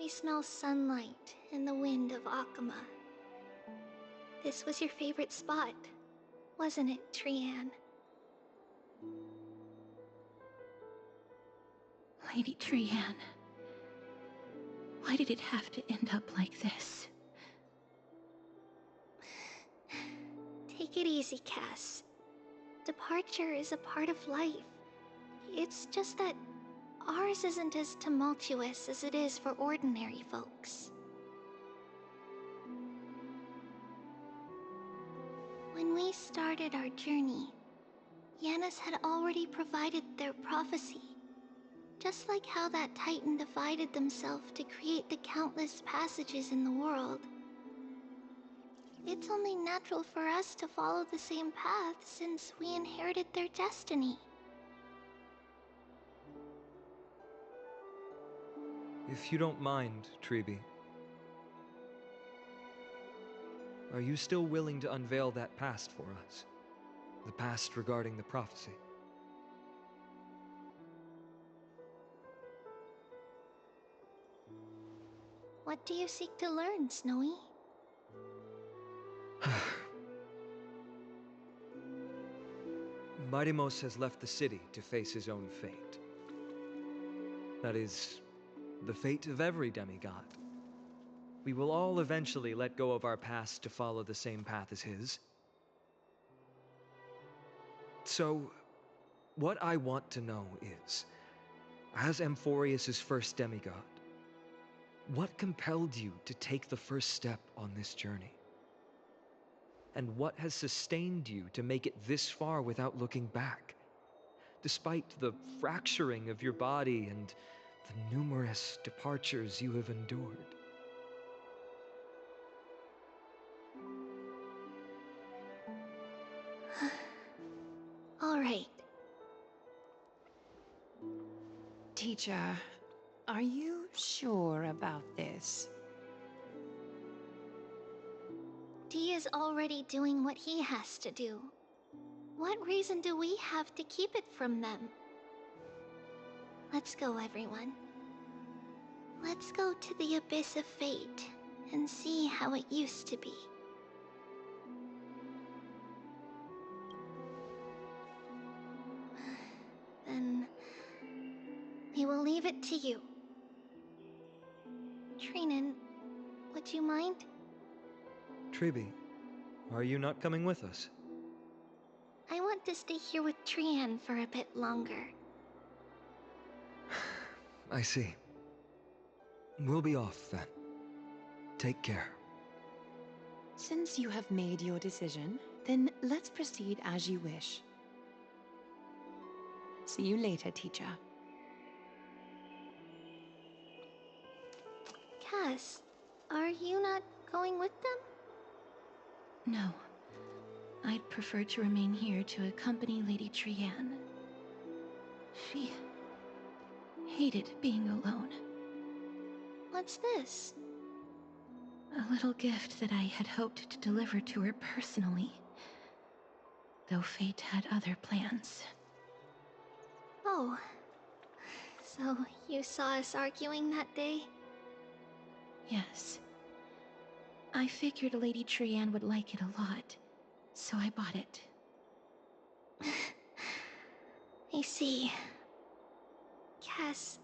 We smell sunlight and the wind of Akama. This was your favorite spot, wasn't it, Trianne? Lady Trianne, why did it have to end up like this? Take it easy, Cass. Departure is a part of life. It's just that ours isn't as tumultuous as it is for ordinary folks. When we started our journey, Yanis had already provided their prophecy. Just like how that Titan divided themselves to create the countless passages in the world. It's only natural for us to follow the same path since we inherited their destiny. If you don't mind, Treeby, are you still willing to unveil that past for us? The past regarding the prophecy? What do you seek to learn, Snowy? Midimos has left the city to face his own fate. That is, the fate of every demigod. We will all eventually let go of our past to follow the same path as his. So, what I want to know is, as Amphoreus' first demigod, what compelled you to take the first step on this journey? And what has sustained you to make it this far without looking back? Despite the fracturing of your body and the numerous departures you have endured. All right. Teacher, are you sure about this? Dee is already doing what he has to do. What reason do we have to keep it from them? Let's go, everyone. Let's go to the abyss of fate and see how it used to be. Then we will leave it to you. Trinan, would you mind? Treeby, are you not coming with us? I want to stay here with Trian for a bit longer. I see. We'll be off then. Take care. Since you have made your decision, then let's proceed as you wish. See you later, teacher. Cass, are you not going with them? No. I'd prefer to remain here to accompany Lady Trianne. She hated being alone. What's this? A little gift that I had hoped to deliver to her personally, though fate had other plans. Oh. So you saw us arguing that day? Yes. I figured Lady Trianne would like it a lot, so I bought it. I see. Cass,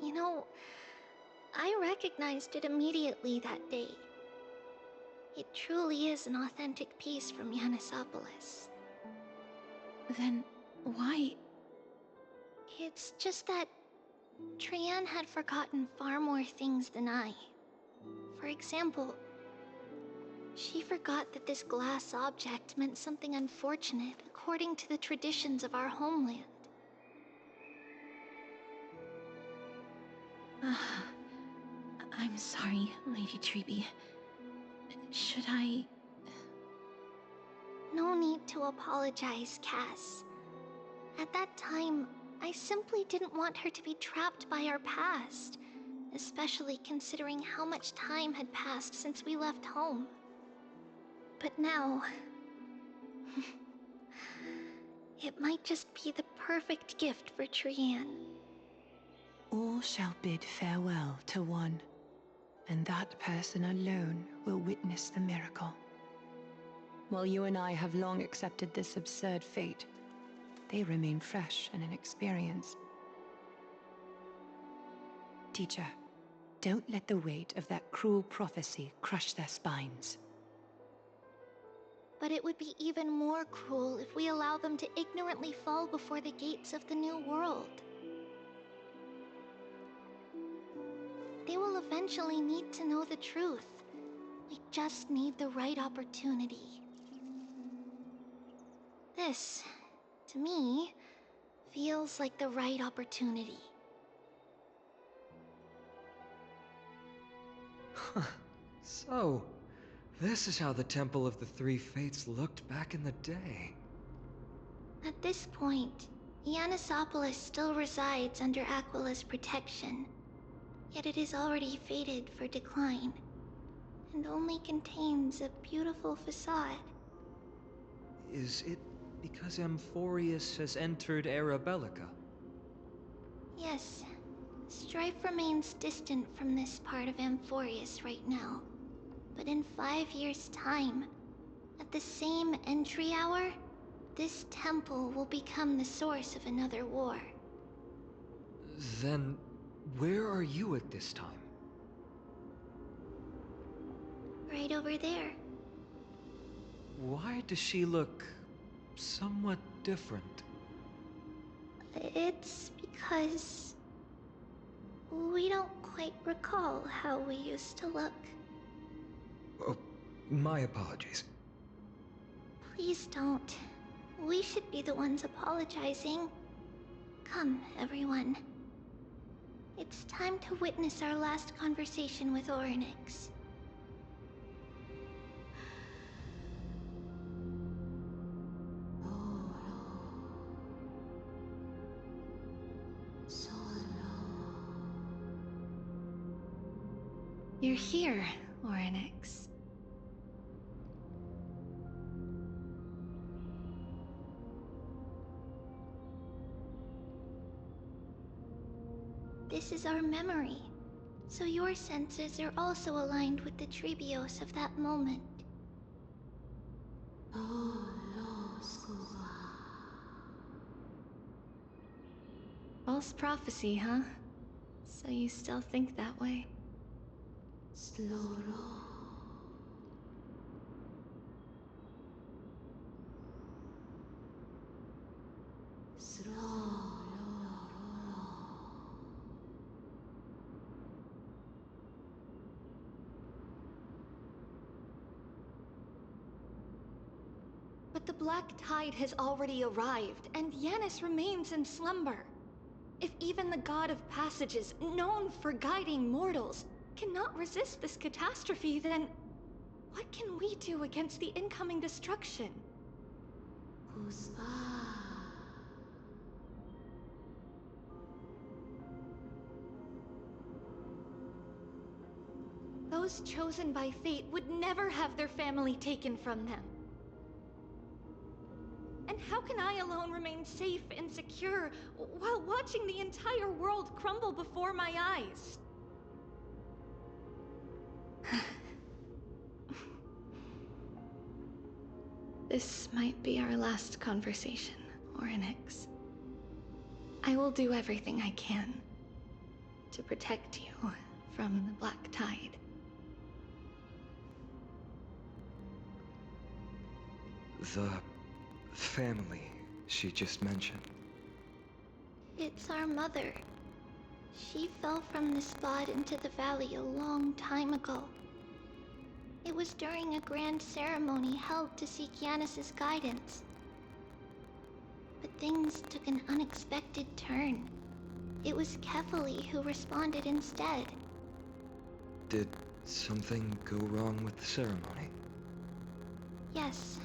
you know, I recognized it immediately that day. It truly is an authentic piece from Yanisopolis. Then why? It's just that Trianne had forgotten far more things than I. For example, she forgot that this glass object meant something unfortunate according to the traditions of our homeland. I'm sorry, Lady Treeby. Should I... No need to apologize, Cass. At that time, I simply didn't want her to be trapped by our past, especially considering how much time had passed since we left home. But now... it might just be the perfect gift for Trianne. All shall bid farewell to one, and that person alone will witness the miracle. While you and I have long accepted this absurd fate, they remain fresh and inexperienced. Teacher, don't let the weight of that cruel prophecy crush their spines. But it would be even more cruel if we allow them to ignorantly fall before the gates of the new world. They will eventually need to know the truth. We just need the right opportunity. This, to me, feels like the right opportunity. Huh. So, this is how the Temple of the Three Fates looked back in the day. At this point, Ianisopolis still resides under Aquila's protection, yet it is already fated for decline, and only contains a beautiful facade. Is it because Amphoreus has entered Era Bellica? Yes, strife remains distant from this part of Amphoreus right now. But in 5 years' time, at the same entry hour, this temple will become the source of another war. Then, where are you at this time? Right over there. Why does she look somewhat different? It's because we don't quite recall how we used to look. Oh, my apologies. Please don't. We should be the ones apologizing. Come, everyone. It's time to witness our last conversation with Orynyx. You're here, Orynyx. This is our memory, so your senses are also aligned with the Trebios of that moment. False prophecy, huh? So you still think that way? But the Black Tide has already arrived, and Yanis remains in slumber. If even the God of Passages, known for guiding mortals, cannot resist this catastrophe, then what can we do against the incoming destruction? Those chosen by fate would never have their family taken from them. And how can I alone remain safe and secure while watching the entire world crumble before my eyes? This might be our last conversation, Orynyx. I will do everything I can to protect you from the Black Tide. The family she just mentioned. It's our mother. She fell from the spot into the valley a long time ago. It was during a grand ceremony held to seek Yanis's guidance. But things took an unexpected turn. It was Kefali who responded instead. Did something go wrong with the ceremony? Yes,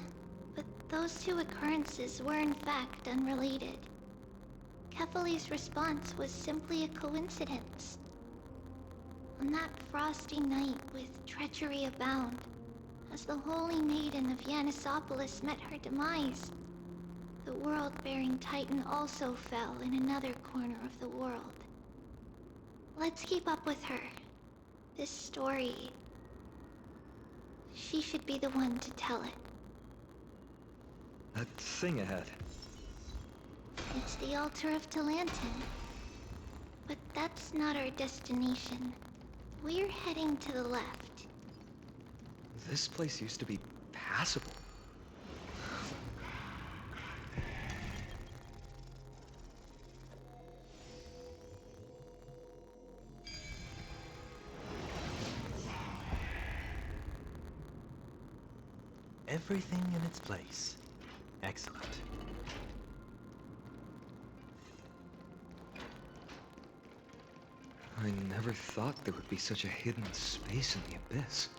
but those two occurrences were in fact unrelated. Kefali's response was simply a coincidence. On that frosty night with treachery abound, as the holy maiden of Yanisopolis met her demise, the world-bearing titan also fell in another corner of the world. Let's keep up with her. This story... She should be the one to tell it. That thing ahead. It's the altar of Talantin. But that's not our destination. We're heading to the left. This place used to be passable. Everything in its place. Excellent. I never thought there would be such a hidden space in the Abyss.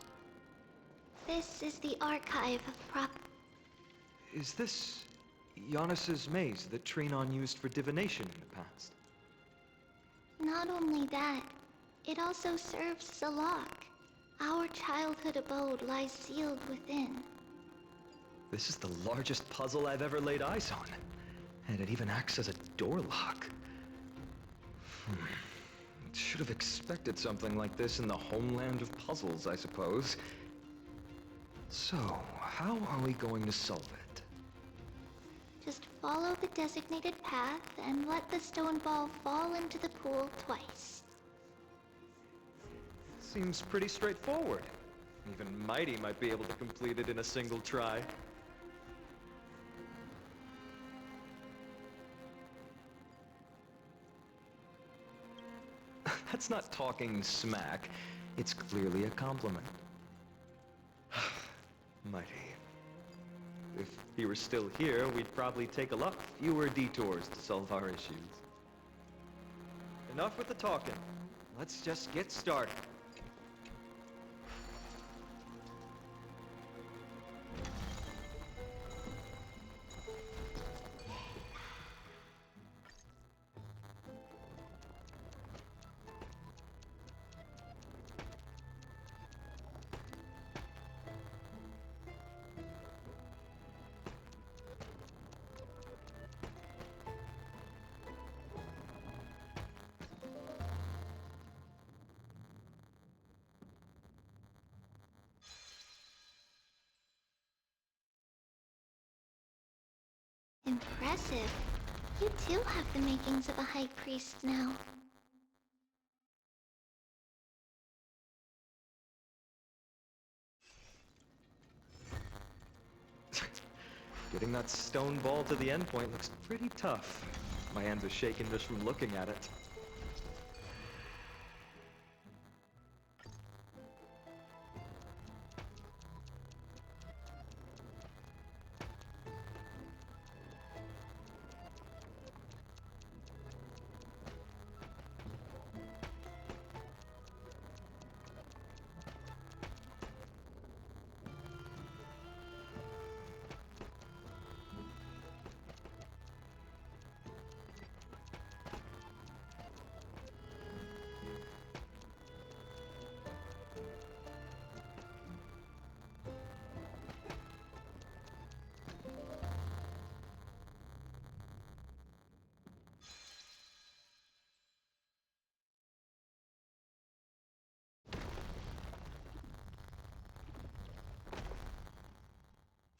This is the archive of Is this Giannis's maze that Trinon used for divination in the past? Not only that, it also serves as a lock. Our childhood abode lies sealed within. This is the largest puzzle I've ever laid eyes on. And it even acts as a door lock. Should have expected something like this in the homeland of puzzles, I suppose. So, how are we going to solve it? Just follow the designated path and let the stone ball fall into the pool twice. Seems pretty straightforward. Even Mighty might be able to complete it in a single try. That's not talking smack. It's clearly a compliment. Mighty. If he were still here, we'd probably take a lot fewer detours to solve our issues. Enough with the talking. Let's just get started. Impressive. You too have the makings of a high priest now. Getting that stone ball to the endpoint looks pretty tough. My hands are shaking just from looking at it.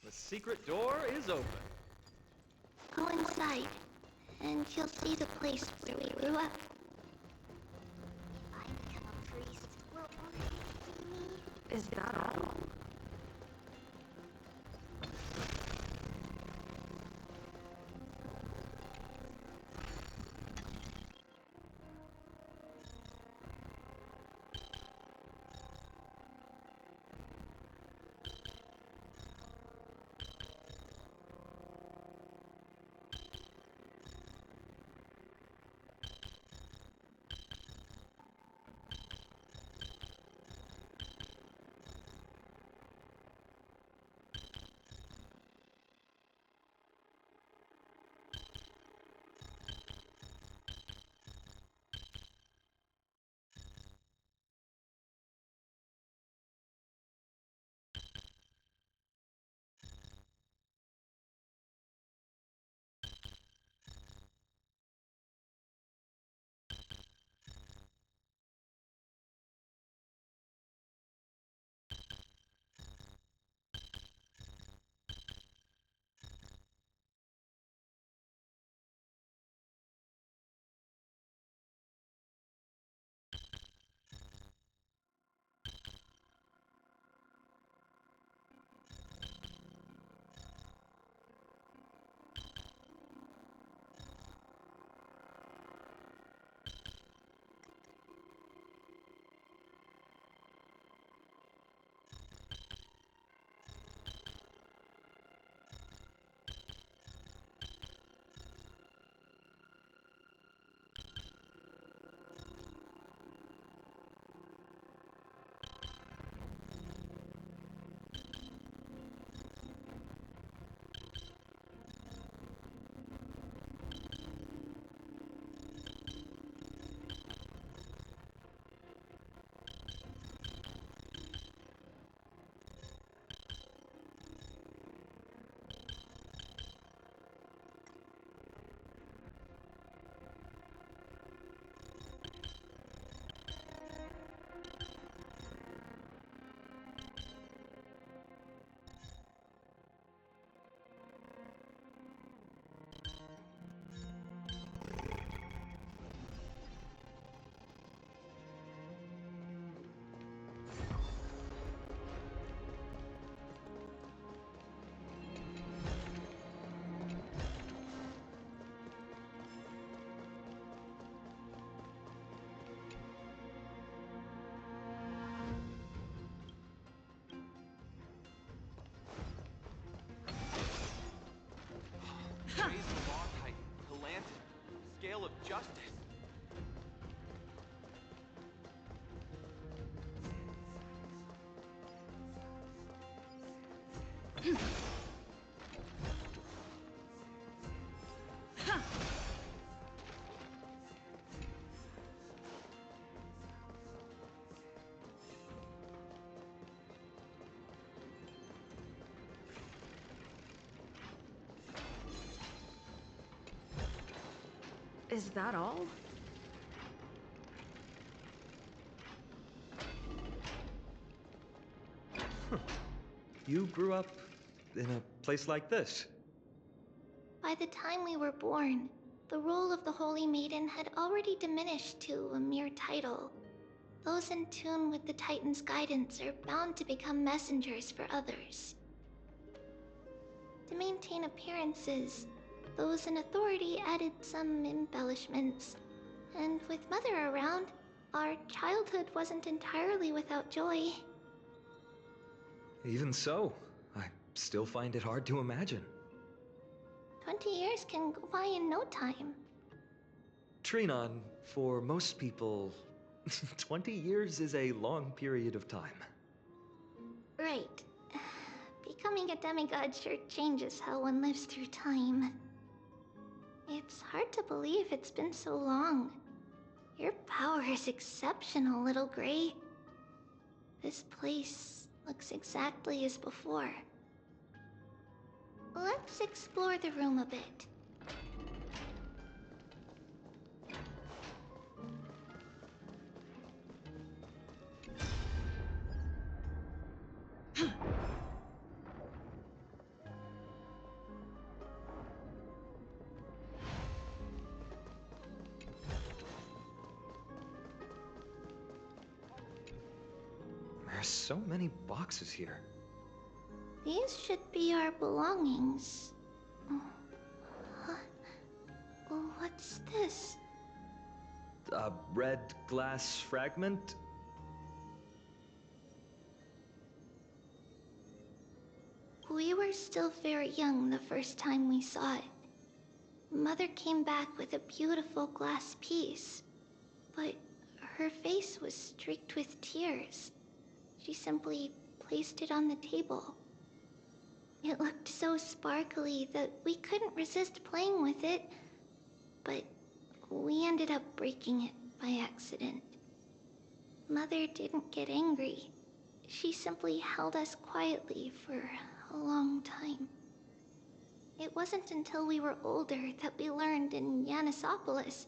The secret door is open. Go inside, and you'll see the place where we grew up. I become a priest. Will only me. Is that all? raise the law titan to Lantern, scale of justice. Is that all? You grew up in a place like this? By the time we were born, the role of the Holy Maiden had already diminished to a mere title. Those in tune with the Titan's guidance are bound to become messengers for others. To maintain appearances, those in authority added some embellishments. And with Mother around, our childhood wasn't entirely without joy. Even so, I still find it hard to imagine. 20 years can go by in no time. Trinon, for most people, 20 years is a long period of time. Right. Becoming a demigod sure changes how one lives through time. It's hard to believe it's been so long. Your power is exceptional, Little Gray. This place looks exactly as before. Let's explore the room a bit. There's so many boxes here. These should be our belongings. Huh? What's this? A red glass fragment? We were still very young the first time we saw it. Mother came back with a beautiful glass piece, but her face was streaked with tears. She simply placed it on the table. It looked so sparkly that we couldn't resist playing with it, but we ended up breaking it by accident. Mother didn't get angry. She simply held us quietly for a long time. It wasn't until we were older that we learned in Yanissopolis,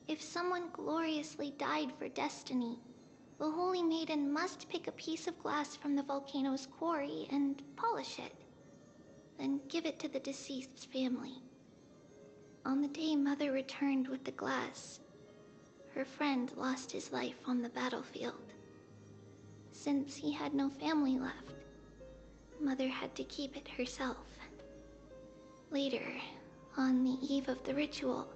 if someone gloriously died for destiny, the Holy Maiden must pick a piece of glass from the volcano's quarry and polish it, then give it to the deceased's family. On the day Mother returned with the glass, her friend lost his life on the battlefield. Since he had no family left, Mother had to keep it herself. Later, on the eve of the ritual,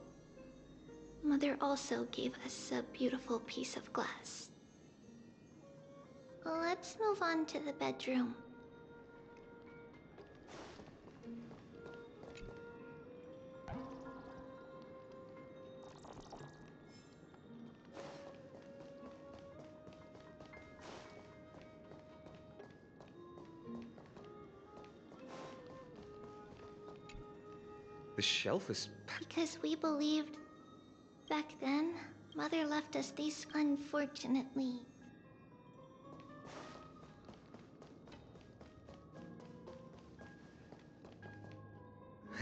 Mother also gave us a beautiful piece of glass. Let's move on to the bedroom. The shelf is Because we believed back then, Mother left us these unfortunately.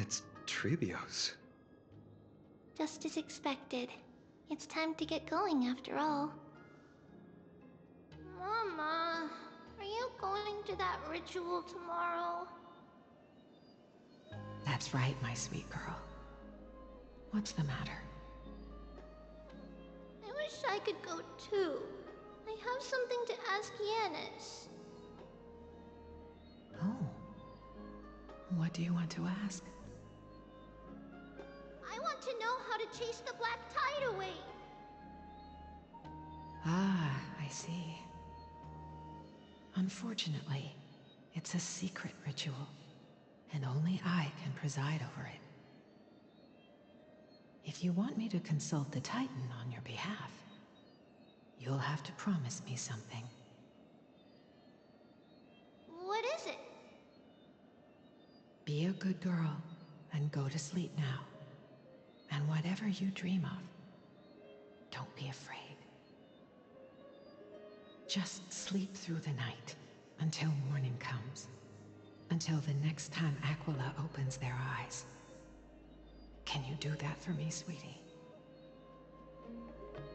It's Trebios. Just as expected. It's time to get going after all. Mama, are you going to that ritual tomorrow? That's right, my sweet girl. What's the matter? I wish I could go too. I have something to ask Yanis. Oh. What do you want to ask? I want to know how to chase the black tide away. Ah, I see. Unfortunately, it's a secret ritual, and only I can preside over it. If you want me to consult the Titan on your behalf, you'll have to promise me something. What is it? Be a good girl and go to sleep now. And whatever you dream of, don't be afraid. Just sleep through the night until morning comes. Until the next time Aquila opens their eyes. Can you do that for me, sweetie?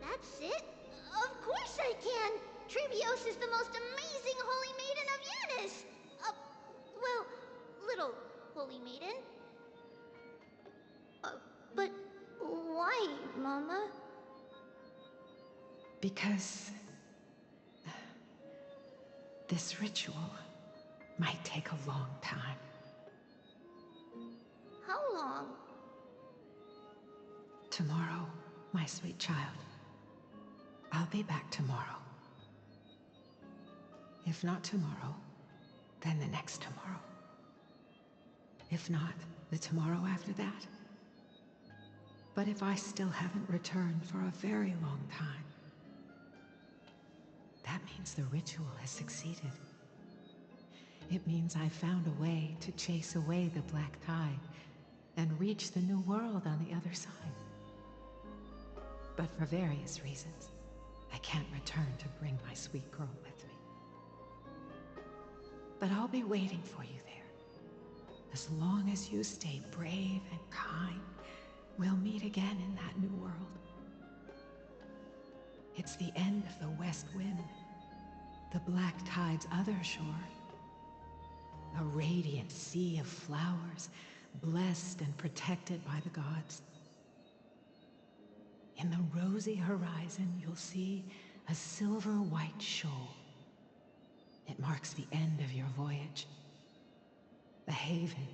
That's it? Of course I can! Trevios is the most amazing holy maiden of Yanis! Well, little holy maiden. But why, Mama? Because this ritual might take a long time. How long? Tomorrow, my sweet child. I'll be back tomorrow. If not tomorrow, then the next tomorrow. If not, the tomorrow after that. But if I still haven't returned for a very long time, that means the ritual has succeeded. It means I found a way to chase away the black tide and reach the new world on the other side. But for various reasons, I can't return to bring my sweet girl with me. But I'll be waiting for you there. As long as you stay brave and kind, we'll meet again in that new world. It's the end of the West Wind, the black tide's other shore. A radiant sea of flowers, blessed and protected by the gods. In the rosy horizon, you'll see a silver-white shoal. It marks the end of your voyage. The haven,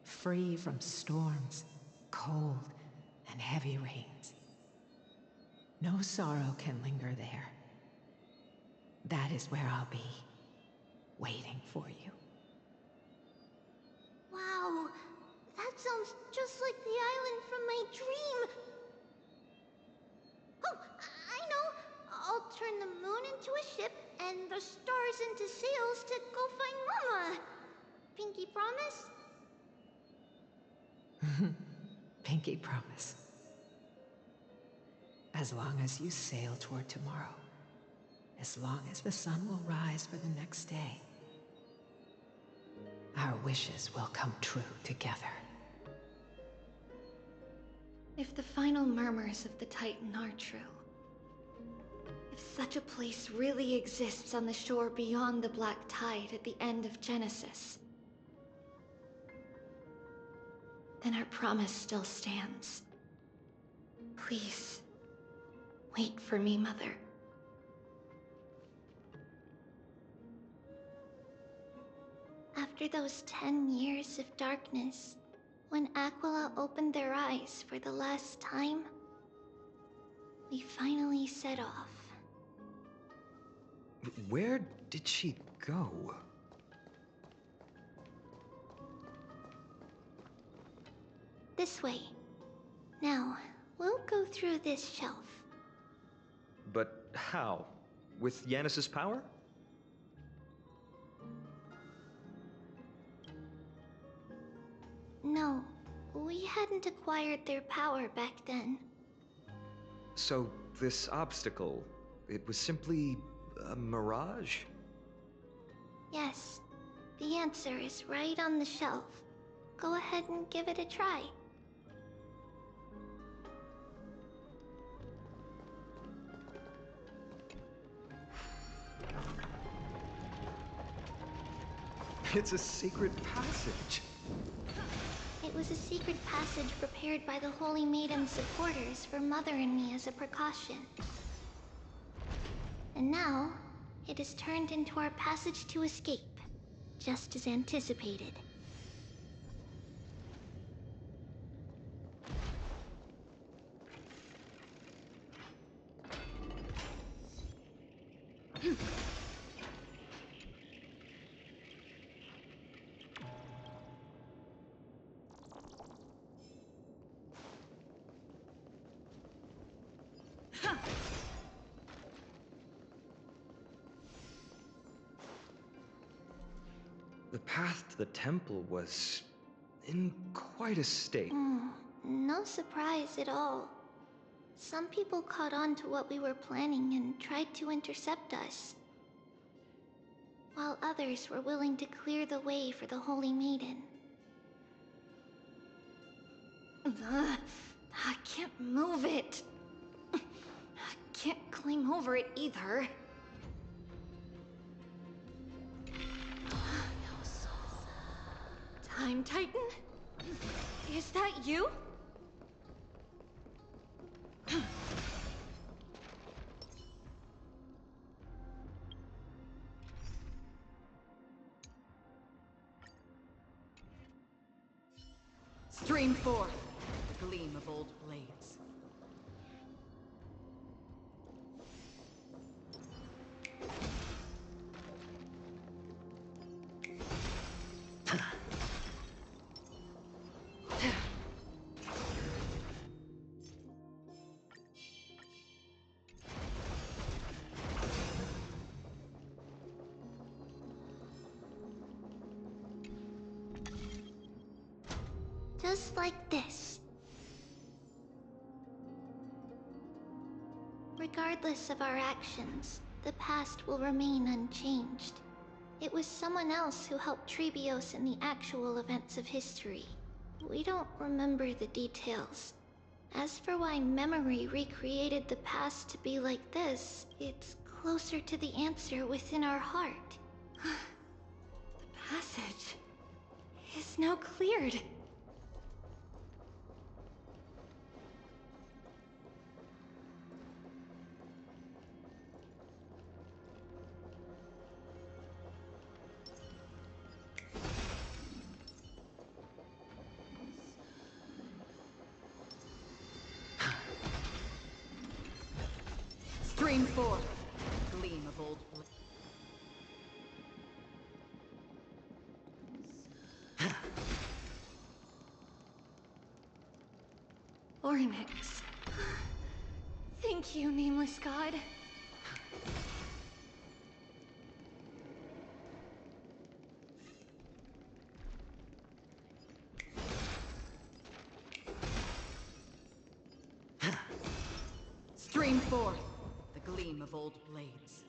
free from storms, cold, and heavy rains. No sorrow can linger there. That is where I'll be, waiting for you. Wow, that sounds just like the island from my dream. Oh, I know. I'll turn the moon into a ship and the stars into sails to go find Mama. Pinky promise? Pinky promise. As long as you sail toward tomorrow. As long as the sun will rise for the next day. Our wishes will come true together. If the final murmurs of the Titan are true, if such a place really exists on the shore beyond the black tide at the end of Genesis, then our promise still stands. Please, wait for me, Mother. After those 10 years of darkness, when Aquila opened their eyes for the last time, we finally set off. Where did she go? This way. Now, we'll go through this shelf. But how? With Yanis's power? No, we hadn't acquired their power back then. So, this obstacle, it was simply a mirage? Yes, the answer is right on the shelf. Go ahead and give it a try. It's a secret passage. It was a secret passage prepared by the Holy Maiden's supporters for Mother and me as a precaution. And now, it is turned into our passage to escape, just as anticipated. The path to the temple was in quite a state. No surprise at all. Some people caught on to what we were planning and tried to intercept us, while others were willing to clear the way for the Holy Maiden. I can't move it. I can't climb over it either. Time Titan? Is that you? Stream forth the gleam of old blades. Just like this. Regardless of our actions, the past will remain unchanged. It was someone else who helped Trebios in the actual events of history. We don't remember the details. As for why memory recreated the past to be like this, it's closer to the answer within our heart. The passage is now cleared. Stream forth the gleam of old blades. Ornix. Thank you, nameless god. Stream forth the gleam of old blades.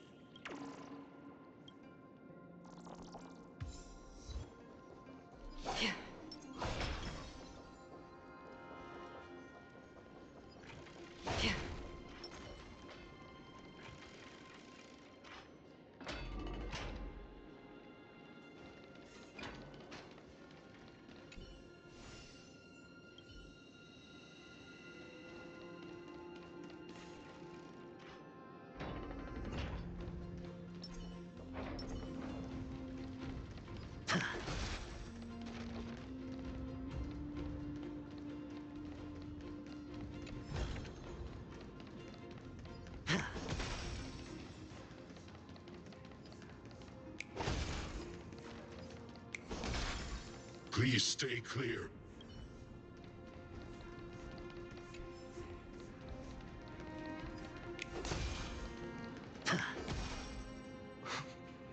Please stay clear.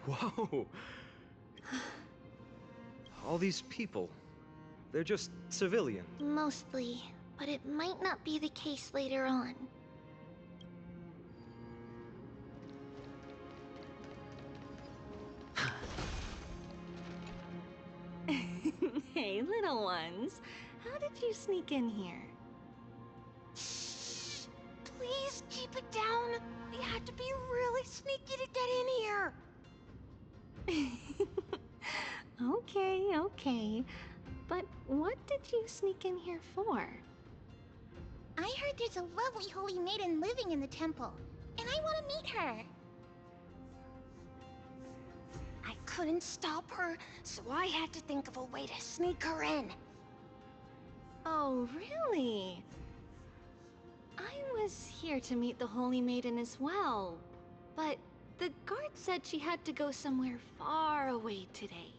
Whoa! All these people, they're just civilian. Mostly, but it might not be the case later on. Hey, little ones. How did you sneak in here? Shh! Please keep it down. You have to be really sneaky to get in here. Okay. But what did you sneak in here for? I heard there's a lovely holy maiden living in the temple, and I want to meet her. I couldn't stop her, so I had to think of a way to sneak her in. Oh, really? I was here to meet the Holy Maiden as well, but the guard said she had to go somewhere far away today.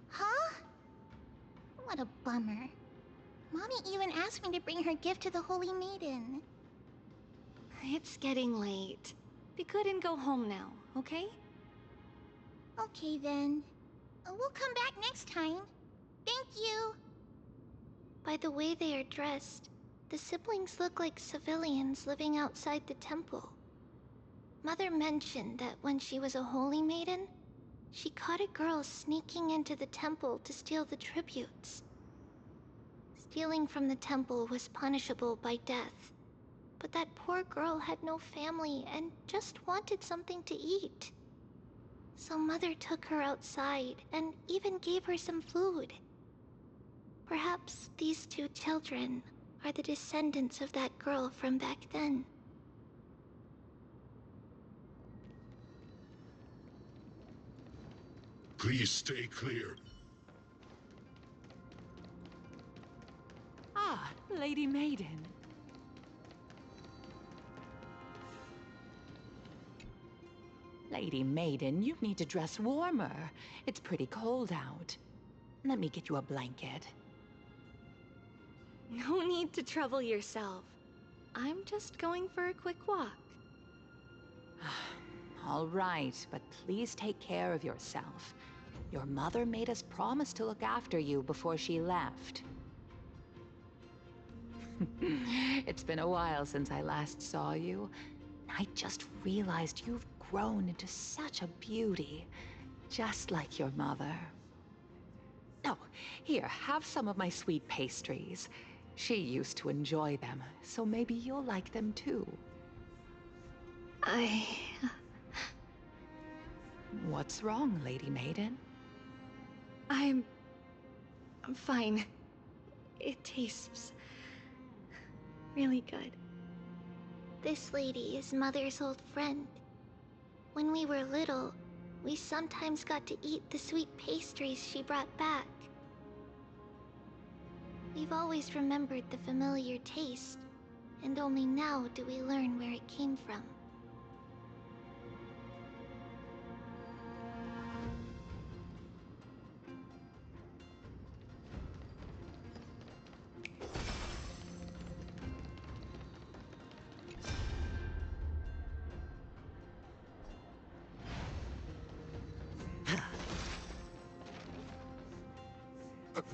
Huh? What a bummer. Mommy even asked me to bring her gift to the Holy Maiden. It's getting late. Be good and go home now, okay? Okay then. We'll come back next time. Thank you. By the way they are dressed, the siblings look like civilians living outside the temple. Mother mentioned that when she was a holy maiden, she caught a girl sneaking into the temple to steal the tributes. Stealing from the temple was punishable by death, but that poor girl had no family and just wanted something to eat. So Mother took her outside and even gave her some food. Perhaps these two children are the descendants of that girl from back then. Please stay clear. Ah, Lady Maiden. Lady Maiden, you need to dress warmer. It's pretty cold out. Let me get you a blanket. No need to trouble yourself. I'm just going for a quick walk. All right, but please take care of yourself. Your mother made us promise to look after you before she left. It's been a while since I last saw you. I just realized you've grown into such a beauty, just like your mother. Oh, here, have some of my sweet pastries. She used to enjoy them, so maybe you'll like them too. What's wrong, Lady Maiden? I'm fine. It tastes really good. This lady is Mother's old friend. When we were little, we sometimes got to eat the sweet pastries she brought back. We've always remembered the familiar taste, and only now do we learn where it came from.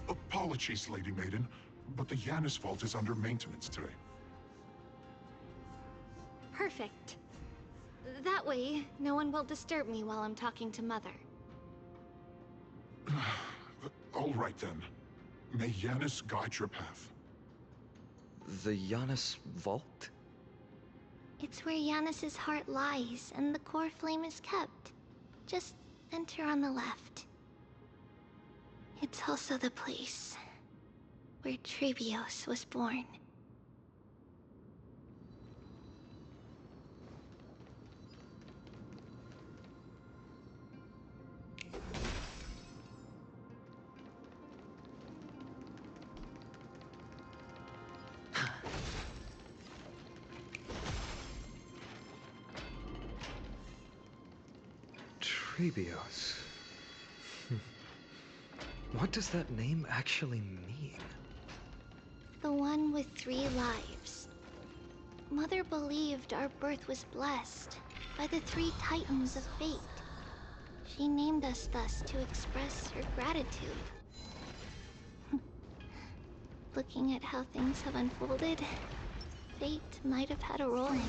Apologies, Lady Maiden, but the Yanis vault is under maintenance today. Perfect. That way, no one will disturb me while I'm talking to Mother. All right then. May Yanis guide your path. The Janus Vault? It's where Yanis's heart lies and the core flame is kept. Just enter on the left. It's also the place where Trebios was born. Trebios. What does that name actually mean? The one with 3 lives. Mother believed our birth was blessed by the 3 titans of fate. She named us thus to express her gratitude. Looking at how things have unfolded, fate might have had a role in it.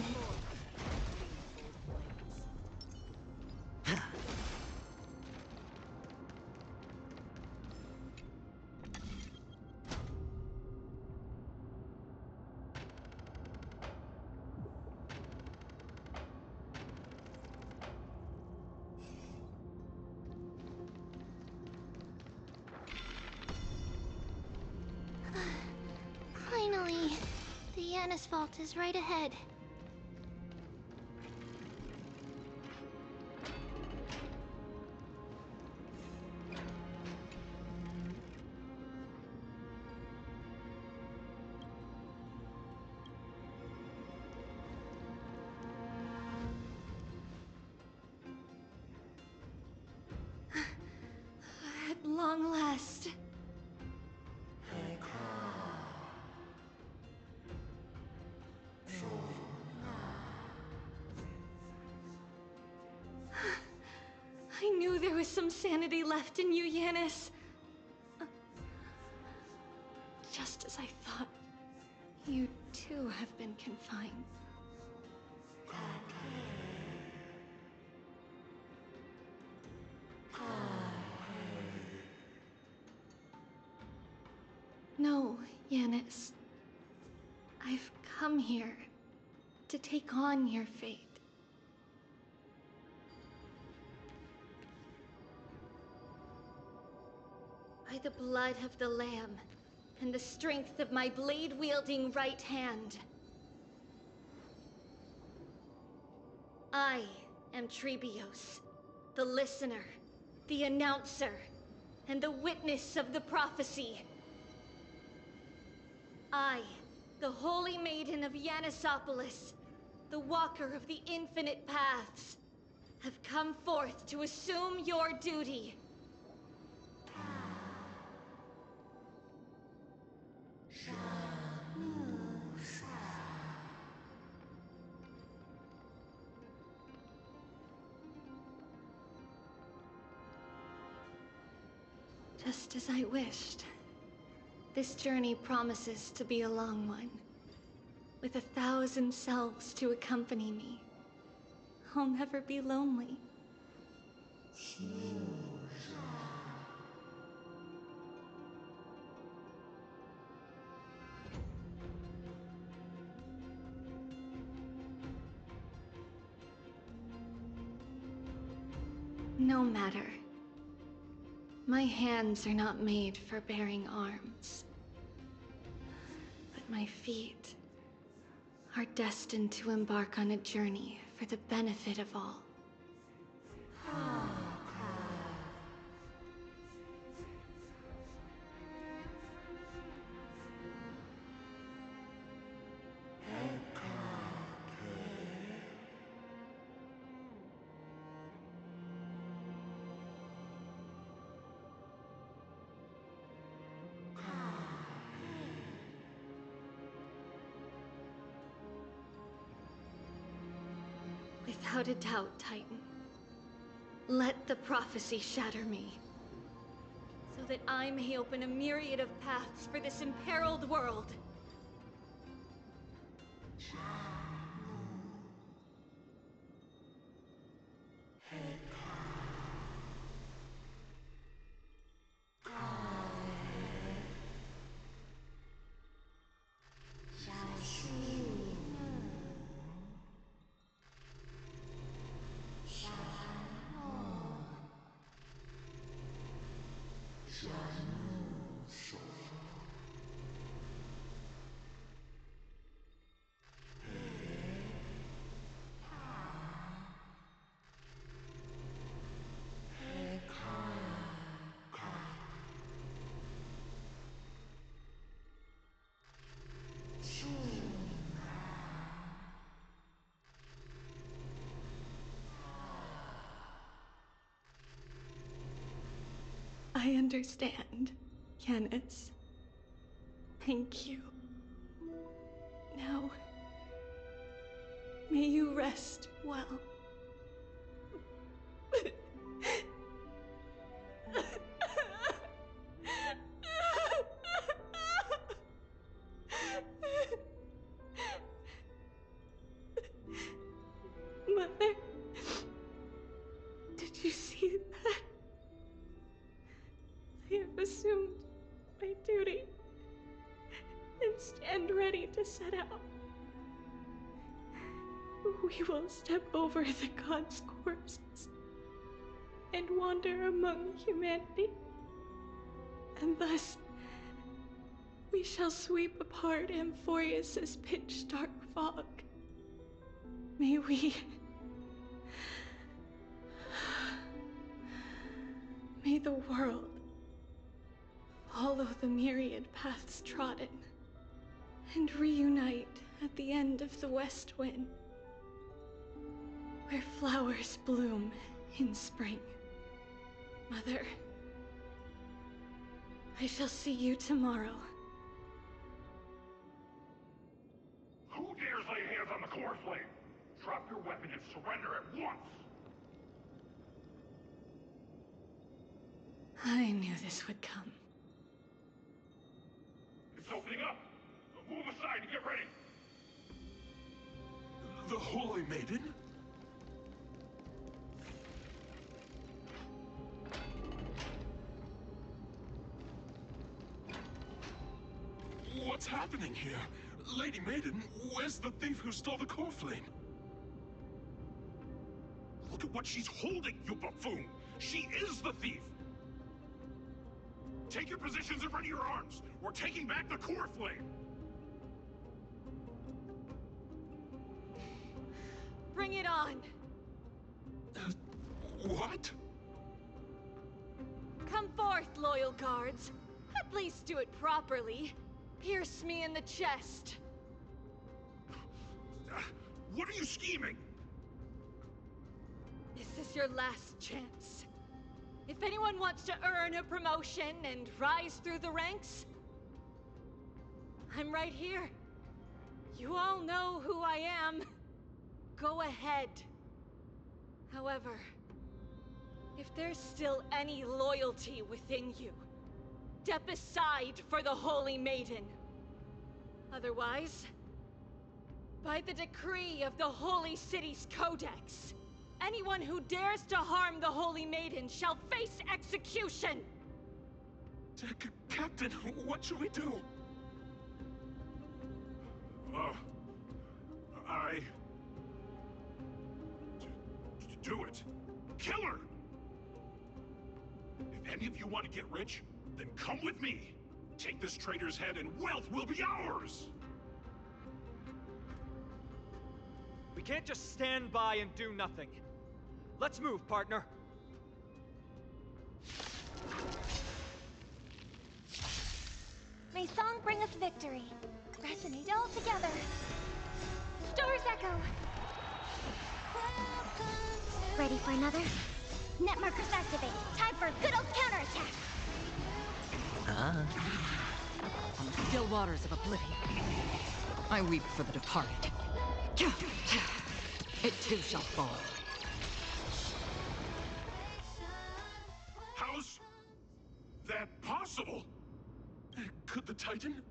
Finally, the Yanis Vault is right ahead. At long last. some sanity left in you, Yanis. Just as I thought, you too have been confined. No, Yanis. I've come here to take on your fate. By the blood of the Lamb and the strength of my blade-wielding right hand, I am Trebios, the listener, the announcer, and the witness of the prophecy. I, the Holy Maiden of Yanisopolis, the Walker of the Infinite Paths, have come forth to assume your duty. Just as I wished. This journey promises to be a long one, with 1,000 selves to accompany me. I'll never be lonely. No matter. My hands are not made for bearing arms. But my feet are destined to embark on a journey for the benefit of all. Without a doubt, Titan. Let the prophecy shatter me, so that I may open a myriad of paths for this imperiled world. I understand, Yanis. Thank you. Now, may you rest well. Mother, did you see that? I have assumed my duty and stand ready to set out. We will step over the gods' corpses and wander among humanity. And thus, we shall sweep apart Amphoreus' pitch-dark fog. May we... May the world follow the myriad paths trodden and reunite at the end of the west wind, where flowers bloom in spring. Mother, I shall see you tomorrow. Who dares lay hands on the core flame? Drop your weapon and surrender at once! I knew this would come. It's opening up! Move aside and get ready! The Holy Maiden? What's happening here? Lady Maiden, where's the thief who stole the core flame? Look at what she's holding, you buffoon! She is the thief! Take your positions in front of your arms! We're taking back the core flame! Bring it on! What? Come forth, loyal guards. At least do it properly. Pierce me in the chest. What are you scheming? This is your last chance. If anyone wants to earn a promotion and rise through the ranks, I'm right here. You all know who I am. Go ahead. However, if there's still any loyalty within you, step aside for the Holy Maiden. Otherwise, by the decree of the Holy City's Codex, anyone who dares to harm the Holy Maiden shall face execution! Captain, what should we do? Do it. Kill her! If any of you want to get rich, then come with me. Take this traitor's head and wealth will be ours! We can't just stand by and do nothing. Let's move, partner. May song bring us victory. Resonate all together. Stars echo. Ready for another? Net markers activate. Time for good old counterattack. On the still waters of oblivion, I weep for the departed. It too shall fall. How's that possible? Could the Titan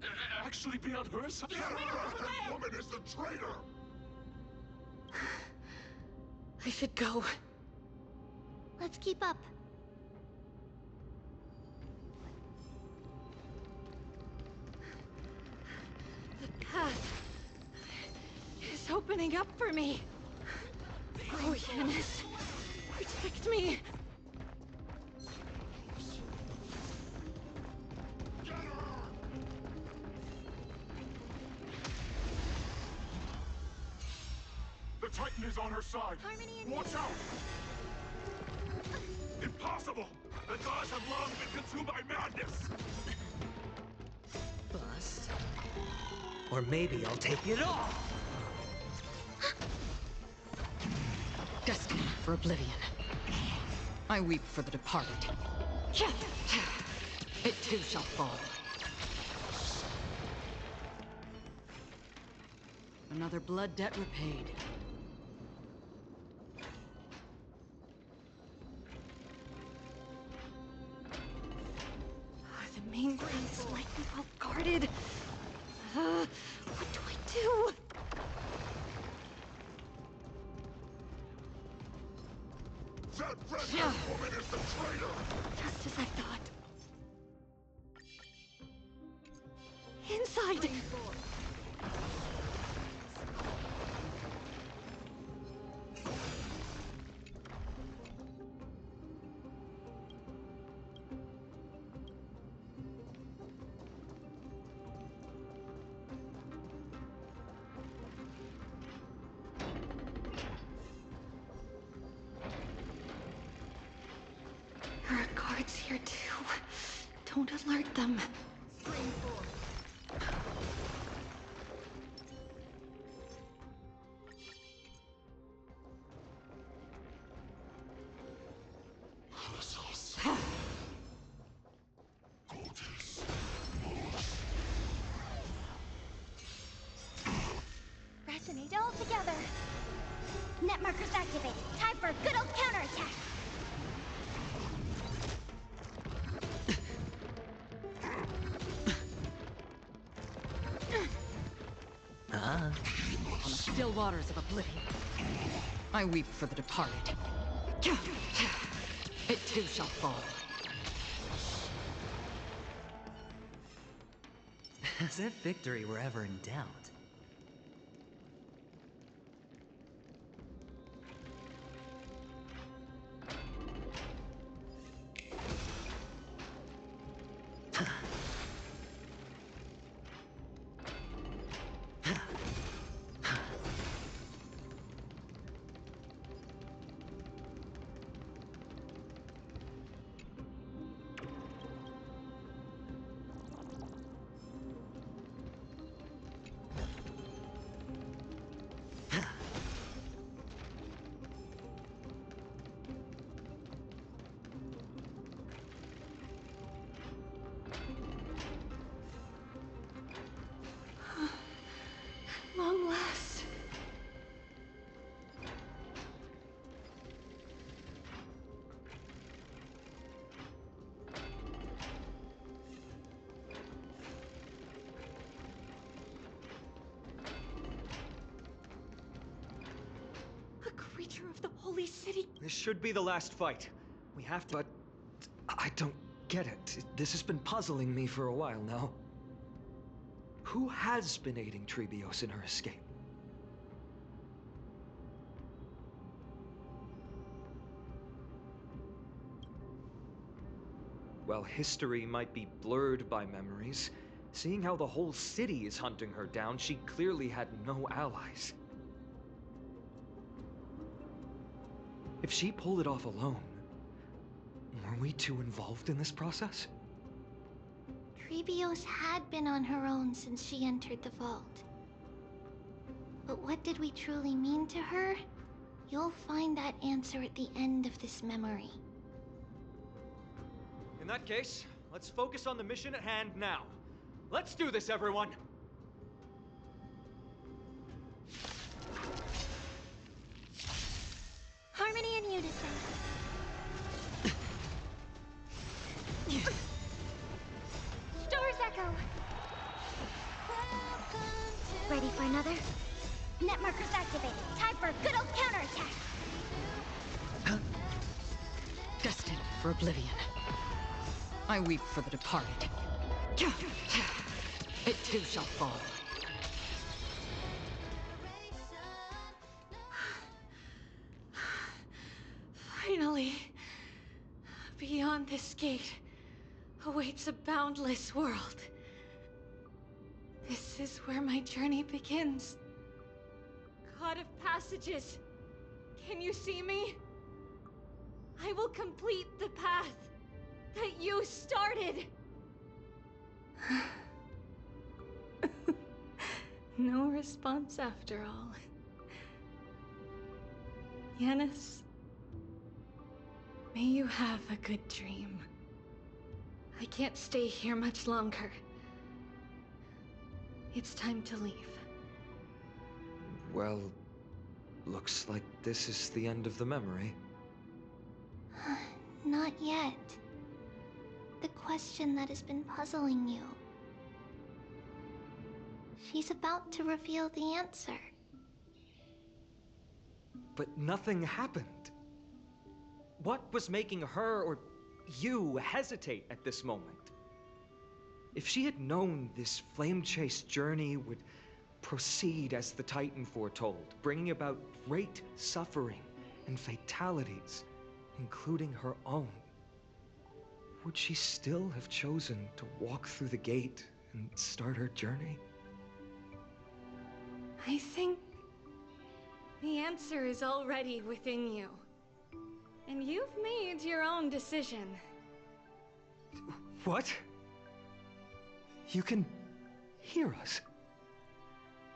actually be on her side? That woman is the traitor! I should go. Let's keep up. The path is opening up for me. Oh, Yanis, protect me. The Titan is on her side! Watch out! Impossible! The gods have long been consumed by madness! Bust. Or maybe I'll take it all! Destined for oblivion. I weep for the departed. It too shall fall. Another blood debt repaid. The main place might be well guarded. What do I do? That red woman is the traitor! Just as I thought. Inside! There are guards here too. Don't alert them. Resonate all together. Net markers activate. Time for good old counterattack. Huh? On the still waters of oblivion, I weep for the departed. It too shall fall. As if victory were ever in doubt. Long last. A creature of the holy city. This should be the last fight. We have to. But I don't get it. This has been puzzling me for a while now. Who has been aiding Trebios in her escape? Well, history might be blurred by memories. Seeing how the whole city is hunting her down, she clearly had no allies. If she pulled it off alone, were we too involved in this process? Trebios had been on her own since she entered the vault. But what did we truly mean to her? You'll find that answer at the end of this memory. In that case, let's focus on the mission at hand now. Let's do this, everyone! Harmony and unison. Stars echo. Ready for another? Net markers activated. Time for a good old counterattack. Destined for oblivion. I weep for the departed. It too shall fall. Finally, beyond this gate awaits a boundless world. This is where my journey begins. God of passages, can you see me? I will complete the path that you started. No response after all. Yanis, may you have a good dream. I can't stay here much longer. It's time to leave. Well, looks like this is the end of the memory. Not yet. The question that has been puzzling you. She's about to reveal the answer. But nothing happened. What was making her or you hesitate at this moment? If she had known this flame-chased journey would proceed as the Titan foretold, bringing about great suffering and fatalities, including her own, would she still have chosen to walk through the gate and start her journey? I think the answer is already within you. And you've made your own decision. What? You can hear us?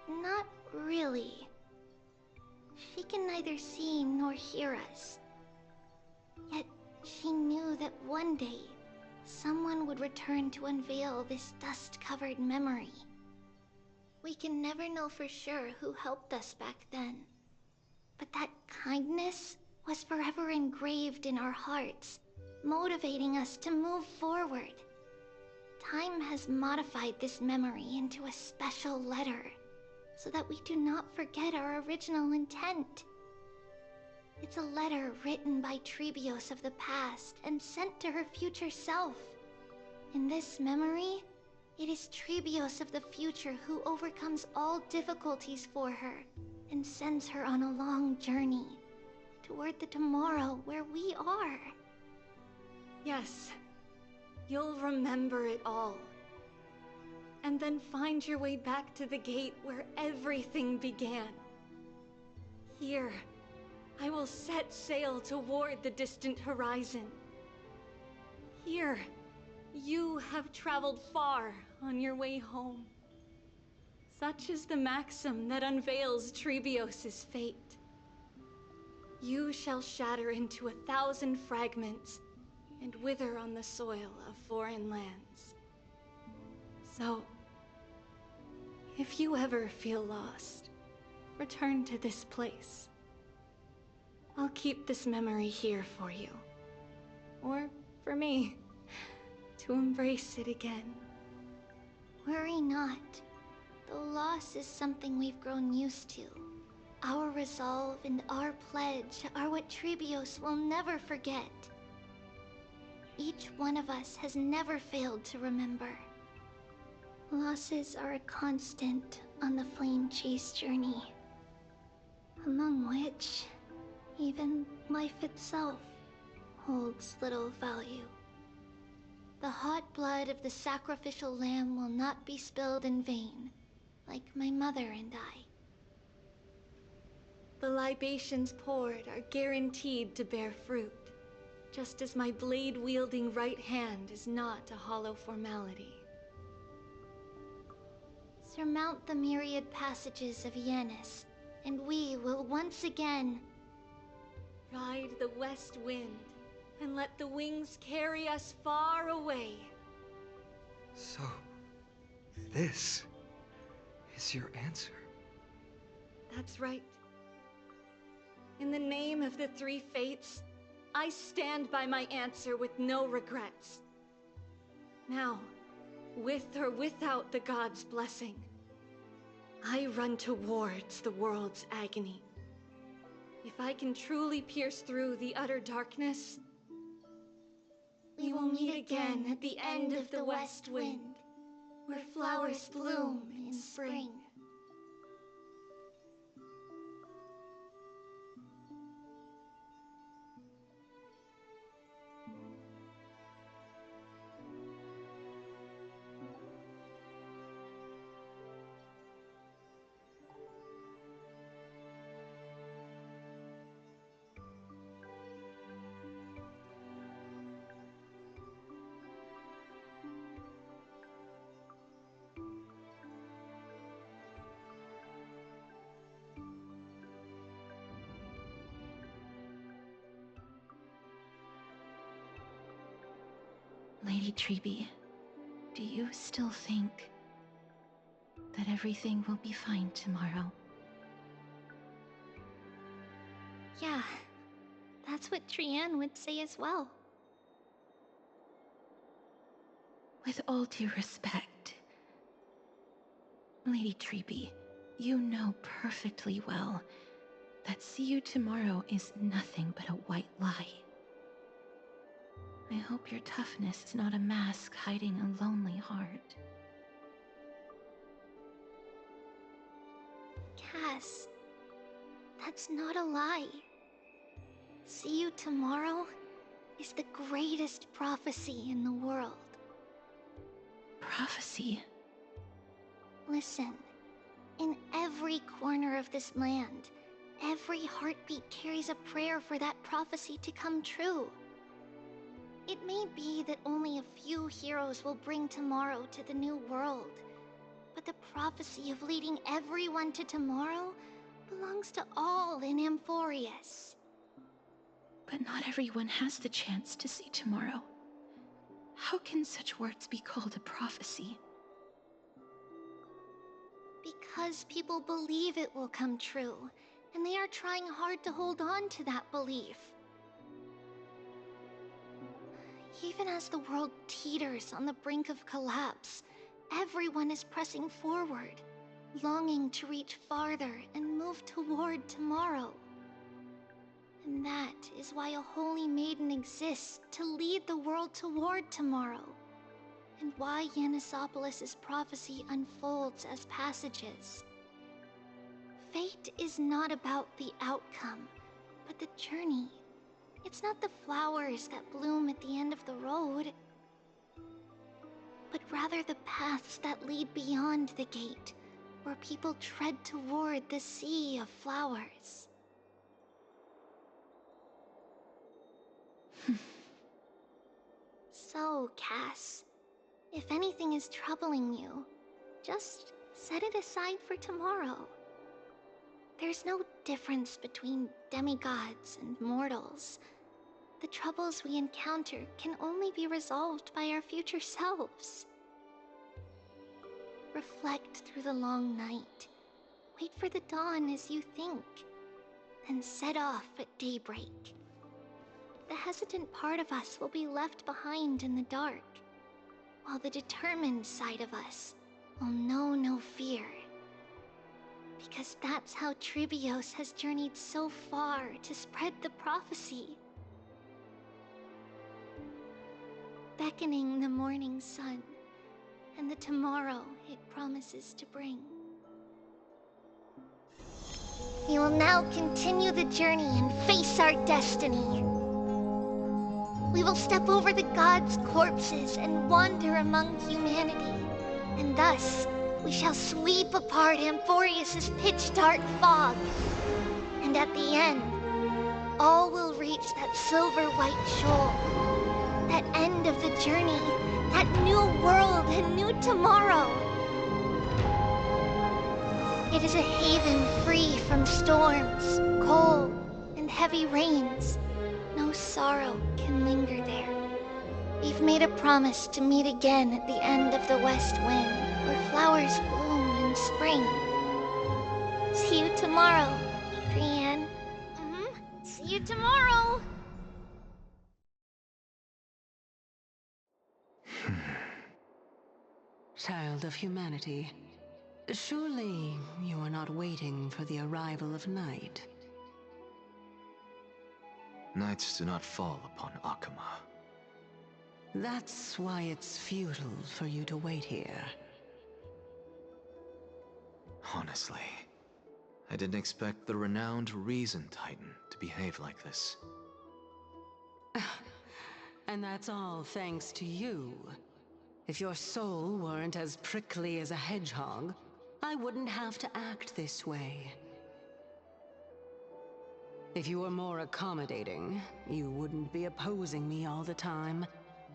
Not really. She can neither see nor hear us. Yet she knew that one day, someone would return to unveil this dust-covered memory. We can never know for sure who helped us back then. But that kindness was forever engraved in our hearts, motivating us to move forward. Time has modified this memory into a special letter, so that we do not forget our original intent. It's a letter written by Trebios of the past and sent to her future self. In this memory, it is Trebios of the future who overcomes all difficulties for her and sends her on a long journey toward the tomorrow where we are. Yes, you'll remember it all. And then find your way back to the gate where everything began. Here, I will set sail toward the distant horizon. Here, you have traveled far on your way home. Such is the maxim that unveils Trebios' fate. You shall shatter into 1,000 fragments and wither on the soil of foreign lands. So, if you ever feel lost, return to this place. I'll keep this memory here for you. Or for me, to embrace it again. Worry not. Though loss is something we've grown used to, our resolve and our pledge are what Trebios will never forget. Each one of us has never failed to remember. Losses are a constant on the Flame Chase journey, among which even life itself holds little value. The hot blood of the sacrificial lamb will not be spilled in vain, like my mother and I. The libations poured are guaranteed to bear fruit, just as my blade-wielding right hand is not a hollow formality. Surmount the myriad passages of Yanis, and we will once again ride the west wind, and let the wings carry us far away. So, this is your answer? That's right. In the name of the three fates, I stand by my answer with no regrets. Now, with or without the god's blessing, I run towards the world's agony. If I can truly pierce through the utter darkness, we will meet again at the end of the west wind, where flowers bloom in spring. Lady Trebi, do you still think that everything will be fine tomorrow? Yeah, that's what Trianne would say as well. With all due respect, Lady Trebi, you know perfectly well that see you tomorrow is nothing but a white lie. I hope your toughness is not a mask hiding a lonely heart. Cass, that's not a lie. See you tomorrow is the greatest prophecy in the world. Prophecy? Listen, in every corner of this land, every heartbeat carries a prayer for that prophecy to come true. It may be that only a few heroes will bring tomorrow to the new world, but the prophecy of leading everyone to tomorrow belongs to all in Amphoreus. But not everyone has the chance to see tomorrow. How can such words be called a prophecy? Because people believe it will come true, and they are trying hard to hold on to that belief. Even as the world teeters on the brink of collapse, everyone is pressing forward. longing to reach farther and move toward tomorrow. And that is why a holy maiden exists to lead the world toward tomorrow, and why Yanisopolis' prophecy unfolds as passages. Fate is not about the outcome, but the journey. It's not the flowers that bloom at the end of the road, but rather the paths that lead beyond the gate, where people tread toward the sea of flowers. So, Cass, if anything is troubling you, just set it aside for tomorrow. There's no difference between demigods and mortals. The troubles we encounter can only be resolved by our future selves. Reflect through the long night. Wait for the dawn as you think, then set off at daybreak. The hesitant part of us will be left behind in the dark, while the determined side of us will know no fear. Because that's how Tribios has journeyed so far to spread the prophecy. Beckoning the morning sun, and the tomorrow it promises to bring. We will now continue the journey and face our destiny. We will step over the gods' corpses and wander among humanity, and thus we shall sweep apart Amphoreus' pitch-dark fog. And at the end, all will reach that silver-white shoal, that end of the journey, that new world and new tomorrow. It is a haven free from storms, cold, and heavy rains. No sorrow can linger there. We've made a promise to meet again at the end of the west wind, where flowers bloom in spring. See you tomorrow, Brienne. See you tomorrow! Child of humanity, surely you are not waiting for the arrival of night. Nights do not fall upon Akama. That's why it's futile for you to wait here. Honestly, I didn't expect the renowned Reason Titan to behave like this. And that's all thanks to you. If your soul weren't as prickly as a hedgehog, I wouldn't have to act this way. If you were more accommodating, you wouldn't be opposing me all the time,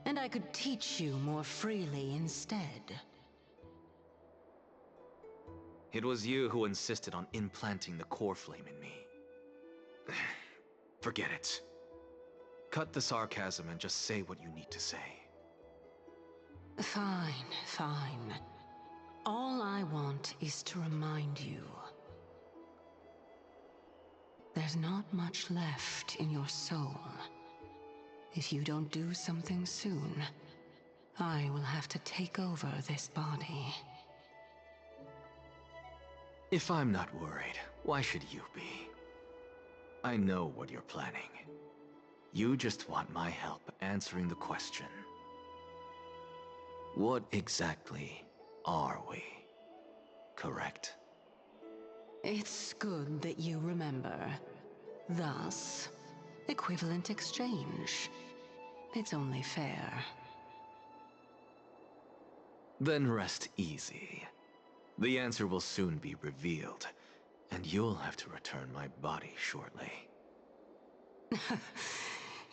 and I could teach you more freely instead. It was you who insisted on implanting the core flame in me. Forget it. Cut the sarcasm and just say what you need to say. Fine, fine. All I want is to remind you. There's not much left in your soul. If you don't do something soon, I will have to take over this body. If I'm not worried, why should you be? I know what you're planning. You just want my help answering the question. What exactly are we? Correct? It's good that you remember. Thus, equivalent exchange. It's only fair. Then rest easy. The answer will soon be revealed, and you'll have to return my body shortly.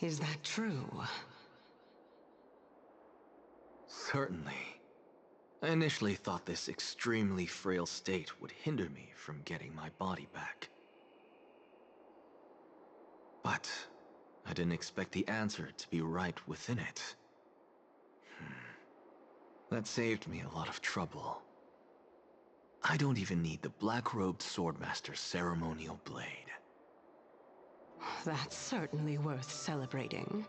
Is that true? Certainly. I initially thought this extremely frail state would hinder me from getting my body back. But I didn't expect the answer to be right within it. That saved me a lot of trouble. I don't even need the black-robed swordmaster's ceremonial blade. That's certainly worth celebrating.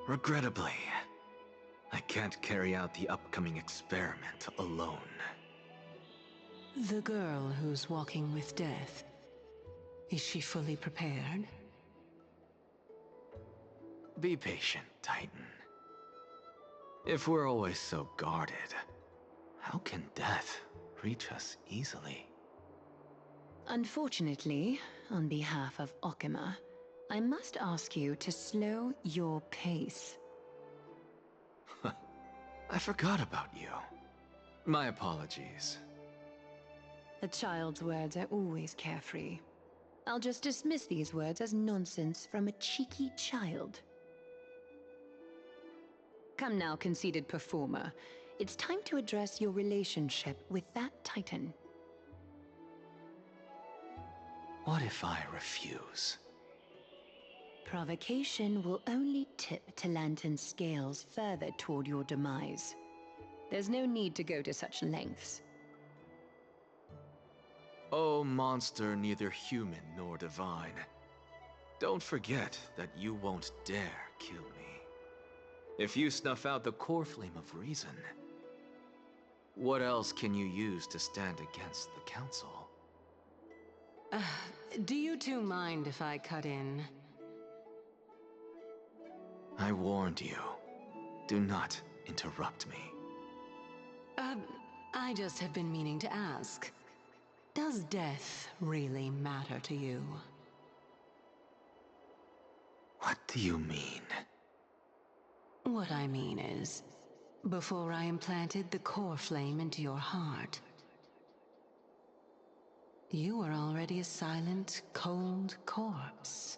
Regrettably, I can't carry out the upcoming experiment alone. The girl who's walking with death, is she fully prepared? Be patient, Titan. If we're always so guarded, how can death reach us easily? Unfortunately, on behalf of Okima, I must ask you to slow your pace. I forgot about you. My apologies. A child's words are always carefree. I'll just dismiss these words as nonsense from a cheeky child. Come now, conceited performer. It's time to address your relationship with that Titan. What if I refuse? Provocation will only tip Talantan's scales further toward your demise. There's no need to go to such lengths. Oh, monster neither human nor divine. Don't forget that you won't dare kill me. If you snuff out the core flame of reason, what else can you use to stand against the Council? Do you two mind if I cut in? I warned you. Do not interrupt me. I just have been meaning to ask. Does death really matter to you? What do you mean? What I mean is, before I implanted the core flame into your heart, you were already a silent, cold corpse.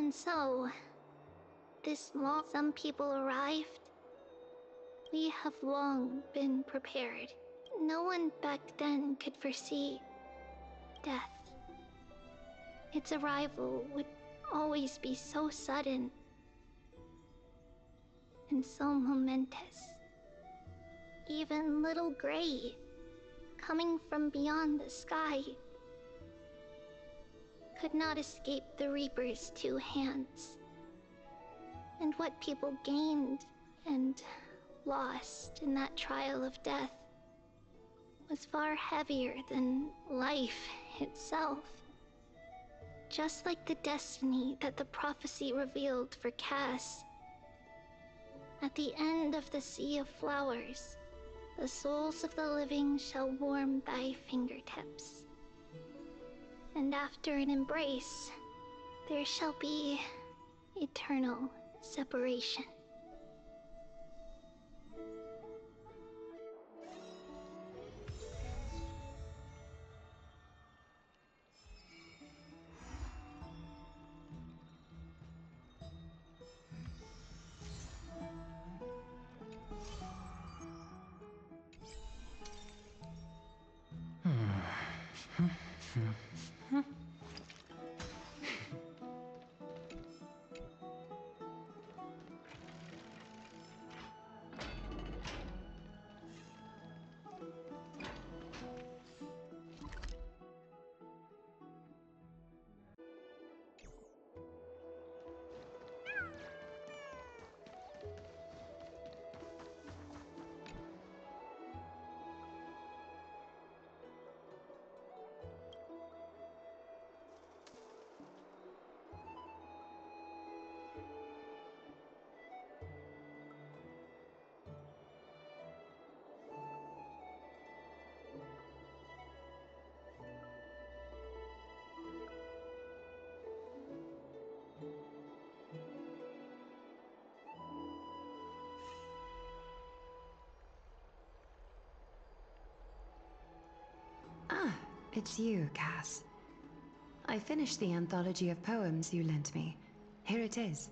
And so, this moment some people arrived, we have long been prepared. No one back then could foresee death. Its arrival would always be so sudden and so momentous. Even little Gray, coming from beyond the sky, could not escape the Reaper's two hands. And what people gained and lost in that trial of death was far heavier than life itself. Just like the destiny that the prophecy revealed for Cass. At the end of the Sea of Flowers, the souls of the living shall warm thy fingertips. And after an embrace, there shall be eternal separation. Ah, it's you, Cass. I finished the anthology of poems you lent me. Here it is.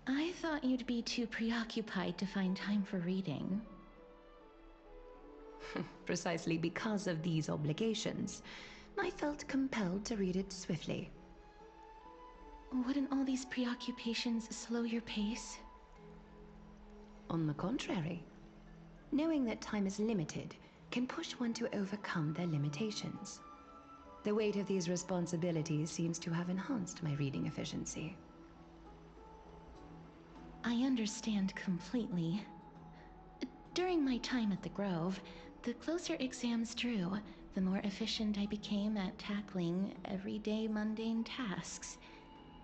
I thought you'd be too preoccupied to find time for reading. Precisely because of these obligations, I felt compelled to read it swiftly. Wouldn't all these preoccupations slow your pace? On the contrary, knowing that time is limited can push one to overcome their limitations. The weight of these responsibilities seems to have enhanced my reading efficiency. I understand completely. During my time at the Grove, the closer exams drew, the more efficient I became at tackling everyday mundane tasks.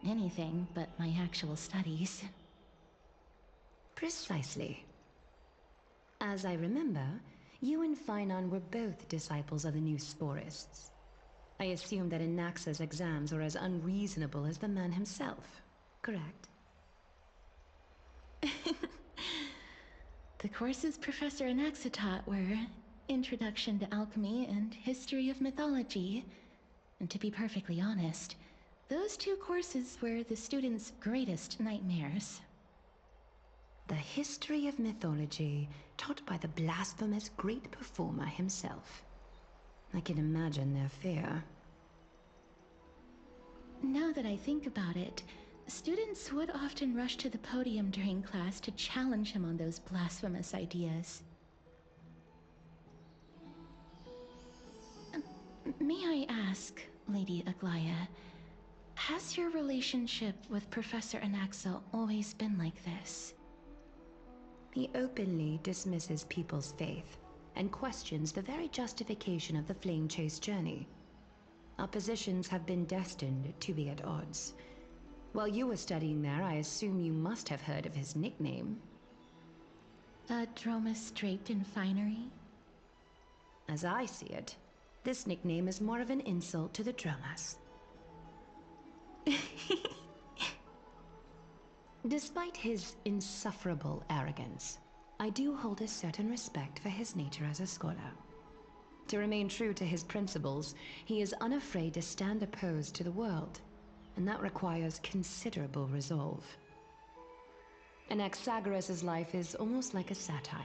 Anything but my actual studies. Precisely. As I remember, you and Finon were both disciples of the new Sporists. I assume that Anaxa's exams were as unreasonable as the man himself, correct? The courses Professor Anaxa taught were Introduction to Alchemy and History of Mythology. And to be perfectly honest, those two courses were the students' greatest nightmares. The history of mythology, taught by the blasphemous great performer himself. I can imagine their fear. Now that I think about it, students would often rush to the podium during class to challenge him on those blasphemous ideas. May I ask, Lady Aglaya, has your relationship with Professor Anaxa always been like this? He openly dismisses people's faith and questions the very justification of the Flame Chase journey. Our positions have been destined to be at odds. While you were studying there, I assume you must have heard of his nickname. A Dromus draped in finery? As I see it, this nickname is more of an insult to the Dromas. Despite his insufferable arrogance, I do hold a certain respect for his nature as a scholar. To remain true to his principles, he is unafraid to stand opposed to the world. and that requires considerable resolve. Anaxagoras' life is almost like a satire.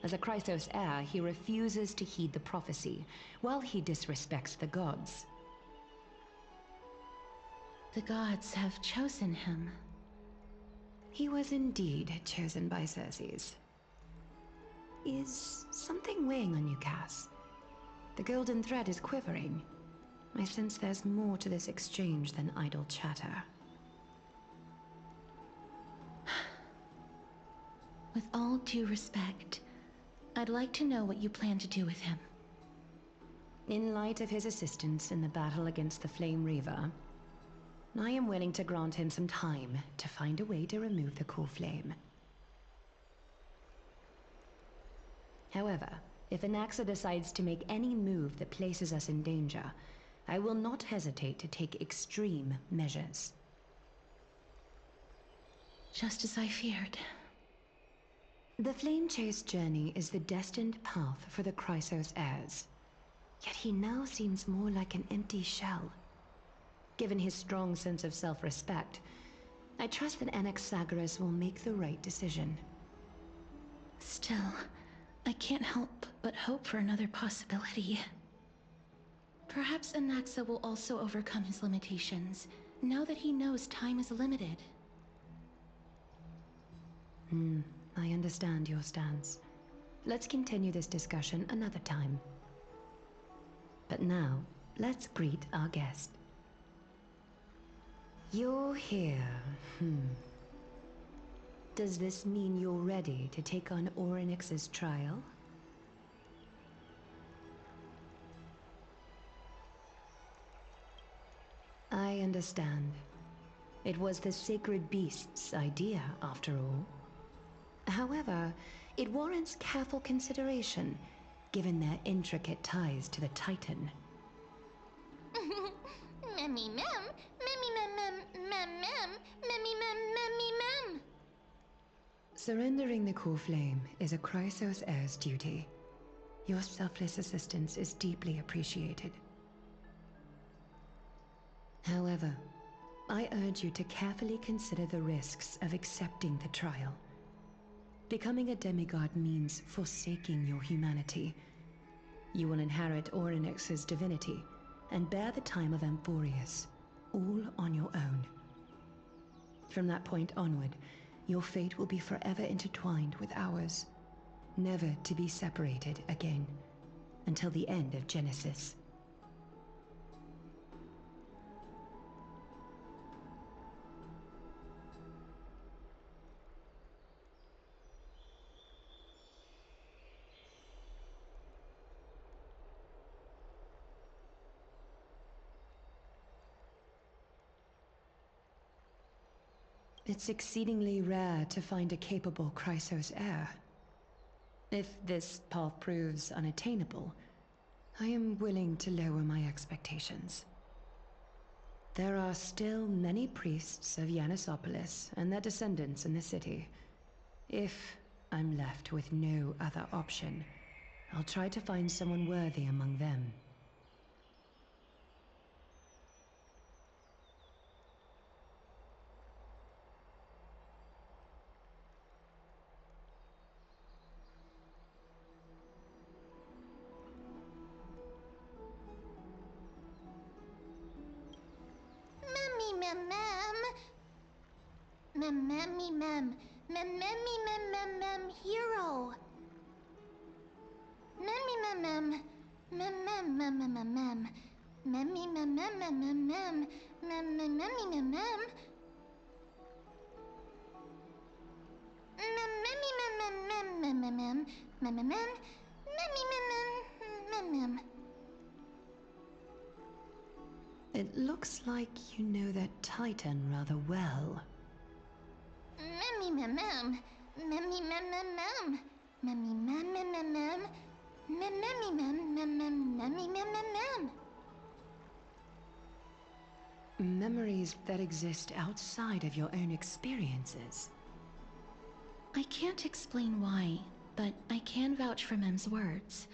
As a Chrysos heir, he refuses to heed the prophecy, while he disrespects the gods. The gods have chosen him. He was indeed chosen by Circes. Is something weighing on you, Cass? The golden thread is quivering. I sense there's more to this exchange than idle chatter. With all due respect, I'd like to know what you plan to do with him. In light of his assistance in the battle against the Flame Reaver, I am willing to grant him some time to find a way to remove the core flame. However, if Anaxa decides to make any move that places us in danger, I will not hesitate to take extreme measures. Just as I feared. The Flame Chase journey is the destined path for the Chrysos heirs. Yet he now seems more like an empty shell. Given his strong sense of self-respect, I trust that Anaxagoras will make the right decision. Still, I can't help but hope for another possibility. Perhaps Anaxa will also overcome his limitations, now that he knows time is limited. I understand your stance. Let's continue this discussion another time. But now, let's greet our guest. You're here. Does this mean you're ready to take on Orynyx's trial? I understand. It was the sacred beast's idea, after all. However, it warrants careful consideration, given their intricate ties to the Titan. Memmy mem, memmy mem mem mem mem, memmy mem memmy mem. Surrendering the core flame is a Chrysos heir's duty. Your selfless assistance is deeply appreciated. However, I urge you to carefully consider the risks of accepting the trial. Becoming a demigod means forsaking your humanity. You will inherit Orynyx's divinity and bear the time of Amphoreus, all on your own. From that point onward, your fate will be forever intertwined with ours, never to be separated again, until the end of Genesis. It's exceedingly rare to find a capable Chrysos heir. If this path proves unattainable, I am willing to lower my expectations. There are still many priests of Yanisopolis and their descendants in the city. If I'm left with no other option, I'll try to find someone worthy among them. Memmy mem mem. Mem memmy mem. Mem memmy mem mem mem hero. Memmy mem mem. Mem mem mem mem mem mem. Memmy mem mem mem mem mem. Mem mem memmy mem mem. Mem memmy mem mem mem mem mem mem. Mem mem mem. Memmy mem mem mem mem. It looks like you know that Titan rather well. Memmy mem mem. Memmy mem mem mem. Memmy mem mem mem mem. Mem memmy mem mem mem memmy mem mem mem. Memories that exist outside of your own experiences. I can't explain why, but I can vouch for Mem's words.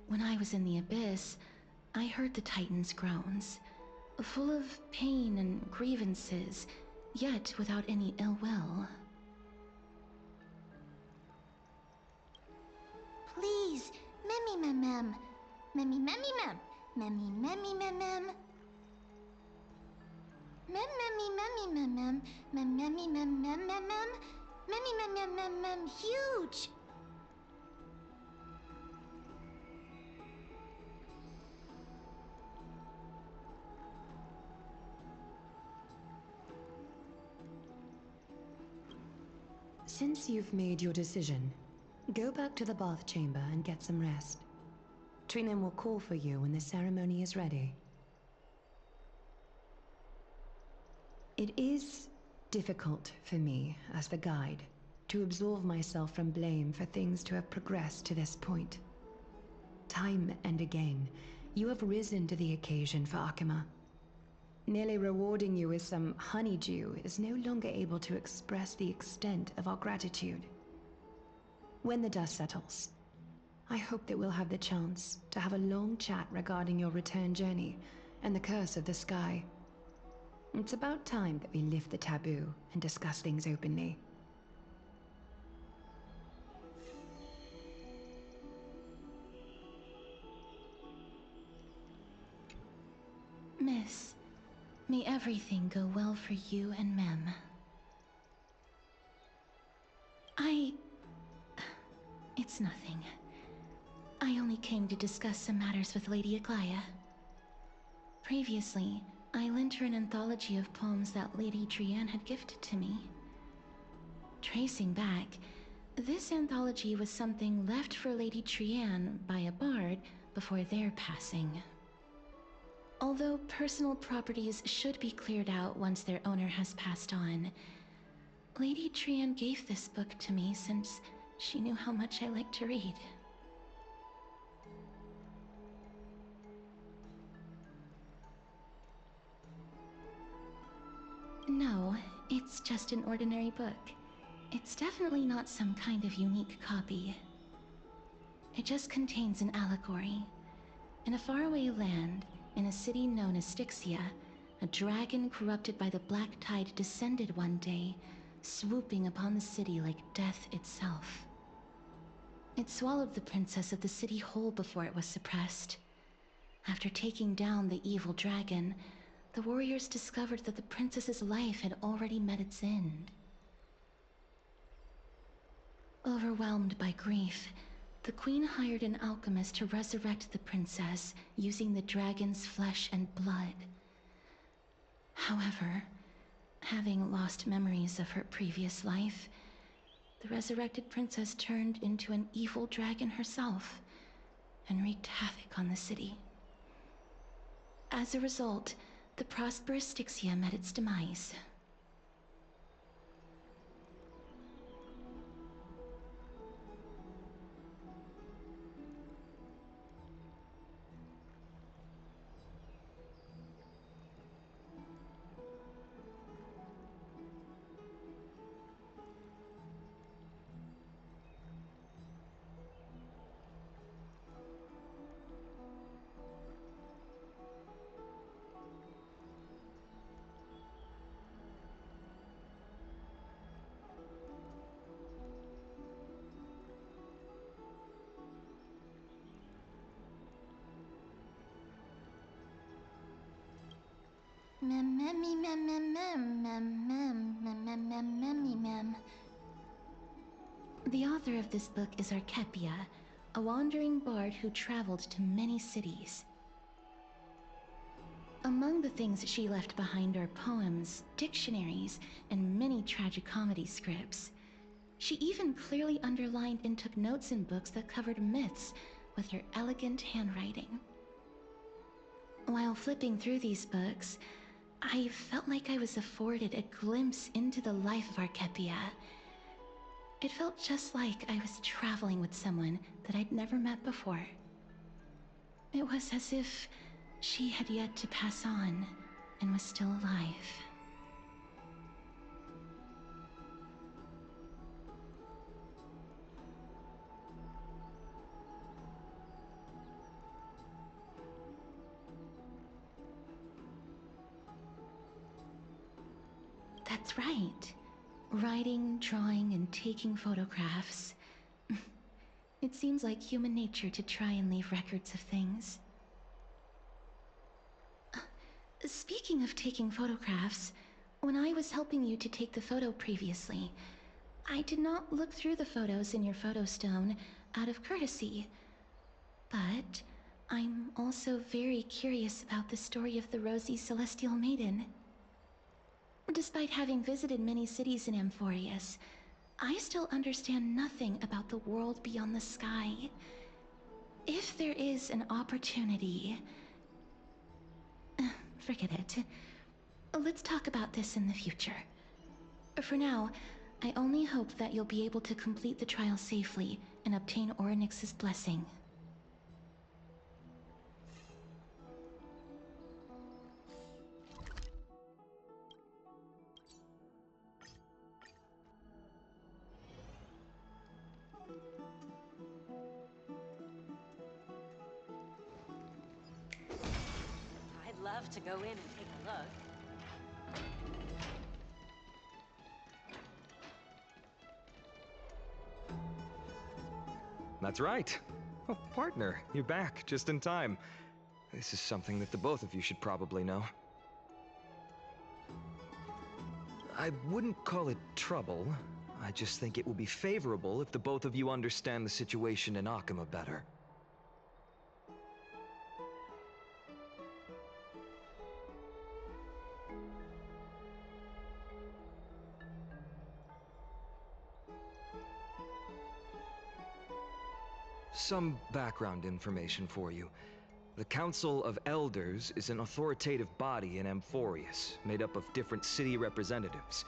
When I was in the Abyss, I heard the Titan's groans. full of pain and grievances, yet without any ill will. Please, Memmy Mem Mem. Memmy Memmy Mem. Memmy Memmy Mem Mem. Mem Memmy Memmy Mem Mem. Mem Memmy Mem Mem Mem Mem. Memmy Mem Mem Mem Mem huge. Since you've made your decision, go back to the bath chamber and get some rest. Trinen will call for you when the ceremony is ready. It is difficult for me, as the guide, to absolve myself from blame for things to have progressed to this point. Time and again, you have risen to the occasion for Akima. Nearly rewarding you with some honeydew is no longer able to express the extent of our gratitude. When the dust settles, I hope that we'll have the chance to have a long chat regarding your return journey and the curse of the sky. It's about time that we lift the taboo and discuss things openly. Miss, may everything go well for you and Mem. It's nothing. I only came to discuss some matters with Lady Aglaya. Previously, I lent her an anthology of poems that Lady Trianne had gifted to me. Tracing back, this anthology was something left for Lady Trianne by a bard before their passing. Although personal properties should be cleared out once their owner has passed on, Lady Trianne gave this book to me since she knew how much I like to read. No, it's just an ordinary book. It's definitely not some kind of unique copy. It just contains an allegory. In a faraway land, in a city known as Styxia, a dragon corrupted by the black tide descended one day, swooping upon the city like death itself. It swallowed the princess of the city whole before it was suppressed. After taking down the evil dragon, the warriors discovered that the princess's life had already met its end. Overwhelmed by grief, the queen hired an alchemist to resurrect the princess using the dragon's flesh and blood. However, having lost memories of her previous life, the resurrected princess turned into an evil dragon herself and wreaked havoc on the city. As a result, the prosperous Styxia met its demise. Mem Memmy Mem Mem Mem Mem Mem Mem Mem Mem Memmy Mem. The author of this book is Archepia, a wandering bard who traveled to many cities. Among the things she left behind are poems, dictionaries, and many tragicomedy scripts. She even clearly underlined and took notes in books that covered myths with her elegant handwriting. While flipping through these books, I felt like I was afforded a glimpse into the life of Archepia. It felt just like I was traveling with someone that I'd never met before. It was as if she had yet to pass on and was still alive. That's right. Writing, drawing, and taking photographs. It seems like human nature to try and leave records of things. Speaking of taking photographs, when I was helping you to take the photo previously, I did not look through the photos in your photo stone out of courtesy. But I'm also very curious about the story of the Rosy Celestial Maiden. Despite having visited many cities in Amphoreus, I still understand nothing about the world beyond the sky. If there is an opportunity... Forget it. Let's talk about this in the future. For now, I only hope that you'll be able to complete the trial safely and obtain Orynyx's blessing. I'd love to go in and take a look. That's right. Oh, partner, you're back just in time. This is something that the both of you should probably know. I wouldn't call it trouble. I just think it will be favorable if the both of you understand the situation in Akima better. Some background information for you. The Council of Elders is an authoritative body in Amphoreus, made up of different city representatives.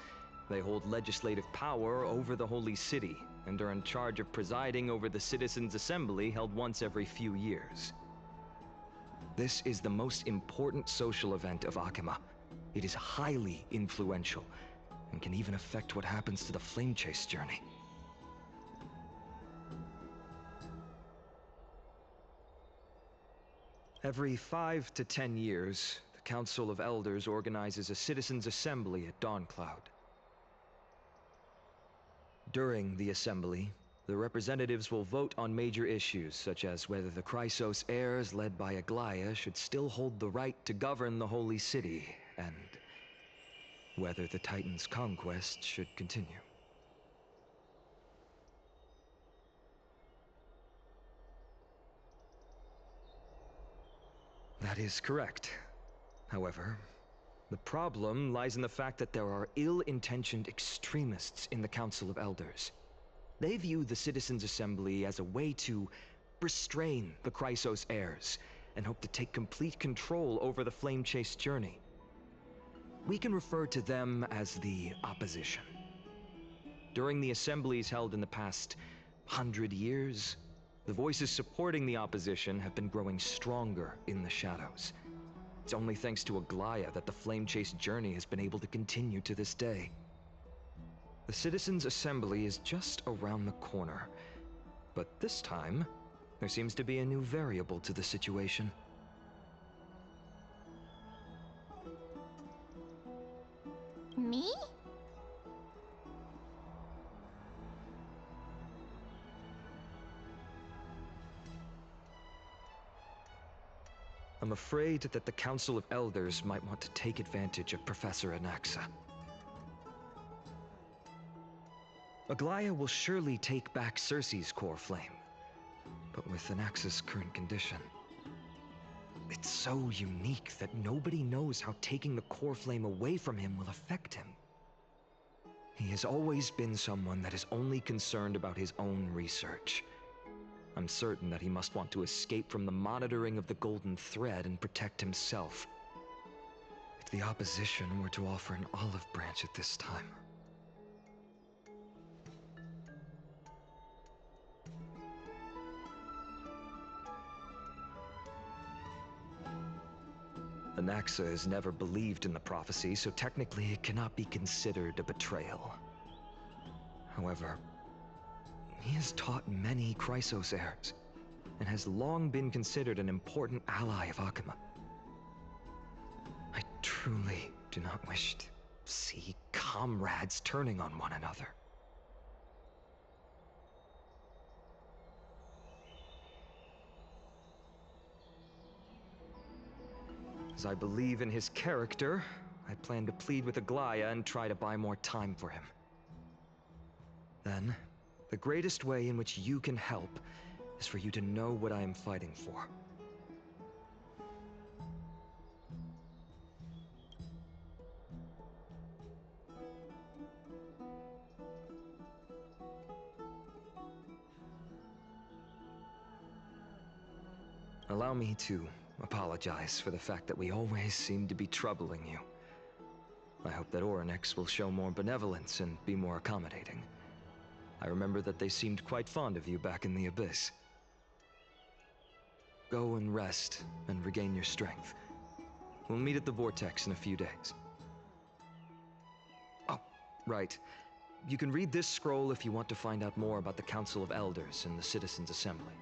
They hold legislative power over the Holy City, and are in charge of presiding over the Citizens' Assembly held once every few years. This is the most important social event of Akima. It is highly influential, and can even affect what happens to the Flame Chase journey. Every 5 to 10 years, the Council of Elders organizes a Citizens' Assembly at Dawncloud. During the assembly, the representatives will vote on major issues such as whether the Chrysos heirs led by Aglaya should still hold the right to govern the Holy City, and whether the Titan's conquest should continue. That is correct. However, the problem lies in the fact that there are ill-intentioned extremists in the Council of Elders. They view the Citizens' Assembly as a way to restrain the Chrysos heirs, and hope to take complete control over the Flame Chase journey. We can refer to them as the Opposition. During the assemblies held in the past 100 years, the voices supporting the Opposition have been growing stronger in the shadows. It's only thanks to Aglaya that the Flame Chase journey has been able to continue to this day. The Citizens' Assembly is just around the corner, but this time, there seems to be a new variable to the situation. Me? I'm afraid that the Council of Elders might want to take advantage of Professor Anaxa. Aglaya will surely take back Circe's core flame, but with Anaxa's current condition, it's so unique that nobody knows how taking the core flame away from him will affect him. He has always been someone that is only concerned about his own research. I'm certain that he must want to escape from the monitoring of the Golden Thread and protect himself. If the Opposition were to offer an olive branch at this time... Anaxa has never believed in the prophecy, so technically it cannot be considered a betrayal. However, he has taught many Chrysos heirs, and has long been considered an important ally of Akima. I truly do not wish to see comrades turning on one another. As I believe in his character, I plan to plead with Aglaya and try to buy more time for him. Then, the greatest way in which you can help is for you to know what I am fighting for. Allow me to apologize for the fact that we always seem to be troubling you. I hope that Orynyx will show more benevolence and be more accommodating. I remember that they seemed quite fond of you back in the Abyss. Go and rest and regain your strength. We'll meet at the Vortex in a few days. Oh, right. You can read this scroll if you want to find out more about the Council of Elders and the Citizens' Assembly.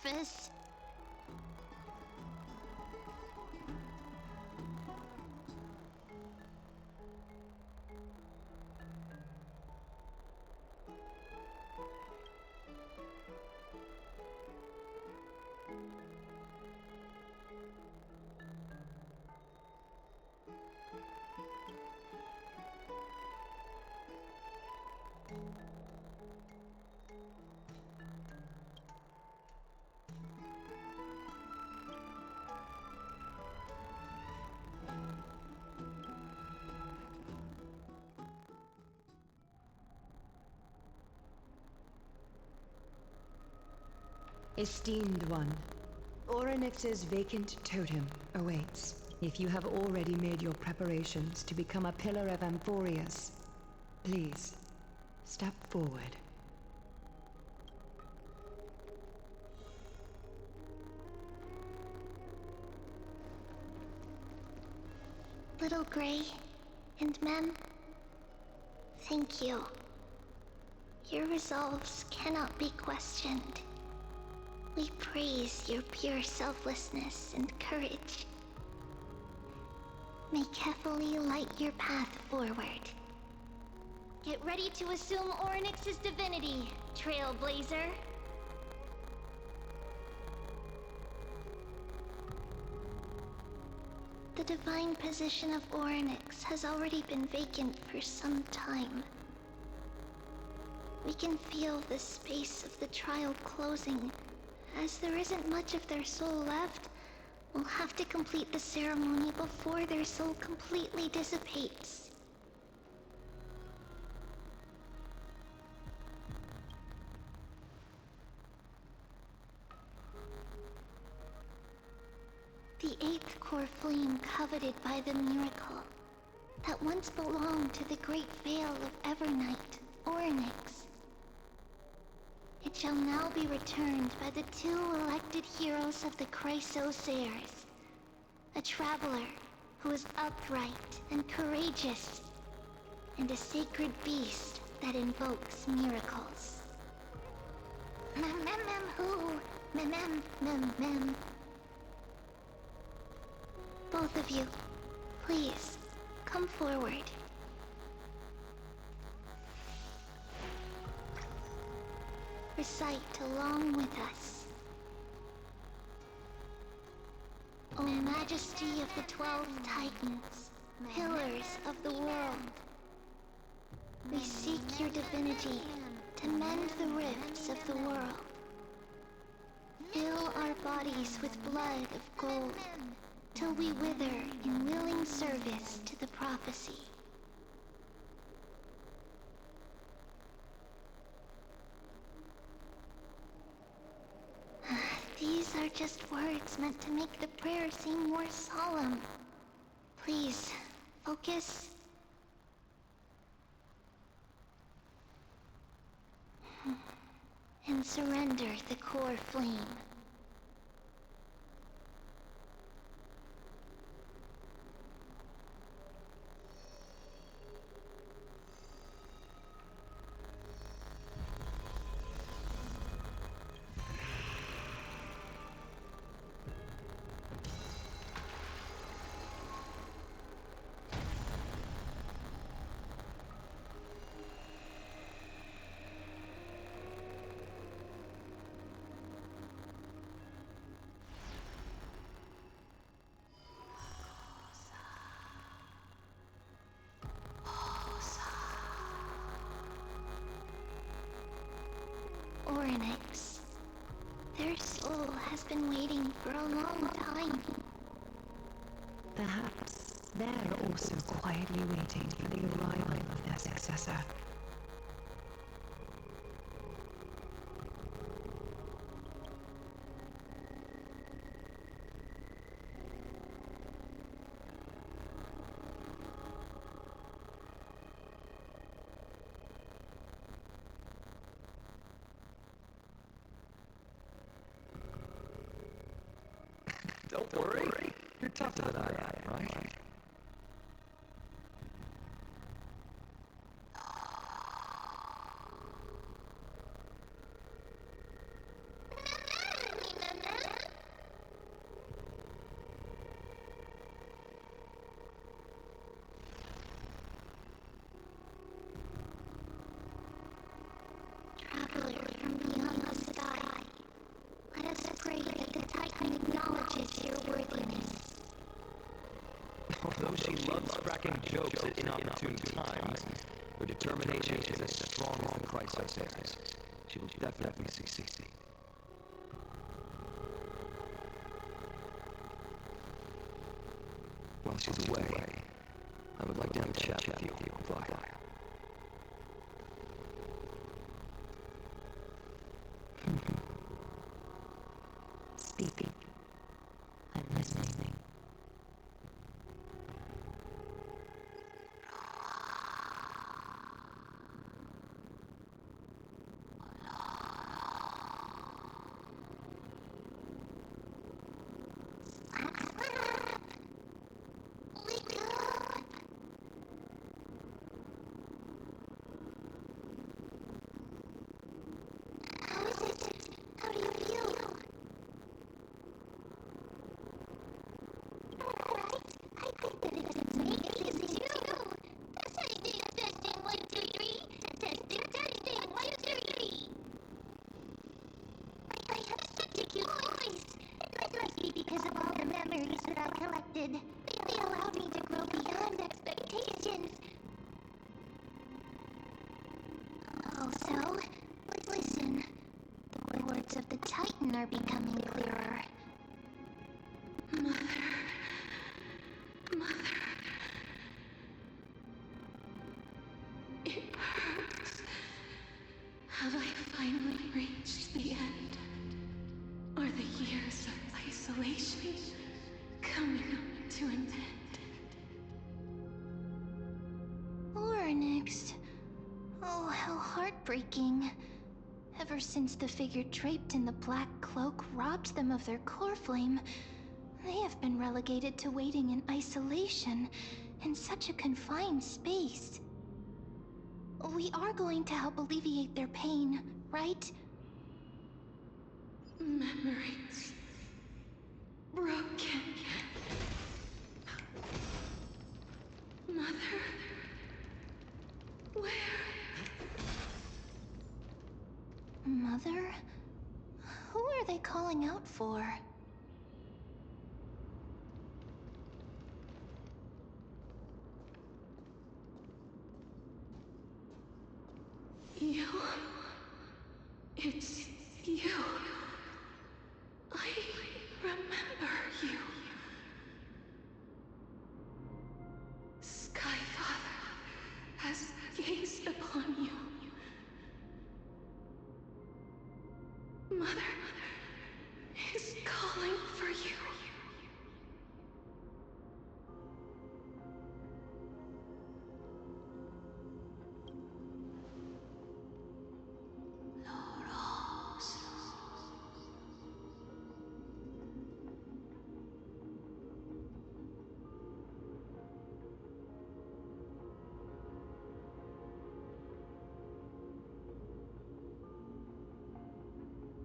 Nervous. Esteemed one, Orynyx's vacant totem awaits. If you have already made your preparations to become a pillar of Amphoreus, please, step forward. Little Gray and Mem, thank you. Your resolves cannot be questioned. We praise your pure selflessness and courage. May Kefali light your path forward. Get ready to assume Orynyx's divinity, Trailblazer. The divine position of Orynyx has already been vacant for some time. We can feel the space of the trial closing. As there isn't much of their soul left, we'll have to complete the ceremony before their soul completely dissipates. The eighth core flame coveted by the miracle, that once belonged to the great Veil of Evernight, Orynyx. It shall now be returned by the two elected heroes of the Chrysosairs. A traveler who is upright and courageous, and a sacred beast that invokes miracles. Mem-mem-mem-hoo! Mem-mem-mem-mem. Both of you, please, come forward. Recite along with us. O Majesty of the 12 Titans, pillars of the world, we seek your divinity to mend the rifts of the world. Fill our bodies with blood of gold, till we wither in willing service to the prophecy. These are just words meant to make the prayer seem more solemn. Please, focus. And surrender the core flame. Orynyx. Their soul has been waiting for a long time. Perhaps they're also quietly waiting for the arrival of their successor. Don't worry. You're tougher than I am, right? Traveler from beyond the sky, let us pray that the Titan acknowledges your worthiness. Although she loves cracking jokes at inopportune times, her determination is as strong as the Chrysosairs. She will definitely succeed. While she's away, I would like to have a chat with you on fire. Speaking. I'm listening. How is it? How do you feel? Alright, I think that it's amazing too. Testing, testing, 1, 2, 3. Testing, 1, 2, 3. I have such a cute voice. It must be because of all the memories that I collected. They pain are becoming clearer. Mother. Mother. It hurts. Have I finally reached the end? Are the years of isolation coming to an end? Oryx. Oh, how heartbreaking. Ever since the figure draped in the black cloak robbed them of their core flame, they have been relegated to waiting in isolation in such a confined space. We are going to help alleviate their pain, right? Memories broken. Mother, where? Mother? Who are they calling out for? You. It's you. I remember you. Skyfather has gazed upon you. Mother is calling for you.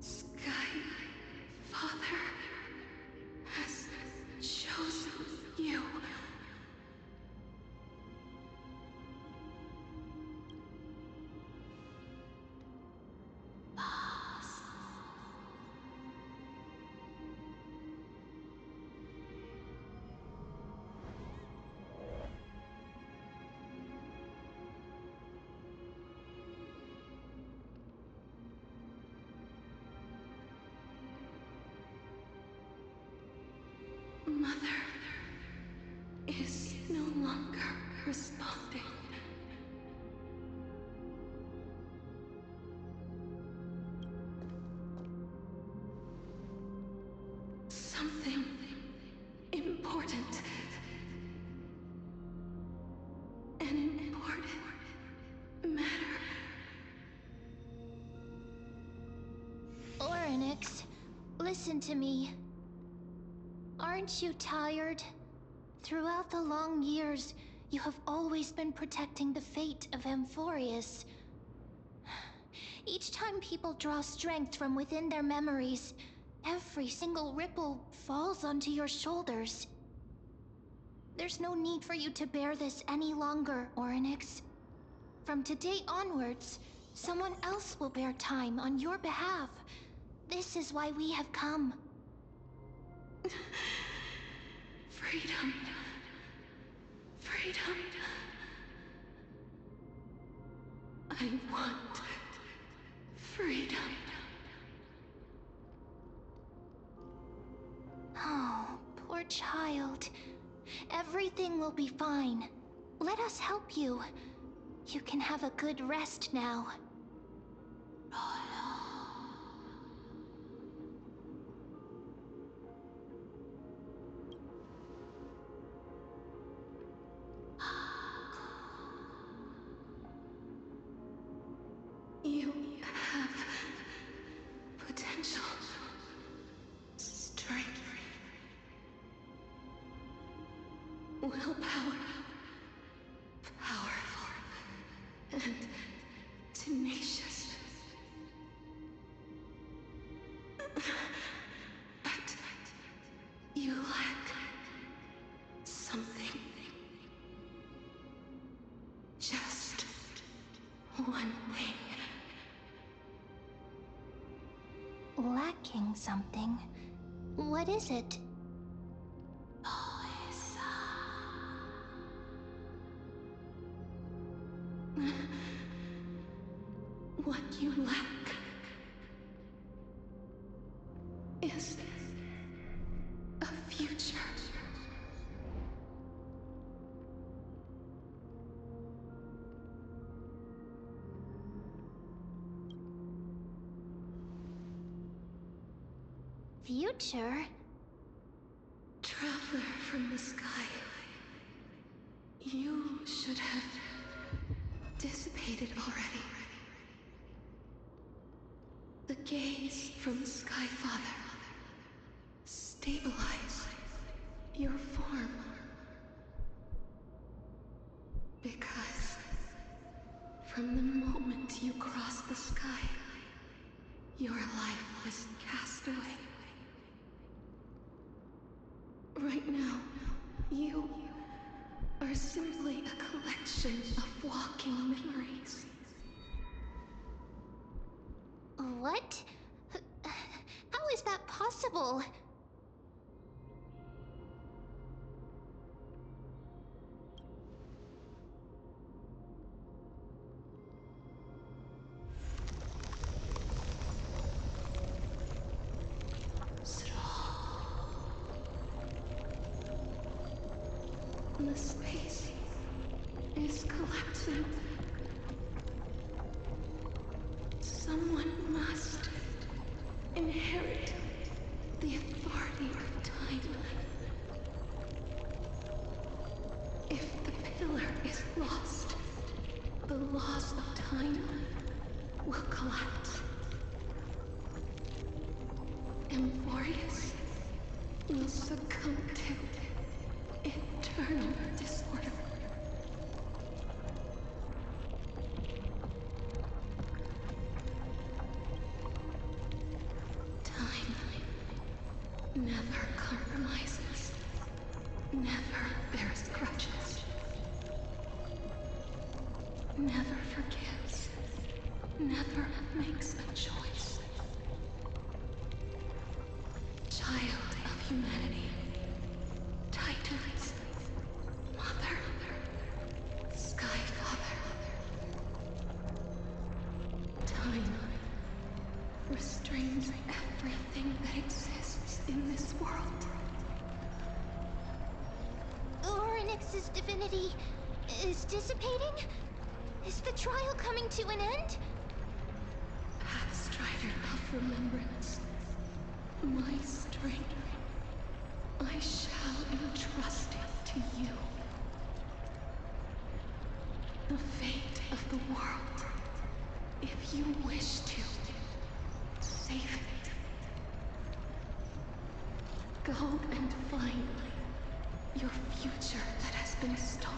Skyfather has chosen you. Mother is no longer responding. Something important. An important matter. Oryx, listen to me. Aren't you tired? Throughout the long years, you have always been protecting the fate of Amphoreus. Each time people draw strength from within their memories, every single ripple falls onto your shoulders. There's no need for you to bear this any longer, Oryx. From today onwards, someone else will bear time on your behalf. This is why we have come. Freedom. Freedom. I want freedom. Oh, poor child. Everything will be fine. Let us help you. You can have a good rest now. You have potential, strength, willpower, powerful, and tenacious. But you lack something. Just one thing. Lacking something? What is it? What you lack future. Future? Traveler from the sky, you should have dissipated already. The gaze from Sky Father stabilize your form. Because from the moment you crossed the sky, your life was cast away. Right now, you are simply a collection of walking memories. What? How is that possible? The space is collapsing. Someone must inherit the authority of time. If the pillar is lost, the laws of time will collapse. Amphoreus will succumb to eternal disorder. Time never compromises, never bears grudges, never forgives, never makes a choice. Child of humanity, Titans, Mother, Sky Father. Time restrains everything that exists in this world. Orynyx's divinity is dissipating? Is the trial coming to an end? Pathstrider of remembrance, my strength, I shall entrust it to you. The fate of the world, if you wish to save it. Go and find your future that has been stolen.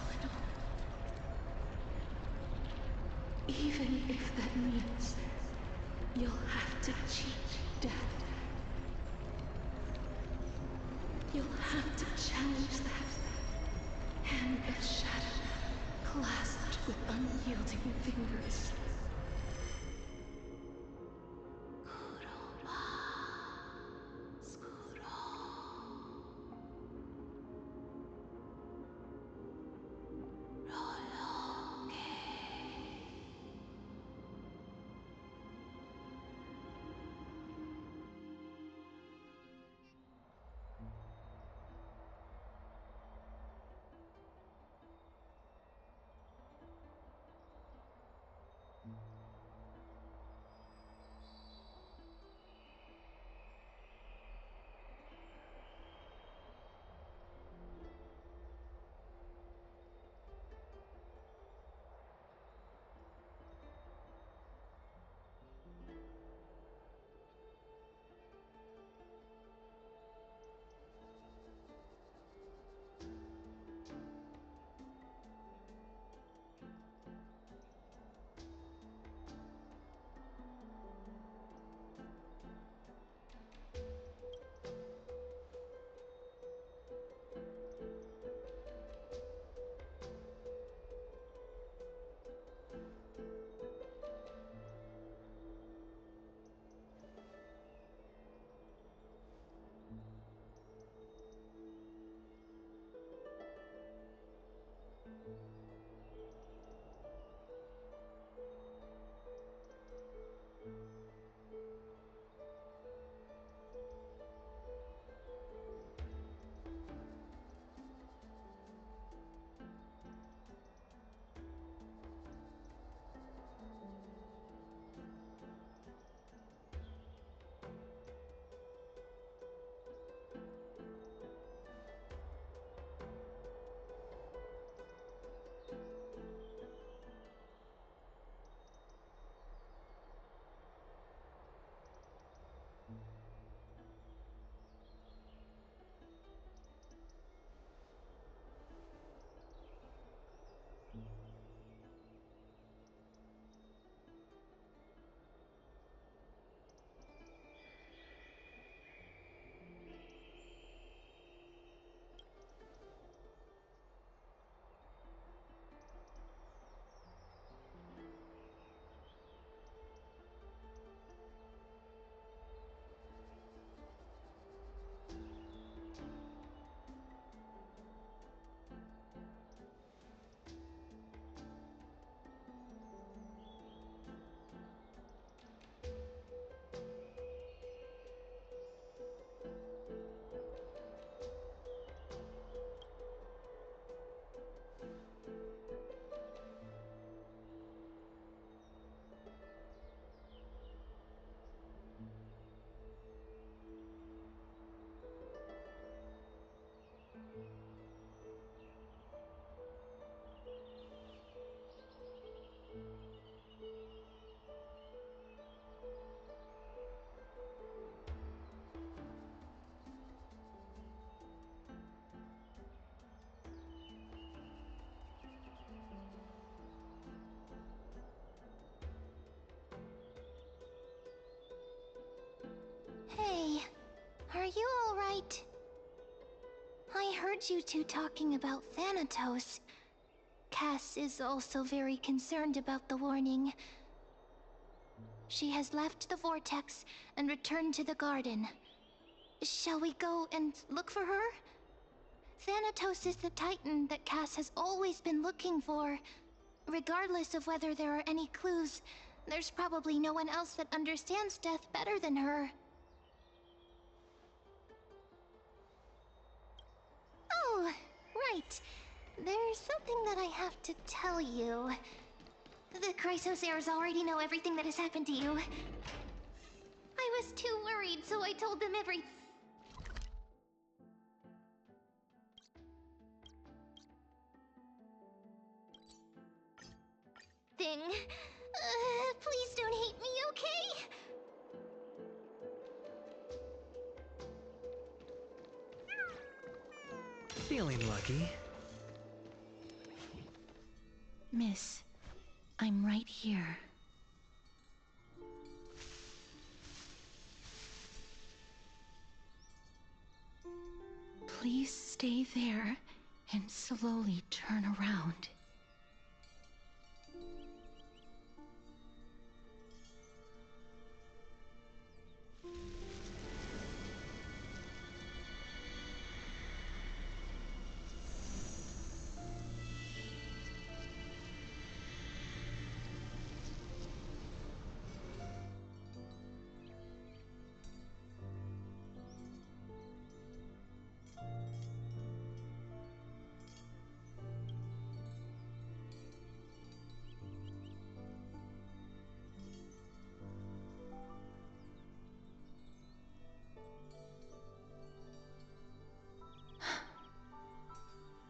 Even if that means you'll have to cheat death. You'll have to challenge that hand of shadow clasped with unyielding fingers. All right. I heard you two talking about Thanatos. Cass is also very concerned about the warning. She has left the vortex and returned to the garden. Shall we go and look for her? Thanatos is the Titan that Cass has always been looking for. Regardless of whether there are any clues, there's probably no one else that understands death better than her. Oh, right. There's something that I have to tell you. The Chrysosairs already know everything that has happened to you. I was too worried, so I told them everything. Please don't hate me, okay? Feeling lucky. Miss, I'm right here. Please stay there and slowly turn around.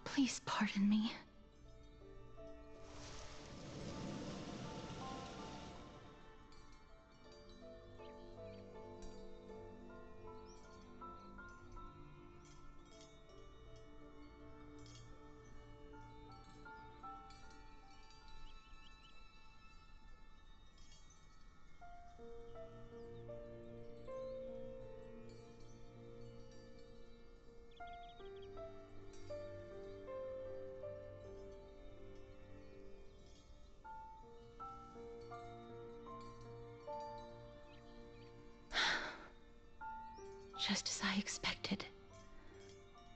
Please pardon me. Just as I expected.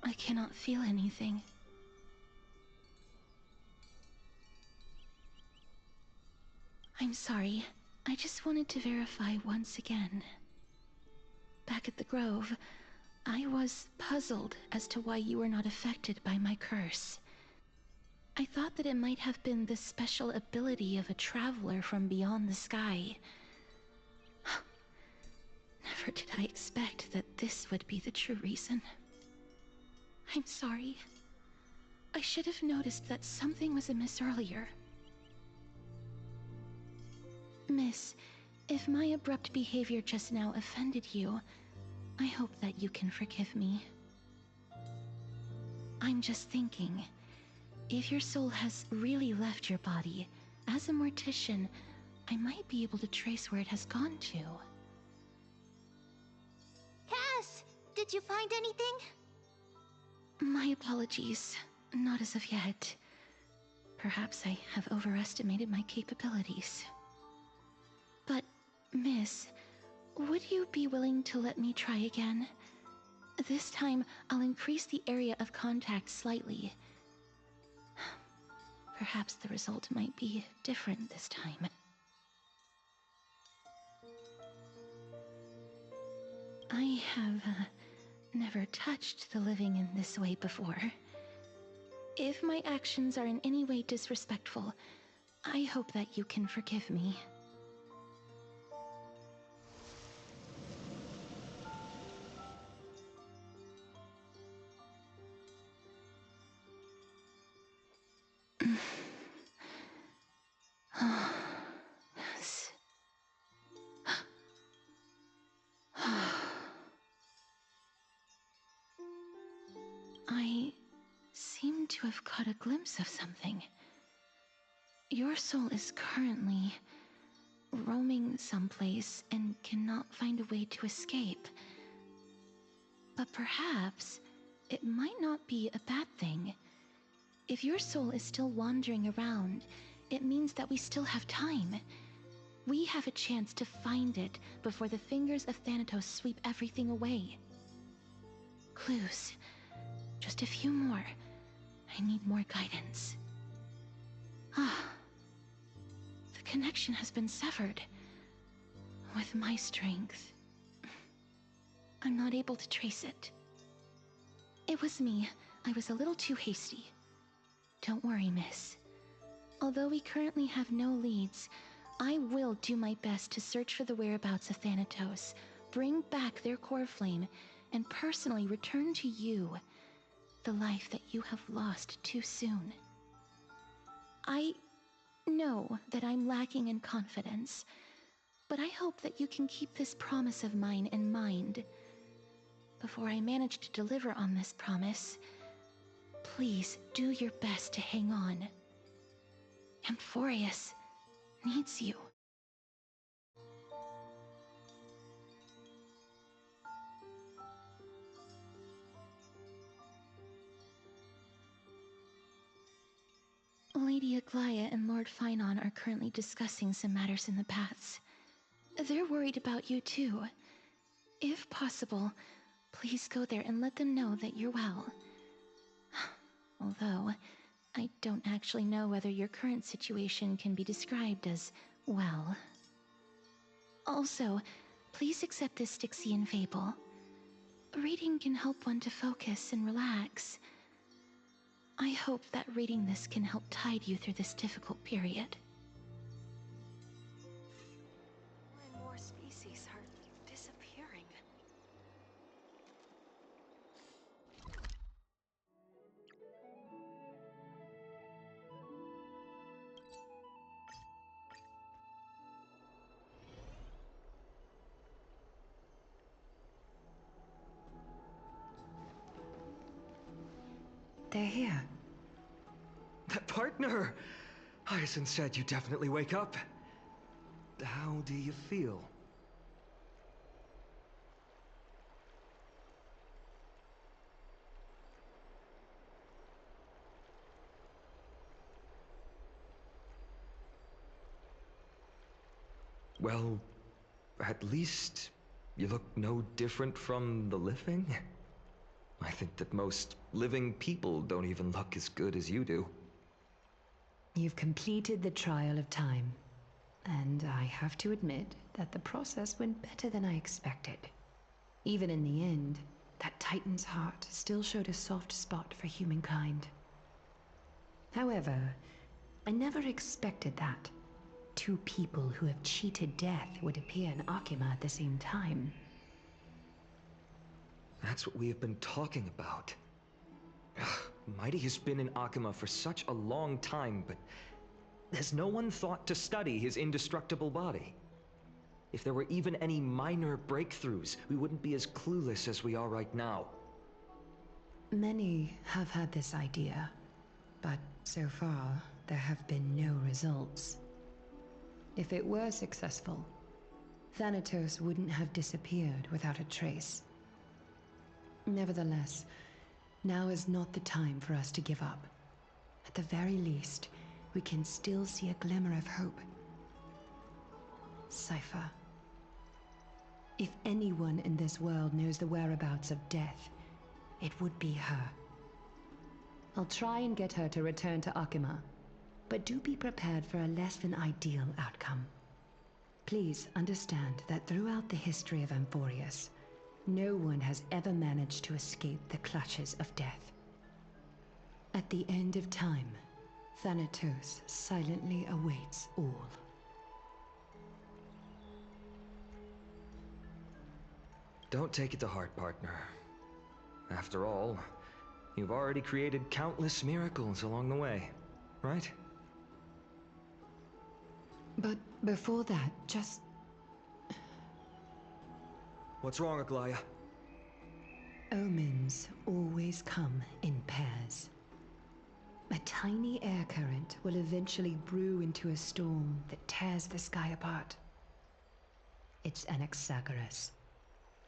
I cannot feel anything. I'm sorry. I just wanted to verify once again. Back at the Grove, I was puzzled as to why you were not affected by my curse. I thought that it might have been the special ability of a traveler from beyond the sky. Never did I expect that this would be the true reason. I'm sorry. I should have noticed that something was amiss earlier. Miss, if my abrupt behavior just now offended you, I hope that you can forgive me. I'm just thinking, if your soul has really left your body, as a mortician, I might be able to trace where it has gone to. Cass, did you find anything? My apologies. Not as of yet. Perhaps I have overestimated my capabilities. But, Miss, would you be willing to let me try again? This time, I'll increase the area of contact slightly. Perhaps the result might be different this time. I have never touched the living in this way before. If my actions are in any way disrespectful, I hope that you can forgive me. Yes. I seem to have caught a glimpse of something. Your soul is currently roaming someplace and cannot find a way to escape. But perhaps it might not be a bad thing. If your soul is still wandering around, it means that we still have time. We have a chance to find it before the fingers of Thanatos sweep everything away. Clues. Just a few more. I need more guidance. Ah. The connection has been severed. With my strength, I'm not able to trace it. It was me. I was a little too hasty. Don't worry, miss. Although we currently have no leads, I will do my best to search for the whereabouts of Thanatos, bring back their core flame, and personally return to you the life that you have lost too soon. I know that I'm lacking in confidence, but I hope that you can keep this promise of mine in mind. Before I manage to deliver on this promise, please do your best to hang on. Amphoreus needs you. Lady Aglaia and Lord Finon are currently discussing some matters in the paths. They're worried about you too. If possible, please go there and let them know that you're well. Although, I don't actually know whether your current situation can be described as well. Also, please accept this Styxian fable. Reading can help one to focus and relax. I hope that reading this can help tide you through this difficult period. More and more species are disappearing. They're here. Partner! Hyacinth said you definitely wake up. How do you feel? Well, at least you look no different from the living. I think that most living people don't even look as good as you do. You've completed the trial of time, and I have to admit that the process went better than I expected. Even in the end, that Titan's heart still showed a soft spot for humankind. However, I never expected that. Two people who have cheated death would appear in Akima at the same time. That's what we have been talking about. Mighty has been in Akima for such a long time, but has no one thought to study his indestructible body? If there were even any minor breakthroughs, we wouldn't be as clueless as we are right now. Many have had this idea, but so far, there have been no results. If it were successful, Thanatos wouldn't have disappeared without a trace. Nevertheless, now is not the time for us to give up. At the very least, we can still see a glimmer of hope. Cypher. If anyone in this world knows the whereabouts of death, it would be her. I'll try and get her to return to Akima, but do be prepared for a less than ideal outcome. Please understand that throughout the history of Amphoreus, no one has ever managed to escape the clutches of death. At the end of time, Thanatos silently awaits all. Don't take it to heart, partner. After all, you've already created countless miracles along the way, right? But before that, just... What's wrong, Aglaia? Omens always come in pairs. A tiny air current will eventually brew into a storm that tears the sky apart. It's Anaxagoras.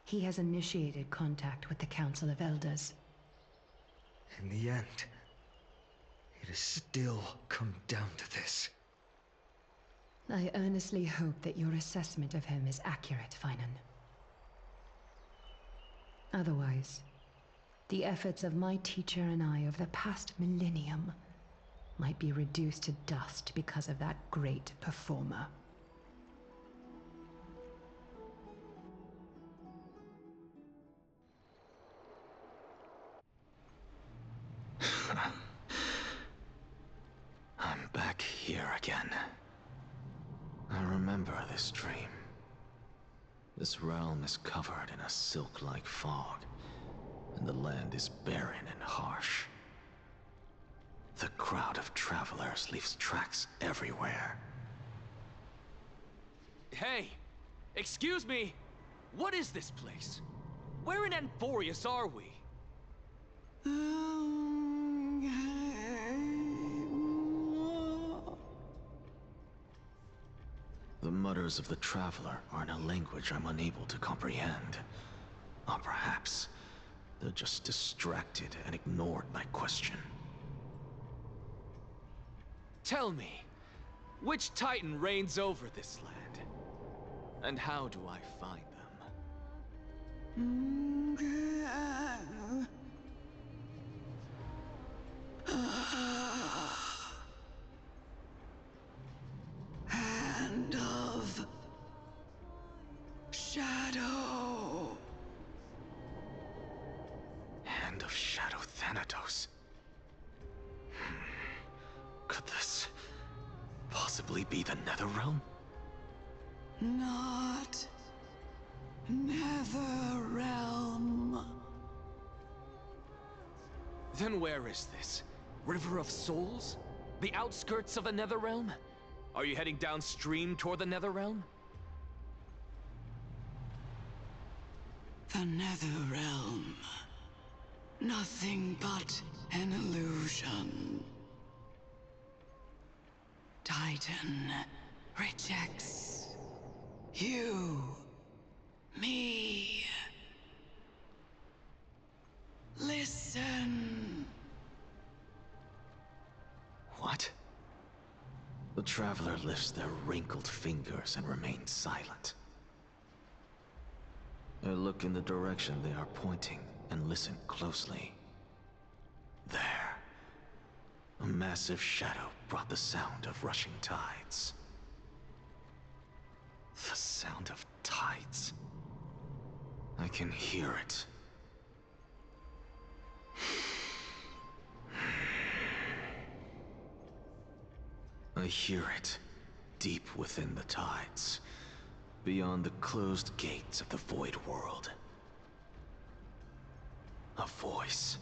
He has initiated contact with the Council of Elders. In the end, it has still come down to this. I earnestly hope that your assessment of him is accurate, Finan. Otherwise, the efforts of my teacher and I over the past millennium might be reduced to dust because of that great performer. I'm back here again. I remember this dream. This realm is covered in a silk-like fog, and the land is barren and harsh. The crowd of travelers leaves tracks everywhere. Hey! Excuse me! What is this place? Where in Amphoreus are we? The mutters of the traveler are in a language I'm unable to comprehend. Or perhaps they're just distracted and ignored my question. Tell me, which Titan reigns over this land? And how do I find them? Hand of Shadow. Hand of Shadow Thanatos. Could this possibly be the Netherrealm? Not Netherrealm. Then where is this? River of Souls? The outskirts of the Netherrealm? Are you heading downstream toward the Netherrealm? The Netherrealm. Nothing but an illusion. Titan rejects you, me. Listen. What? The traveler lifts their wrinkled fingers and remains silent. I look in the direction they are pointing and listen closely. There. A massive shadow brought the sound of rushing tides. The sound of tides. I can hear it. I hear it, deep within the tides, beyond the closed gates of the Void World. A voice,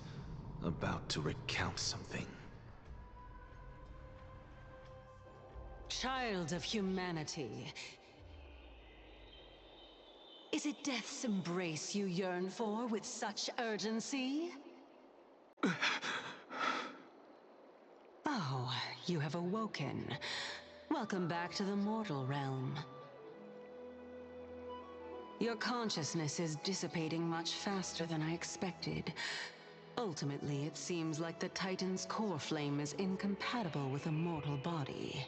about to recount something. Child of humanity, is it death's embrace you yearn for with such urgency? Oh, you have awoken. Welcome back to the mortal realm. Your consciousness is dissipating much faster than I expected. Ultimately, it seems like the Titan's core flame is incompatible with a mortal body.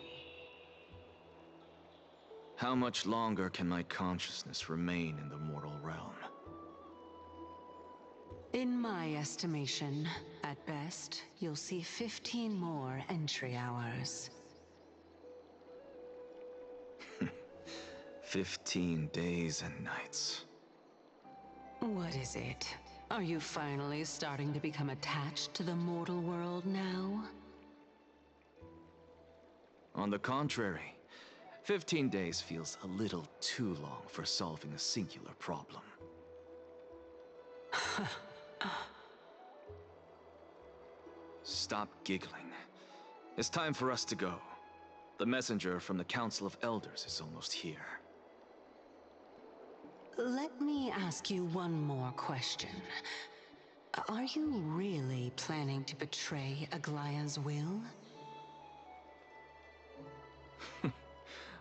How much longer can my consciousness remain in the mortal realm? In my estimation, at best, you'll see 15 more entry hours. 15 days and nights. What is it? Are you finally starting to become attached to the mortal world now? On the contrary, 15 days feels a little too long for solving a singular problem. Stop giggling. It's time for us to go. The messenger from the Council of Elders is almost here. Let me ask you one more question. Are you really planning to betray Aglaya's will?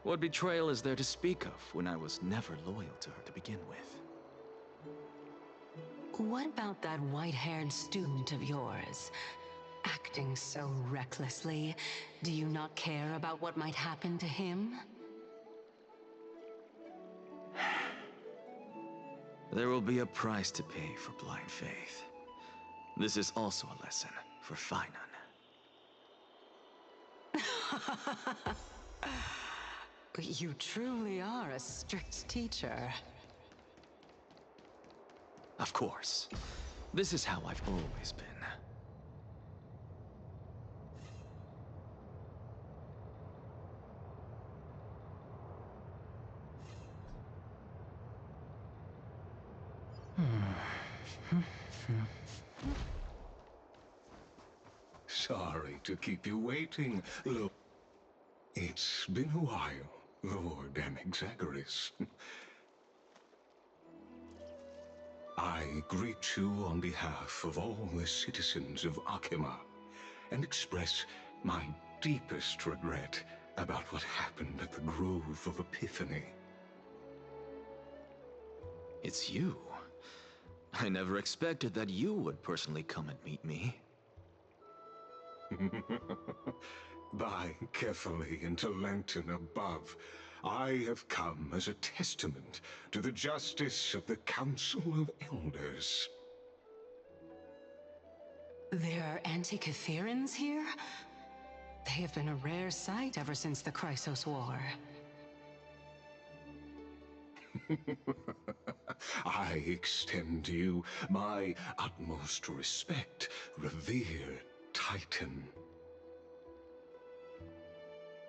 What betrayal is there to speak of when I was never loyal to her to begin with? What about that white-haired student of yours? Acting so recklessly, do you not care about what might happen to him? There will be a price to pay for blind faith. This is also a lesson for Finan. You truly are a strict teacher. Of course. This is how I've always been. Sorry to keep you waiting. Look, it's been a while, Lord Anaxagoras. I greet you on behalf of all the citizens of Akima and express my deepest regret about what happened at the Grove of Epiphany. It's you. I never expected that you would personally come and meet me. By carefully into Lantern above, I have come as a testament to the justice of the Council of Elders. There are Antikytherans here? They have been a rare sight ever since the Chrysos War. I extend to you my utmost respect, revered Titan.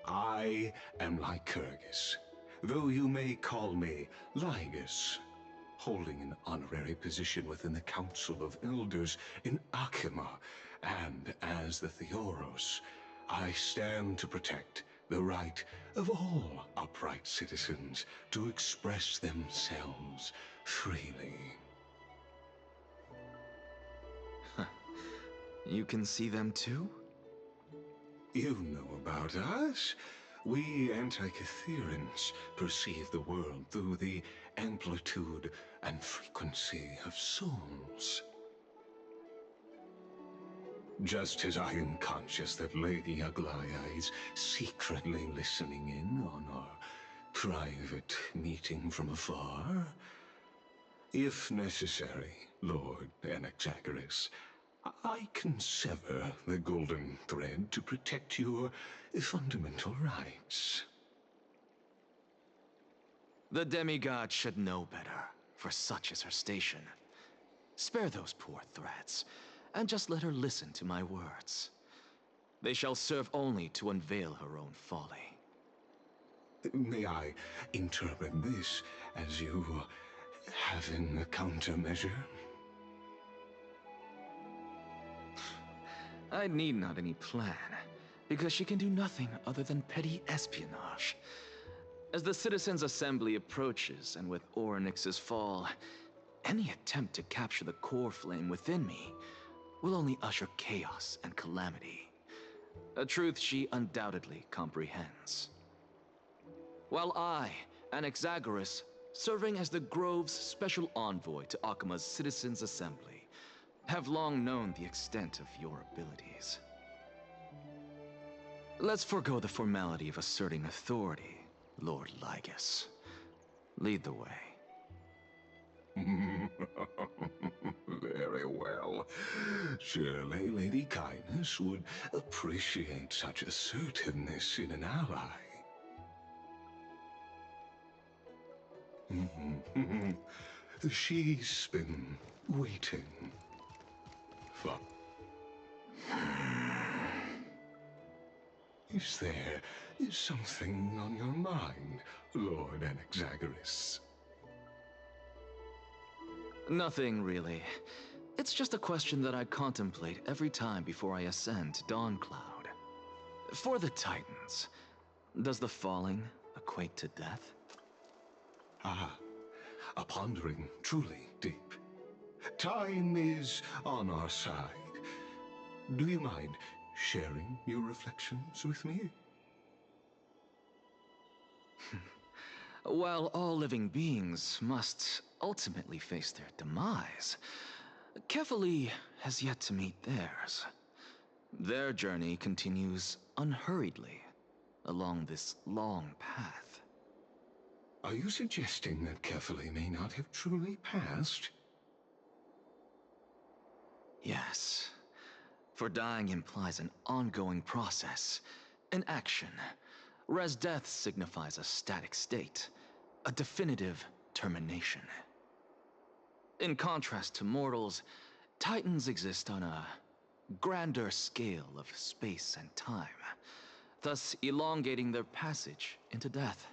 I am Lycurgus, though you may call me Lygus, holding an honorary position within the Council of Elders in Akima, and as the Theoros, I stand to protect the right of all upright citizens to express themselves freely. You can see them too? You know about us. We Antikytherans perceive the world through the amplitude and frequency of souls. Just as I am conscious that Lady Aglaya is secretly listening in on our private meeting from afar, if necessary, Lord Anaxagoras, I can sever the golden thread to protect your fundamental rights. The demigod should know better, for such is her station. Spare those poor threats, and just let her listen to my words. They shall serve only to unveil her own folly. May I interpret this as you having a countermeasure? I need not any plan, because she can do nothing other than petty espionage. As the Citizens' Assembly approaches, and with Orynyx's fall, any attempt to capture the core flame within me will only usher chaos and calamity. A truth she undoubtedly comprehends. While I, Anaxagoras, serving as the Grove's special envoy to Akima's Citizens' Assembly, have long known the extent of your abilities. Let's forego the formality of asserting authority, Lord Lygus. Lead the way. Very well. Surely Lady Kindness would appreciate such assertiveness in an ally. She's been waiting. Is there something on your mind, Lord Anaxagoras? Nothing, really. It's just a question that I contemplate every time before I ascend to Dawncloud. For the Titans, does the falling equate to death? Ah, a pondering truly deep. Time is on our side. Do you mind sharing your reflections with me? While all living beings must ultimately face their demise, Kefali has yet to meet theirs. Their journey continues unhurriedly along this long path. Are you suggesting that Kefali may not have truly passed? Yes. For dying implies an ongoing process, an action, whereas death signifies a static state, a definitive termination. In contrast to mortals, Titans exist on a grander scale of space and time, thus elongating their passage into death.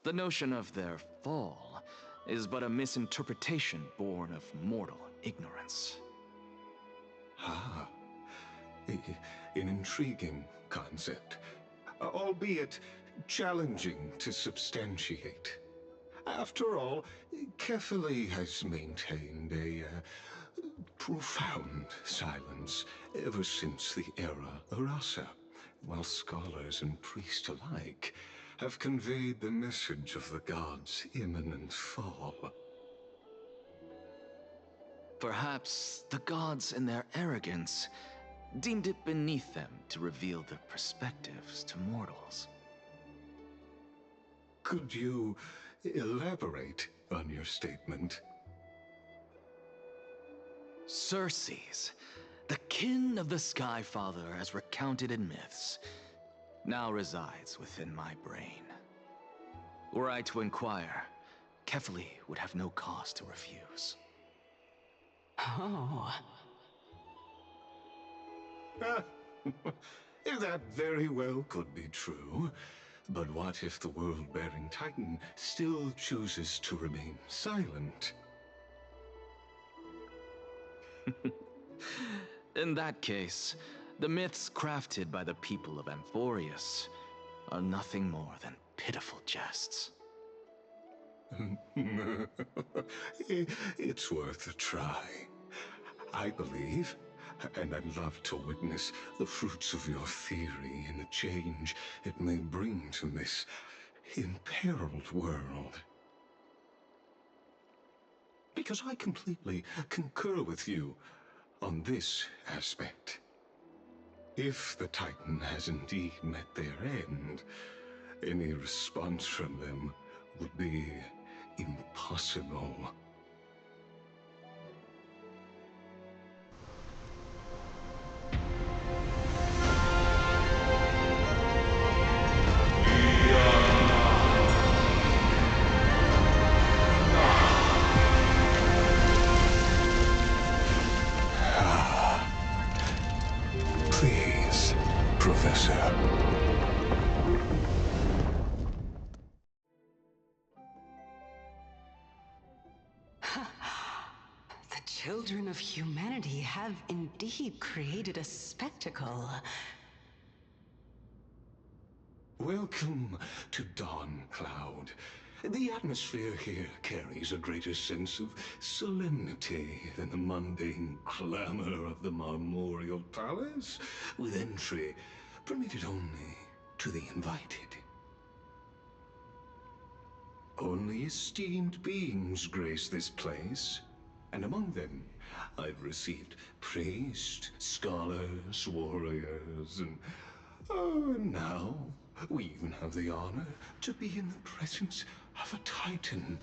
The notion of their fall is but a misinterpretation born of mortal ignorance. Ah, an intriguing concept, albeit challenging to substantiate. After all, Kefali has maintained a profound silence ever since the era Arasa, while scholars and priests alike have conveyed the message of the gods' imminent fall. Perhaps the gods, in their arrogance, deemed it beneath them to reveal their perspectives to mortals. Could you elaborate on your statement? Circes, the kin of the Sky Father as recounted in myths, now resides within my brain. Were I to inquire, Kefali would have no cause to refuse. Oh. That very well could be true. But what if the world-bearing Titan still chooses to remain silent? In that case, the myths crafted by the people of Amphoreus are nothing more than pitiful jests. It's worth a try. I believe, and I'd love to witness the fruits of your theory and the change it may bring to this imperiled world. Because I completely concur with you on this aspect. If the Titan has indeed met their end, any response from them would be impossible. Please, Professor. The children of humanity have indeed created a spectacle. Welcome to Dawn Cloud. The atmosphere here carries a greater sense of solemnity than the mundane clamor of the Marmorial Palace, with entry permitted only to the invited. Only esteemed beings grace this place, and among them I've received priests, scholars, warriors, and now we even have the honor to be in the presence of a Titan.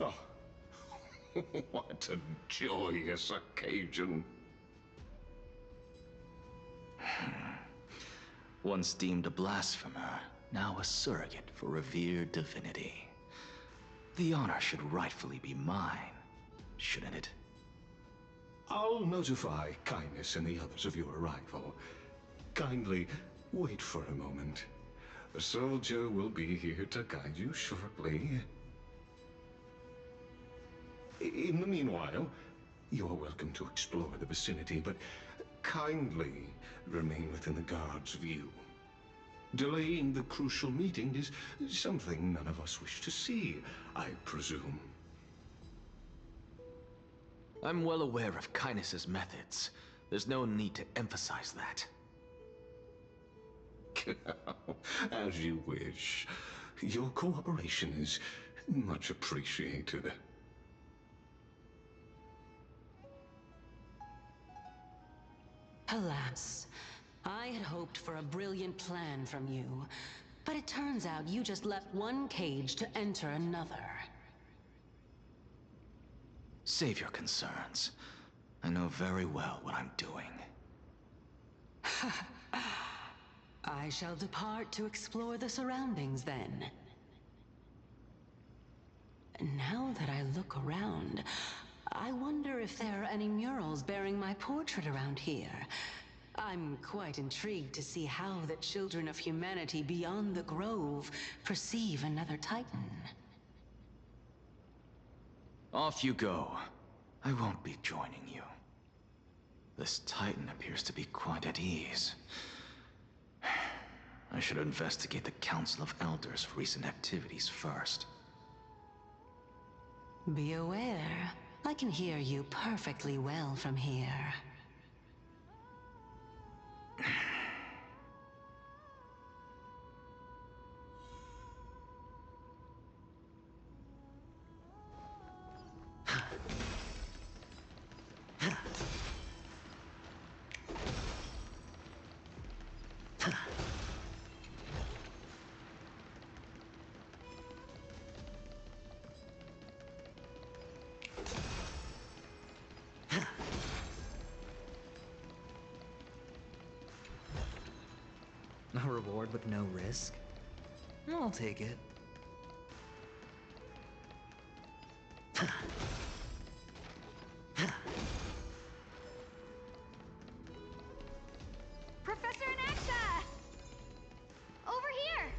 Oh, what a joyous occasion. Once deemed a blasphemer, now a surrogate for revered divinity. The honor should rightfully be mine, shouldn't it? I'll notify Kindness and the others of your arrival. Kindly wait for a moment. A soldier will be here to guide you shortly. In the meanwhile, you are welcome to explore the vicinity, but kindly remain within the guard's view. Delaying the crucial meeting is something none of us wish to see, I presume. I'm well aware of Kindness's methods. There's no need to emphasize that. As you wish. Your cooperation is much appreciated. Alas, I had hoped for a brilliant plan from you, but it turns out you just left one cage to enter another. Save your concerns. I know very well what I'm doing. I shall depart to explore the surroundings then. Now that I look around, I wonder if there are any murals bearing my portrait around here. I'm quite intrigued to see how the children of humanity beyond the Grove perceive another Titan. Off you go. I won't be joining you. This Titan appears to be quite at ease. I should investigate the Council of Elders' recent activities first. Be aware, I can hear you perfectly well from here. A reward with no risk? I'll take it. Professor Anaxa! Over here!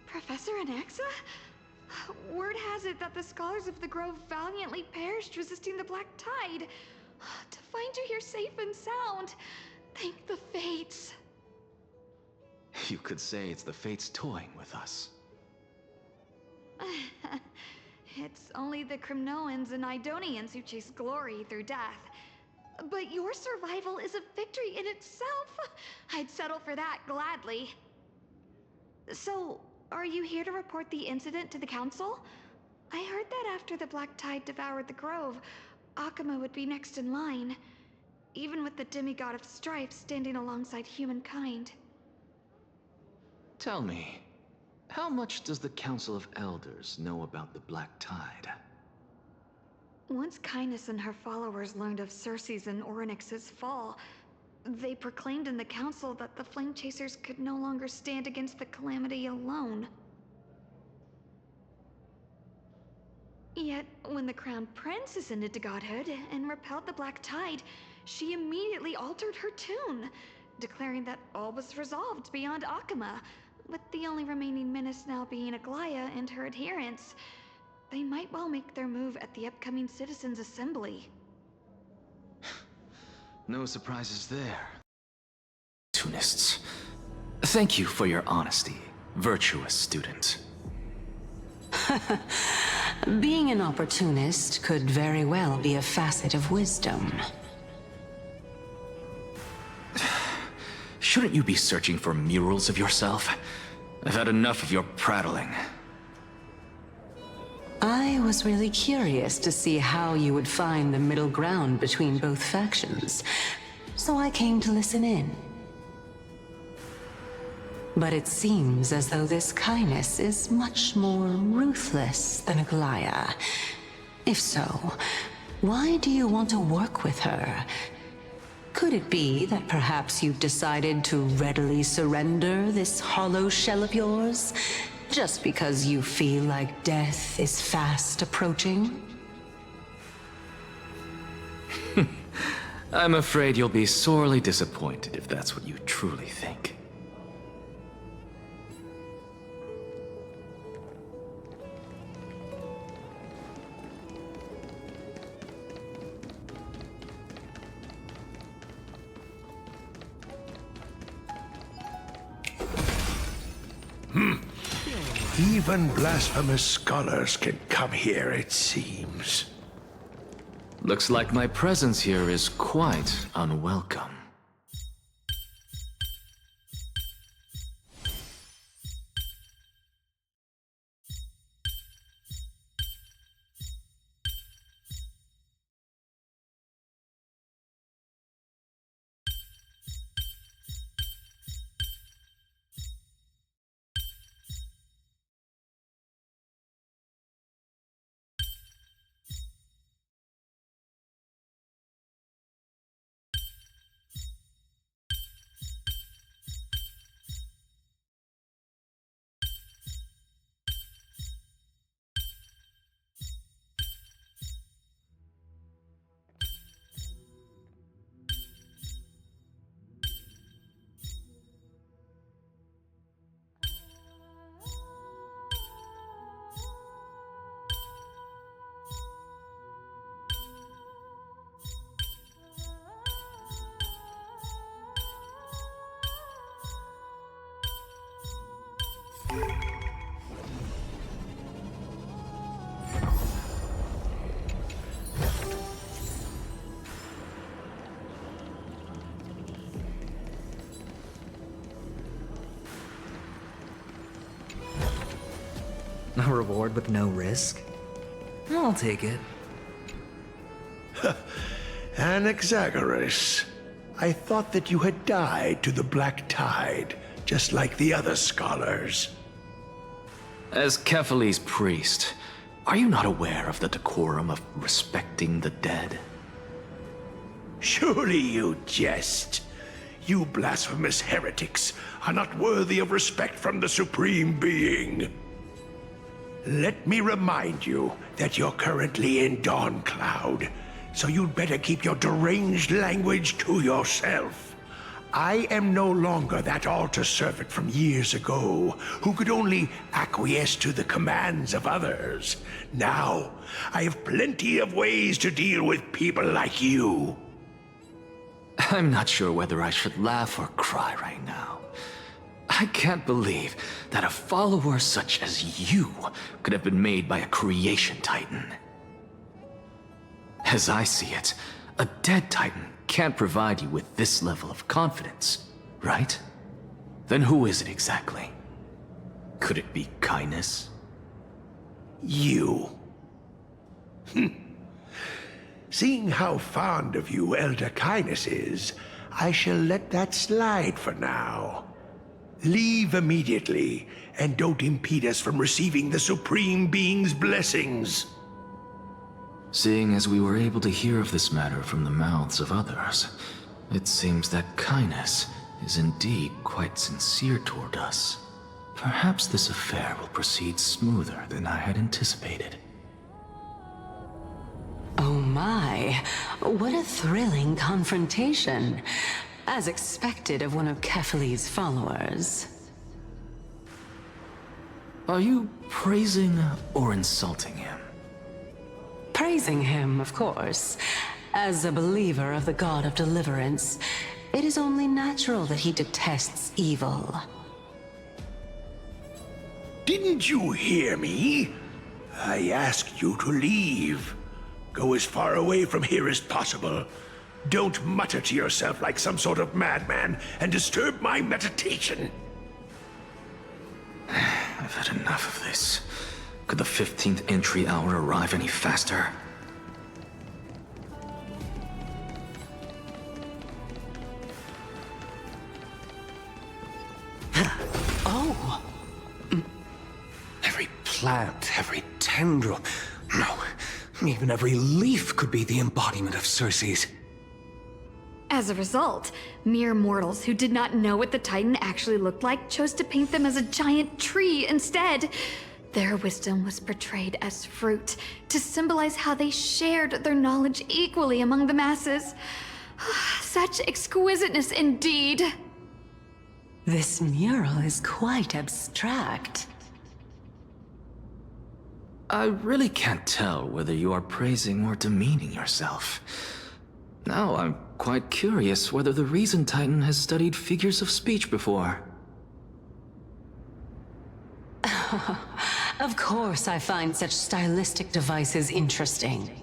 Professor Anaxa? Word has it that the scholars of the Grove valiantly perished resisting the Black Tide. To find you here safe and sound, thank the Fates. You could say it's the Fates toying with us. It's only the Crimnoans and Idonians who chase glory through death. But your survival is a victory in itself. I'd settle for that gladly. So, are you here to report the incident to the Council? I heard that after the Black Tide devoured the Grove, Akuma would be next in line, even with the demigod of strife standing alongside humankind. Tell me, how much does the Council of Elders know about the Black Tide? Once Kindness and her followers learned of Circe's and Orynyx's fall, they proclaimed in the council that the Flame Chasers could no longer stand against the calamity alone. Yet, when the Crown Prince ascended to godhood and repelled the Black Tide, she immediately altered her tune, declaring that all was resolved beyond Akuma, with the only remaining menace now being Aglaya and her adherents. They might well make their move at the upcoming Citizens' Assembly. No surprises there. Opportunists. Thank you for your honesty, virtuous student. Being an opportunist could very well be a facet of wisdom. Shouldn't you be searching for murals of yourself? I've had enough of your prattling. I was really curious to see how you would find the middle ground between both factions, so I came to listen in. But it seems as though this Kindness is much more ruthless than Aglaya. If so, why do you want to work with her? Could it be that perhaps you've decided to readily surrender this hollow shell of yours, just because you feel like death is fast approaching? I'm afraid you'll be sorely disappointed if that's what you truly think. Even blasphemous scholars can come here, it seems. Looks like my presence here is quite unwelcome. A reward with no risk? I'll take it. Anaxagoras, I thought that you had died to the Black Tide, just like the other scholars. As Kephales's priest, are you not aware of the decorum of respecting the dead? Surely you jest. You blasphemous heretics are not worthy of respect from the Supreme Being. Let me remind you that you're currently in Dawncloud, so you'd better keep your deranged language to yourself. I am no longer that altar servant from years ago, who could only acquiesce to the commands of others. Now, I have plenty of ways to deal with people like you. I'm not sure whether I should laugh or cry right now. I can't believe that a follower such as you could have been made by a creation titan. As I see it, a dead titan can't provide you with this level of confidence, right? Then who is it exactly? Could it be kindness? You. Seeing how fond of you Elder Kindness is, I shall let that slide for now. Leave immediately, and don't impede us from receiving the Supreme Being's blessings. Seeing as we were able to hear of this matter from the mouths of others, it seems that kindness is indeed quite sincere toward us. Perhaps this affair will proceed smoother than I had anticipated. Oh my, what a thrilling confrontation. As expected of one of Kephales's followers. Are you praising or insulting him? Praising him, of course. As a believer of the God of Deliverance, it is only natural that he detests evil. Didn't you hear me? I asked you to leave. Go as far away from here as possible. Don't mutter to yourself like some sort of madman and disturb my meditation. I've had enough of this. Could the 15th entry hour arrive any faster? Oh! Every plant, every tendril, no, even every leaf could be the embodiment of Circe's. As a result, mere mortals who did not know what the Titan actually looked like chose to paint them as a giant tree instead. Their wisdom was portrayed as fruit, to symbolize how they shared their knowledge equally among the masses. Such exquisiteness indeed. This mural is quite abstract. I really can't tell whether you are praising or demeaning yourself. Now I'm quite curious whether the Reason Titan has studied figures of speech before. Of course I find such stylistic devices interesting.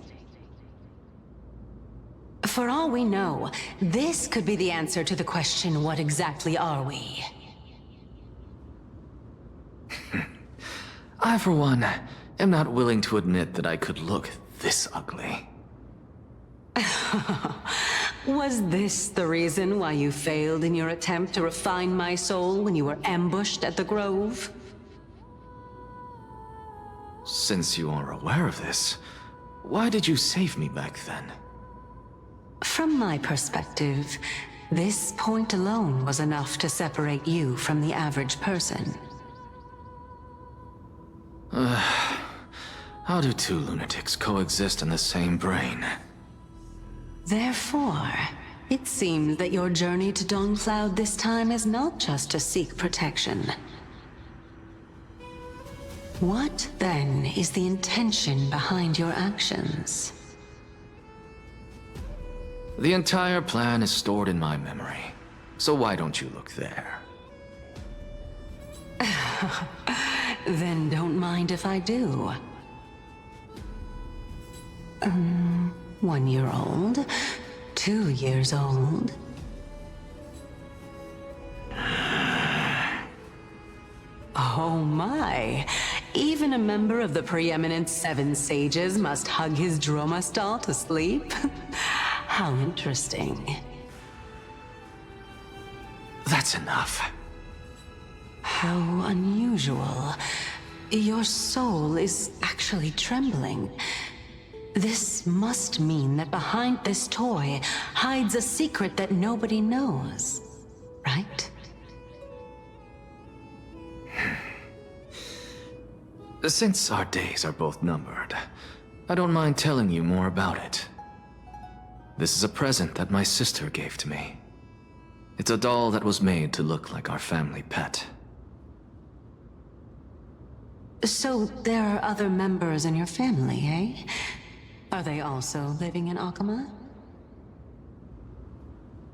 For all we know, this could be the answer to the question, what exactly are we? I, for one, am not willing to admit that I could look this ugly. Was this the reason why you failed in your attempt to refine my soul when you were ambushed at the Grove? Since you are aware of this, why did you save me back then? From my perspective, this point alone was enough to separate you from the average person. How do two lunatics coexist in the same brain? Therefore, it seems that your journey to Dawncloud this time is not just to seek protection. What, then, is the intention behind your actions? The entire plan is stored in my memory, so why don't you look there? Then don't mind if I do. 1 year old, 2 years old. Oh my! Even a member of the preeminent Seven Sages must hug his droma stall to sleep? How interesting. That's enough. How unusual. Your soul is actually trembling. This must mean that behind this toy hides a secret that nobody knows, right? Since our days are both numbered, I don't mind telling you more about it. This is a present that my sister gave to me. It's a doll that was made to look like our family pet. So there are other members in your family, eh? Are they also living in Akama?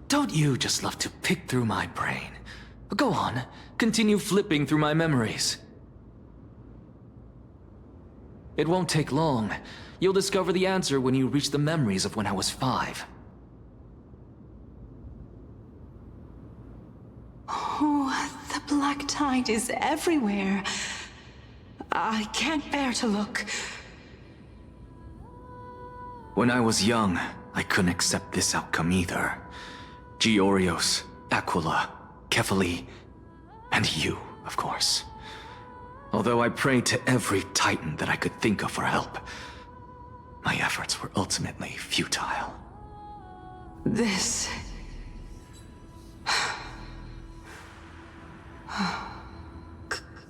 Don't you just love to pick through my brain? Go on, continue flipping through my memories. It won't take long. You'll discover the answer when you reach the memories of when I was 5. Oh, the black tide is everywhere. I can't bear to look. When I was young, I couldn't accept this outcome either. Georios, Aquila, Kefali, and you, of course. Although I prayed to every titan that I could think of for help, my efforts were ultimately futile. This...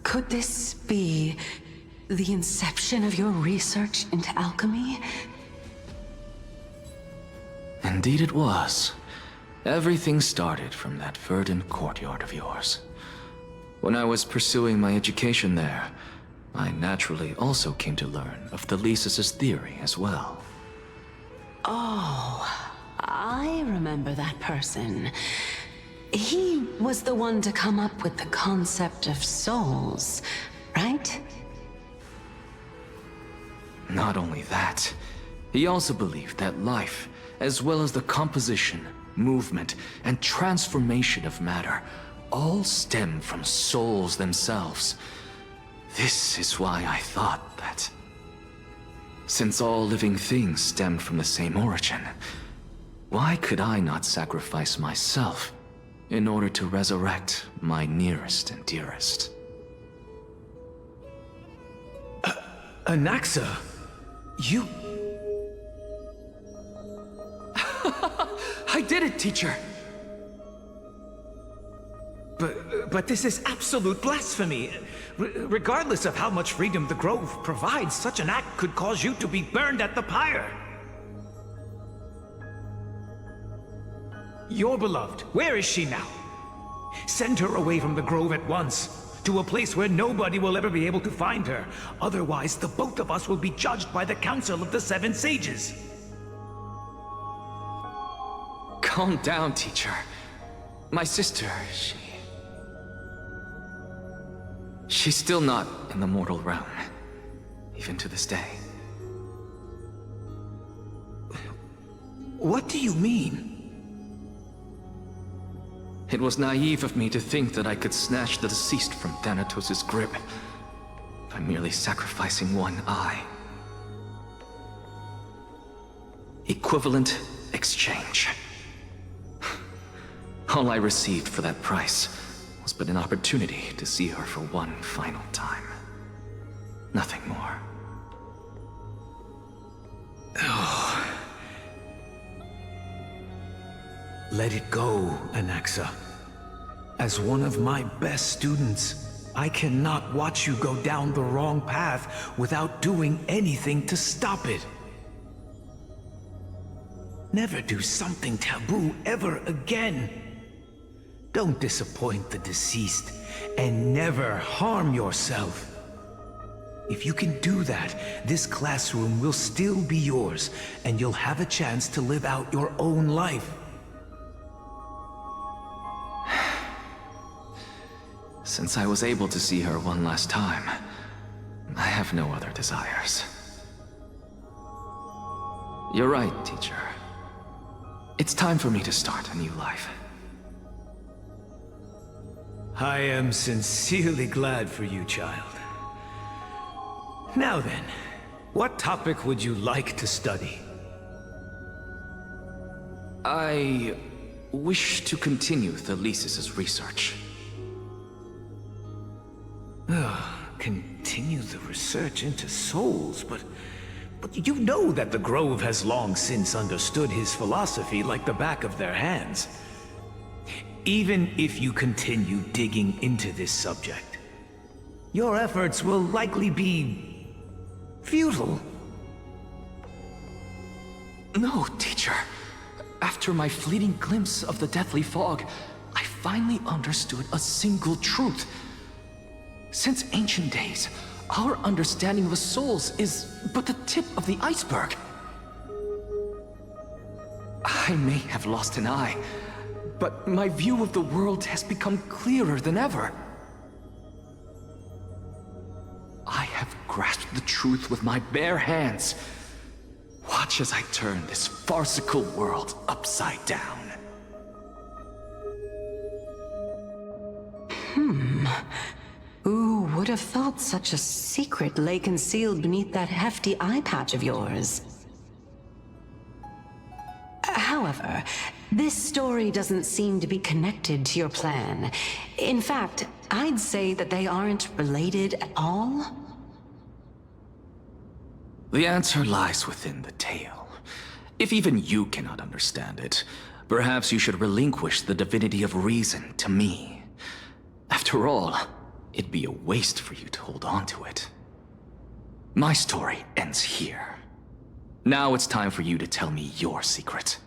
Could this be the inception of your research into alchemy? Indeed it was. Everything started from that verdant courtyard of yours. When I was pursuing my education there, I naturally also came to learn of Thelesis' theory as well. Oh, I remember that person. He was the one to come up with the concept of souls, right? Not only that, he also believed that life, as well as the composition, movement, and transformation of matter, all stem from souls themselves. This is why I thought that, since all living things stemmed from the same origin, why could I not sacrifice myself in order to resurrect my nearest and dearest? Anaxa, you... I did it, teacher! But this is absolute blasphemy. Regardless of how much freedom the Grove provides, such an act could cause you to be burned at the pyre. Your beloved, where is she now? Send her away from the Grove at once, to a place where nobody will ever be able to find her. Otherwise, the both of us will be judged by the Council of the Seven Sages. Calm down, teacher. My sister, she's still not in the mortal realm, even to this day. What do you mean? It was naive of me to think that I could snatch the deceased from Thanatos' grip by merely sacrificing one eye. Equivalent exchange. All I received for that price was but an opportunity to see her for one final time. Nothing more. Oh. Let it go, Anaxa. As one of my best students, I cannot watch you go down the wrong path without doing anything to stop it. Never do something taboo ever again. Don't disappoint the deceased, and never harm yourself. If you can do that, this classroom will still be yours, and you'll have a chance to live out your own life. Since I was able to see her one last time, I have no other desires. You're right, teacher. It's time for me to start a new life. I am sincerely glad for you, child. Now then, what topic would you like to study? I wish to continue Thelesis' research. Continue the research into souls, but you know that the Grove has long since understood his philosophy like the back of their hands. Even if you continue digging into this subject, your efforts will likely be futile. No, teacher. After my fleeting glimpse of the deathly fog, I finally understood a single truth. Since ancient days, our understanding of the souls is but the tip of the iceberg. I may have lost an eye, but my view of the world has become clearer than ever. I have grasped the truth with my bare hands. Watch as I turn this farcical world upside down. Who would have thought such a secret lay concealed beneath that hefty eye patch of yours? However, this story doesn't seem to be connected to your plan. In fact, I'd say that they aren't related at all. The answer lies within the tale. If even you cannot understand it, perhaps you should relinquish the divinity of reason to me. After all, it'd be a waste for you to hold on to it. My story ends here. Now it's time for you to tell me your secret.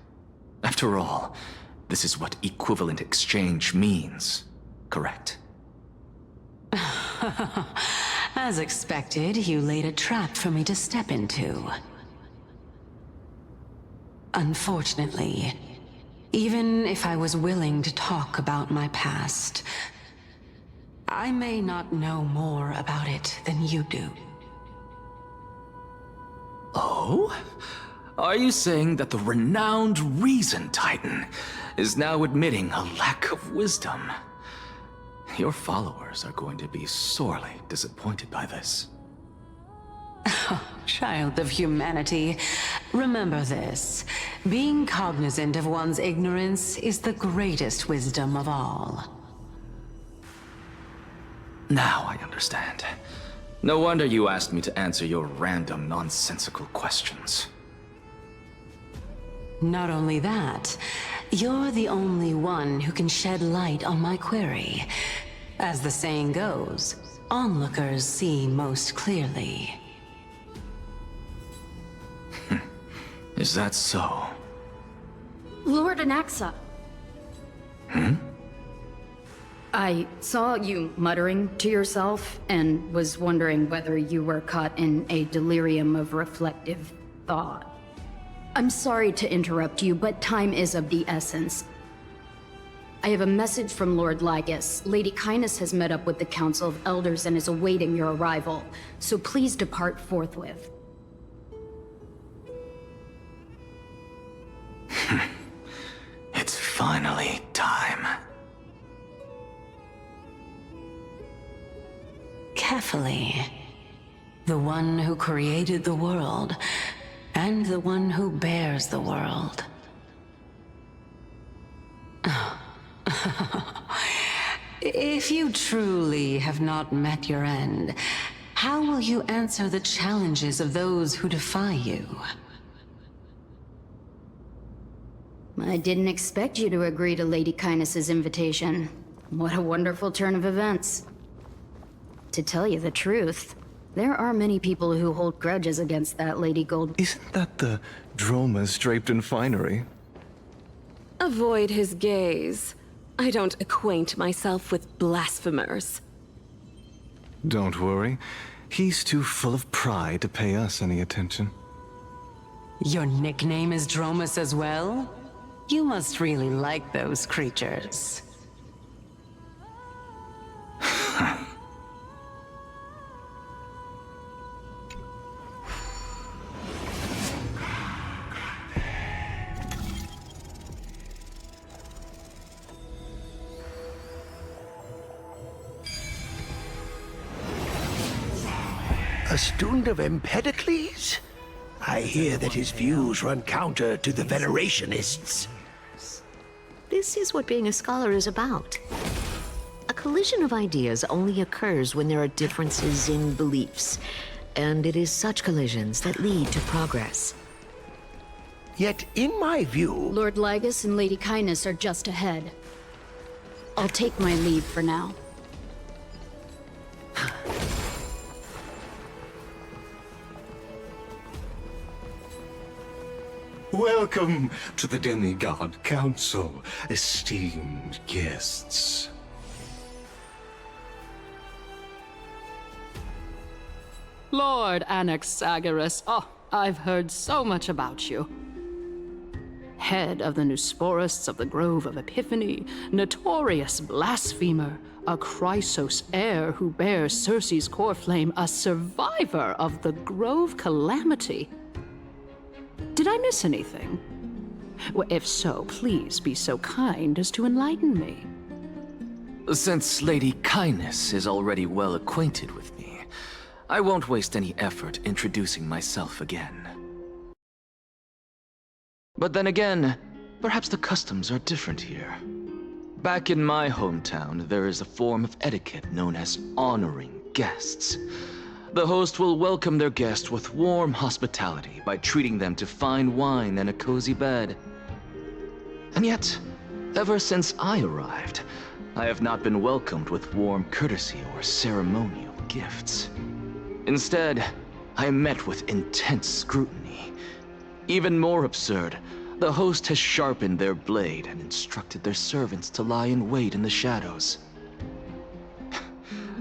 After all, this is what equivalent exchange means, correct? As expected, you laid a trap for me to step into. Unfortunately, even if I was willing to talk about my past, I may not know more about it than you do. Oh? Are you saying that the renowned Reason Titan is now admitting a lack of wisdom? Your followers are going to be sorely disappointed by this. Child of humanity, remember this. Being cognizant of one's ignorance is the greatest wisdom of all. Now I understand. No wonder you asked me to answer your random, nonsensical questions. Not only that, you're the only one who can shed light on my query. As the saying goes, onlookers see most clearly. Is that so? Lord Anaxa. I saw you muttering to yourself and was wondering whether you were caught in a delirium of reflective thought. I'm sorry to interrupt you, but time is of the essence. I have a message from Lord Lygus. Lady Kindness has met up with the Council of Elders and is awaiting your arrival, so please depart forthwith. It's finally time. Carefully. The one who created the world, and the one who bears the world. If you truly have not met your end, how will you answer the challenges of those who defy you? I didn't expect you to agree to Lady Kindness's invitation. What a wonderful turn of events. To tell you the truth, there are many people who hold grudges against that Lady Gold. Isn't that the dromas draped in finery? Avoid his gaze. I don't acquaint myself with blasphemers. Don't worry. He's too full of pride to pay us any attention. Your nickname is Dromus as well? You must really like those creatures. A student of Empedocles? I hear that his views run counter to the Venerationists. This is what being a scholar is about. A collision of ideas only occurs when there are differences in beliefs, and it is such collisions that lead to progress. Yet, in my view... Lord Lygus and Lady Kindness are just ahead. I'll take my leave for now. Welcome to the Demigod Council, esteemed guests. Lord Anaxagoras, I've heard so much about you. Head of the Nusporists of the Grove of Epiphany, notorious blasphemer, a Chrysos heir who bears Circe's core flame, a survivor of the Grove calamity. Did I miss anything? Well, if so, please be so kind as to enlighten me. Since Lady Kindness is already well acquainted with me, I won't waste any effort introducing myself again. But then again, perhaps the customs are different here. Back in my hometown, there is a form of etiquette known as honoring guests. The host will welcome their guest with warm hospitality by treating them to fine wine and a cozy bed. And yet, ever since I arrived, I have not been welcomed with warm courtesy or ceremonial gifts. Instead, I am met with intense scrutiny. Even more absurd, the host has sharpened their blade and instructed their servants to lie in wait in the shadows.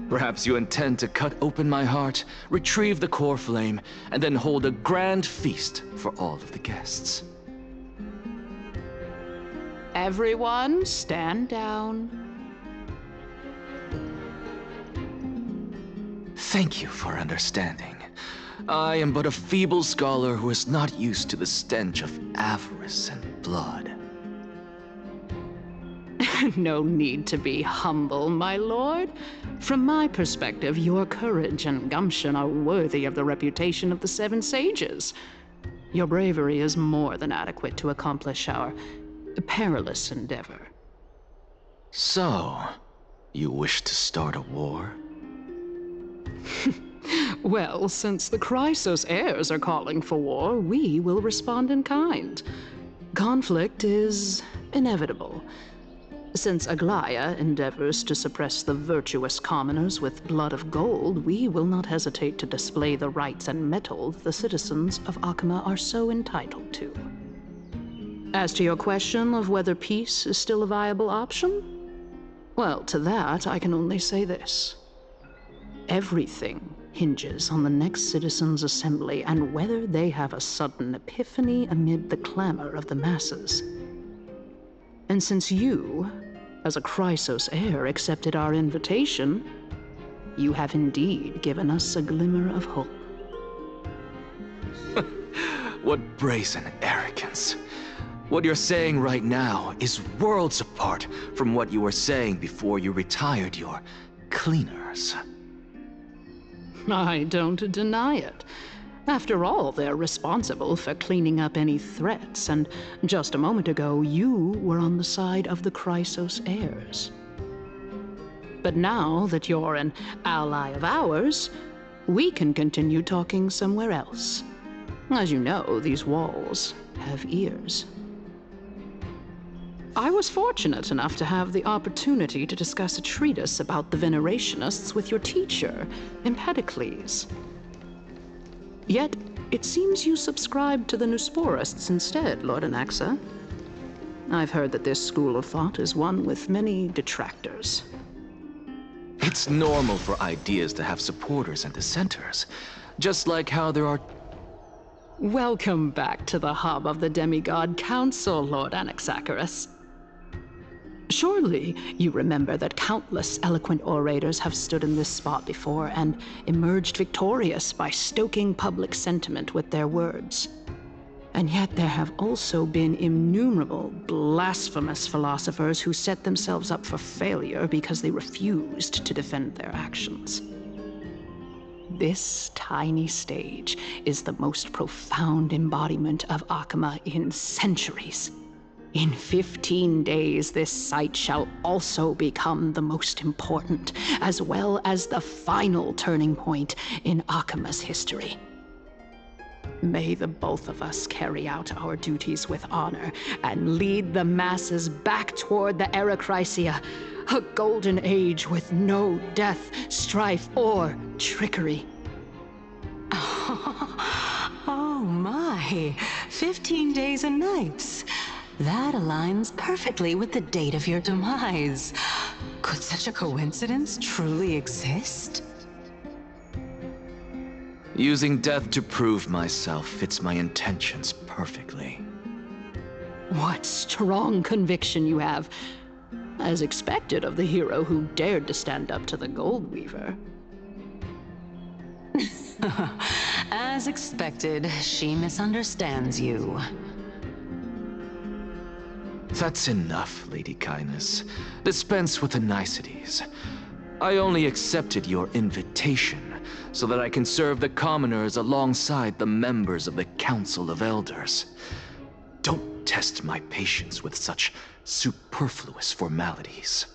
Perhaps you intend to cut open my heart, retrieve the core flame, and then hold a grand feast for all of the guests. Everyone, stand down. Thank you for understanding. I am but a feeble scholar who is not used to the stench of avarice and blood. No need to be humble, my lord. From my perspective, your courage and gumption are worthy of the reputation of the Seven Sages. Your bravery is more than adequate to accomplish our perilous endeavor. So, you wish to start a war? Well, since the Chrysos heirs are calling for war, we will respond in kind. Conflict is inevitable. Since Aglaya endeavors to suppress the virtuous commoners with blood of gold, we will not hesitate to display the rights and mettle the citizens of Akama are so entitled to. As to your question of whether peace is still a viable option, well, to that I can only say this. Everything hinges on the next citizens' assembly and whether they have a sudden epiphany amid the clamor of the masses. And since you, as a Chrysos heir, accepted our invitation, you have indeed given us a glimmer of hope. What brazen arrogance. What you're saying right now is worlds apart from what you were saying before you retired your cleaners. I don't deny it. After all, they're responsible for cleaning up any threats, and just a moment ago, you were on the side of the Chrysos heirs. But now that you're an ally of ours, we can continue talking somewhere else. As you know, these walls have ears. I was fortunate enough to have the opportunity to discuss a treatise about the Venerationists with your teacher, Empedocles. Yet, it seems you subscribe to the Nusporists instead, Lord Anaxa. I've heard that this school of thought is one with many detractors. It's normal for ideas to have supporters and dissenters, just like how there are... Welcome back to the hub of the Demigod Council, Lord Anaxagoras. Surely you remember that countless eloquent orators have stood in this spot before and emerged victorious by stoking public sentiment with their words. And yet there have also been innumerable blasphemous philosophers who set themselves up for failure because they refused to defend their actions. This tiny stage is the most profound embodiment of Akama in centuries. In 15 days, this site shall also become the most important, as well as the final turning point in Akama's history. May the both of us carry out our duties with honor and lead the masses back toward the Era Chrysia, a golden age with no death, strife, or trickery. Oh my, 15 days and nights. That aligns perfectly with the date of your demise. Could such a coincidence truly exist? Using death to prove myself fits my intentions perfectly. What strong conviction you have, as expected of the hero who dared to stand up to the Gold Weaver. As expected, she misunderstands you. That's enough, Lady Kindness. Dispense with the niceties. I only accepted your invitation so that I can serve the commoners alongside the members of the Council of Elders. Don't test my patience with such superfluous formalities.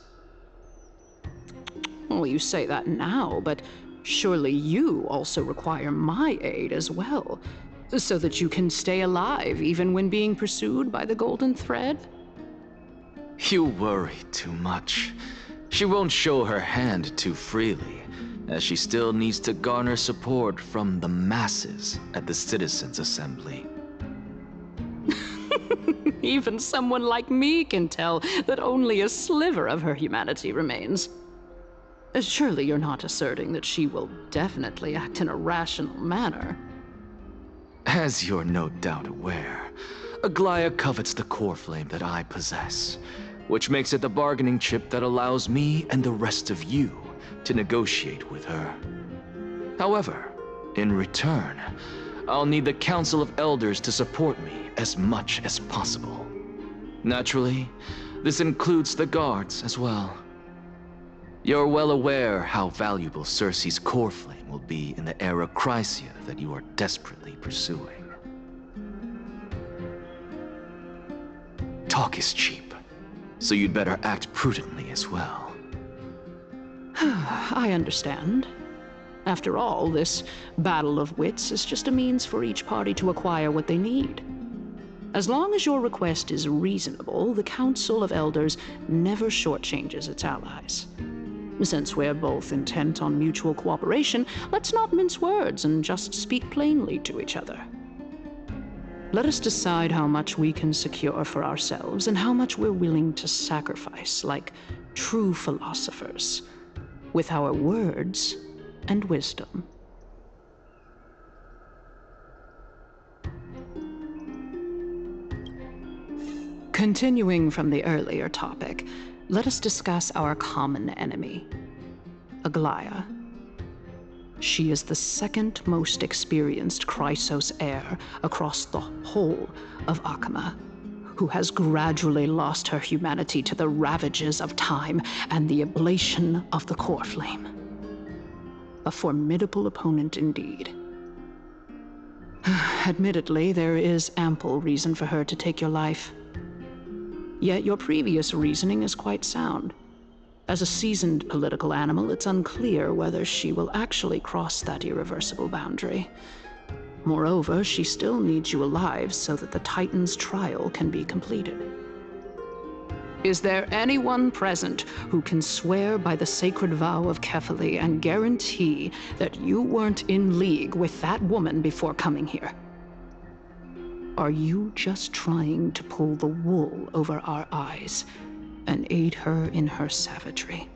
Well, you say that now, but surely you also require my aid as well, so that you can stay alive even when being pursued by the Golden Thread? You worry too much. She won't show her hand too freely, as she still needs to garner support from the masses at the Citizens' Assembly. Even someone like me can tell that only a sliver of her humanity remains. Surely you're not asserting that she will definitely act in a rational manner. As you're no doubt aware, Aglaya covets the core flame that I possess, which makes it the bargaining chip that allows me and the rest of you to negotiate with her. However, in return, I'll need the Council of Elders to support me as much as possible. Naturally, this includes the guards as well. You're well aware how valuable Circe's core flame will be in the Era Chrysia that you are desperately pursuing. Talk is cheap, so you'd better act prudently as well. I understand. After all, this battle of wits is just a means for each party to acquire what they need. As long as your request is reasonable, the Council of Elders never shortchanges its allies. Since we're both intent on mutual cooperation, let's not mince words and just speak plainly to each other. Let us decide how much we can secure for ourselves and how much we're willing to sacrifice, like true philosophers, with our words and wisdom. Continuing from the earlier topic, let us discuss our common enemy, Aglaya. She is the second most experienced Chrysos heir across the whole of Akama, who has gradually lost her humanity to the ravages of time and the ablation of the core flame. A formidable opponent indeed. Admittedly, there is ample reason for her to take your life. Yet your previous reasoning is quite sound. As a seasoned political animal, it's unclear whether she will actually cross that irreversible boundary. Moreover, she still needs you alive so that the Titan's trial can be completed. Is there anyone present who can swear by the sacred vow of Kefali and guarantee that you weren't in league with that woman before coming here? Are you just trying to pull the wool over our eyes and aid her in her savagery?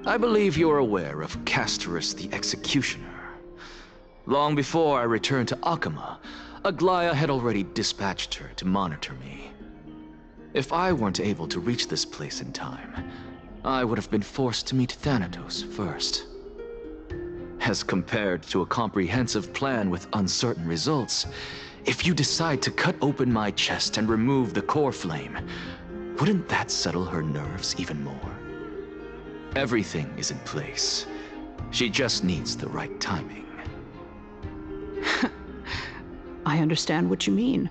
I believe you're aware of Castorus the Executioner. Long before I returned to Akama, Aglaya had already dispatched her to monitor me. If I weren't able to reach this place in time, I would have been forced to meet Thanatos first. As compared to a comprehensive plan with uncertain results, if you decide to cut open my chest and remove the core flame, wouldn't that settle her nerves even more? Everything is in place. She just needs the right timing. I understand what you mean.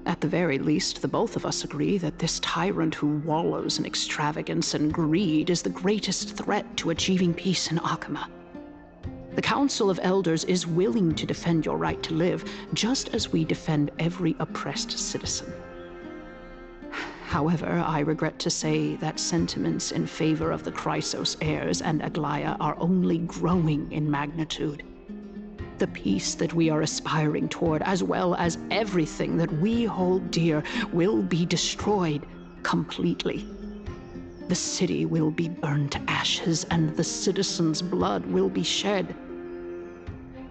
At the very least, the both of us agree that this tyrant who wallows in extravagance and greed is the greatest threat to achieving peace in Akama. The Council of Elders is willing to defend your right to live, just as we defend every oppressed citizen. However, I regret to say that sentiments in favor of the Chrysos heirs and Aglaya are only growing in magnitude. The peace that we are aspiring toward, as well as everything that we hold dear, will be destroyed completely. The city will be burned to ashes, and the citizens' blood will be shed.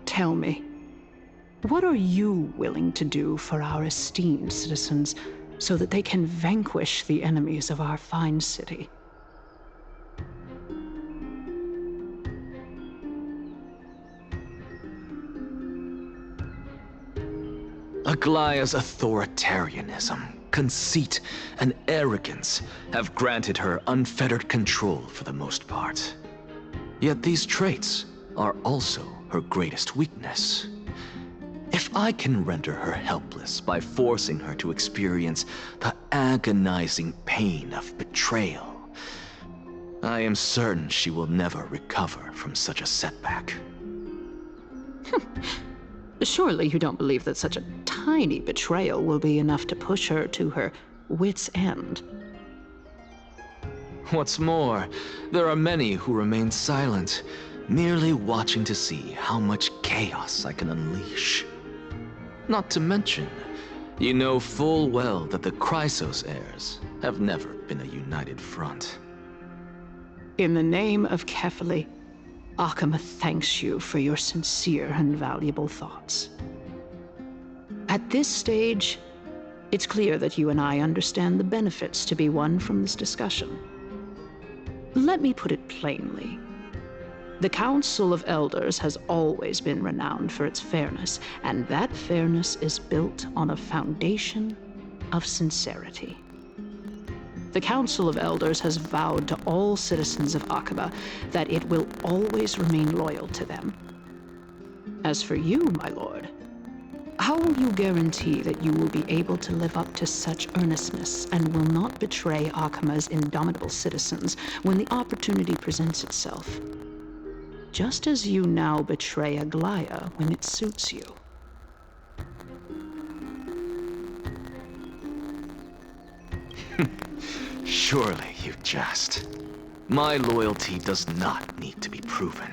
Tell me, what are you willing to do for our esteemed citizens so that they can vanquish the enemies of our fine city? Aglaya's authoritarianism, conceit, and arrogance have granted her unfettered control for the most part. Yet these traits are also her greatest weakness. If I can render her helpless by forcing her to experience the agonizing pain of betrayal, I am certain she will never recover from such a setback. Surely you don't believe that such a tiny betrayal will be enough to push her to her wit's end. What's more, there are many who remain silent, merely watching to see how much chaos I can unleash. Not to mention, you know full well that the Chrysos heirs have never been a united front. In the name of Kefali, Akama thanks you for your sincere and valuable thoughts. At this stage, it's clear that you and I understand the benefits to be won from this discussion. Let me put it plainly. The Council of Elders has always been renowned for its fairness, and that fairness is built on a foundation of sincerity. The Council of Elders has vowed to all citizens of Akaba that it will always remain loyal to them. As for you, my lord, how will you guarantee that you will be able to live up to such earnestness and will not betray Akama's indomitable citizens when the opportunity presents itself? Just as you now betray Aglaya when it suits you. Surely you jest. My loyalty does not need to be proven.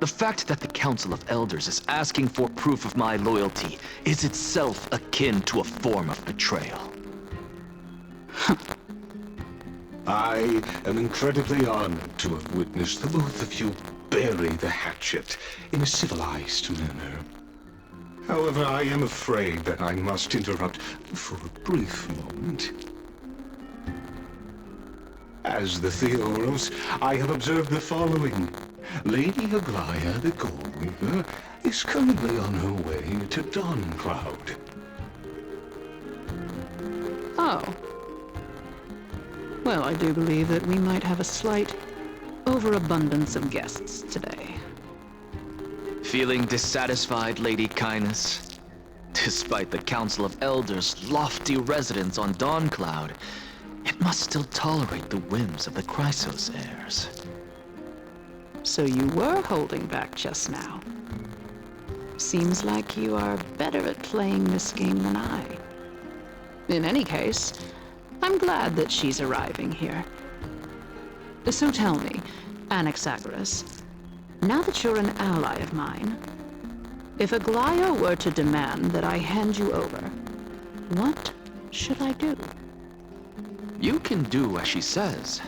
The fact that the Council of Elders is asking for proof of my loyalty is itself akin to a form of betrayal. I am incredibly honored to have witnessed the both of you bury the hatchet in a civilized manner. However, I am afraid that I must interrupt for a brief moment. As the Theoros, I have observed the following. Lady Aglaya, the Gold Weaver, is currently on her way to Dawncloud. Oh. Well, I do believe that we might have a slight overabundance of guests today. Feeling dissatisfied, Lady Kindness? Despite the Council of Elders' lofty residence on Dawncloud, it must still tolerate the whims of the Chrysos heirs. So you were holding back just now. Seems like you are better at playing this game than I. In any case, I'm glad that she's arriving here. So tell me, Anaxagoras, now that you're an ally of mine, if Aglaya were to demand that I hand you over, what should I do? You can do as she says.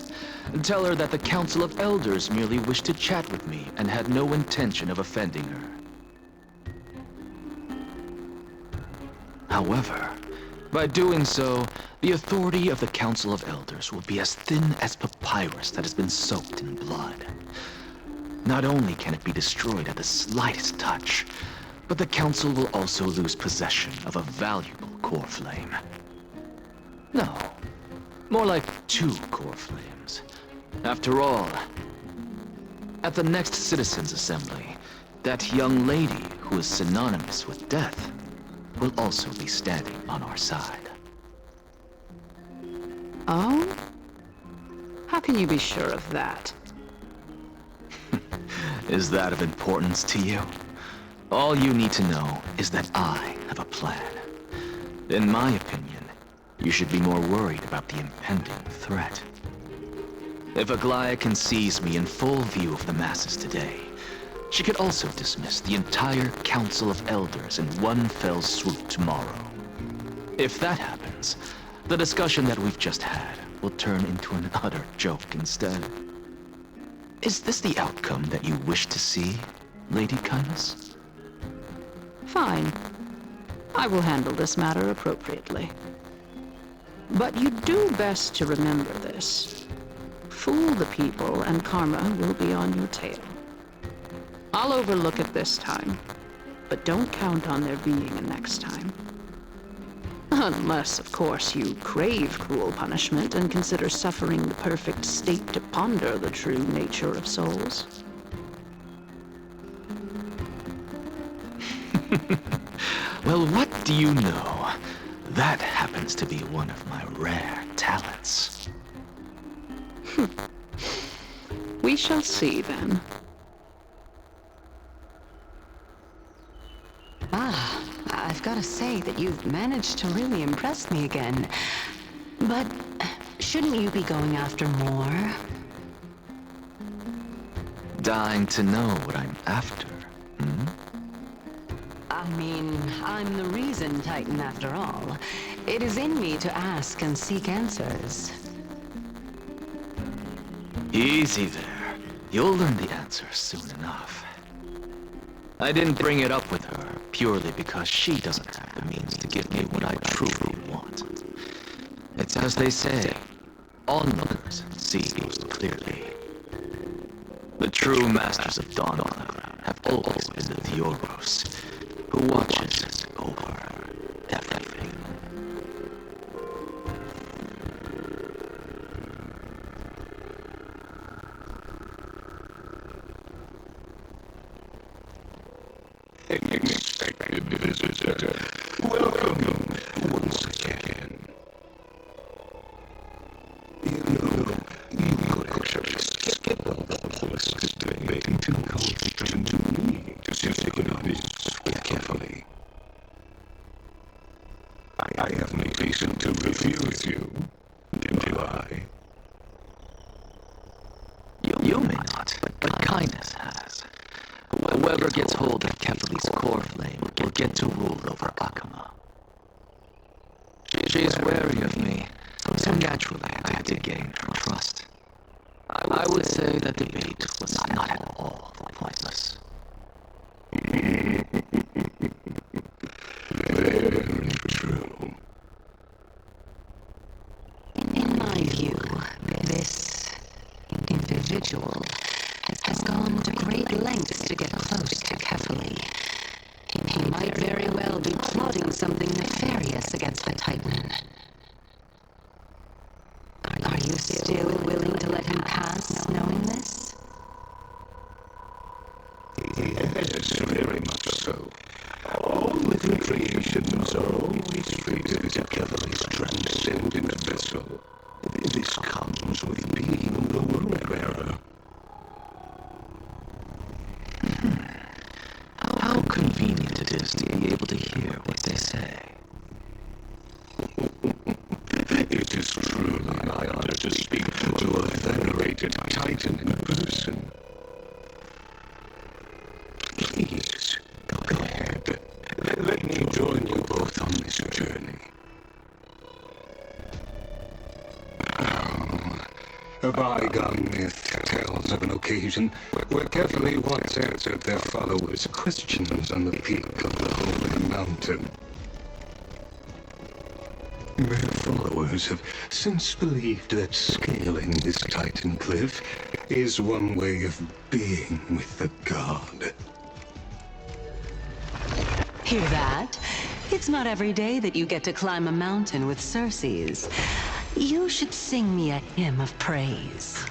Tell her that the Council of Elders merely wished to chat with me and had no intention of offending her. However, by doing so, the authority of the Council of Elders will be as thin as papyrus that has been soaked in blood. Not only can it be destroyed at the slightest touch, but the Council will also lose possession of a valuable core flame. No, more like 2 core flames. After all, at the next Citizens' Assembly, that young lady who is synonymous with death will also be standing on our side. Oh? How can you be sure of that? Is that of importance to you? All you need to know is that I have a plan. In my opinion, you should be more worried about the impending threat. If Aglaya can seize me in full view of the masses today, she could also dismiss the entire Council of Elders in one fell swoop tomorrow. If that happens, the discussion that we've just had will turn into an utter joke instead. Is this the outcome that you wish to see, Lady Kindness? Fine. I will handle this matter appropriately. But you do best to remember this. Fool the people and karma will be on your tail. I'll overlook it this time, but don't count on there being a next time. Unless, of course, you crave cruel punishment and consider suffering the perfect state to ponder the true nature of souls. Well, what do you know? That happens to be one of my rare talents. We shall see, then. I've got to say that you've managed to really impress me again. But shouldn't you be going after more? Dying to know what I'm after, hmm? I mean, I'm the reason Titan after all. It is in me to ask and seek answers. Easy there. You'll learn the answer soon enough. I didn't bring it up with her purely because she doesn't have the means to give me what I truly want. It's as they say, onlookers see most clearly. The true masters of Dawn have always been the Theoros, who watches over everything. Unexpected visitor. Welcome once again. You know, you could have skipped all the listed debate to come to me to synchronize carefully. I have no reason to refuse you, do I? You may not, but kindness has. Whoever gets hold of Kefali's core flame will get to rule over Akama. She is wary of me, so naturally I had to gain her trust. I would say that debate was not at all pointless. Very true. In my view, this individual has gone to great lengths to get close to Kefali. He might very well be plotting something nefarious against the Titan. Are you still willing to let him pass, knowing this? Yes, very much so. All living creations are always treated as Kefali's transcendent vessel. This comes with being a world bearer. How convenient it is to be able to hear what they say. It is truly my honor to speak to a venerated Titan in person. Please, go ahead. Let me join you both on this journey. A bygone myth tells of an occasion where Kefali once answered their followers' questions on the peak of the holy mountain. Their followers have since believed that scaling this titan cliff is one way of being with the god. Hear that? It's not every day that you get to climb a mountain with Circes. You should sing me a hymn of praise.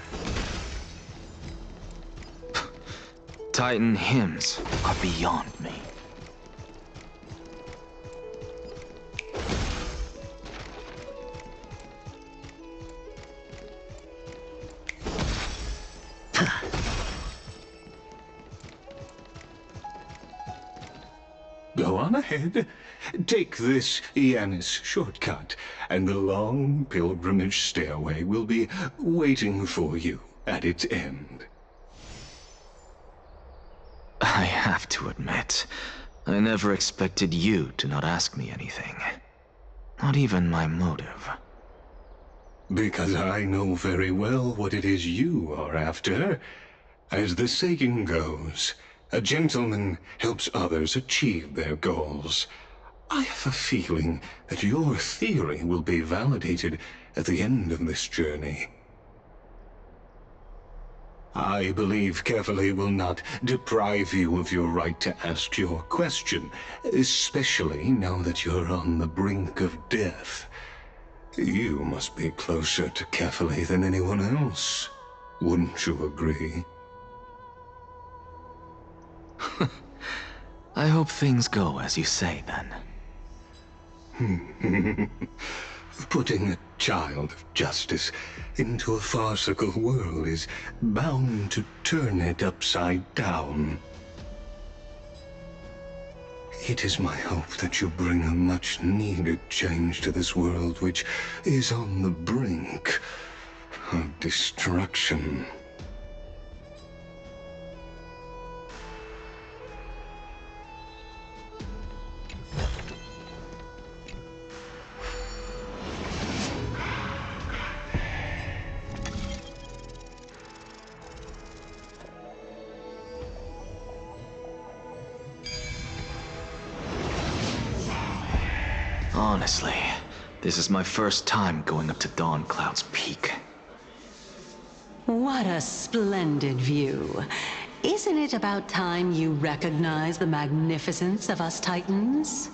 Titan hymns are beyond me. Go on ahead. Take this Yanis shortcut, and the long pilgrimage stairway will be waiting for you at its end. I have to admit, I never expected you to not ask me anything. Not even my motive. Because I know very well what it is you are after. As the saying goes, a gentleman helps others achieve their goals. I have a feeling that your theory will be validated at the end of this journey. I believe Kefali will not deprive you of your right to ask your question, especially now that you're on the brink of death. You must be closer to Kefali than anyone else. Wouldn't you agree? I hope things go as you say, then. Putting a child of justice into a farcical world is bound to turn it upside down. It is my hope that you bring a much-needed change to this world which is on the brink of destruction. Honestly, this is my first time going up to Dawn Cloud's peak. What a splendid view. Isn't it about time you recognize the magnificence of us Titans?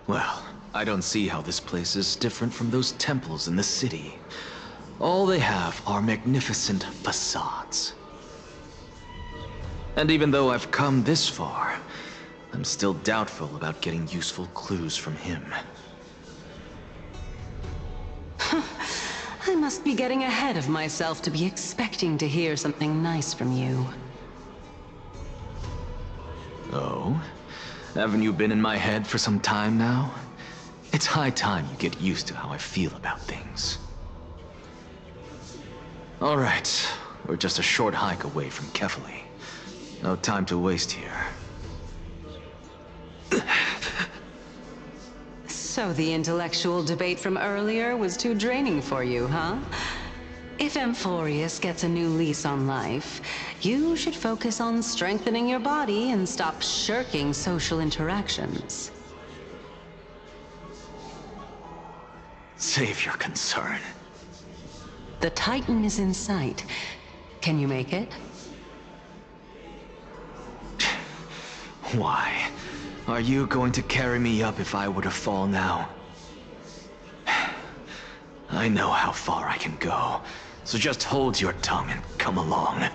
Well, I don't see how this place is different from those temples in the city. All they have are magnificent facades. And even though I've come this far, I'm still doubtful about getting useful clues from him. I must be getting ahead of myself to be expecting to hear something nice from you. Oh? Haven't you been in my head for some time now? It's high time you get used to how I feel about things. All right, we're just a short hike away from Kefali. No time to waste here. So the intellectual debate from earlier was too draining for you, huh? If Amphoreus gets a new lease on life, you should focus on strengthening your body and stop shirking social interactions. Save your concern. The Titan is in sight. Can you make it? Why? Are you going to carry me up if I were to fall now? I know how far I can go, so just hold your tongue and come along.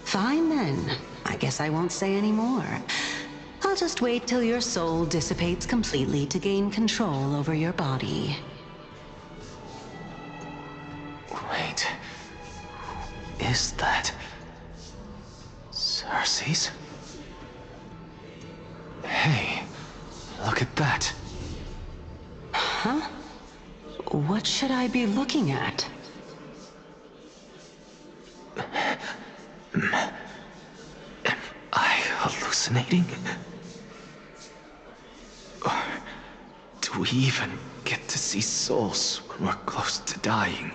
Fine then. I guess I won't say any more. I'll just wait till your soul dissipates completely to gain control over your body. Wait. Who is that? Circes? Hey, look at that. Huh? What should I be looking at? Am I hallucinating? Or do we even get to see souls when we're close to dying.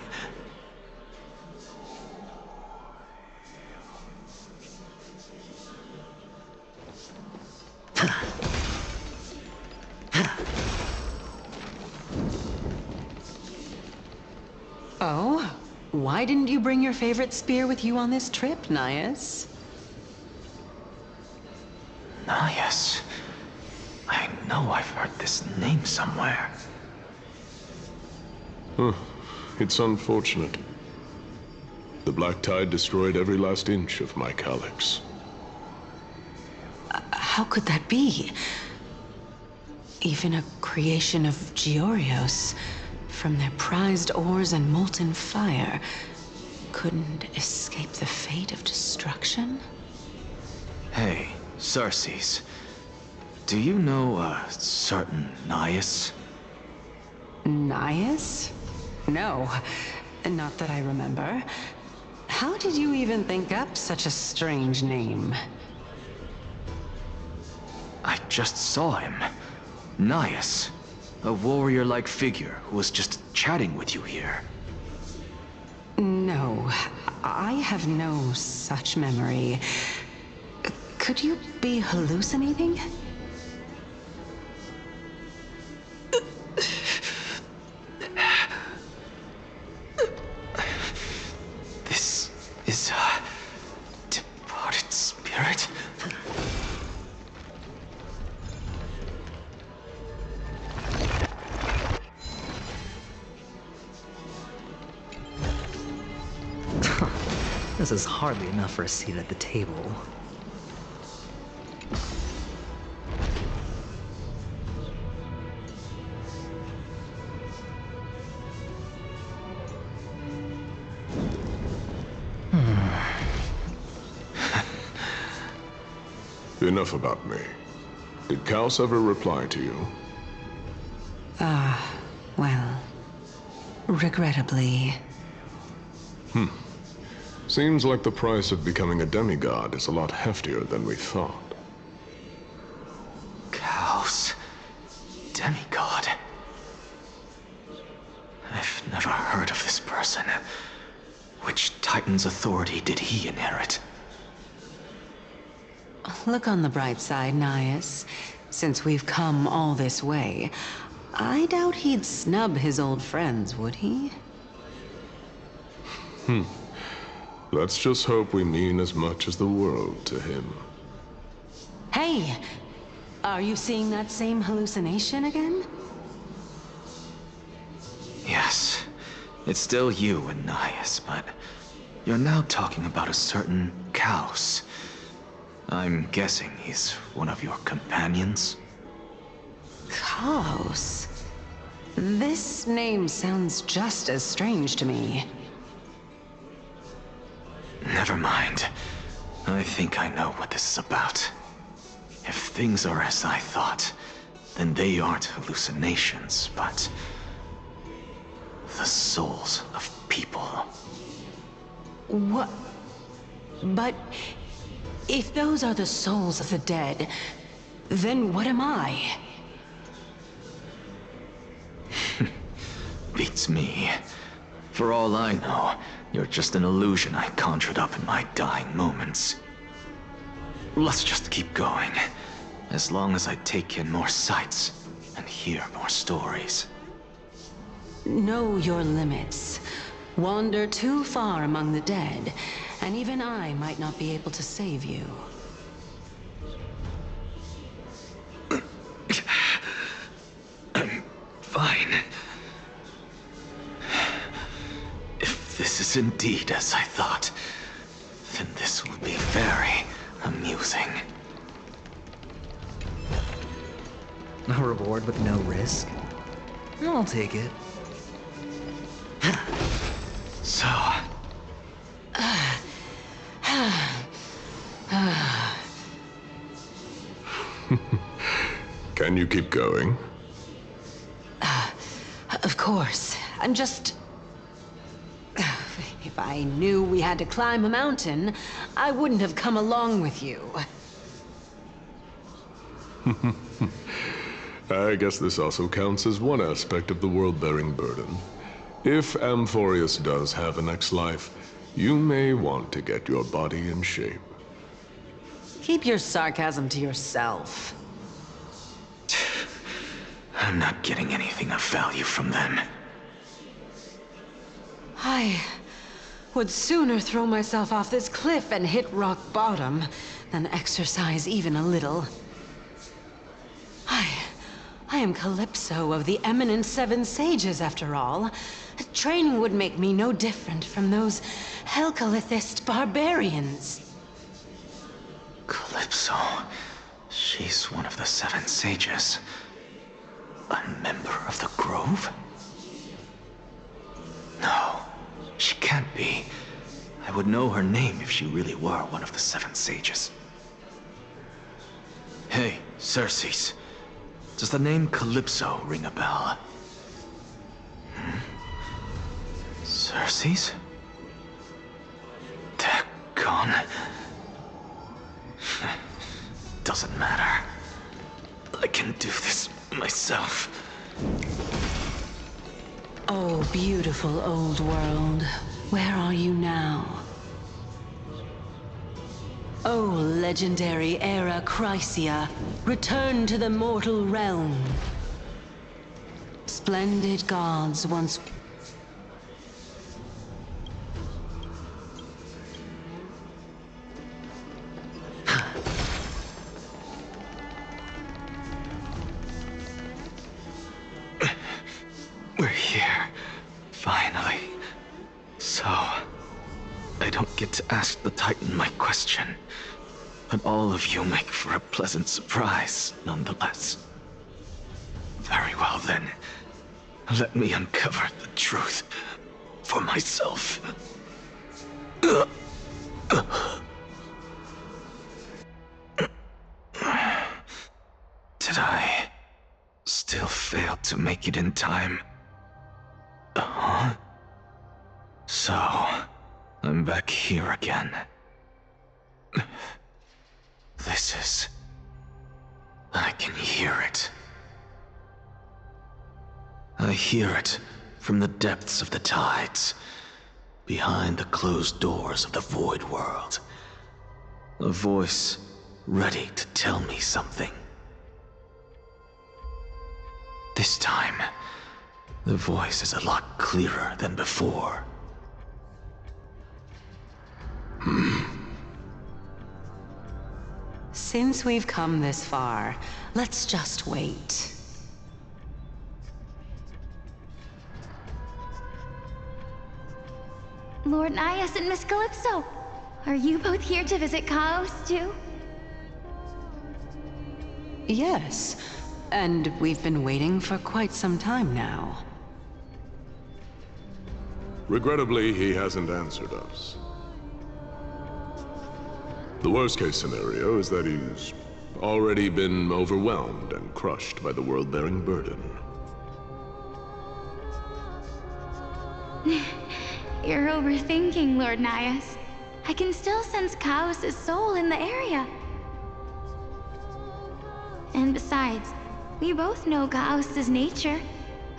Oh? Why didn't you bring your favorite spear with you on this trip, Nias? Nias. I know I've heard this name somewhere. Huh. It's unfortunate. The Black Tide destroyed every last inch of my calyx. How could that be? Even a creation of Georios, from their prized ores and molten fire, couldn't escape the fate of destruction? Hey, Circes. Do you know a certain Nias? Nias? No, not that I remember. How did you even think up such a strange name? I just saw him. Nias. A warrior-like figure who was just chatting with you here. No, I have no such memory. Could you be hallucinating? This is a departed spirit? This is hardly enough for a seat at the table. Enough about me. Did Kaos ever reply to you? Well, regrettably. Seems like the price of becoming a demigod is a lot heftier than we thought. Kaos. Demigod. I've never heard of this person. Which Titan's authority did he inherit? Look on the bright side, Nias. Since we've come all this way, I doubt he'd snub his old friends, would he? Let's just hope we mean as much as the world to him. Hey! Are you seeing that same hallucination again? Yes. It's still you and Nias, but you're now talking about a certain Kaos. I'm guessing he's one of your companions? Kaos? This name sounds just as strange to me. Never mind. I think I know what this is about. If things are as I thought, then they aren't hallucinations, but the souls of people. What? But if those are the souls of the dead, then what am I? Beats me. For all I know, you're just an illusion I conjured up in my dying moments. Let's just keep going. As long as I take in more sights and hear more stories. Know your limits. Wander too far among the dead, and even I might not be able to save you. I'm fine. If this is indeed as I thought, then this will be very amusing. A reward with no risk? I'll take it. So... Can you keep going? Of course. I'm just... If I knew we had to climb a mountain, I wouldn't have come along with you. I guess this also counts as one aspect of the world-bearing burden. If Amphoreus does have a next life, you may want to get your body in shape. Keep your sarcasm to yourself. I'm not getting anything of value from them. I would sooner throw myself off this cliff and hit rock bottom than exercise even a little. I am Calypso of the eminent Seven Sages, after all. Training would make me no different from those Helcalithist barbarians. Calypso. She's one of the Seven Sages. A member of the Grove? No, she can't be. I would know her name if she really were one of the Seven Sages. Hey, Circes. Does the name Calypso ring a bell? Circes? Daggone. Doesn't matter. I can do this myself. Oh, beautiful old world. Where are you now? Oh, legendary era Chrysia, return to the mortal realm. Splendid gods once... We're here. Finally. So... I don't get to ask the Titan my question. But all of you make for a pleasant surprise, nonetheless. Very well then. Let me uncover the truth for myself. Did I still fail to make it in time? So, I'm back here again. This is... I can hear it. I hear it from the depths of the tides, behind the closed doors of the Void World. A voice ready to tell me something. This time, the voice is a lot clearer than before. Since we've come this far, let's just wait. Lord Nias and Miss Calypso, are you both here to visit Chaos too? Yes, and we've been waiting for quite some time now. Regrettably, he hasn't answered us. The worst-case scenario is that he's already been overwhelmed and crushed by the world-bearing burden. You're overthinking, Lord Nias. I can still sense Chaos' soul in the area. And besides, we both know Chaos' nature.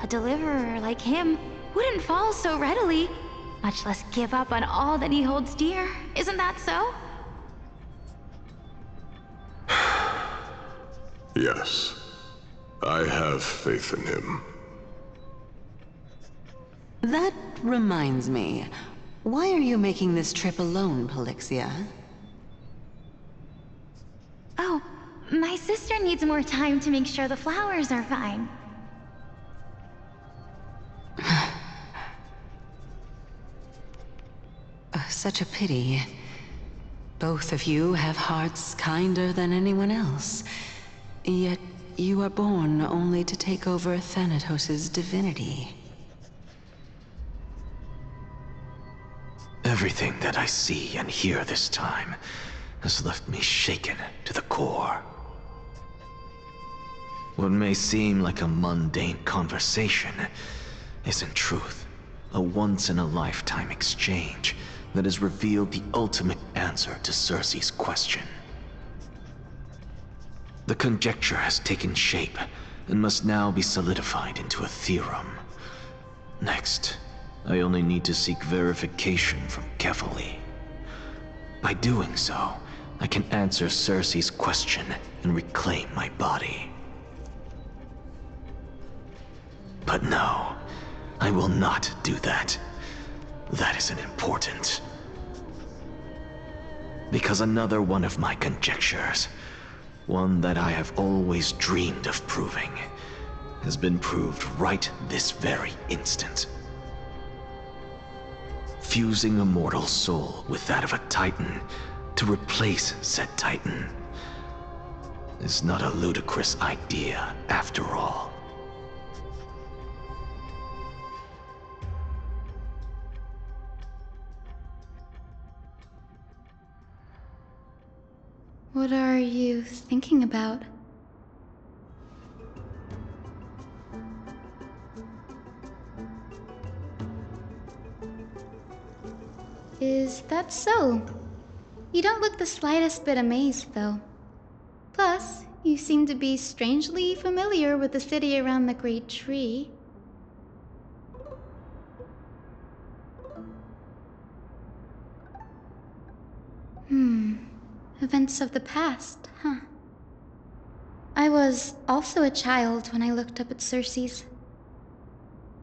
A deliverer like him wouldn't fall so readily, much less give up on all that he holds dear. Isn't that so? Yes. I have faith in him. That reminds me. Why are you making this trip alone, Polixia? Oh, my sister needs more time to make sure the flowers are fine. Such a pity. Both of you have hearts kinder than anyone else. Yet you are born only to take over Thanatos' divinity. Everything that I see and hear this time has left me shaken to the core. What may seem like a mundane conversation is in truth a once-in-a-lifetime exchange that has revealed the ultimate answer to Circe's question. The conjecture has taken shape and must now be solidified into a theorem. Next, I only need to seek verification from Kefali. By doing so, I can answer Cersei's question and reclaim my body. But no, I will not do that. That isn't important. Because another one of my conjectures, one that I have always dreamed of proving, has been proved right this very instant. Fusing a mortal soul with that of a Titan to replace said Titan is not a ludicrous idea after all. What are you thinking about? Is that so? You don't look the slightest bit amazed, though. Plus, you seem to be strangely familiar with the city around the Great Tree. Events of the past, huh? I was also a child when I looked up at Cersei's.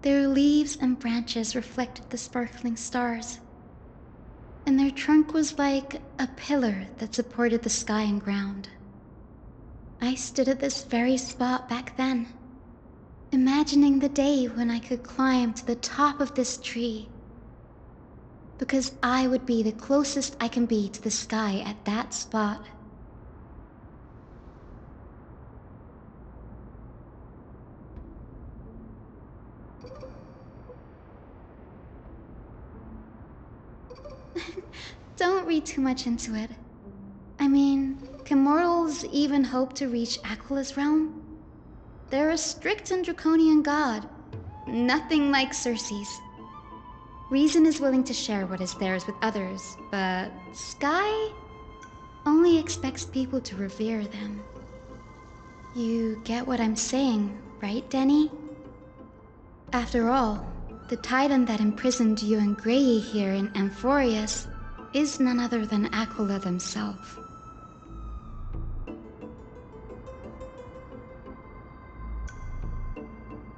Their leaves and branches reflected the sparkling stars, and their trunk was like a pillar that supported the sky and ground. I stood at this very spot back then, imagining the day when I could climb to the top of this tree, because I would be the closest I can be to the sky at that spot. Don't read too much into it. I mean, can mortals even hope to reach Aquila's realm? They're a strict and draconian god, nothing like Cersei's. Reason is willing to share what is theirs with others, but Sky only expects people to revere them. You get what I'm saying, right, Denny? After all, the Titan that imprisoned you and Grey here in Amphoreus is none other than Aquila themselves.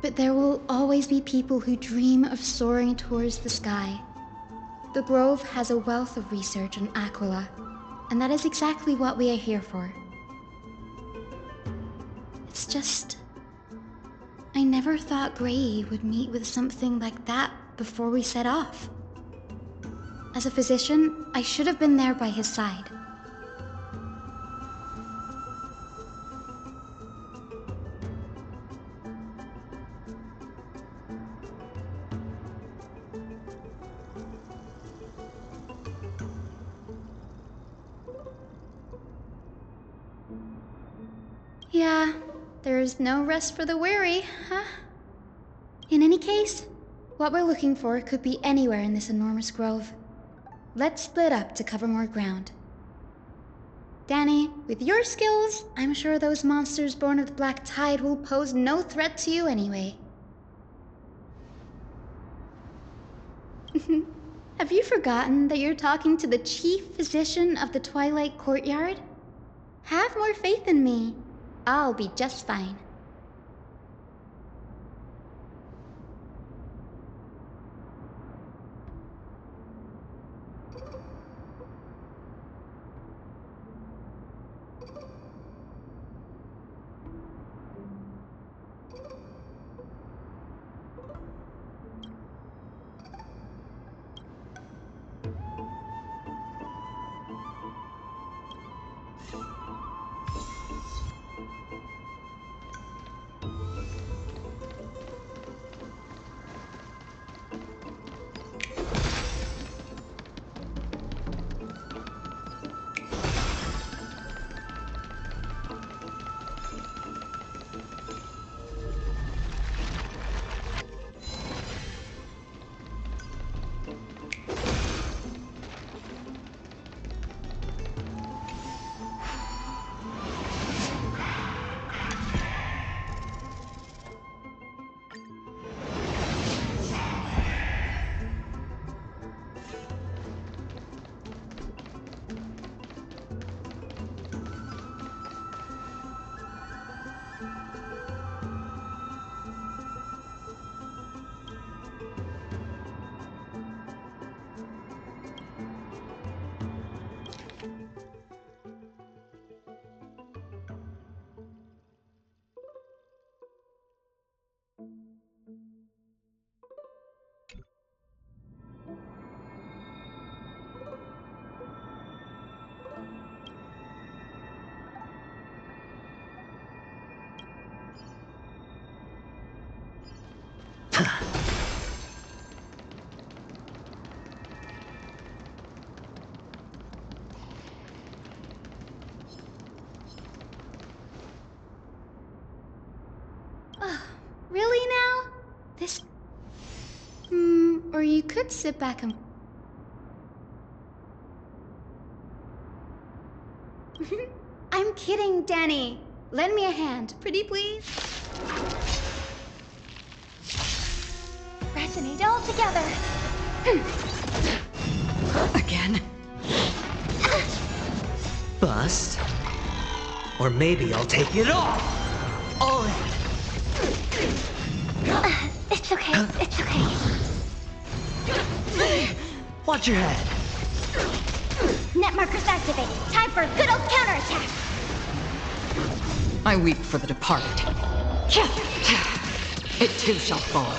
But there will always be people who dream of soaring towards the sky. The Grove has a wealth of research on Aquila, and that is exactly what we are here for. It's just, I never thought Grey would meet with something like that before we set off. As a physician, I should have been there by his side. Yeah, there's no rest for the weary, huh? In any case, what we're looking for could be anywhere in this enormous grove. Let's split up to cover more ground. Danny, with your skills, I'm sure those monsters born of the Black Tide will pose no threat to you anyway. Have you forgotten that you're talking to the chief physician of the Twilight Courtyard? Have more faith in me. I'll be just fine. This... or you could sit back and... I'm kidding, Danny. Lend me a hand, pretty please. Resonate all together. Again? Bust? Or maybe I'll take it off! All in! It's okay, it's okay. Watch your head. Net markers activated. Time for a good old counterattack. I weep for the departed. It too shall fall.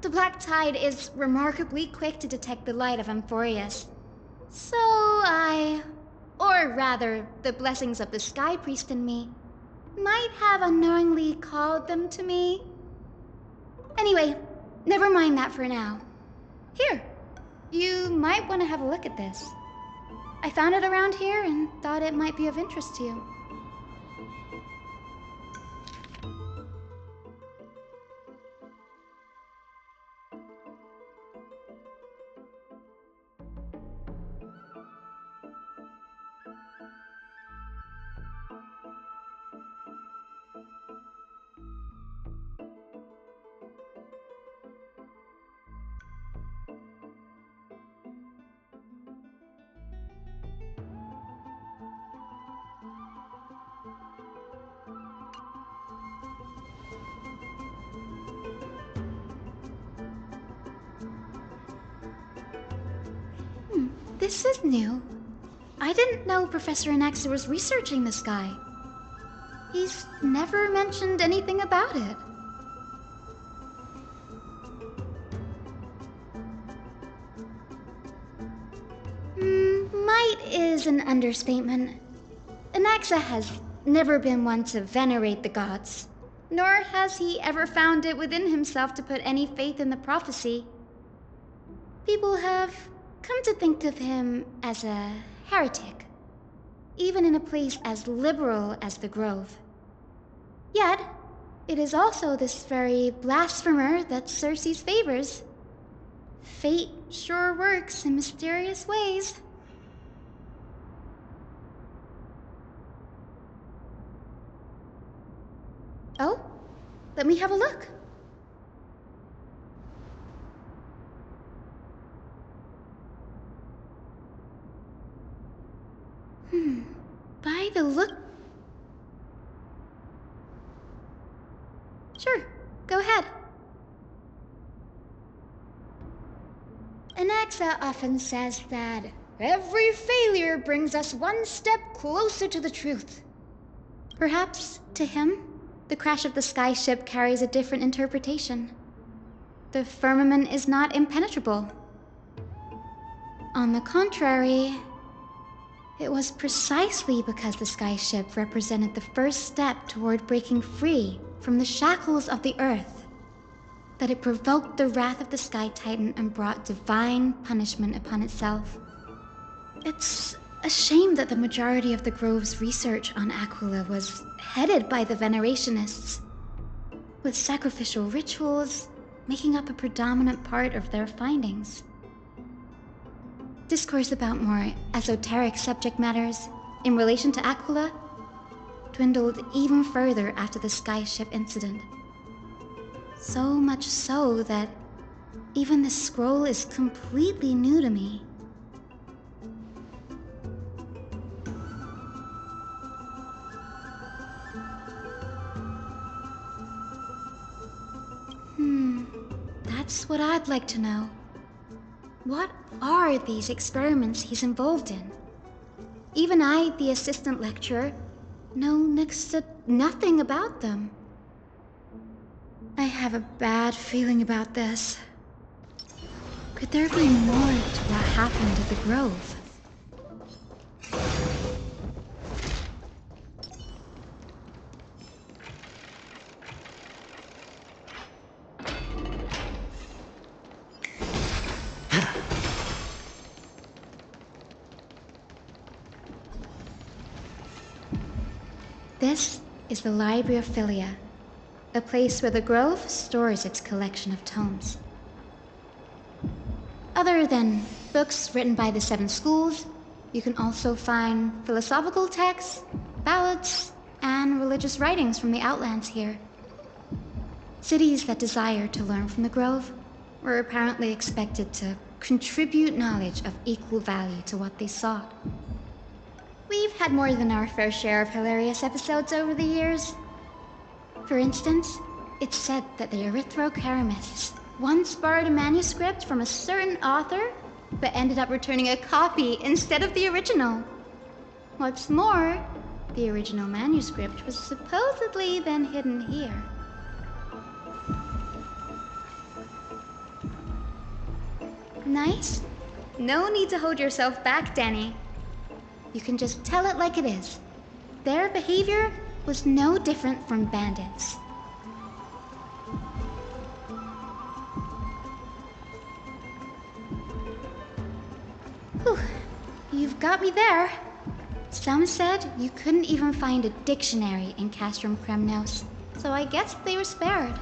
The Black Tide is remarkably quick to detect the light of Amphoreus. So or rather, the blessings of the Sky Priest in me, might have unknowingly called them to me. Anyway, never mind that for now. Here, you might want to have a look at this. I found it around here and thought it might be of interest to you. This is new. I didn't know Professor Anaxa was researching the sky. He's never mentioned anything about it. Might is an understatement. Anaxa has never been one to venerate the gods, nor has he ever found it within himself to put any faith in the prophecy. People have come to think of him as a heretic, even in a place as liberal as the Grove. Yet, it is also this very blasphemer that Circe's favors. Fate sure works in mysterious ways. Oh, let me have a look. By the look... Sure, go ahead. Anaxa often says that every failure brings us one step closer to the truth. Perhaps, to him, the crash of the sky ship carries a different interpretation. The firmament is not impenetrable. On the contrary, it was precisely because the sky ship represented the first step toward breaking free from the shackles of the earth that it provoked the wrath of the Sky Titan and brought divine punishment upon itself. It's a shame that the majority of the Grove's research on Aquila was headed by the Venerationists, with sacrificial rituals making up a predominant part of their findings. Discourse about more esoteric subject matters in relation to Aquila dwindled even further after the sky ship incident. So much so that even the scroll is completely new to me. That's what I'd like to know. What are these experiments he's involved in? Even I, the assistant lecturer, know next to nothing about them. I have a bad feeling about this. Could there be more to what happened at the Grove? This is the Library of Philia, a place where the Grove stores its collection of tomes. Other than books written by the 7 schools, you can also find philosophical texts, ballads, and religious writings from the Outlands here. Cities that desire to learn from the Grove were apparently expected to contribute knowledge of equal value to what they sought. We've had more than our fair share of hilarious episodes over the years. For instance, it's said that the Erythrocaramists once borrowed a manuscript from a certain author, but ended up returning a copy instead of the original. What's more, the original manuscript was supposedly then hidden here. Nice? No need to hold yourself back, Danny. You can just tell it like it is. Their behavior was no different from bandits. Whew, you've got me there. Some said you couldn't even find a dictionary in Castrum Kremnos, so I guess they were spared.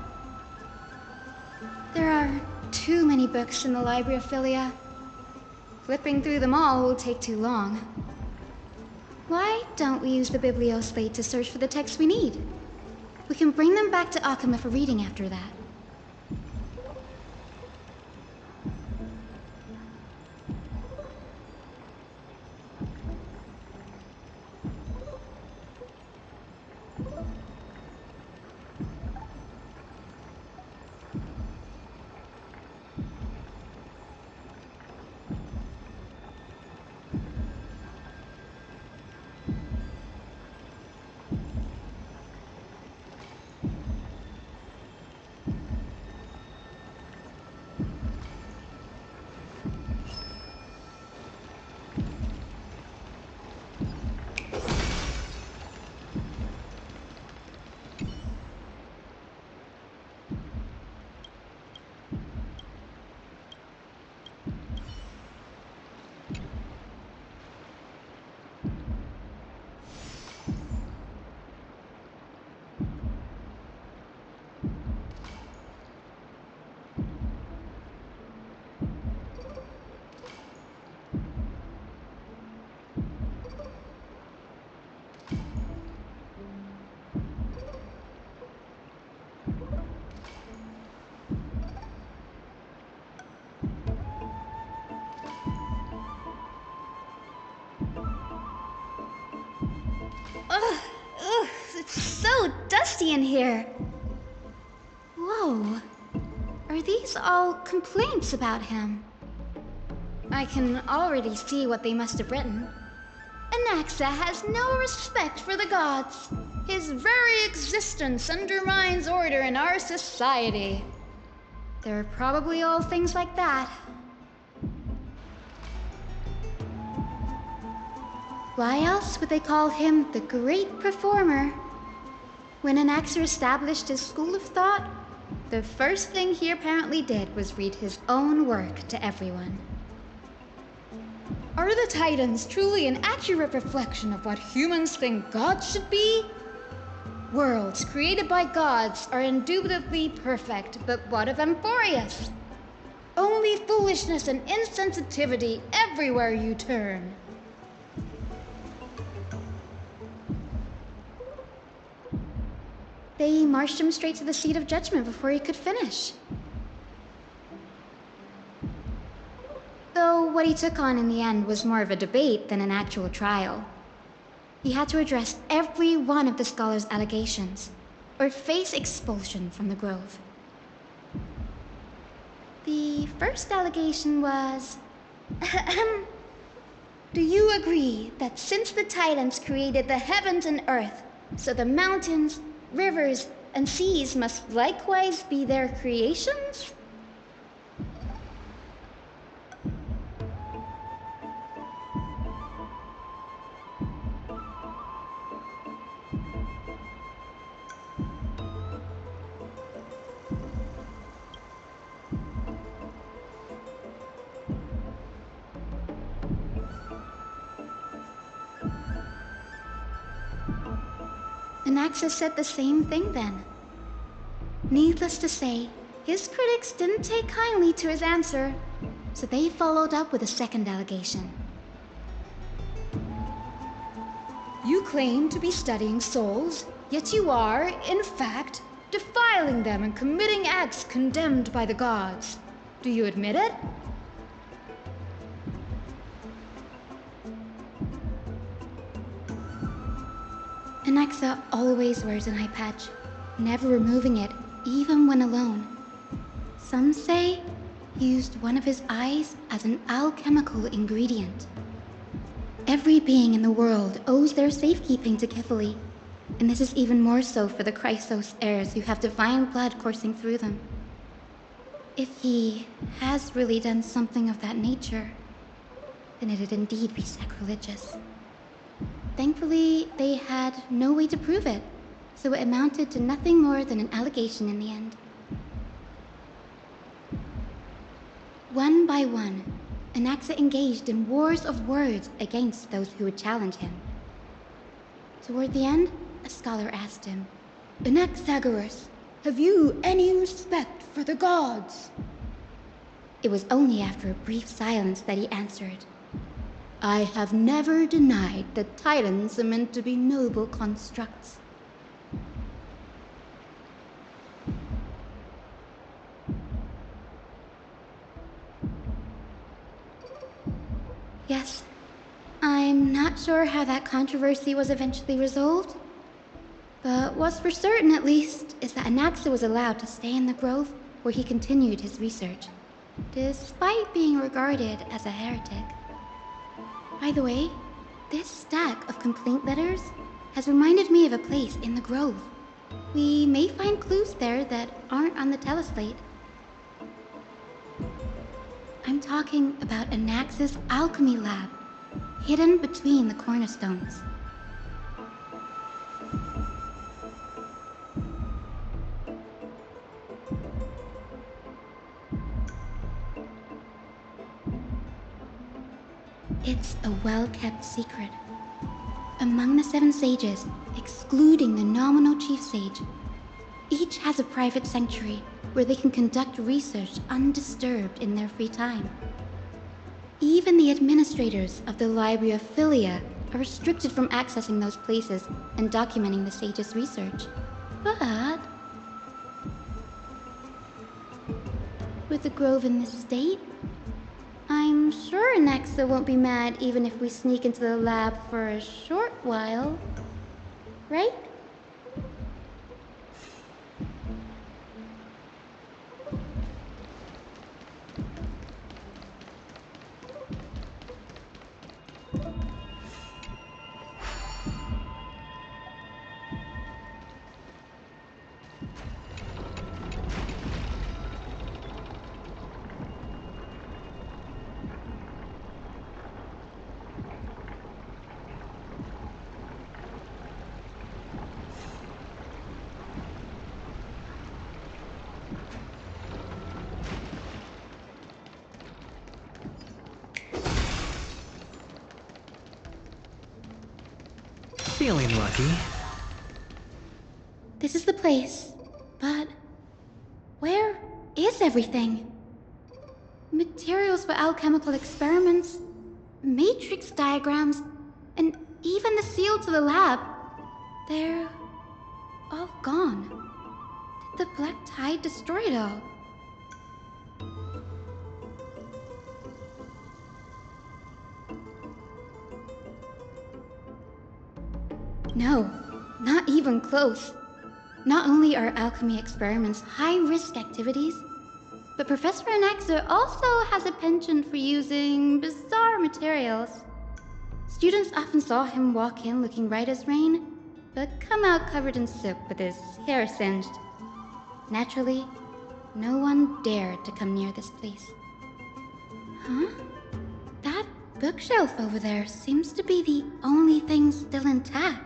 There are too many books in the Library of Philia. Flipping through them all will take too long. Why don't we use the Biblioslate to search for the texts we need? We can bring them back to Akama for reading after that. Ugh, it's so dusty in here. Whoa, are these all complaints about him? I can already see what they must have written. Anaxa has no respect for the gods. His very existence undermines order in our society. They're probably all things like that. Why else would they call him the Great Performer? When Anaxer established his school of thought, the first thing he apparently did was read his own work to everyone. Are the Titans truly an accurate reflection of what humans think gods should be? Worlds created by gods are indubitably perfect, but what of Amphoreus? Only foolishness and insensitivity everywhere you turn. They marched him straight to the seat of judgment before he could finish. Though what he took on in the end was more of a debate than an actual trial. He had to address every one of the scholar's allegations, or face expulsion from the Grove. The first allegation was... Do you agree that since the Titans created the heavens and earth, so the mountains, rivers, and seas must likewise be their creations? Anaxa said the same thing then. Needless to say, his critics didn't take kindly to his answer, so they followed up with a second allegation. You claim to be studying souls, yet you are, in fact, defiling them and committing acts condemned by the gods. Do you admit it? Anaxa always wears an eye patch, never removing it, even when alone. Some say he used one of his eyes as an alchemical ingredient. Every being in the world owes their safekeeping to Kithily, and this is even more so for the Chrysos heirs who have divine blood coursing through them. If he has really done something of that nature, then it'd indeed be sacrilegious. Thankfully, they had no way to prove it, so it amounted to nothing more than an allegation in the end. One by one, Anaxa engaged in wars of words against those who would challenge him. Toward the end, a scholar asked him, "Anaxagoras, have you any respect for the gods?" It was only after a brief silence that he answered, "I have never denied that titans are meant to be noble constructs." Yes, I'm not sure how that controversy was eventually resolved, but what's for certain at least is that Anaxa was allowed to stay in the grove where he continued his research, despite being regarded as a heretic. By the way, this stack of complaint letters has reminded me of a place in the grove. We may find clues there that aren't on the teleslate. I'm talking about Anaxa's alchemy lab, hidden between the cornerstones. It's a well-kept secret. Among the 7 sages, excluding the nominal chief sage, each has a private sanctuary where they can conduct research undisturbed in their free time. Even the administrators of the Library of Philia are restricted from accessing those places and documenting the sages' research. But with the grove in this state, I'm sure Anaxa won't be mad even if we sneak into the lab for a short while, right? Feeling lucky. This is the place, but where is everything? Materials for alchemical experiments, matrix diagrams, and even the seal to the lab. They're all gone. Did the Black Tide destroy it all? No, not even close. Not only are alchemy experiments high-risk activities, but Professor Anaxa also has a penchant for using bizarre materials. Students often saw him walk in looking right as rain, but come out covered in soot with his hair singed. Naturally, no one dared to come near this place. Huh? That bookshelf over there seems to be the only thing still intact.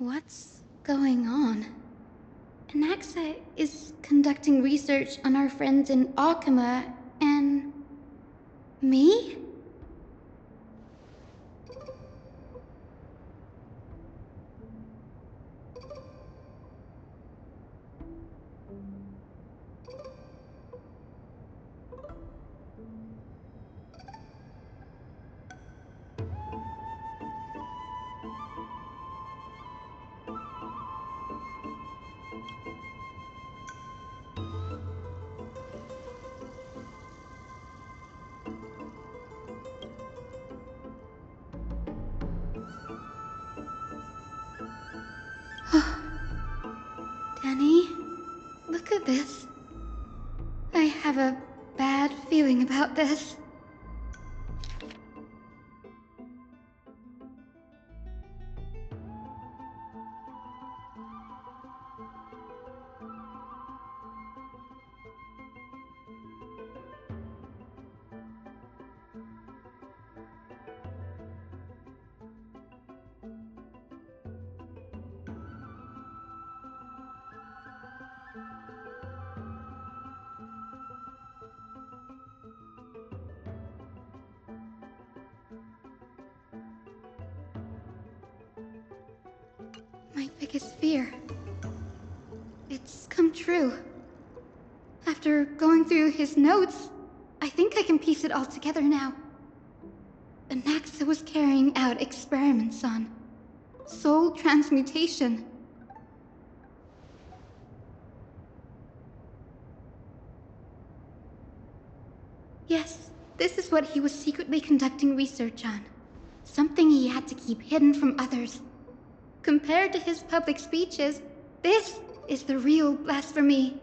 What's going on? Anaxa is conducting research on our friends in Alchema and... me? Danny, look at this. I have a bad feeling about this. My biggest fear. It's come true. After going through his notes, I think I can piece it all together now. Anaxa was carrying out experiments on soul transmutation. Yes, this is what he was secretly conducting research on. Something he had to keep hidden from others. Compared to his public speeches, this is the real blasphemy.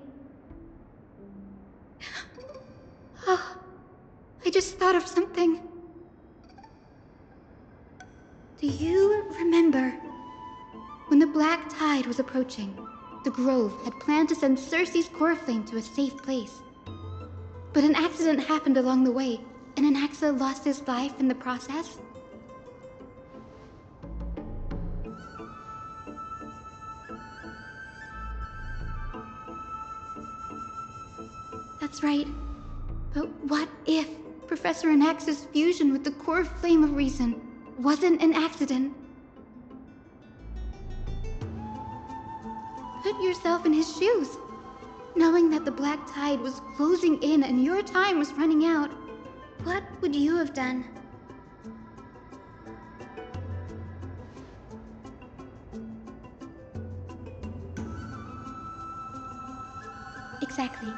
Oh, I just thought of something. Do you remember when the Black Tide was approaching? The Grove had planned to send Cersei's core flame to a safe place. But an accident happened along the way, and Anaxa lost his life in the process? That's right. But what if Professor Anaxa's fusion with the core flame of reason wasn't an accident? Put yourself in his shoes. Knowing that the Black Tide was closing in and your time was running out, what would you have done? Exactly.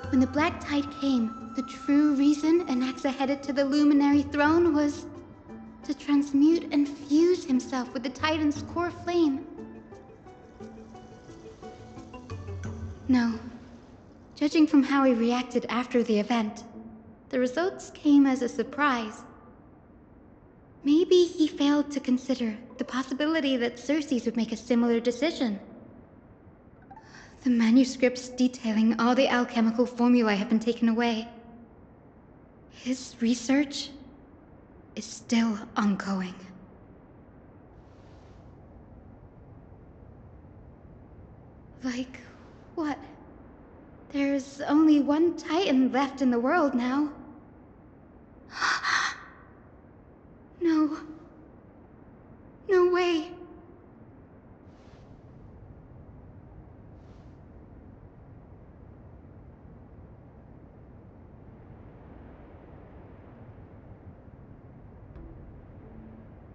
When the Black Tide came, the true reason Anaxa headed to the Luminary Throne was to transmute and fuse himself with the Titan's core flame. No. Judging from how he reacted after the event, the results came as a surprise. Maybe he failed to consider the possibility that Cersei's would make a similar decision. The manuscripts detailing all the alchemical formulae have been taken away. His research is still ongoing. Like, what? There's only one Titan left in the world now. No. No way.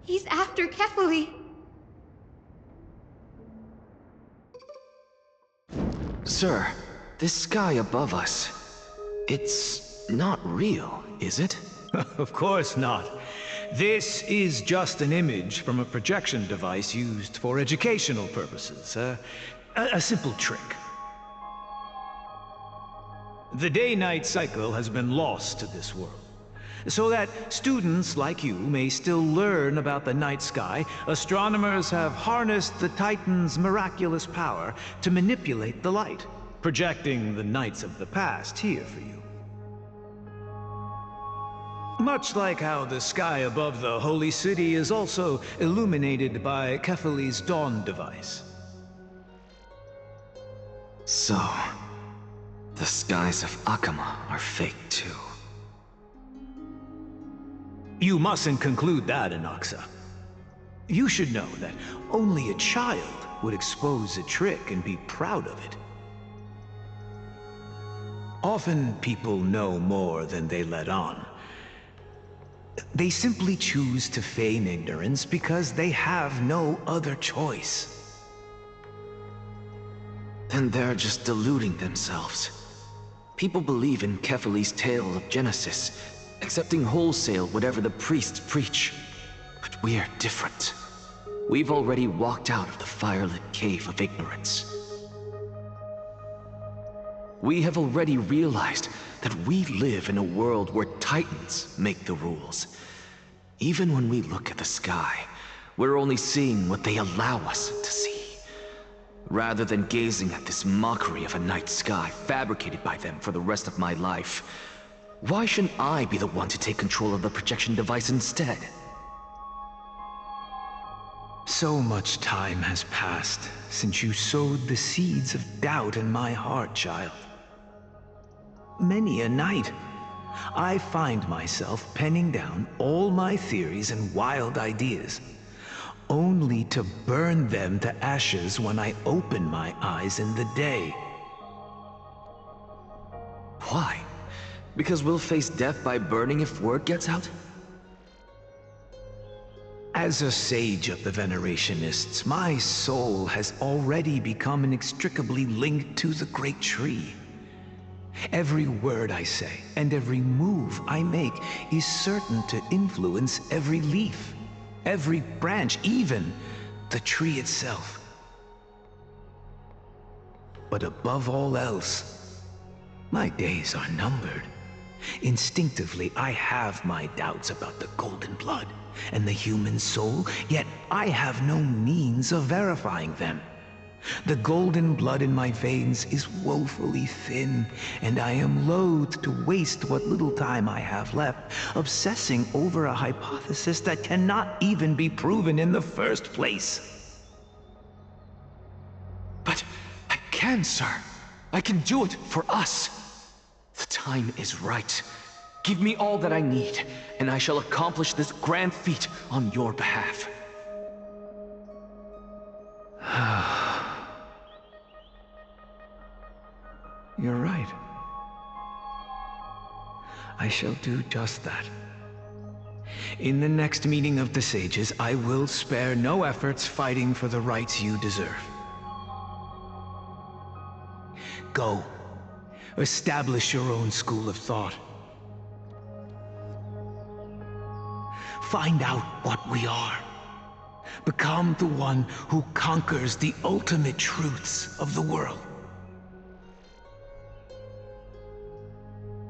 He's after Kefali. Sir, this sky above us, it's not real, is it? Of course not. This is just an image from a projection device used for educational purposes. A simple trick. The day-night cycle has been lost to this world. So that students like you may still learn about the night sky, astronomers have harnessed the Titan's miraculous power to manipulate the light, projecting the nights of the past here for you. Much like how the sky above the holy city is also illuminated by Kefali's dawn device. So, the skies of Akama are fake too. You mustn't conclude that, Inoxa. You should know that only a child would expose a trick and be proud of it. Often people know more than they let on. They simply choose to feign ignorance because they have no other choice. Then they're just deluding themselves. People believe in Kefali's tale of Genesis, accepting wholesale whatever the priests preach. But we're different. We've already walked out of the firelit cave of ignorance. We have already realized that we live in a world where titans make the rules. Even when we look at the sky, we're only seeing what they allow us to see. Rather than gazing at this mockery of a night sky fabricated by them for the rest of my life, why shouldn't I be the one to take control of the projection device instead? So much time has passed since you sowed the seeds of doubt in my heart, child. Many a night, I find myself penning down all my theories and wild ideas, only to burn them to ashes when I open my eyes in the day. Why? Because we'll face death by burning if word gets out? As a sage of the Venerationists, my soul has already become inextricably linked to the great tree. Every word I say and every move I make is certain to influence every leaf, every branch, even the tree itself. But above all else, my days are numbered. Instinctively, I have my doubts about the golden blood and the human soul, yet I have no means of verifying them. The golden blood in my veins is woefully thin, and I am loath to waste what little time I have left obsessing over a hypothesis that cannot even be proven in the first place. But I can, sir. I can do it for us. The time is right. Give me all that I need, and I shall accomplish this grand feat on your behalf. You're right. I shall do just that. In the next meeting of the sages, I will spare no efforts fighting for the rights you deserve. Go. Establish your own school of thought. Find out what we are. Become the one who conquers the ultimate truths of the world.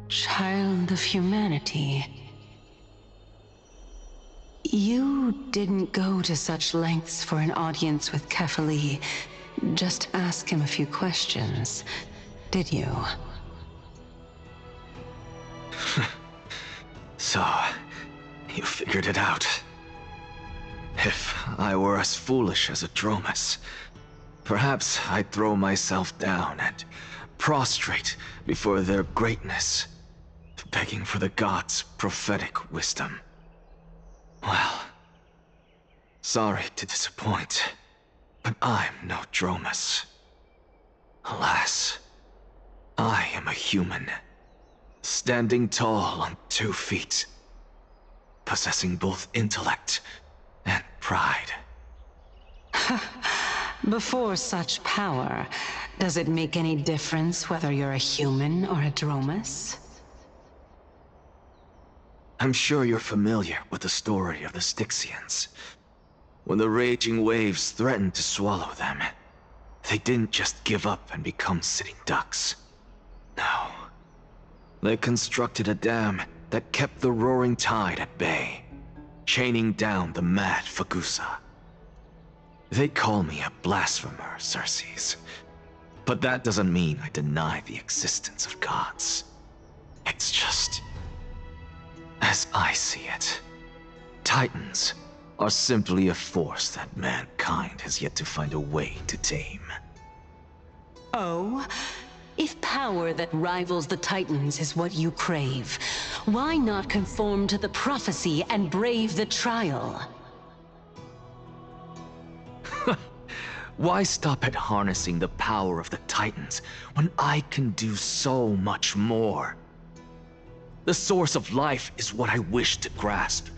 Child of humanity. You didn't go to such lengths for an audience with Kefali. Just ask him a few questions, did you? So, you figured it out. If I were as foolish as a Dromus, perhaps I'd throw myself down and prostrate before their greatness, begging for the gods' prophetic wisdom. Well, sorry to disappoint, but I'm no Dromus. Alas, I am a human, standing tall on 2 feet, possessing both intellect and pride. Before such power, does it make any difference whether you're a human or a Dromus? I'm sure you're familiar with the story of the Styxians. When the raging waves threatened to swallow them, they didn't just give up and become sitting ducks. No. They constructed a dam that kept the roaring tide at bay, chaining down the mad Fagusa. They call me a blasphemer, Circes. But that doesn't mean I deny the existence of gods. It's just... as As I see it, Titans are simply a force that mankind has yet to find a way to tame. Oh? If power that rivals the Titans is what you crave, why not conform to the prophecy and brave the trial? Why stop at harnessing the power of the Titans when I can do so much more? The source of life is what I wish to grasp,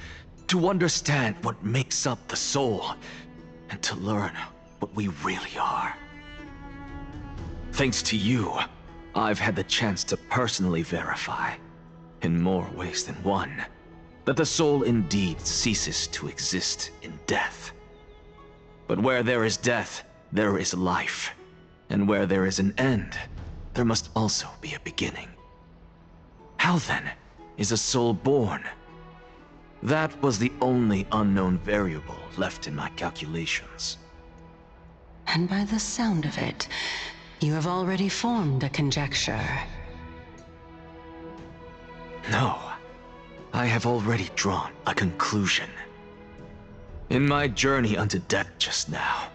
to understand what makes up the soul, and to learn what we really are. Thanks to you, I've had the chance to personally verify, in more ways than one, that the soul indeed ceases to exist in death. But where there is death, there is life. And where there is an end, there must also be a beginning. How then is a soul born? That was the only unknown variable left in my calculations. And by the sound of it, you have already formed a conjecture. No, I have already drawn a conclusion. In my journey unto death just now,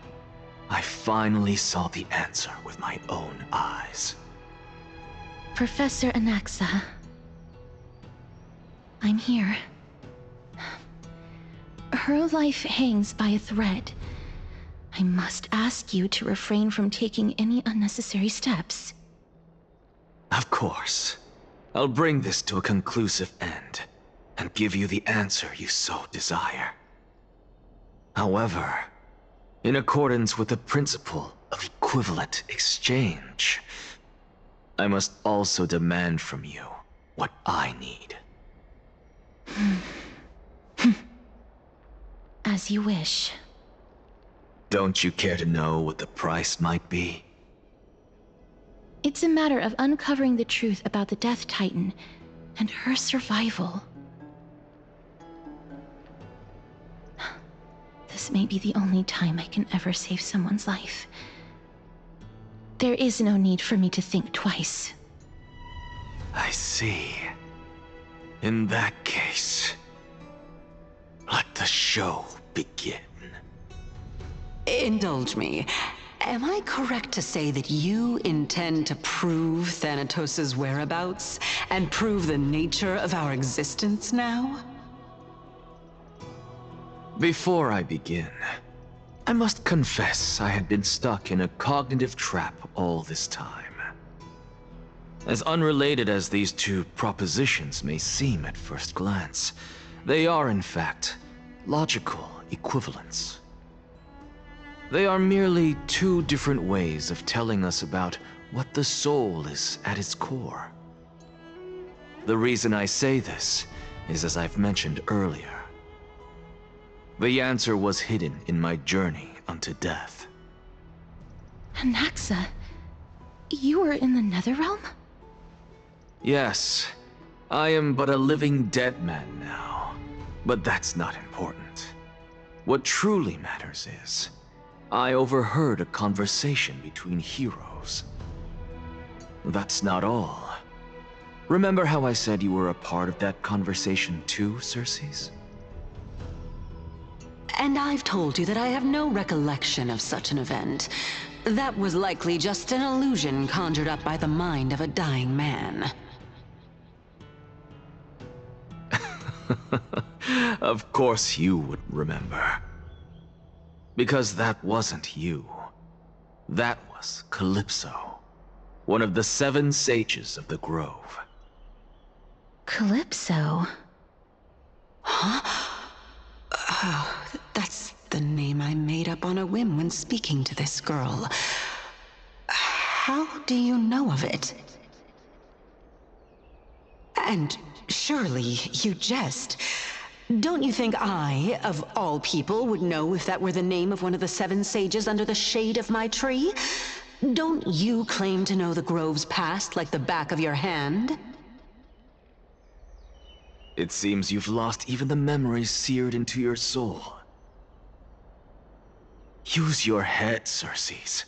I finally saw the answer with my own eyes. Professor Anaxa, I'm here. Her life hangs by a thread. I must ask you to refrain from taking any unnecessary steps. Of course. I'll bring this to a conclusive end, and give you the answer you so desire. However, in accordance with the principle of equivalent exchange, I must also demand from you what I need. As you wish. Don't you care to know what the price might be? It's a matter of uncovering the truth about the Death Titan and her survival. This may be the only time I can ever save someone's life. There is no need for me to think twice. I see. In that case, let the show begin. Indulge me. Am I correct to say that you intend to prove Thanatos' whereabouts and prove the nature of our existence now? Before I begin, I must confess I had been stuck in a cognitive trap all this time. As unrelated as these two propositions may seem at first glance, they are in fact logical equivalents. They are merely two different ways of telling us about what the soul is at its core. The reason I say this is as I've mentioned earlier. The answer was hidden in my journey unto death. Anaxa, you were in the Netherrealm? Yes, I am but a living dead man now, but that's not important. What truly matters is, I overheard a conversation between heroes. That's not all. Remember how I said you were a part of that conversation too, Circes? And I've told you that I have no recollection of such an event. That was likely just an illusion conjured up by the mind of a dying man. Of course you would remember. Because that wasn't you. That was Calypso, one of the 7 sages of the Grove. Calypso? Huh? Oh, that's the name I made up on a whim when speaking to this girl. How do you know of it? And surely you jest. Don't you think I, of all people, would know if that were the name of one of the 7 sages under the shade of my tree? Don't you claim to know the Grove's past like the back of your hand? It seems you've lost even the memories seared into your soul. Use your head, Circes.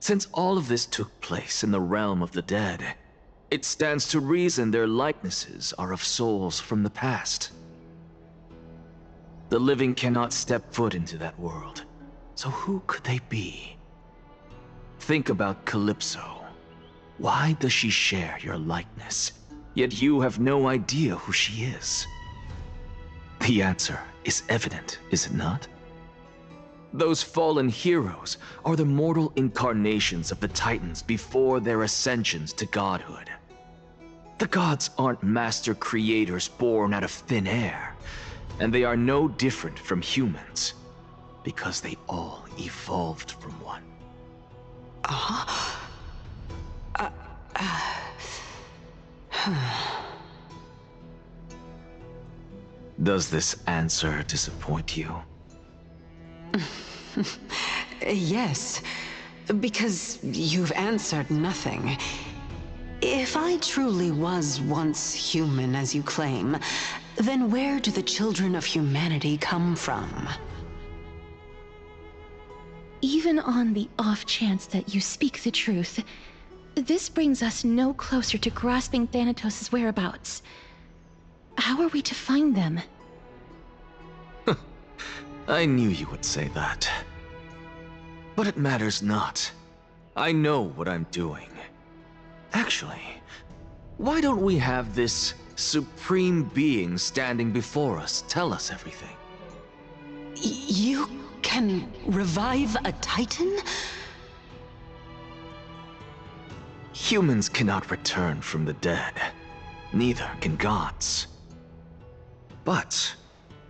Since all of this took place in the realm of the dead, it stands to reason their likenesses are of souls from the past. The living cannot step foot into that world, so who could they be? Think about Calypso. Why does she share your likeness, yet you have no idea who she is? The answer is evident, is it not? Those fallen heroes are the mortal incarnations of the Titans before their ascensions to godhood. The gods aren't master creators born out of thin air, and they are no different from humans, because they all evolved from one. Does this answer disappoint you? Yes, because you've answered nothing. If I truly was once human, as you claim, then where do the children of humanity come from? Even on the off chance that you speak the truth, this brings us no closer to grasping Thanatos' whereabouts. How are we to find them? I knew you would say that. But it matters not. I know what I'm doing. Actually, why don't we have this supreme being standing before us tell us everything? You can revive a Titan? Humans cannot return from the dead. Neither can gods. But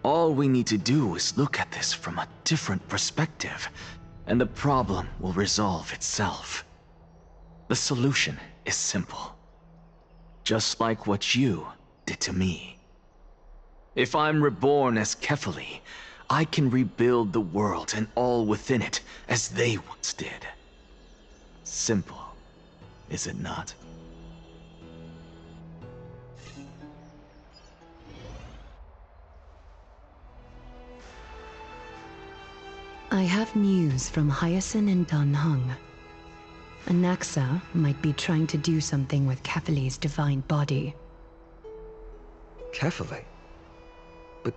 all we need to do is look at this from a different perspective, and the problem will resolve itself. The solution is simple. Just like what you did to me. If I'm reborn as Kefali, I can rebuild the world and all within it as they once did. Simple, is it not? I have news from Hyacinth and Dan Heng. Anaxa might be trying to do something with Kefali's divine body. Kefali? But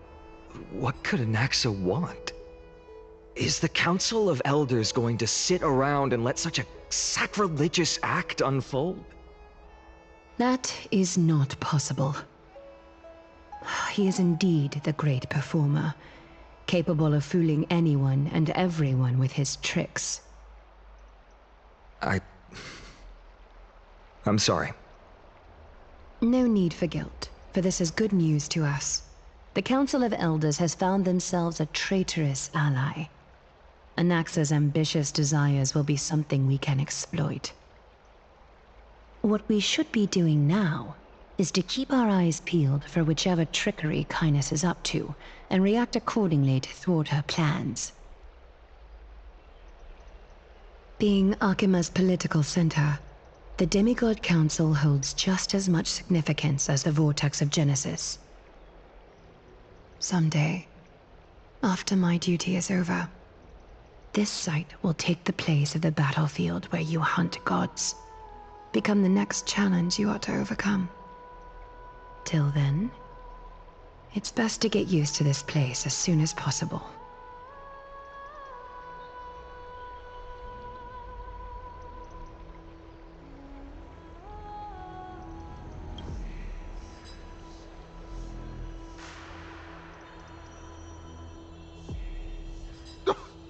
what could Anaxa want? Is the Council of Elders going to sit around and let such a sacrilegious act unfold? That is not possible. He is indeed the great performer, capable of fooling anyone and everyone with his tricks. I'm sorry. No need for guilt, for this is good news to us. The Council of Elders has found themselves a traitorous ally. Anaxa's ambitious desires will be something we can exploit. What we should be doing now is to keep our eyes peeled for whichever trickery Kynus is up to, and react accordingly to thwart her plans. Being Akima's political center, the Demigod Council holds just as much significance as the Vortex of Genesis. Someday, after my duty is over, this site will take the place of the battlefield where you hunt gods, become the next challenge you ought to overcome. Till then, it's best to get used to this place as soon as possible.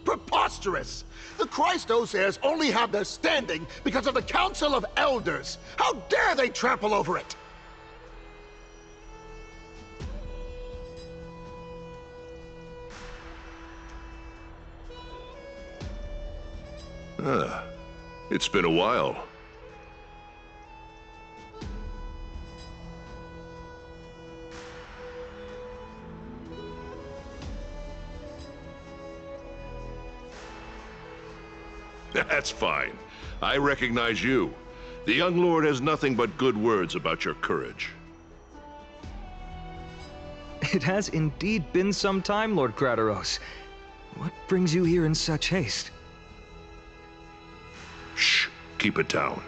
Preposterous! The Christos heirs only have their standing because of the Council of Elders! How dare they trample over it! It's been a while. That's fine. I recognize you. The young lord has nothing but good words about your courage. It has indeed been some time, Lord Krateros. What brings you here in such haste? Shh, keep it down.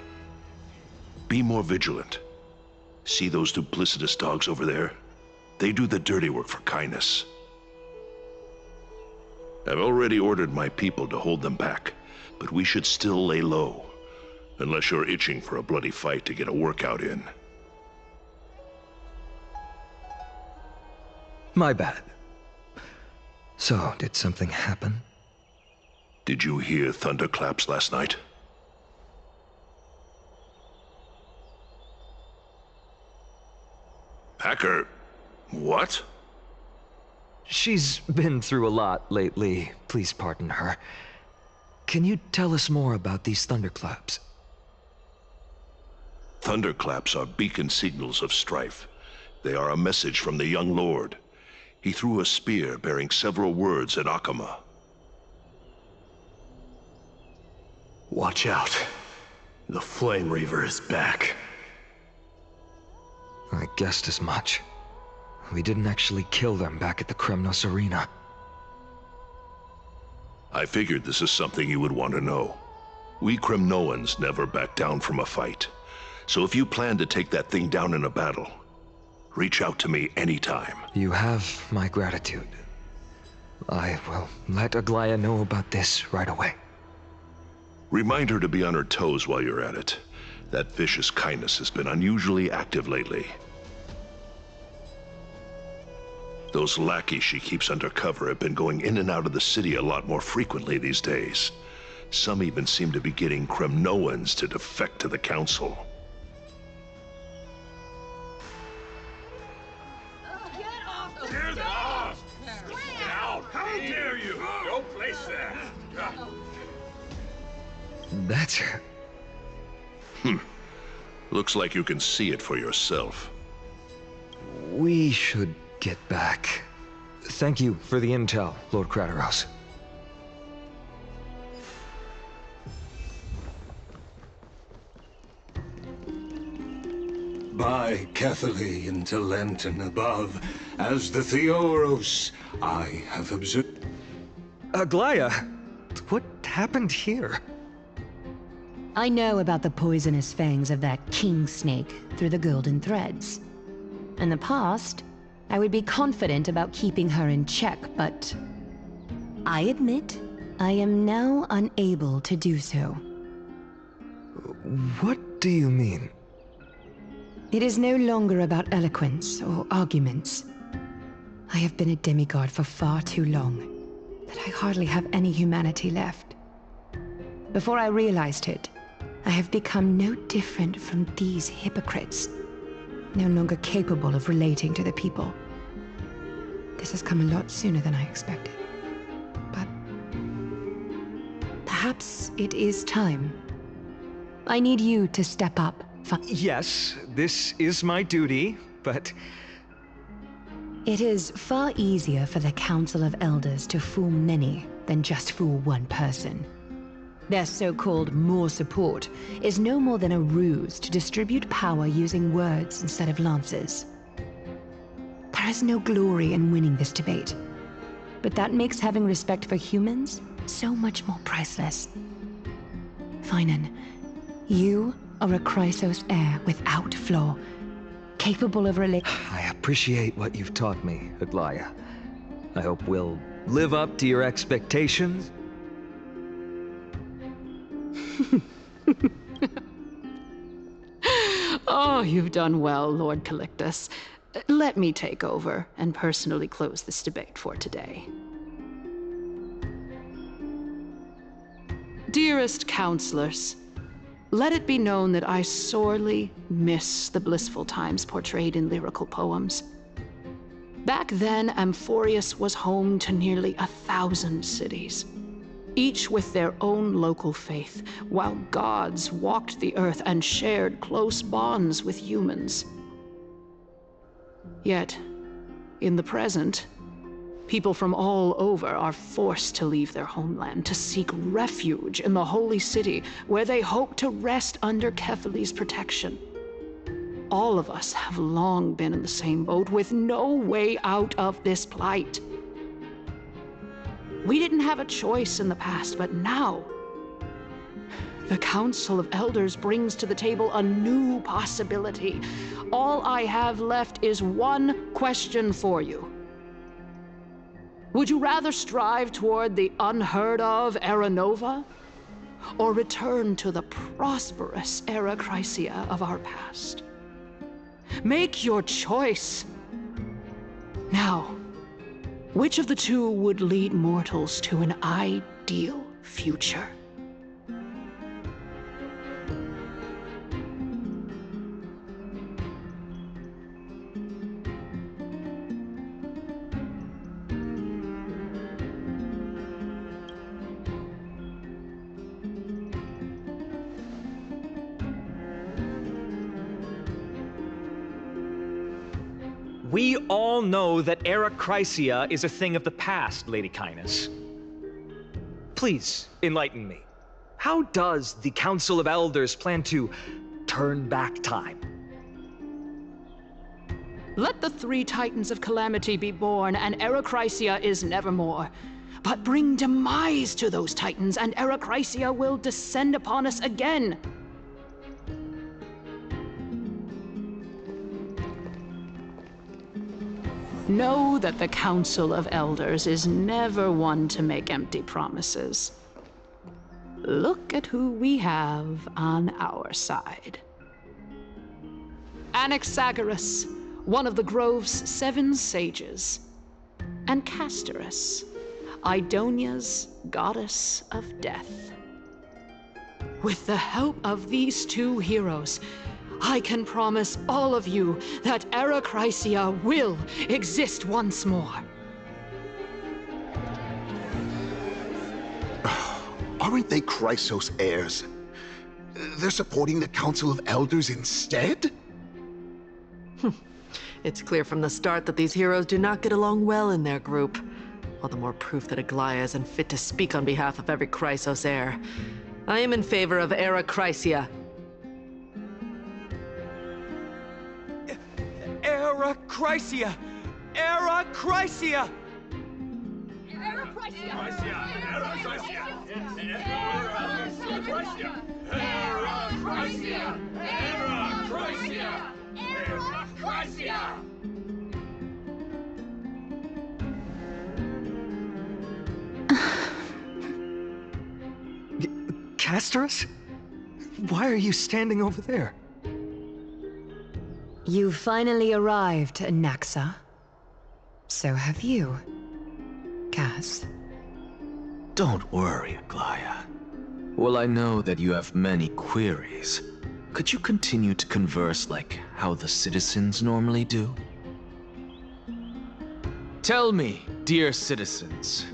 Be more vigilant. See those duplicitous dogs over there? They do the dirty work for kindness. I've already ordered my people to hold them back, but we should still lay low. Unless you're itching for a bloody fight to get a workout in. My bad. So, did something happen? Did you hear thunderclaps last night? Hacker, what? She's been through a lot lately. Please pardon her. Can you tell us more about these thunderclaps? Thunderclaps are beacon signals of strife. They are a message from the young lord. He threw a spear bearing several words at Akama. Watch out. The Flame Reaver is back. I guessed as much. We didn't actually kill them back at the Kremnos Arena. I figured this is something you would want to know. We Kremnoans never back down from a fight. So if you plan to take that thing down in a battle, reach out to me anytime. You have my gratitude. I will let Aglaya know about this right away. Remind her to be on her toes while you're at it. That vicious kindness has been unusually active lately. Those lackeys she keeps undercover have been going in and out of the city a lot more frequently these days. Some even seem to be getting Kremnoans to defect to the Council. Get off! Out! How dare you! Don't place that! That's... Looks like you can see it for yourself. We should get back. Thank you for the intel, Lord Krateros. By Catholic into Lenten above, as the Theoros, I have observed... Aglaya, what happened here? I know about the poisonous fangs of that king snake through the golden threads. In the past, I would be confident about keeping her in check, but I admit I am now unable to do so. What do you mean? It is no longer about eloquence or arguments. I have been a demigod for far too long that I hardly have any humanity left. Before I realized it, I have become no different from these hypocrites, no longer capable of relating to the people. This has come a lot sooner than I expected. But perhaps it is time. I need you to step up. Yes, this is my duty, but... It is far easier for the Council of Elders to fool many than just fool one person. Their so-called more support is no more than a ruse to distribute power using words instead of lances. There is no glory in winning this debate, but that makes having respect for humans so much more priceless. Finan, you are a Chrysos heir without flaw, capable of I appreciate what you've taught me, Aglaya. I hope we'll live up to your expectations. Oh, you've done well, Lord Calictus. Let me take over and personally close this debate for today. Dearest counselors, let it be known that I sorely miss the blissful times portrayed in lyrical poems. Back then, Amphoreus was home to nearly 1,000 cities, each with their own local faith, while gods walked the earth and shared close bonds with humans. Yet, in the present, people from all over are forced to leave their homeland to seek refuge in the holy city, where they hope to rest under Kethali's protection. All of us have long been in the same boat, with no way out of this plight. We didn't have a choice in the past, but now The Council of Elders brings to the table a new possibility. All I have left is one question for you. Would you rather strive toward the unheard of Era Nova, or return to the prosperous Era Chrysia of our past? Make your choice. Now, which of the two would lead mortals to an ideal future? We all know that Era Chrysia is a thing of the past, Lady Kynus. Please, enlighten me. How does the Council of Elders plan to turn back time? Let the 3 Titans of Calamity be born, and Era Chrysia is nevermore. But bring demise to those Titans, and Era Chrysia will descend upon us again. Know that the Council of Elders is never one to make empty promises. Look at who we have on our side. Anaxagoras, one of the Grove's 7 sages, and Castorus, Idonia's goddess of death. With the help of these 2 heroes, I can promise all of you that Era Chrysia will exist once more. Aren't they Chrysos heirs? They're supporting the Council of Elders instead? It's clear from the start that these heroes do not get along well in their group. All the more proof that Aglaya is unfit to speak on behalf of every Chrysos heir. I am in favor of Era Chrysia. Era Chrysia! Era Chrysia! Era Chrysia! Era Chrysia! Era Chrysia! Era Chrysia! Era Chrysia! Era Chrysia! Castorus? Why are you standing over there? You've finally arrived, Naxa. So have you, Cass. Don't worry, Aglaya. Well, I know that you have many queries. Could you continue to converse like how the citizens normally do? Tell me, dear citizens,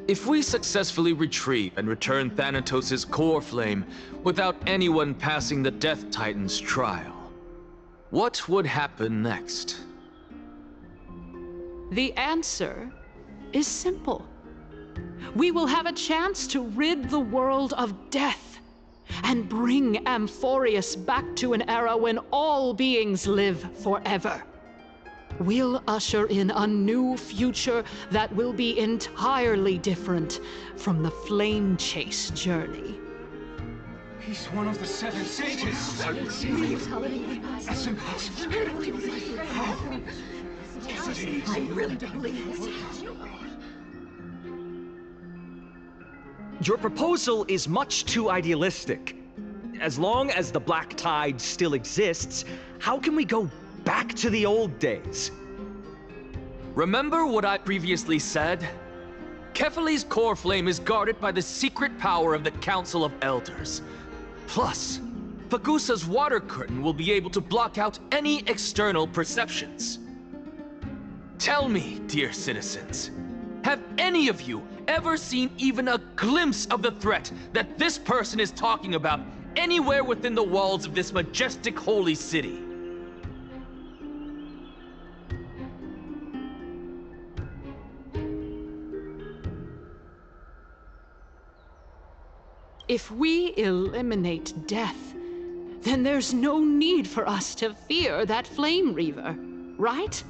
if we successfully retrieve and return Thanatos' core flame without anyone passing the Death Titan's trial, what would happen next? The answer is simple. We will have a chance to rid the world of death and bring Amphoreus back to an era when all beings live forever. We'll usher in a new future that will be entirely different from the flame chase journey. He's one of the 7 sages. 7 sages. That's impossible. I really don't believe this. Your proposal is much too idealistic. As long as the Black Tide still exists, how can we go back to the old days? Remember what I previously said? Kephale's core flame is guarded by the secret power of the Council of Elders. Plus, Fagusa's water curtain will be able to block out any external perceptions. Tell me, dear citizens, have any of you ever seen even a glimpse of the threat that this person is talking about anywhere within the walls of this majestic holy city? If we eliminate death, then there's no need for us to fear that Flame Reaver, right?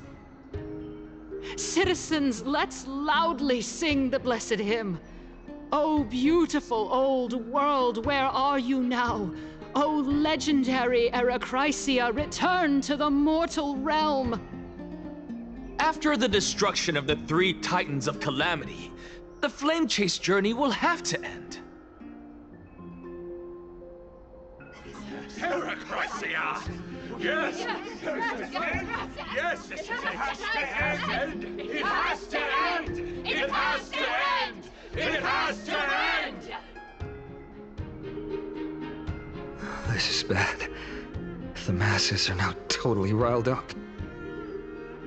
Citizens, let's loudly sing the blessed hymn. Oh, beautiful old world, where are you now? Oh, legendary Erechrysia, return to the mortal realm! After the destruction of the 3 Titans of Calamity, the Flame Chase journey will have to end. Erechrysia! Yes! Yes! It has to end! It has to end! It has to end! It has to end! This is bad. The masses are now totally riled up.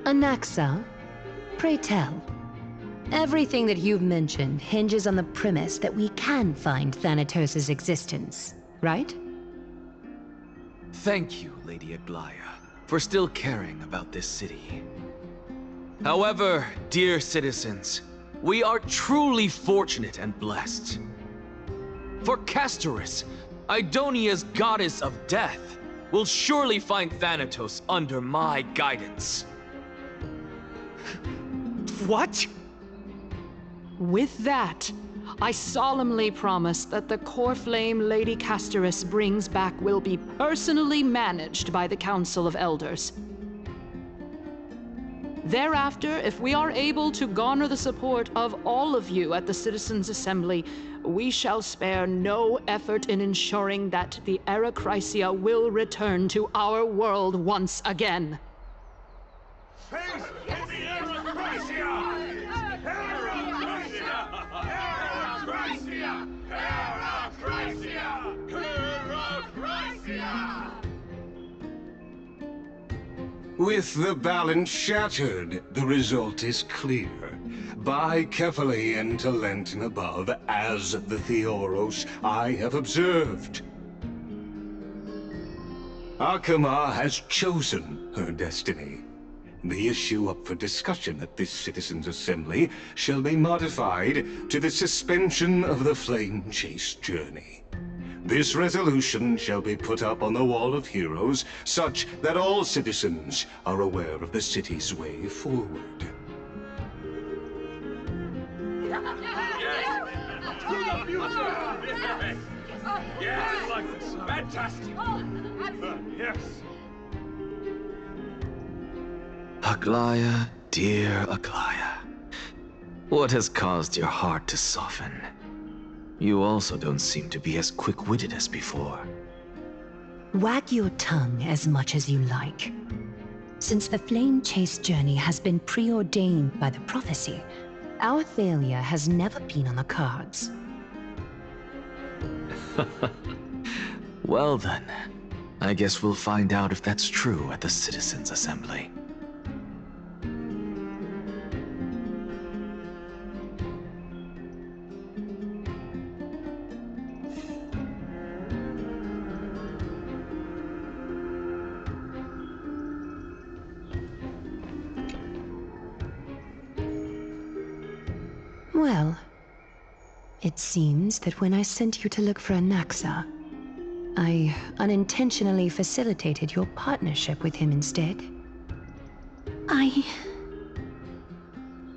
Anaxa, pray tell. Everything that you've mentioned hinges on the premise that we can find Thanatos' existence, right? Thank you, Lady Aglaya, for still caring about this city. However, dear citizens, we are truly fortunate and blessed. For Castorus, Idonia's goddess of death, will surely find Thanatos under my guidance. What? With that, I solemnly promise that the core flame Lady Castorus brings back will be personally managed by the Council of Elders. Thereafter, if we are able to garner the support of all of you at the Citizens' Assembly, we shall spare no effort in ensuring that the Erechrysia will return to our world once again. With the balance shattered, the result is clear. Buy carefully into Lent and above, as the Theoros I have observed. Akama has chosen her destiny. The issue up for discussion at this Citizens' Assembly shall be modified to the suspension of the Flame Chase journey. This resolution shall be put up on the Wall of Heroes, such that all citizens are aware of the city's way forward. Yes! Fantastic! Yes! Aglaya, dear Aglaya, what has caused your heart to soften? You also don't seem to be as quick-witted as before. Wag your tongue as much as you like. Since the Flame Chase journey has been preordained by the prophecy, our failure has never been on the cards. Well then, I guess we'll find out if that's true at the Citizens' Assembly. Well, it seems that when I sent you to look for Anaxa, I unintentionally facilitated your partnership with him instead.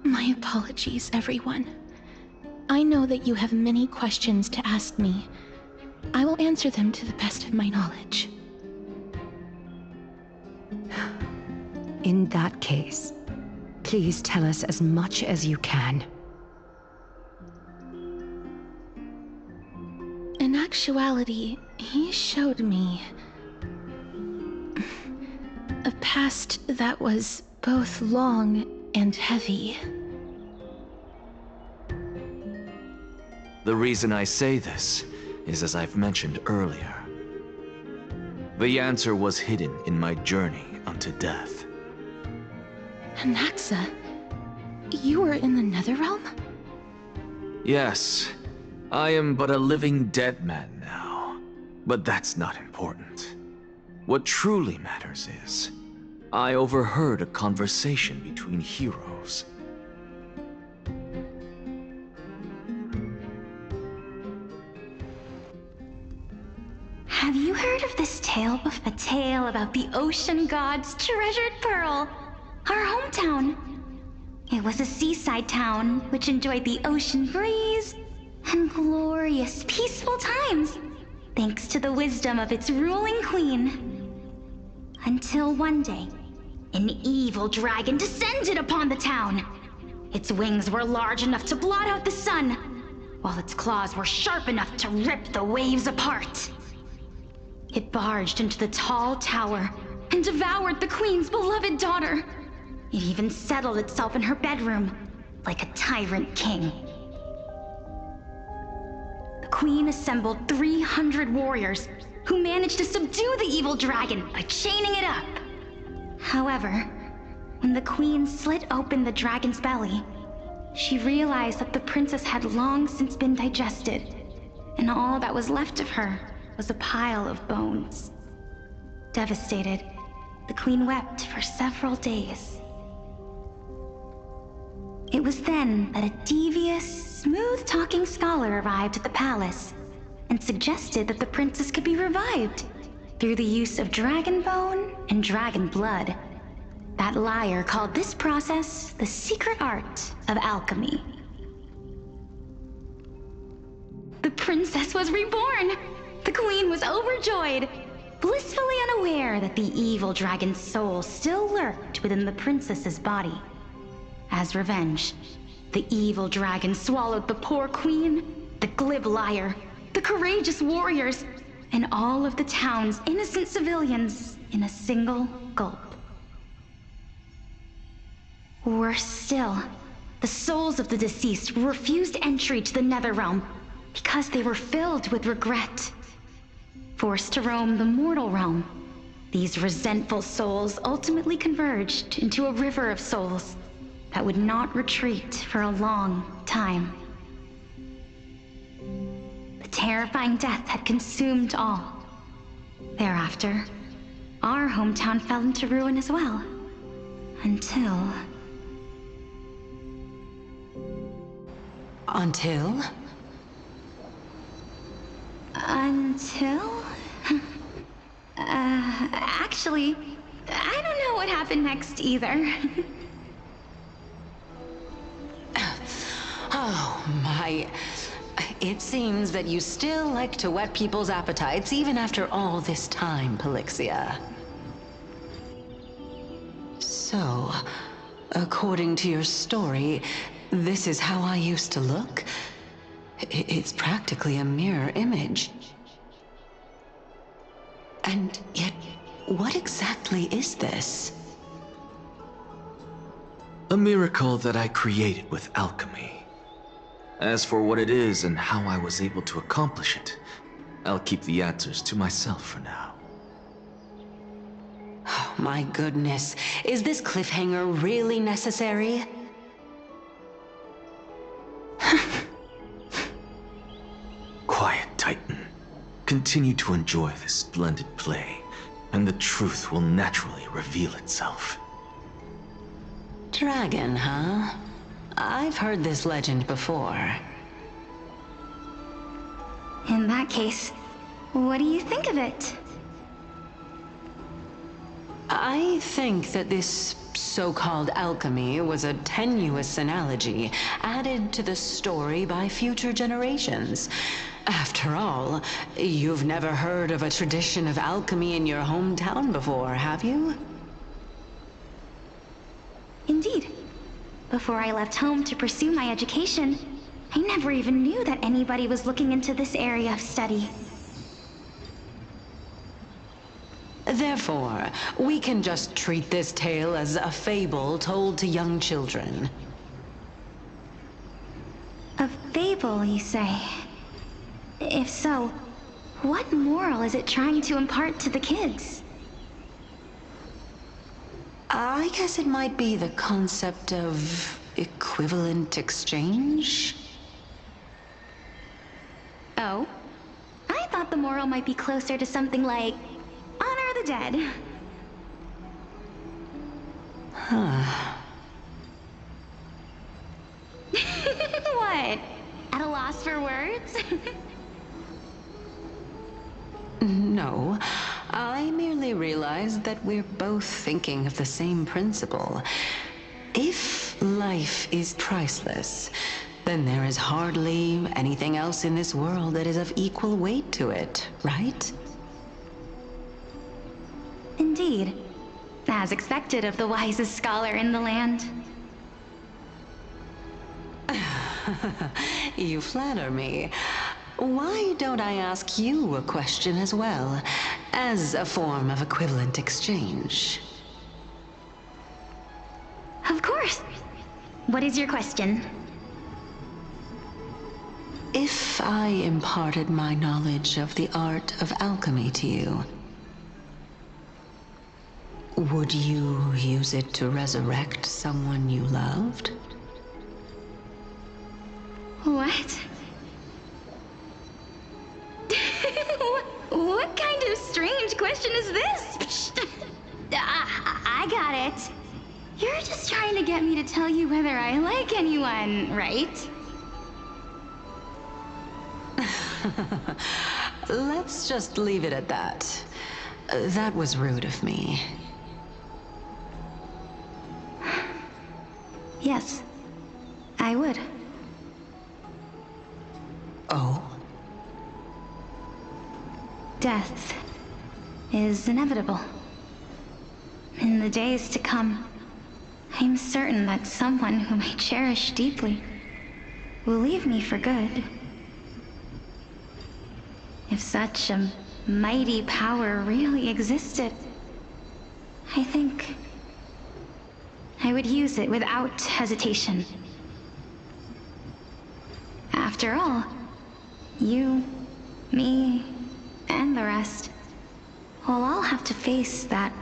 My apologies, everyone. I know that you have many questions to ask me. I will answer them to the best of my knowledge. In that case, please tell us as much as you can. In actuality, he showed me a past that was both long and heavy. The reason I say this is as I've mentioned earlier. The answer was hidden in my journey unto death. Anaxa, you were in the Netherrealm? Yes, I am but a living dead man now, but that's not important. What truly matters is, I overheard a conversation between heroes. Have you heard of this tale? A tale about the ocean god's treasured pearl, our hometown. It was a seaside town which enjoyed the ocean breeze and glorious, peaceful times, thanks to the wisdom of its ruling queen. Until one day, an evil dragon descended upon the town. Its wings were large enough to blot out the sun, while its claws were sharp enough to rip the waves apart. It barged into the tall tower and devoured the queen's beloved daughter. It even settled itself in her bedroom, like a tyrant king. The queen assembled 300 warriors who managed to subdue the evil dragon by chaining it up. However, when the queen slit open the dragon's belly, she realized that the princess had long since been digested, and all that was left of her was a pile of bones. Devastated, the queen wept for several days. It was then that a devious, smooth-talking scholar arrived at the palace and suggested that the princess could be revived through the use of dragon bone and dragon blood. That liar called this process the secret art of alchemy. The princess was reborn! The queen was overjoyed, blissfully unaware that the evil dragon's soul still lurked within the princess's body. As revenge, the evil dragon swallowed the poor queen, the glib liar, the courageous warriors, and all of the town's innocent civilians in a single gulp. Worse still, the souls of the deceased refused entry to the Netherrealm because they were filled with regret. Forced to roam the mortal realm, these resentful souls ultimately converged into a river of souls that would not retreat for a long time. The terrifying death had consumed all. Thereafter, our hometown fell into ruin as well. Until... Until? Actually, I don't know what happened next either. Oh, my... It seems that you still like to whet people's appetites even after all this time, Pelixia. So, according to your story, this is how I used to look? It's practically a mirror image. And yet, what exactly is this? A miracle that I created with alchemy. As for what it is and how I was able to accomplish it, I'll keep the answers to myself for now. Oh, my goodness. Is this cliffhanger really necessary? Quiet, Titan. Continue to enjoy this splendid play, and the truth will naturally reveal itself. Dragon, huh? I've heard this legend before. In that case, what do you think of it? I think that this so-called alchemy was a tenuous analogy added to the story by future generations. After all, you've never heard of a tradition of alchemy in your hometown before, have you? Indeed. Before I left home to pursue my education, I never even knew that anybody was looking into this area of study. Therefore, we can just treat this tale as a fable told to young children. A fable, you say? If so, what moral is it trying to impart to the kids? I guess it might be the concept of equivalent exchange? Oh? I thought the moral might be closer to something like honor the dead. Huh. What? At a loss for words? No, I merely realized that we're both thinking of the same principle. If life is priceless, then there is hardly anything else in this world that is of equal weight to it, right? Indeed. As expected of the wisest scholar in the land. You flatter me. Why don't I ask you a question as well, as a form of equivalent exchange? Of course. What is your question? If I imparted my knowledge of the art of alchemy to you, would you use it to resurrect someone you loved? What? What kind of strange question is this? I got it. You're just trying to get me to tell you whether I like anyone, right? Let's just leave it at that. That was rude of me. Yes, I would. Oh? Death is inevitable. In the days to come, I'm certain that someone whom I cherish deeply will leave me for good. If such a mighty power really existed, I think I would use it without hesitation. After all, you, me, and the rest will all have to face that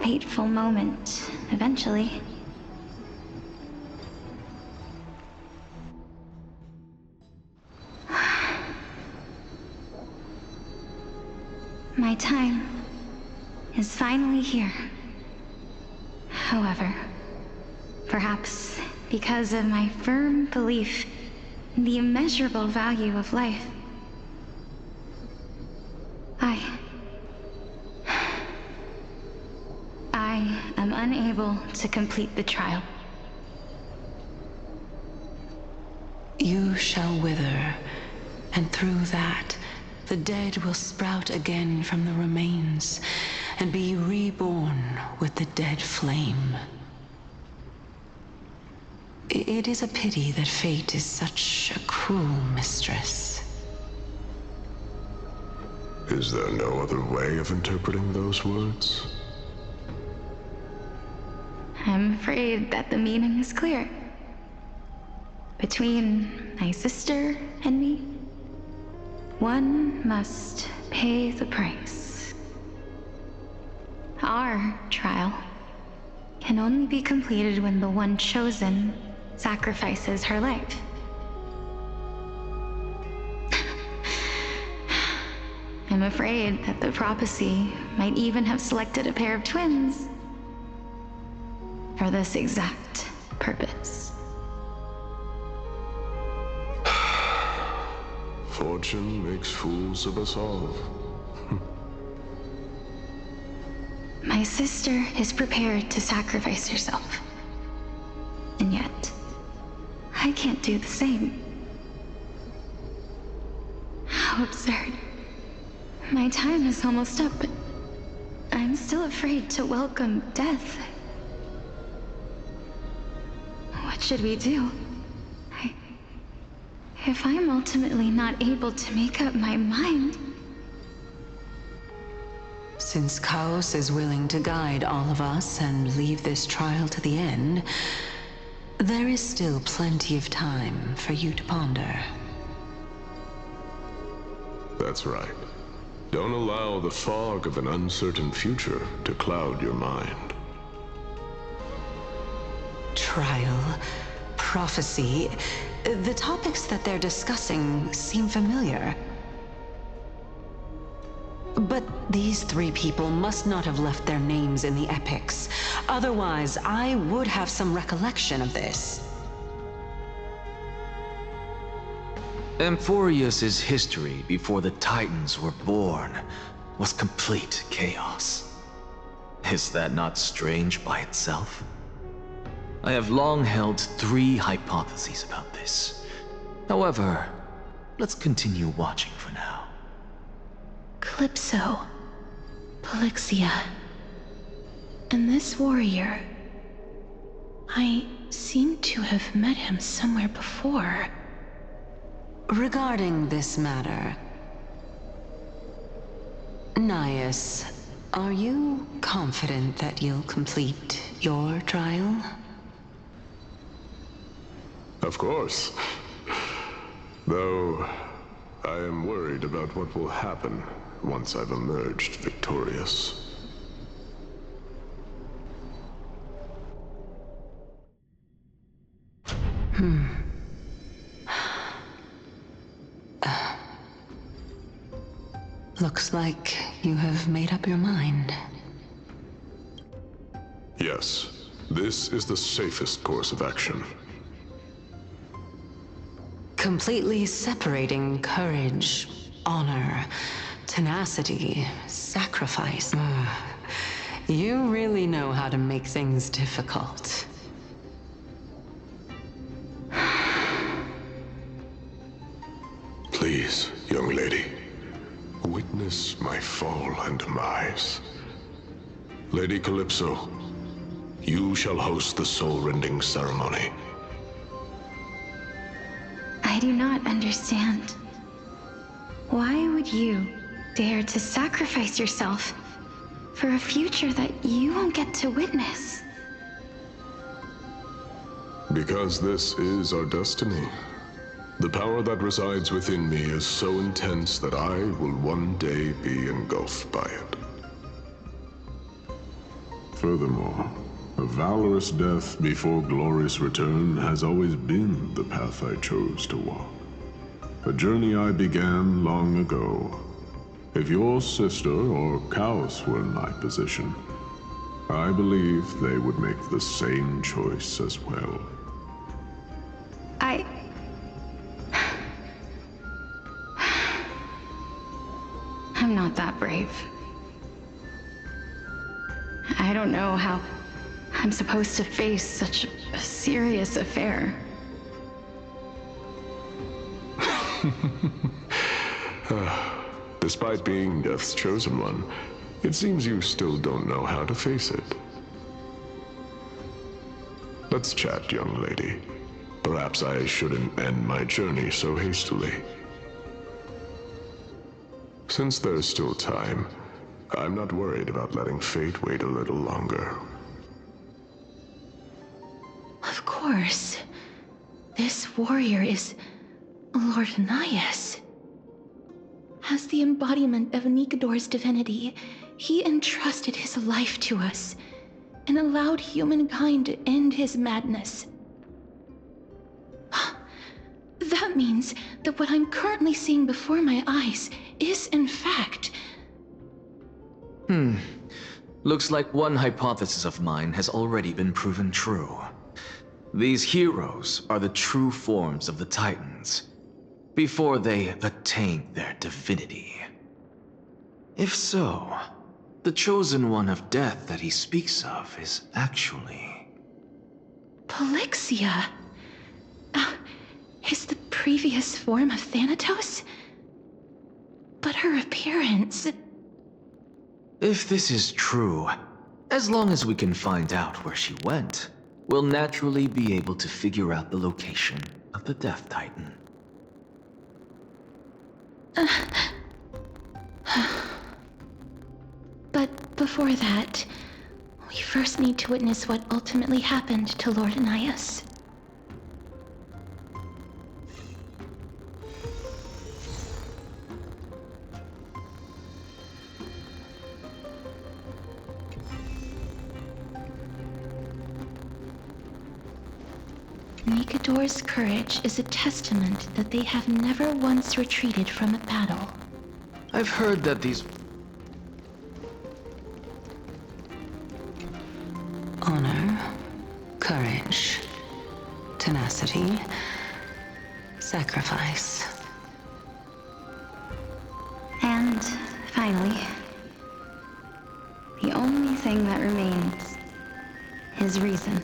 fateful moment eventually. My time is finally here. However, perhaps because of my firm belief in the immeasurable value of life, I am unable to complete the trial. You shall wither, and through that, the dead will sprout again from the remains, and be reborn with the dead flame. It is a pity that fate is such a cruel mistress. Is there no other way of interpreting those words? I'm afraid that the meaning is clear. Between my sister and me, one must pay the price. Our trial can only be completed when the one chosen sacrifices her life. I'm afraid that the prophecy might even have selected a pair of twins for this exact purpose. Fortune makes fools of us all. My sister is prepared to sacrifice herself. And yet, I can't do the same. How absurd. My time is almost up, but I'm still afraid to welcome death. What should we do? If I'm ultimately not able to make up my mind... Since Chaos is willing to guide all of us and leave this trial to the end, there is still plenty of time for you to ponder. That's right. Don't allow the fog of an uncertain future to cloud your mind. Trial, prophecy, the topics that they're discussing seem familiar. But these three people must not have left their names in the epics. Otherwise, I would have some recollection of this. Amphoreus' history before the Titans were born was complete chaos. Is that not strange by itself? I have long held three hypotheses about this. However, let's continue watching for now. Calypso. Polixia. And this warrior... I seem to have met him somewhere before. Regarding this matter, Nias, are you confident that you'll complete your trial? Of course. Though, I am worried about what will happen once I've emerged victorious. Looks like you have made up your mind. Yes, this is the safest course of action. Completely separating courage, honor, tenacity, sacrifice. You really know how to make things difficult. Please, young lady, witness my fall and demise. Lady Calypso, you shall host the soul-rending ceremony. I do not understand. Why would you dare to sacrifice yourself for a future that you won't get to witness? Because this is our destiny. The power that resides within me is so intense that I will one day be engulfed by it. Furthermore, a valorous death before glorious return has always been the path I chose to walk. A journey I began long ago. If your sister or Kaos were in my position, I believe they would make the same choice as well. I'm not that brave. I don't know how I'm supposed to face such a serious affair. Despite being Death's chosen one, it seems you still don't know how to face it. Let's chat, young lady. Perhaps I shouldn't end my journey so hastily. Since there's still time, I'm not worried about letting fate wait a little longer. Of course. This warrior is Lord Nias. As the embodiment of Nikador's divinity, he entrusted his life to us and allowed humankind to end his madness. That means that what I'm currently seeing before my eyes is, in fact... Looks like one hypothesis of mine has already been proven true. These heroes are the true forms of the Titans, before they attained their divinity. If so, the chosen one of death that he speaks of is actually... Polixia? Is the previous form of Thanatos? But her appearance... If this is true, as long as we can find out where she went, we'll naturally be able to figure out the location of the Death Titan. But before that, we first need to witness what ultimately happened to Lord Nias. Nikador's courage is a testament that they have never once retreated from a battle. I've heard that these... Honor, courage, tenacity, sacrifice. And finally, the only thing that remains is reason.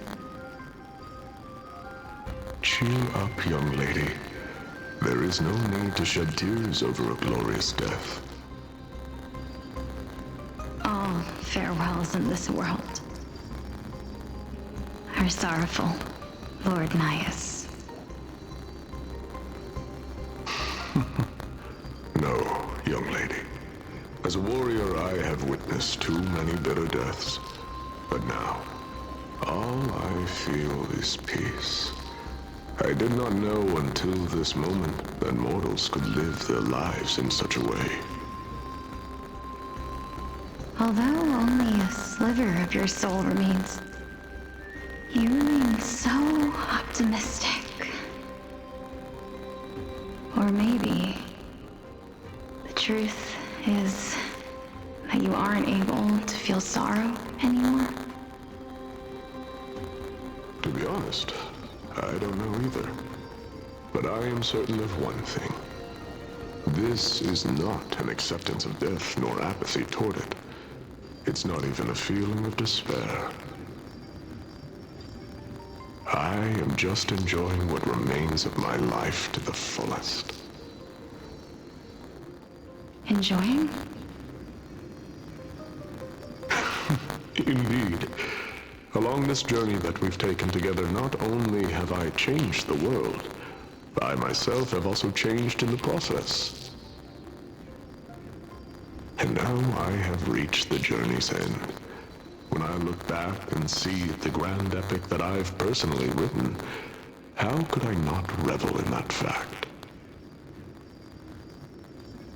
Cheer up, young lady. There is no need to shed tears over a glorious death. All farewells in this world are sorrowful, Lord Nias. No, young lady. As a warrior, I have witnessed too many bitter deaths. But now, all I feel is peace. I did not know until this moment that mortals could live their lives in such a way. Although only a sliver of your soul remains, you remain so optimistic. Or maybe the truth is that you aren't able to feel sorrow anymore. To be honest, I don't know either. But I am certain of one thing. This is not an acceptance of death nor apathy toward it. It's not even a feeling of despair. I am just enjoying what remains of my life to the fullest. Enjoying? Indeed. Along this journey that we've taken together, not only have I changed the world, I myself have also changed in the process. And now I have reached the journey's end. When I look back and see the grand epic that I've personally written, how could I not revel in that fact?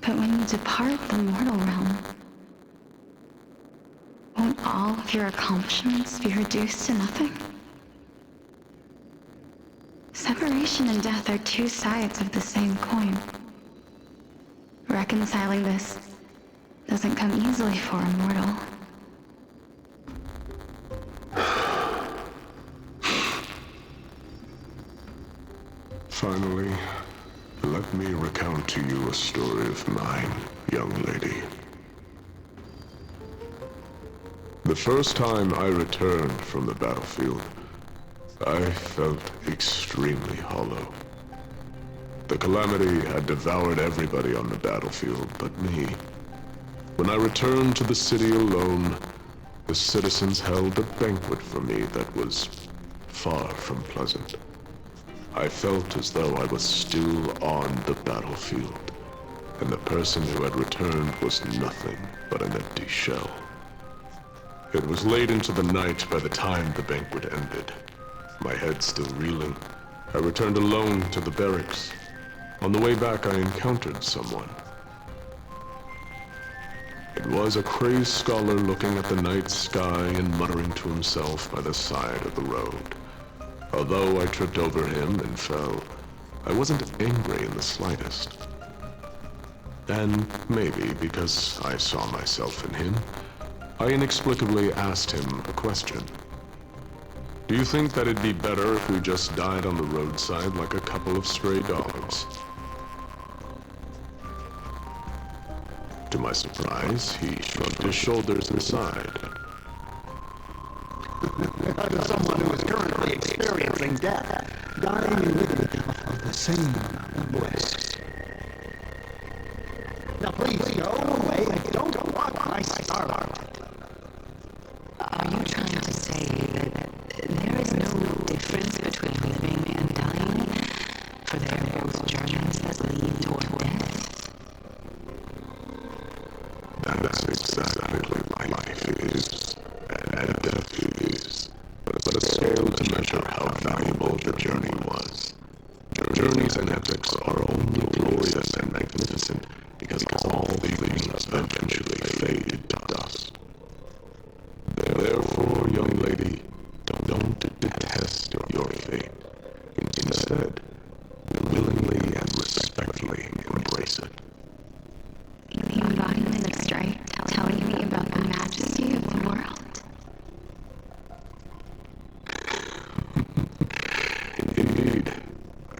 But when you depart the mortal realm, won't all of your accomplishments be reduced to nothing? Separation and death are two sides of the same coin. Reconciling this doesn't come easily for a mortal. Finally, let me recount to you a story of mine, young lady. The first time I returned from the battlefield, I felt extremely hollow. The calamity had devoured everybody on the battlefield but me. When I returned to the city alone, the citizens held a banquet for me that was far from pleasant. I felt as though I was still on the battlefield, and the person who had returned was nothing but an empty shell. It was late into the night by the time the banquet ended. My head still reeling, I returned alone to the barracks. On the way back, I encountered someone. It was a crazed scholar looking at the night sky and muttering to himself by the side of the road. Although I tripped over him and fell, I wasn't angry in the slightest. And maybe because I saw myself in him, I inexplicably asked him a question. Do you think that it'd be better if we just died on the roadside like a couple of stray dogs? To my surprise, he shrugged his shoulders and sighed. As someone who is currently experiencing death, dying in the same bliss. Now please go away and don't block my starlight. Are you trying to say that there is no difference between living and dying? For there are both journeys that lead toward death? That's exactly what life is, and death is. But a scale to measure how valuable the journey was. Journeys and epics are only glorious and magnificent because all things eventually fade to dust. Therefore, young lady, don't detest your fate. Instead, willingly and respectfully embrace it. The embodiment of strife telling me about the majesty of the world. Indeed.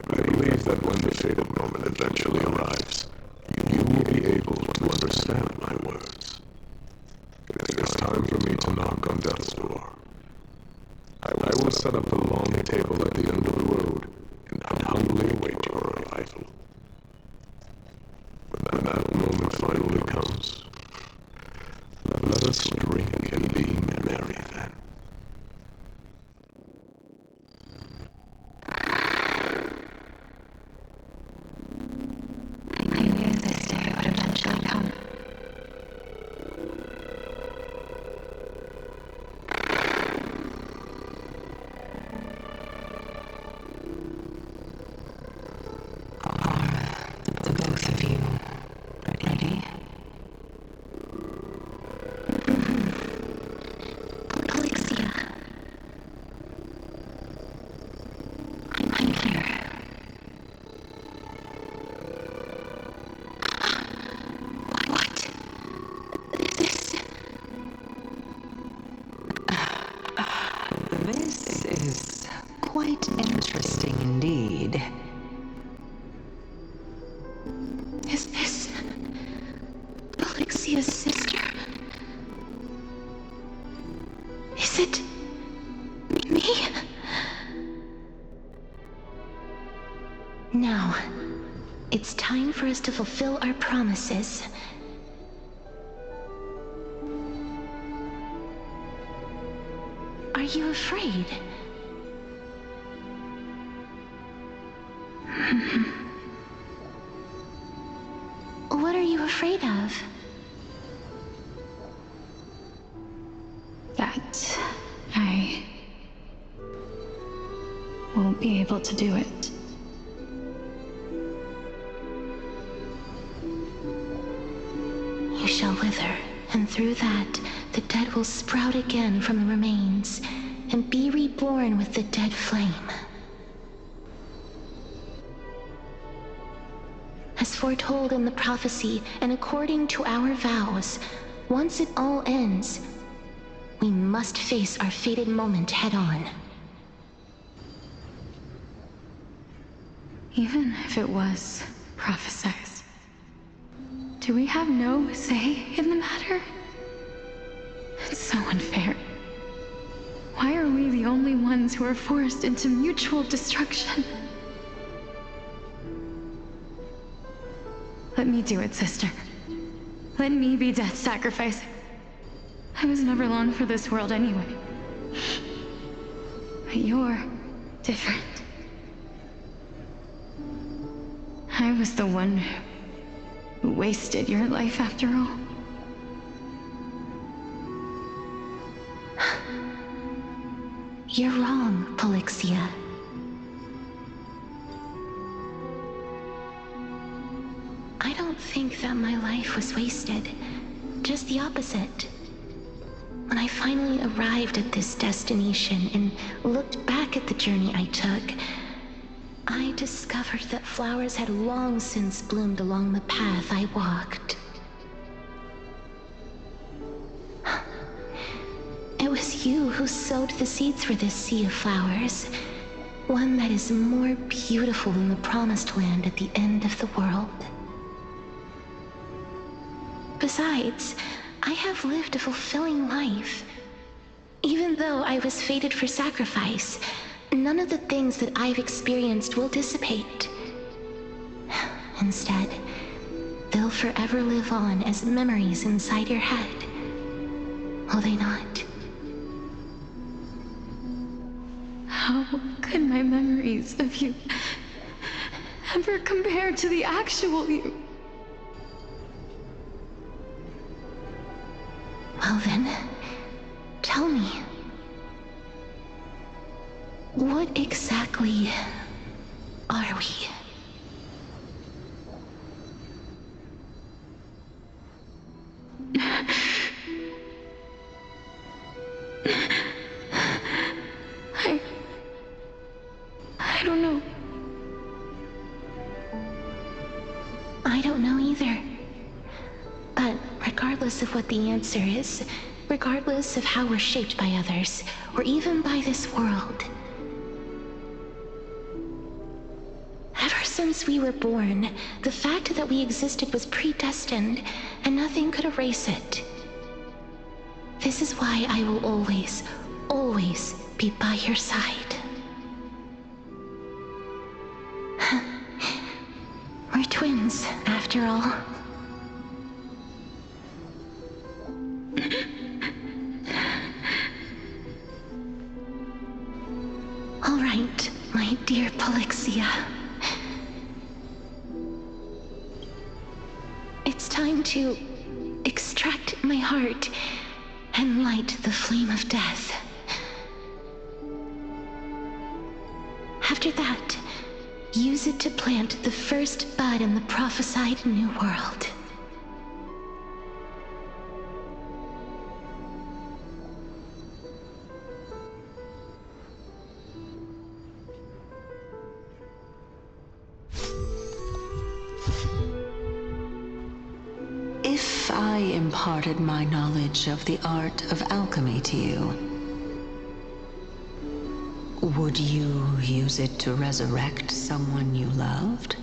I believe that when the fated moment eventually arrives, you will be able to understand my words. It is time for me to knock on death's door. I will set up a long table at the end of the road and humbly await your arrival. Quite interesting indeed. Is this Alexia's sister? Is it me? Now, it's time for us to fulfill our promises. Are you afraid? What are you afraid of? That I won't be able to do it. You shall wither, and through that, the dead will sprout again from the remains, and be reborn with the dead flame. As foretold in the prophecy, and according to our vows, once it all ends, we must face our fated moment head-on. Even if it was prophesied, do we have no say in the matter? It's so unfair. Why are we the only ones who are forced into mutual destruction? Let me do it, sister. Let me be death's sacrifice. I was never long for this world anyway. But you're different. I was the one who wasted your life after all. You're wrong, Polixia. I don't think that my life was wasted. Just the opposite. When I finally arrived at this destination and looked back at the journey I took, I discovered that flowers had long since bloomed along the path I walked. It was you who sowed the seeds for this sea of flowers, one that is more beautiful than the promised land at the end of the world. Besides, I have lived a fulfilling life. Even though I was fated for sacrifice, none of the things that I've experienced will dissipate. Instead, they'll forever live on as memories inside your head. Will they not? How could my memories of you ever compare to the actual you? Well then, tell me. What exactly are we? I don't know. I don't know either. But regardless of what the answer is, regardless of how we're shaped by others, or even by this world, ever since we were born, the fact that we existed was predestined, and nothing could erase it. This is why I will always, always be by your side. We're twins, after all. All right, my dear Polixia. It's time to extract my heart and light the flame of death. After that, use it to plant the first bud in the prophesied new world. If I imparted my knowledge of the art of alchemy to you, Would you use it to resurrect someone you loved?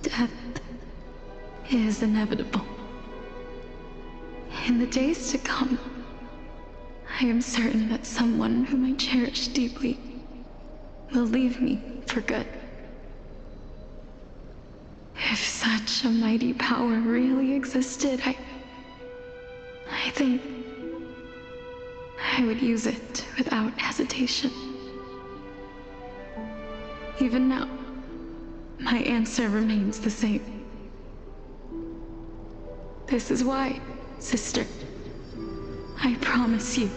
Death is inevitable. In the days to come, I am certain that someone whom I cherish deeply will leave me for good. If such a mighty power really existed, I think I would use it without hesitation. Even now, my answer remains the same. This is why, sister, I promise you,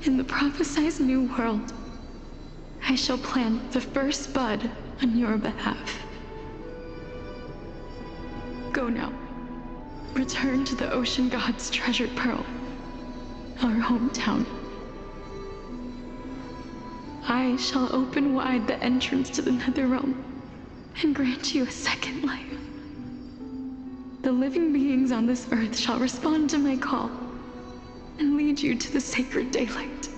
in the prophesized new world, I shall plant the first bud on your behalf. Go now. Return to the ocean god's treasured pearl, our hometown. I shall open wide the entrance to the Netherrealm and grant you a second life. The living beings on this earth shall respond to my call and lead you to the sacred daylight.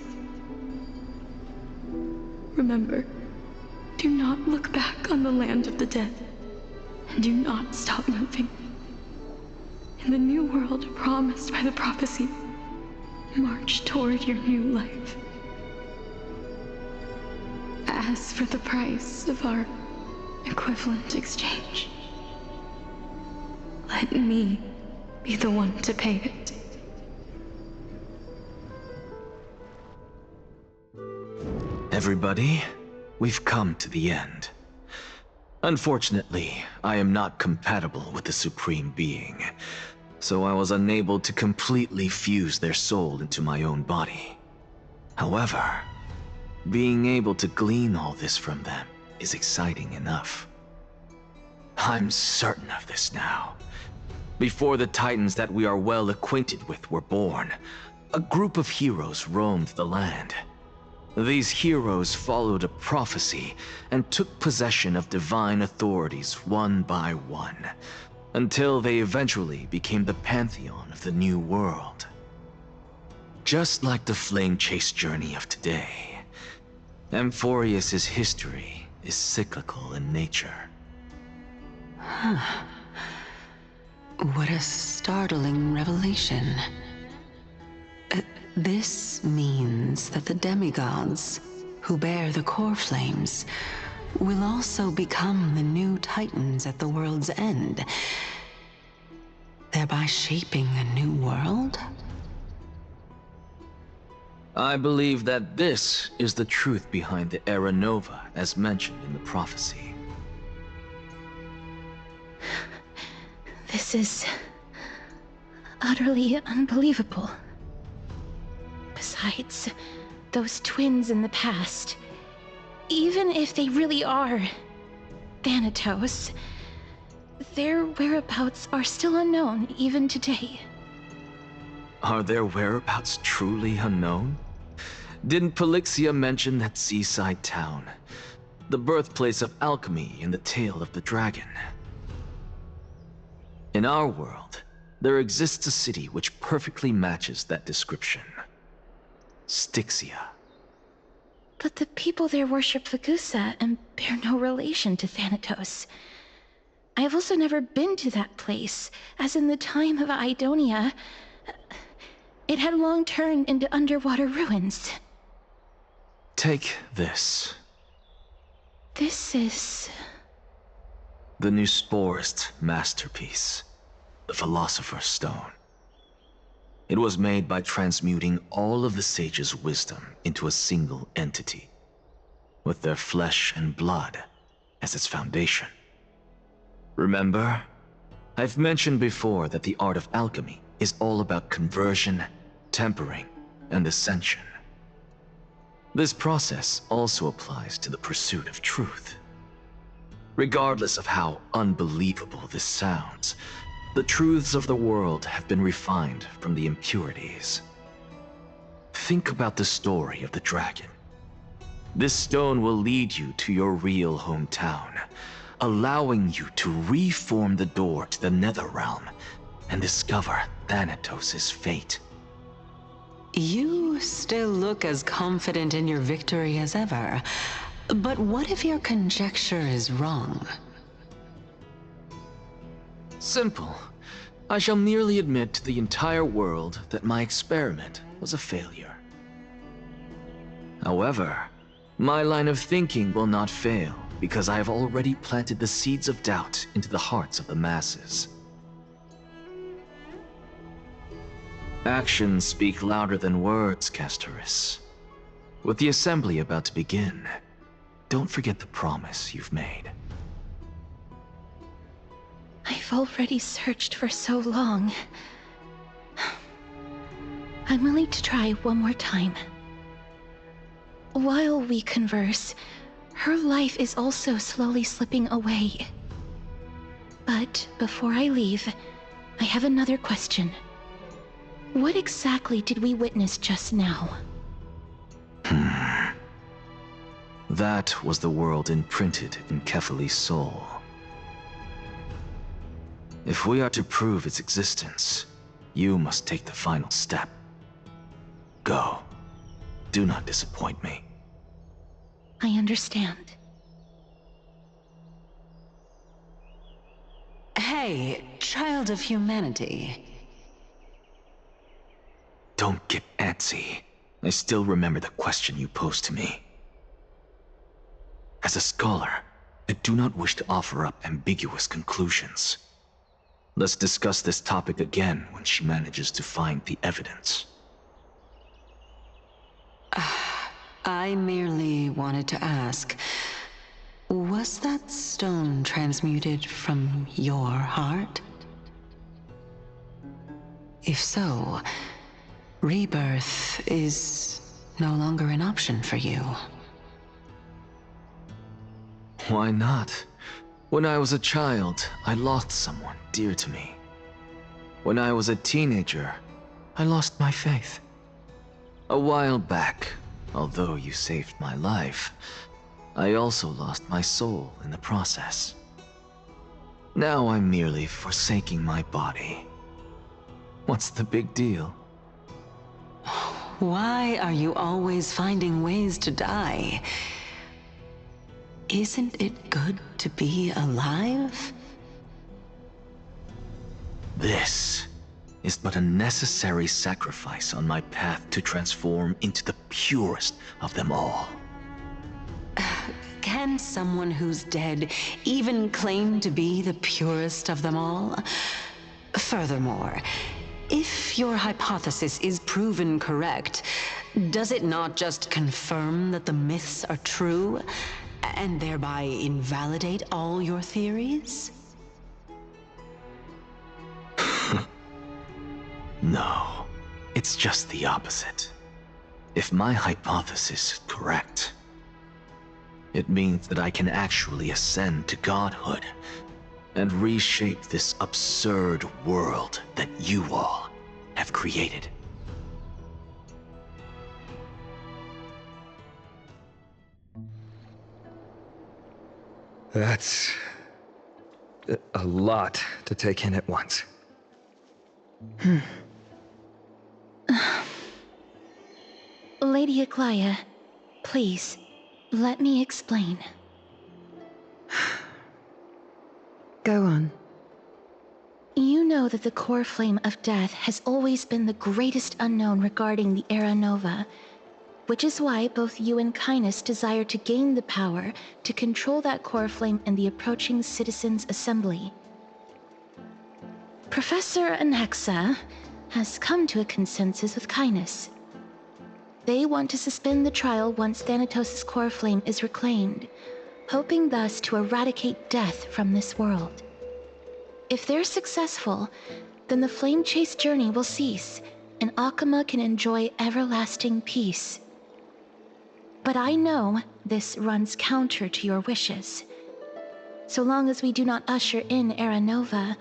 Remember, do not look back on the land of the dead, and do not stop moving. In the new world promised by the prophecy, march toward your new life. As for the price of our equivalent exchange, let me be the one to pay it. Everybody, we've come to the end. Unfortunately, I am not compatible with the Supreme Being, so I was unable to completely fuse their soul into my own body. However, being able to glean all this from them is exciting enough. I'm certain of this now. Before the Titans that we are well acquainted with were born, a group of heroes roamed the land. These heroes followed a prophecy and took possession of divine authorities one by one, until they eventually became the pantheon of the new world. Just like the flame chase journey of today, Amphoreus' history is cyclical in nature. Huh. What a startling revelation. This means that the demigods, who bear the core flames, will also become the new Titans at the world's end, thereby shaping a new world? I believe that this is the truth behind the Era Nova as mentioned in the prophecy. This is utterly unbelievable. Besides, those twins in the past, even if they really are Thanatos, their whereabouts are still unknown even today. Are their whereabouts truly unknown? Didn't Polixia mention that seaside town, the birthplace of alchemy in the Tale of the Dragon? In our world, there exists a city which perfectly matches that description. Styxia. But the people there worship Fagusa and bear no relation to Thanatos. I have also never been to that place, as in the time of Idonia, it had long turned into underwater ruins. Take this. This is... the new Sporist masterpiece, the Philosopher's Stone. It was made by transmuting all of the sages' wisdom into a single entity, with their flesh and blood as its foundation. Remember, I've mentioned before that the art of alchemy is all about conversion, tempering, and ascension. This process also applies to the pursuit of truth. Regardless of how unbelievable this sounds, the truths of the world have been refined from the impurities. Think about the story of the dragon. This stone will lead you to your real hometown, allowing you to reform the door to the Netherrealm and discover Thanatos' fate. You still look as confident in your victory as ever. But what if your conjecture is wrong? Simple. I shall merely admit to the entire world that my experiment was a failure. However, my line of thinking will not fail because I have already planted the seeds of doubt into the hearts of the masses. Actions speak louder than words, Castorus. With the assembly about to begin, don't forget the promise you've made. I've already searched for so long. I'm willing to try one more time. While we converse, her life is also slowly slipping away. But before I leave, I have another question. What exactly did we witness just now? That was the world imprinted in Kefali's soul. If we are to prove its existence, you must take the final step. Go. Do not disappoint me. I understand. Hey, child of humanity. Don't get antsy. I still remember the question you posed to me. As a scholar, I do not wish to offer up ambiguous conclusions. Let's discuss this topic again when she manages to find the evidence. I merely wanted to ask, was that stone transmuted from your heart? If so, rebirth is no longer an option for you. Why not? When I was a child, I lost someone dear to me. When I was a teenager, I lost my faith. A while back, although you saved my life, I also lost my soul in the process. Now I'm merely forsaking my body. What's the big deal? Why are you always finding ways to die? Isn't it good to be alive? This is but a necessary sacrifice on my path to transform into the purest of them all. Can someone who's dead even claim to be the purest of them all? Furthermore, if your hypothesis is proven correct, does it not just confirm that the myths are true, and thereby invalidate all your theories? No, it's just the opposite. If my hypothesis is correct, it means that I can actually ascend to godhood and reshape this absurd world that you all have created. That's a lot to take in at once. Lady Aglaia, please, let me explain. Go on. You know that the core flame of death has always been the greatest unknown regarding the Era Nova, which is why both you and Cainus desire to gain the power to control that core flame in the approaching Citizens' Assembly. Professor Anaxa has come to a consensus with Cainus. They want to suspend the trial once Thanatos' core flame is reclaimed, hoping thus to eradicate death from this world. If they're successful, then the flame chase journey will cease, and Akama can enjoy everlasting peace. But I know this runs counter to your wishes. So long as we do not usher in Era Nova,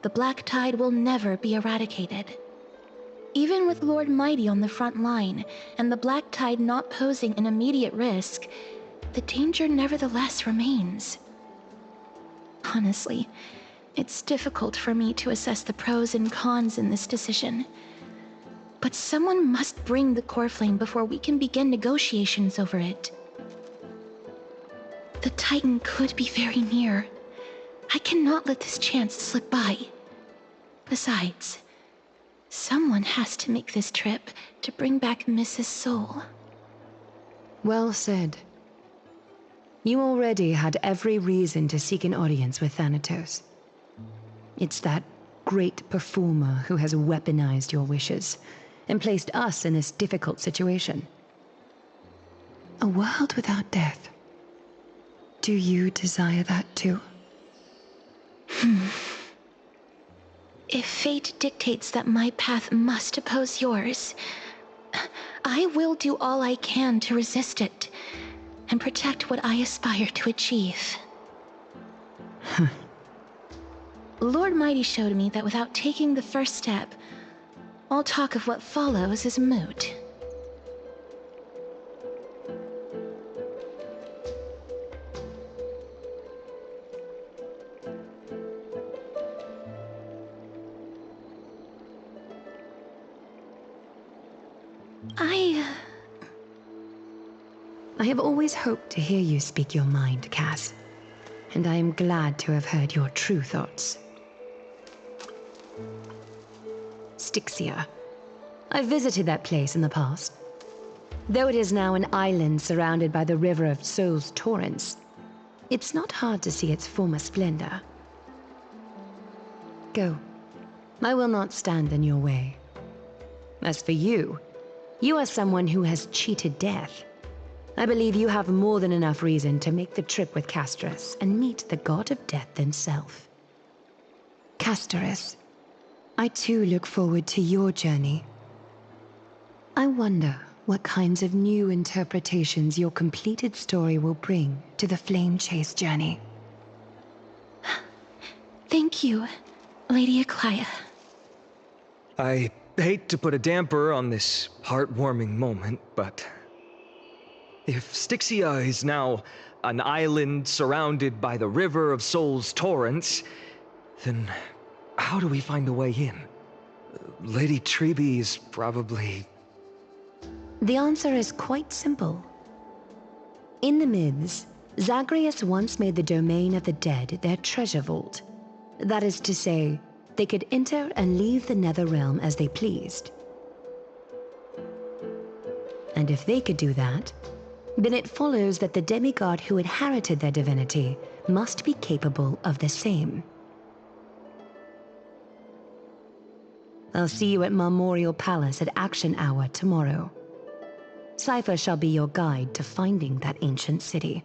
the Black Tide will never be eradicated. Even with Lord Mighty on the front line, and the Black Tide not posing an immediate risk, the danger nevertheless remains. Honestly, It's difficult for me to assess the pros and cons in this decision. But someone must bring the core flame before we can begin negotiations over it. The Titan could be very near. I cannot let this chance slip by. Besides, someone has to make this trip to bring back Mrs. Soul. Well said. You already had every reason to seek an audience with Thanatos. It's that great performer who has weaponized your wishes and placed us in this difficult situation. A world without death. Do you desire that too? If fate dictates that my path must oppose yours, I will do all I can to resist it and protect what I aspire to achieve. Lord Mighty showed me that without taking the first step, all talk of what follows is moot. I have always hoped to hear you speak your mind, Cass. And I am glad to have heard your true thoughts. Styxia. I visited that place in the past. Though it is now an island surrounded by the river of Soul's torrents, it's not hard to see its former splendor. Go. I will not stand in your way. As for you, you are someone who has cheated death. I believe you have more than enough reason to make the trip with Castorus and meet the god of death himself. Castorus, I too look forward to your journey. I wonder what kinds of new interpretations your completed story will bring to the Flame Chase journey. Thank you, Lady Aklia. I hate to put a damper on this heartwarming moment, but if Styxia is now an island surrounded by the river of Soul's torrents, then how do we find a way in? Lady Trebe is probably... The answer is quite simple. In the myths, Zagreus once made the domain of the dead their treasure vault. That is to say, they could enter and leave the Netherrealm as they pleased. And if they could do that, then it follows that the demigod who inherited their divinity must be capable of the same. I'll see you at Marmorial Palace at Action Hour tomorrow. Cypher shall be your guide to finding that ancient city.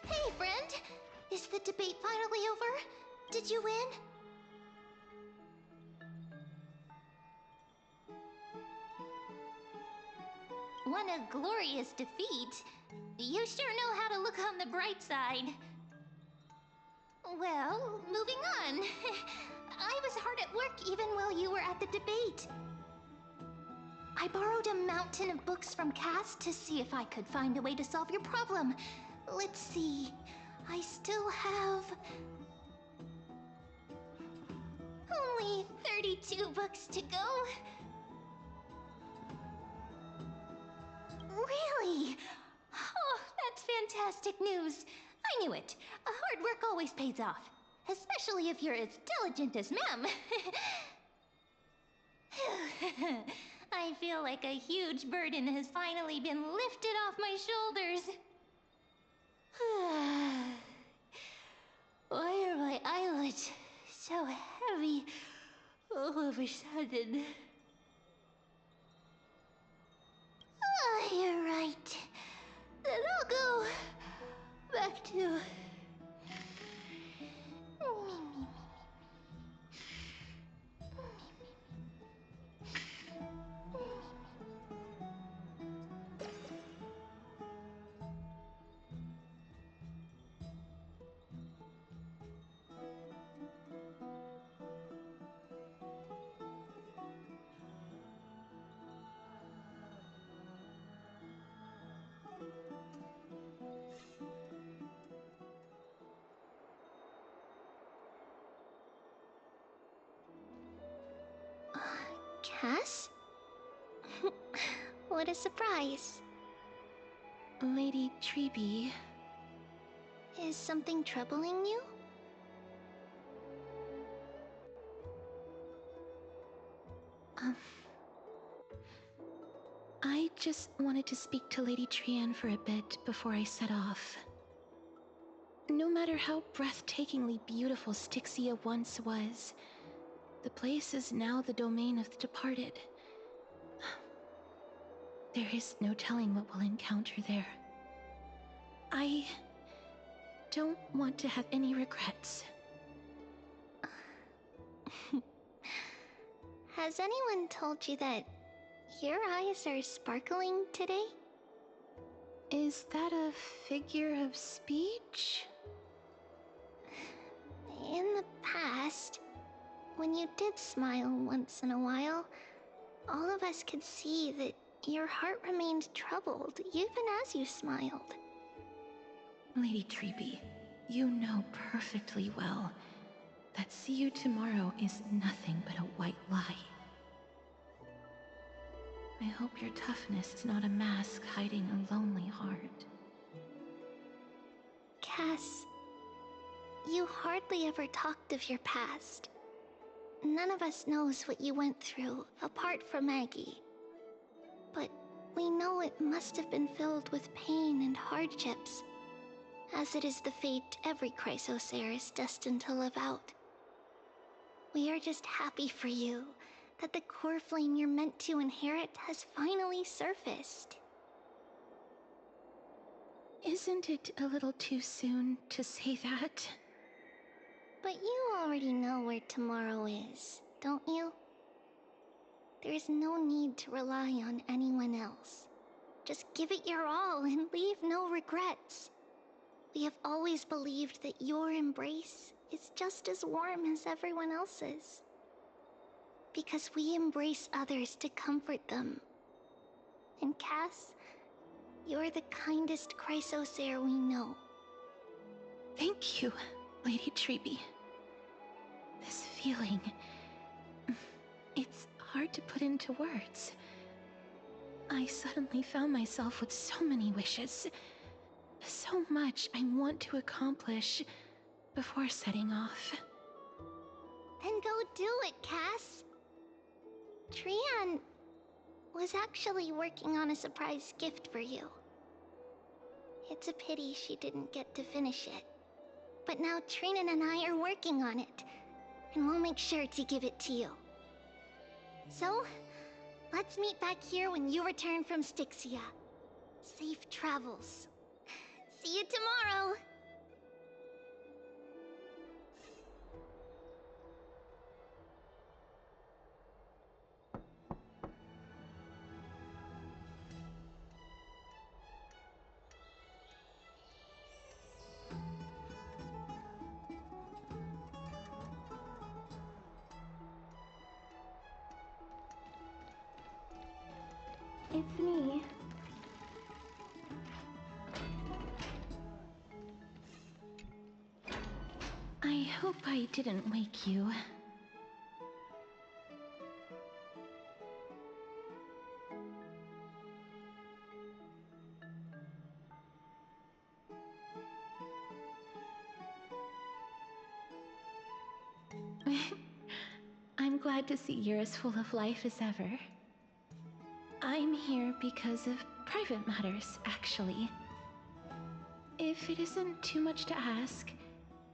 Hey, friend! Is the debate finally over? Did you win? What a glorious defeat. You sure know how to look on the bright side. Well, moving on. I was hard at work even while you were at the debate. I borrowed a mountain of books from Cass to see if I could find a way to solve your problem. Let's see. I still have... only 32 books to go. Really? Oh, that's fantastic news. I knew it. Hard work always pays off. Especially if you're as diligent as Ma'am. I feel like a huge burden has finally been lifted off my shoulders. Why are my eyelids so heavy? all of a sudden. You're right. Then I'll go back to... Cass? What a surprise. Lady Treby. Is something troubling you? I just wanted to speak to Lady Trian for a bit before I set off. No matter how breathtakingly beautiful Styxia once was, the place is now the domain of the departed. There is no telling what we'll encounter there. I don't want to have any regrets. Has anyone told you that your eyes are sparkling today? Is that a figure of speech? In the past, when you did smile once in a while, all of us could see that your heart remained troubled even as you smiled. Lady Treby, you know perfectly well that see you tomorrow is nothing but a white lie. I hope your toughness is not a mask hiding a lonely heart. Cass, you hardly ever talked of your past. None of us knows what you went through, apart from Maggie. But we know it must have been filled with pain and hardships, as it is the fate every Chrysosaur is destined to live out. We are just happy for you that the core flame you're meant to inherit has finally surfaced. Isn't it a little too soon to say that? But you already know where tomorrow is, don't you? There's no need to rely on anyone else. Just give it your all and leave no regrets. We have always believed that your embrace is just as warm as everyone else's. Because we embrace others to comfort them. And Cass, you're the kindest Chrysosaur we know. Thank you, Lady Treby. This feeling... it's hard to put into words. I suddenly found myself with so many wishes. So much I want to accomplish before setting off. Then go do it, Cass. Trian was actually working on a surprise gift for you. It's a pity she didn't get to finish it. But now Trinan and I are working on it, and we'll make sure to give it to you. So, let's meet back here when you return from Styxia. Safe travels. See you tomorrow! It's me. I hope I didn't wake you. I'm glad to see you're as full of life as ever. I'm here because of private matters, actually. If it isn't too much to ask,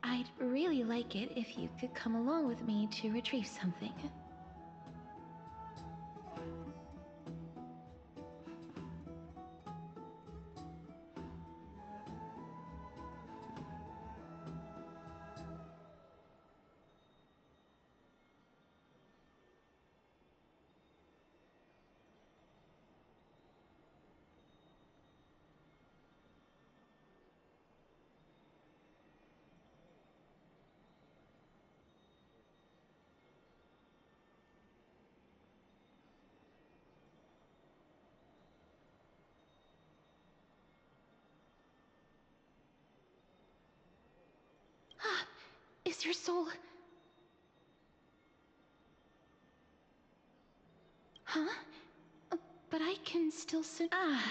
I'd really like it if you could come along with me to retrieve something. Is your soul... Huh? But I can still sit... Ah,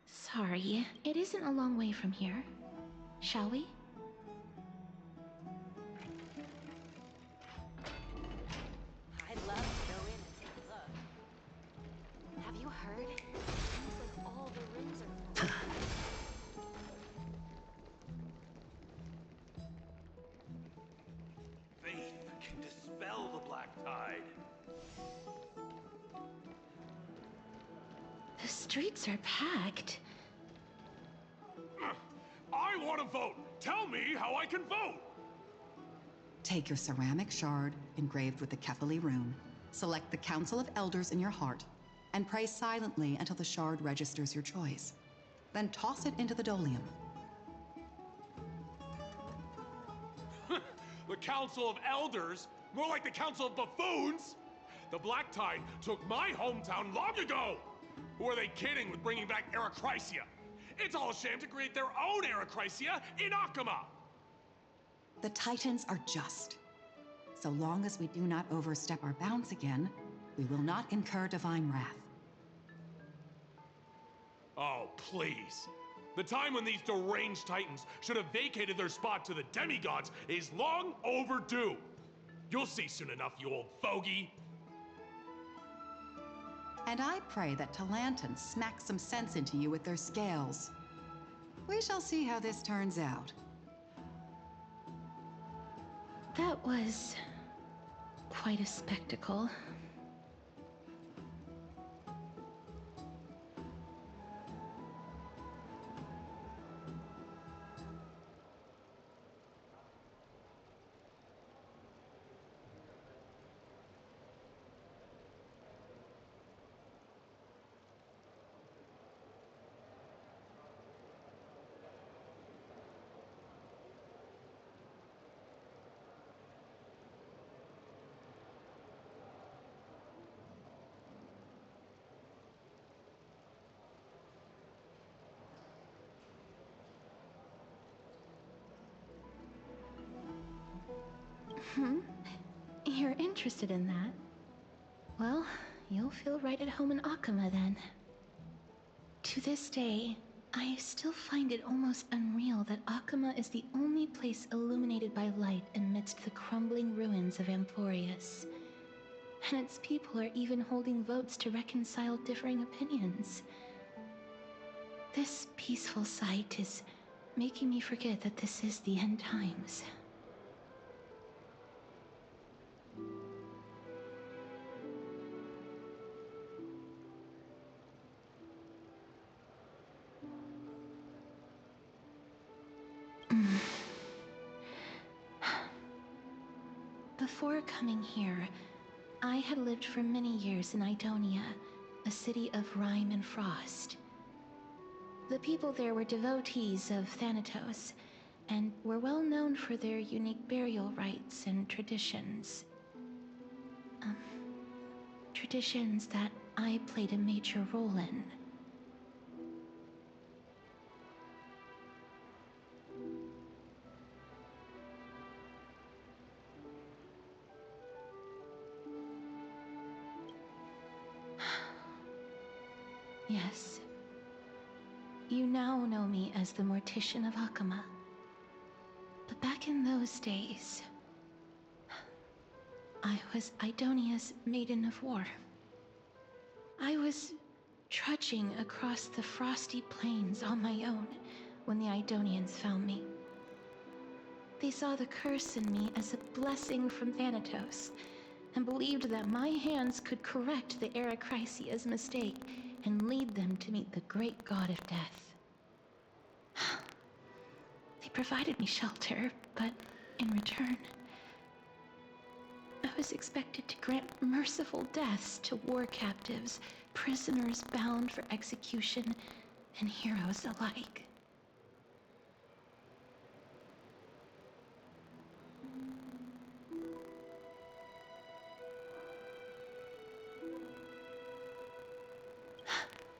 sorry. It isn't a long way from here. Shall we? I'd love to go in and take a look. Have you heard? It seems like all the rooms are full. Faith can dispel the black tide. The streets are packed. I want to vote! Tell me how I can vote! Take your ceramic shard engraved with the Kephili rune, select the Council of Elders in your heart, and pray silently until the shard registers your choice. Then toss it into the Dolium. The Council of Elders? More like the Council of Buffoons! The Black Tide took my hometown long ago! Who are they kidding with bringing back Erechrysia? It's all a sham to create their own Erechrysia in Akama! The Titans are just. So long as we do not overstep our bounds again, we will not incur divine wrath. Oh, please. The time when these deranged Titans should have vacated their spot to the demigods is long overdue. You'll see soon enough, you old fogey. And I pray that Talanton smacks some sense into you with their scales. We shall see how this turns out. That was... quite a spectacle. You're interested in that? Well, you'll feel right at home in Akama then. To this day, I still find it almost unreal that Akama is the only place illuminated by light amidst the crumbling ruins of Amphoreus. And its people are even holding votes to reconcile differing opinions. This peaceful sight is making me forget that this is the end times. Before coming here, I had lived for many years in Idonia, a city of rime and frost. The people there were devotees of Thanatos, and were well known for their unique burial rites and traditions. Traditions that I played a major role in. Yes. You now know me as the Mortician of Akama. But back in those days, I was Idonia's Maiden of War. I was trudging across the frosty plains on my own when the Idonians found me. They saw the curse in me as a blessing from Thanatos, and believed that my hands could correct the Erechrysia's mistake and lead them to meet the great god of death. They provided me shelter, but in return, I was expected to grant merciful deaths to war captives, prisoners bound for execution, and heroes alike.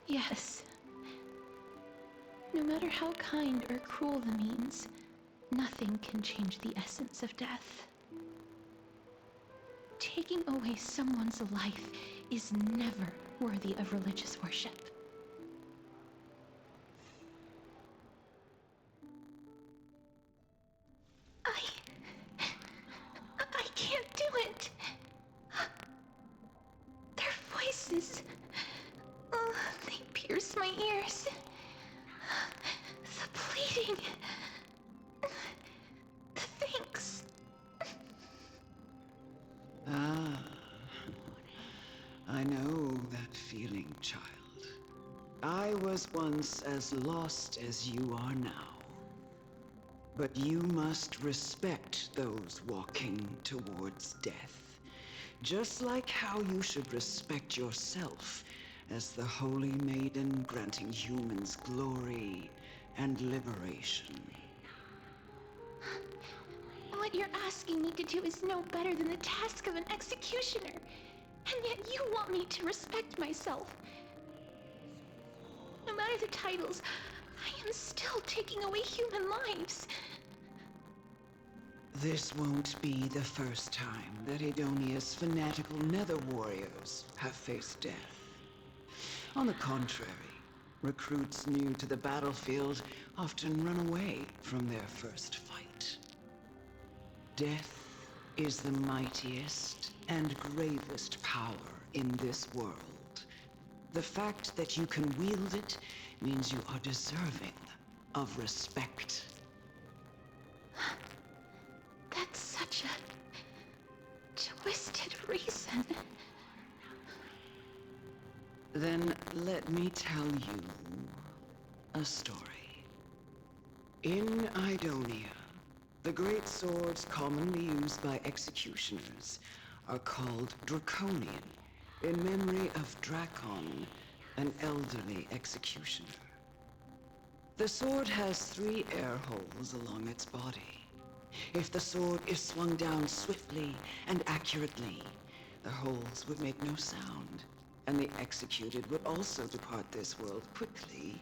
Yes. No matter how kind or cruel the means, Nothing can change the essence of death. Taking away someone's life is never worthy of religious worship. I can't do it. Their voices, they pierce my ears. The pleading, the thanks. Ah, I know that feeling, child. I was once as lost as you are now. But you must respect those walking towards death, just like how you should respect yourself as the Holy Maiden granting humans glory and liberation. What you're asking me to do is no better than the task of an executioner, and yet you want me to respect myself. No matter the titles, I am still taking away human lives. This won't be the first time that Edonia's fanatical nether warriors have faced death. On the contrary, recruits new to the battlefield often run away from their first fight. Death is the mightiest and gravest power in this world. The fact that you can wield it means you are deserving of respect. That's such a twisted reason. Then let me tell you a story. In Idonia, the great swords commonly used by executioners are called Draconian, in memory of Dracon, an elderly executioner. The sword has 3 air holes along its body. If the sword is swung down swiftly and accurately, the holes would make no sound, and the executed would also depart this world quickly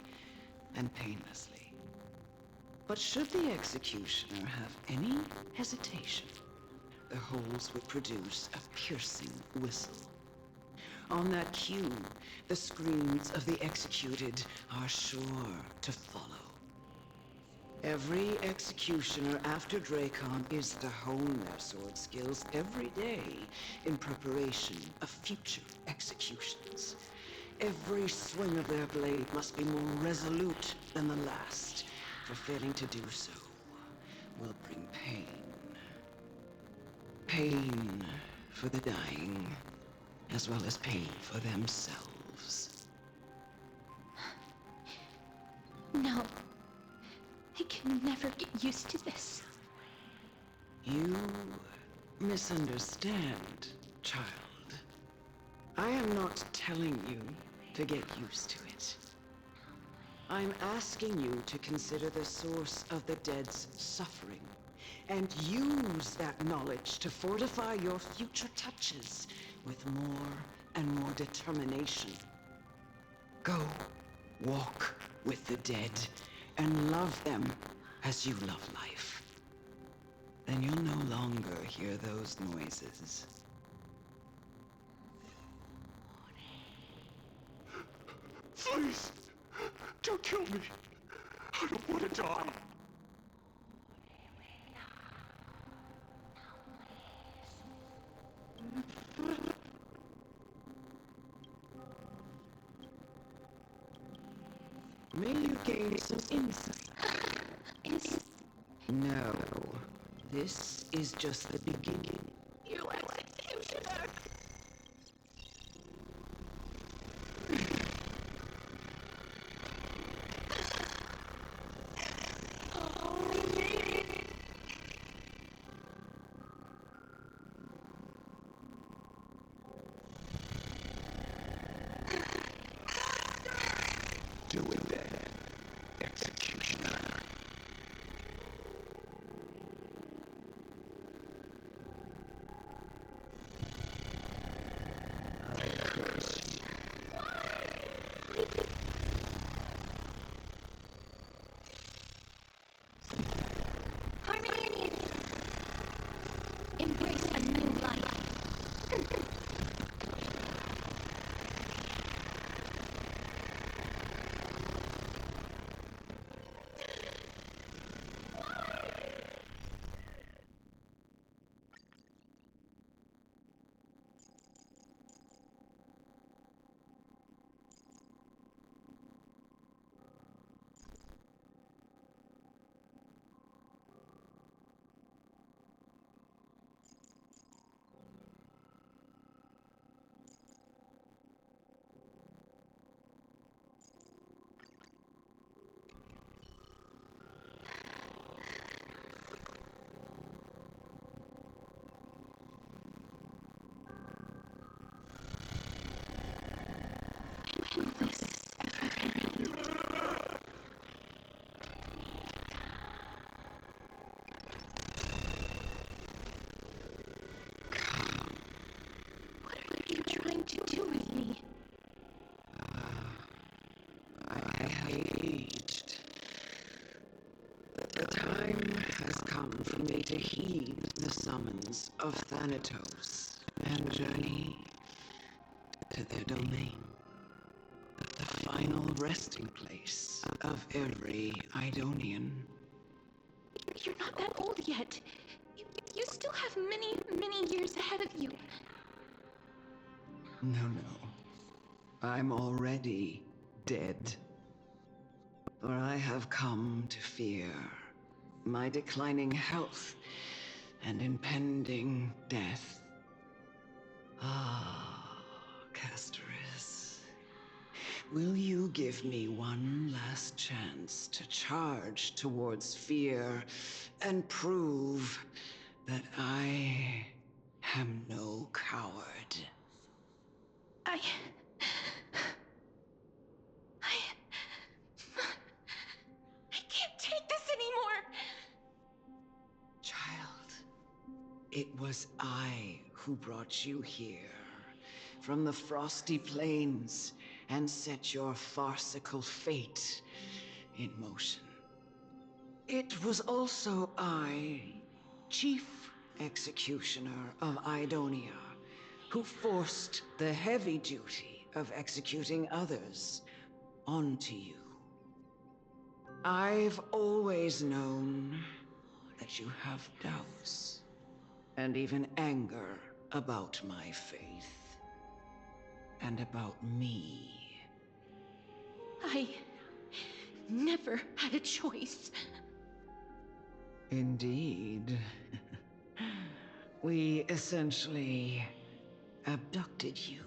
and painlessly. But should the executioner have any hesitation, the holes would produce a piercing whistle. On that cue, the screams of the executed are sure to follow. Every executioner after Dracon is to hone their sword skills every day in preparation of future executions. Every swing of their blade must be more resolute than the last, for failing to do so will bring pain. Pain for the dying, as well as pain for themselves. No. I can never get used to this. You misunderstand, child. I am not telling you to get used to it. I'm asking you to consider the source of the dead's suffering, and use that knowledge to fortify your future touches with more and more determination. Go, walk with the dead, and love them as you love life. Then you'll no longer hear those noises. Please, don't kill me. I don't want to die. May you gain some insight. No, this is just the beginning. You executioner! Doing that, executioner. me to heed the summons of Thanatos and journey to their domain, the final resting place of every Idonian. You're not that old yet. You still have many, many years ahead of you. No. I'm already dead. For I have come to fear my declining health and impending death. Ah, Castorus. Will you give me one last chance to charge towards fear and prove that I am no coward? I can't take this anymore! Child, it was I who brought you here, from the frosty plains, and set your farcical fate in motion. It was also I, Chief Executioner of Idonia, who forced the heavy duty of executing others onto you. I've always known that you have doubts, and even anger about my faith, and about me. I never had a choice. Indeed. We essentially abducted you.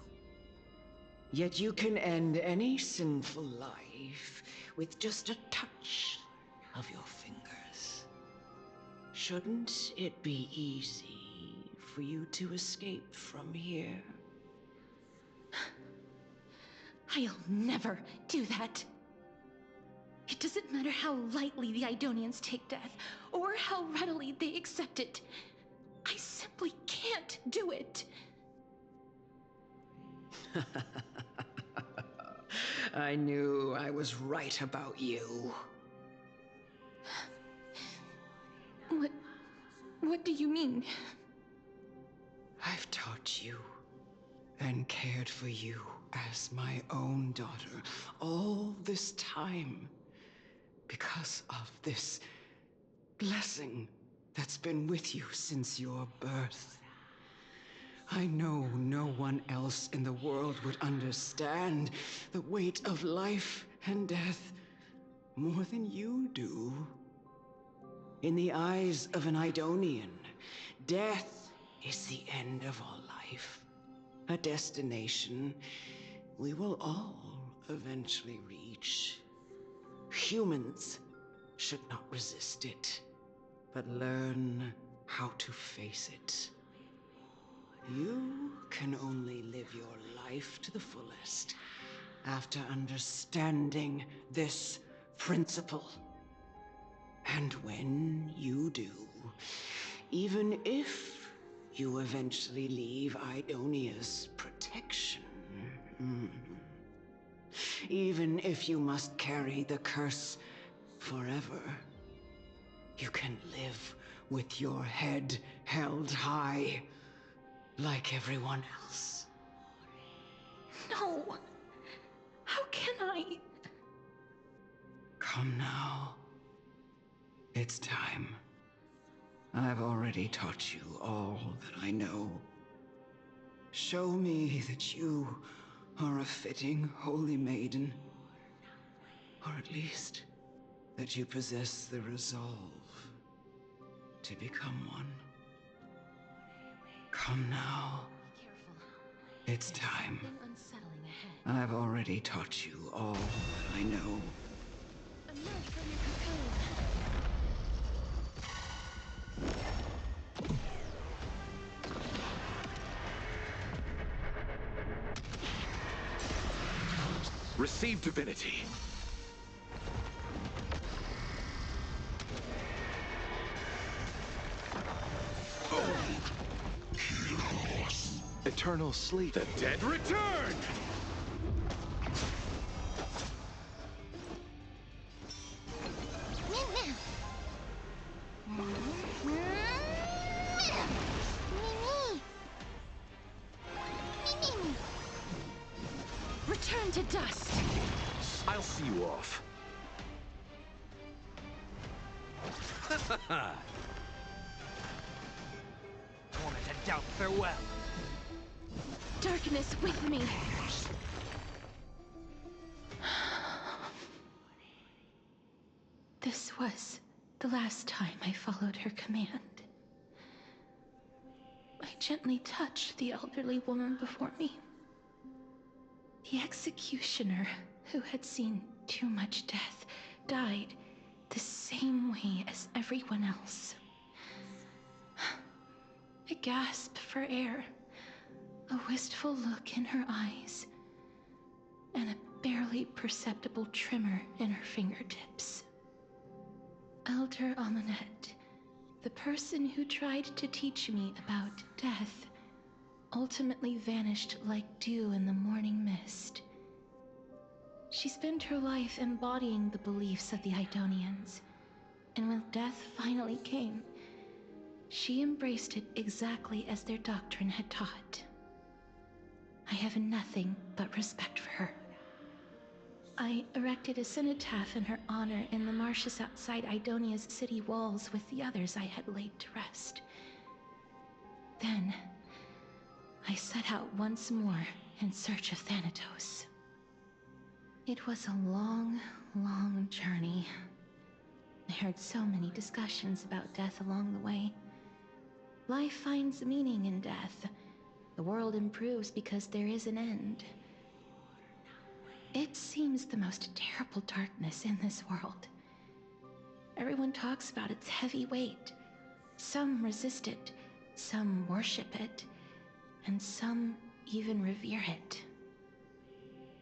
Yet you can end any sinful life with just a touch of your fingers. Shouldn't it be easy for you to escape from here? I'll never do that. It doesn't matter how lightly the Idonians take death, or how readily they accept it. I simply can't do it. I knew I was right about you. What do you mean? I've taught you and cared for you as my own daughter all this time because of this blessing that's been with you since your birth. I know no one else in the world would understand the weight of life and death more than you do. In the eyes of an Idonian, death is the end of all life. A destination we will all eventually reach. Humans should not resist it, but learn how to face it. You can only live your life to the fullest after understanding this principle. And when you do, even if you eventually leave Idonia's protection, even if you must carry the curse forever, you can live with your head held high, like everyone else. No! How can I? Come now. It's time. I've already taught you all that I know. Show me that you are a fitting holy maiden, or at least that you possess the resolve to become one. Come now. It's time. I've already taught you all that I know. Emerge from your cocoon. Receive divinity. Eternal sleep. The dead return! Now. to dust. I'll see you off. Torment and doubt, farewell. Darkness with me. This was the last time I followed her command. I gently touched the elderly woman before me. The executioner, who had seen too much death, died the same way as everyone else. A gasp for air, a wistful look in her eyes, and a barely perceptible tremor in her fingertips. Elder Amunet, the person who tried to teach me about death, ultimately vanished like dew in the morning mist. She spent her life embodying the beliefs of the Idonians, and when death finally came, she embraced it exactly as their doctrine had taught. I have nothing but respect for her. I erected a cenotaph in her honor in the marshes outside Idonia's city walls with the others I had laid to rest. Then, I set out once more in search of Thanatos. It was a long, long journey. I heard so many discussions about death along the way. Life finds meaning in death. The world improves because there is an end. It seems the most terrible darkness in this world. Everyone talks about its heavy weight. Some resist it, some worship it, and some even revere it.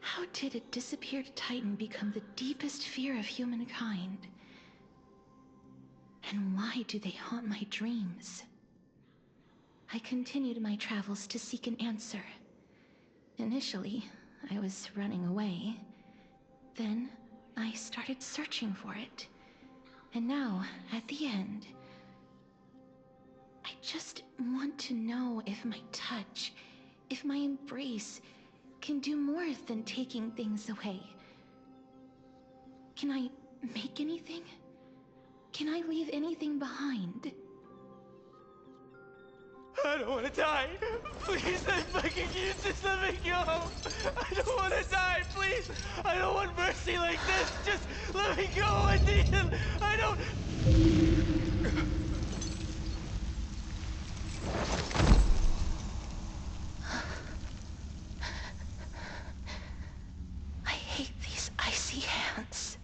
How did a disappeared titan become the deepest fear of humankind? And why do they haunt my dreams? I continued my travels to seek an answer. Initially, I was running away. Then, I started searching for it. And now, at the end, I just want to know if my touch, if my embrace, can do more than taking things away. Can I make anything? Can I leave anything behind? I don't want to die. Please, I fucking you just let me go. I don't want to die, please. I don't want mercy like this. Just let me go. I need it. I don't. I hate these icy hands.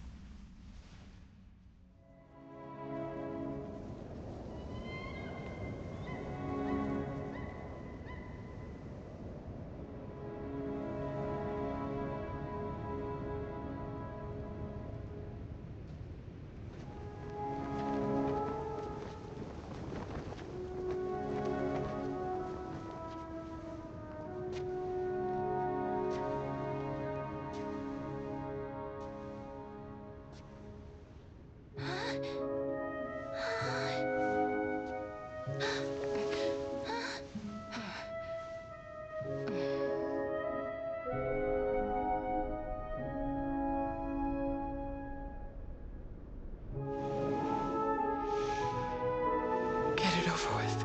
Get it over with.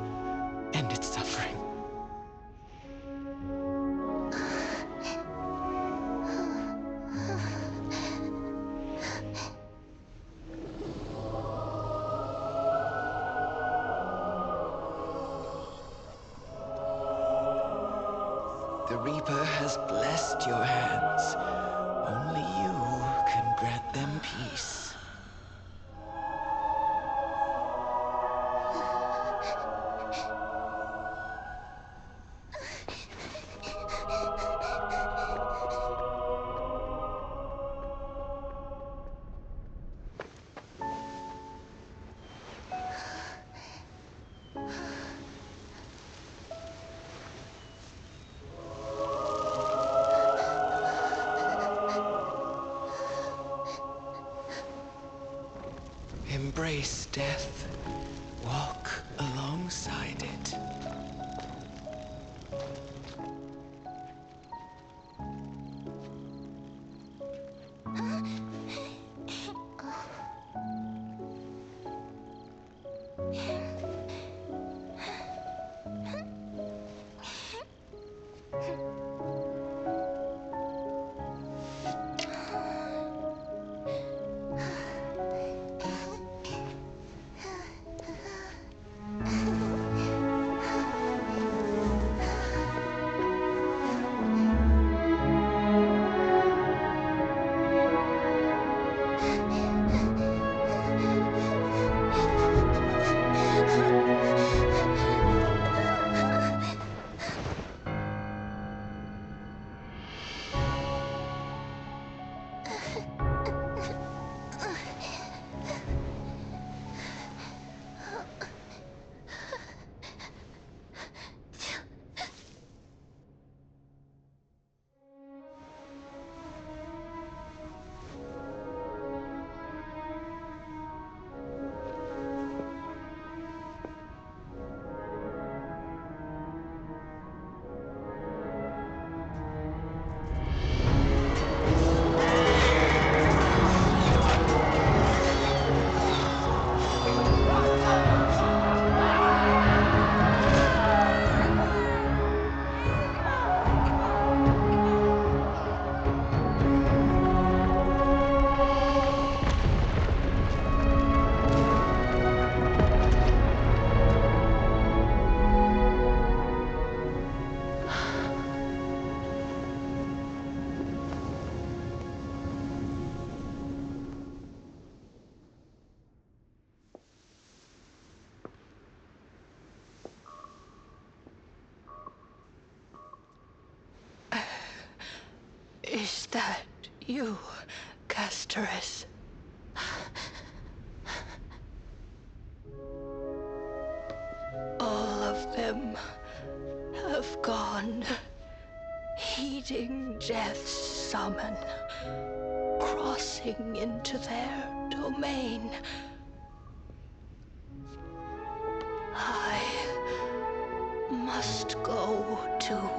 End its suffering. The Reaper has blessed your hands. Only you can grant them peace. Embrace death. Walk alongside it. that you, Castorus? All of them have gone, heeding death's summon, crossing into their domain. I must go too.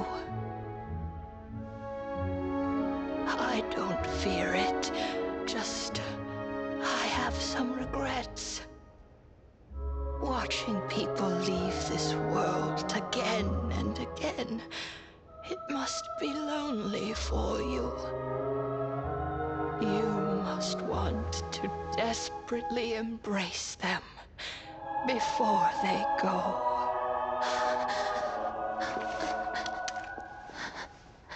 I don't fear it, just I have some regrets. Watching people leave this world again and again, it must be lonely for you. You must want to desperately embrace them before they go.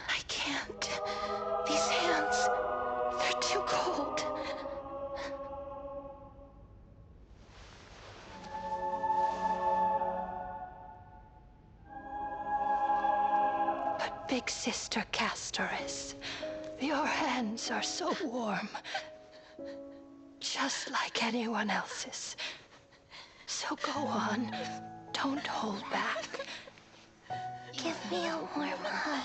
I can't. These hands, they're too cold. But Big Sister Castorus, your hands are so warm. Just like anyone else's. So go on. Don't hold back. Give me a warm hug.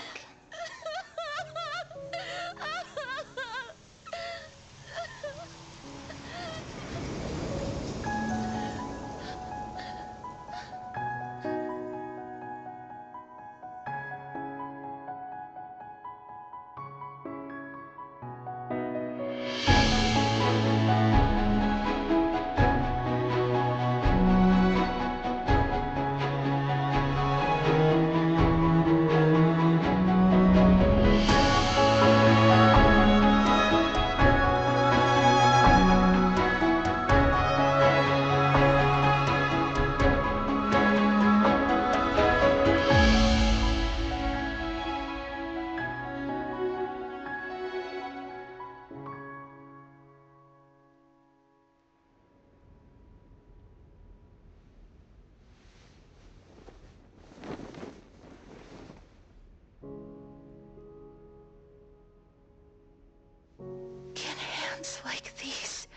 Can hands like these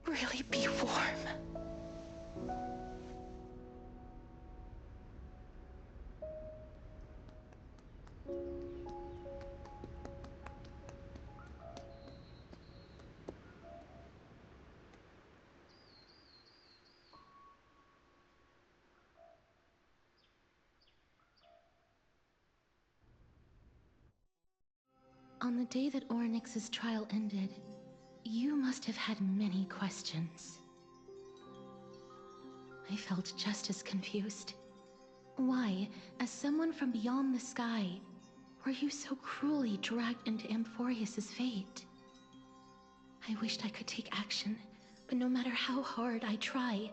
really be warm? On the day that Oryx's trial ended, you must have had many questions. I felt just as confused. Why, as someone from beyond the sky, were you so cruelly dragged into Amphoreus' fate? I wished I could take action, but no matter how hard I try,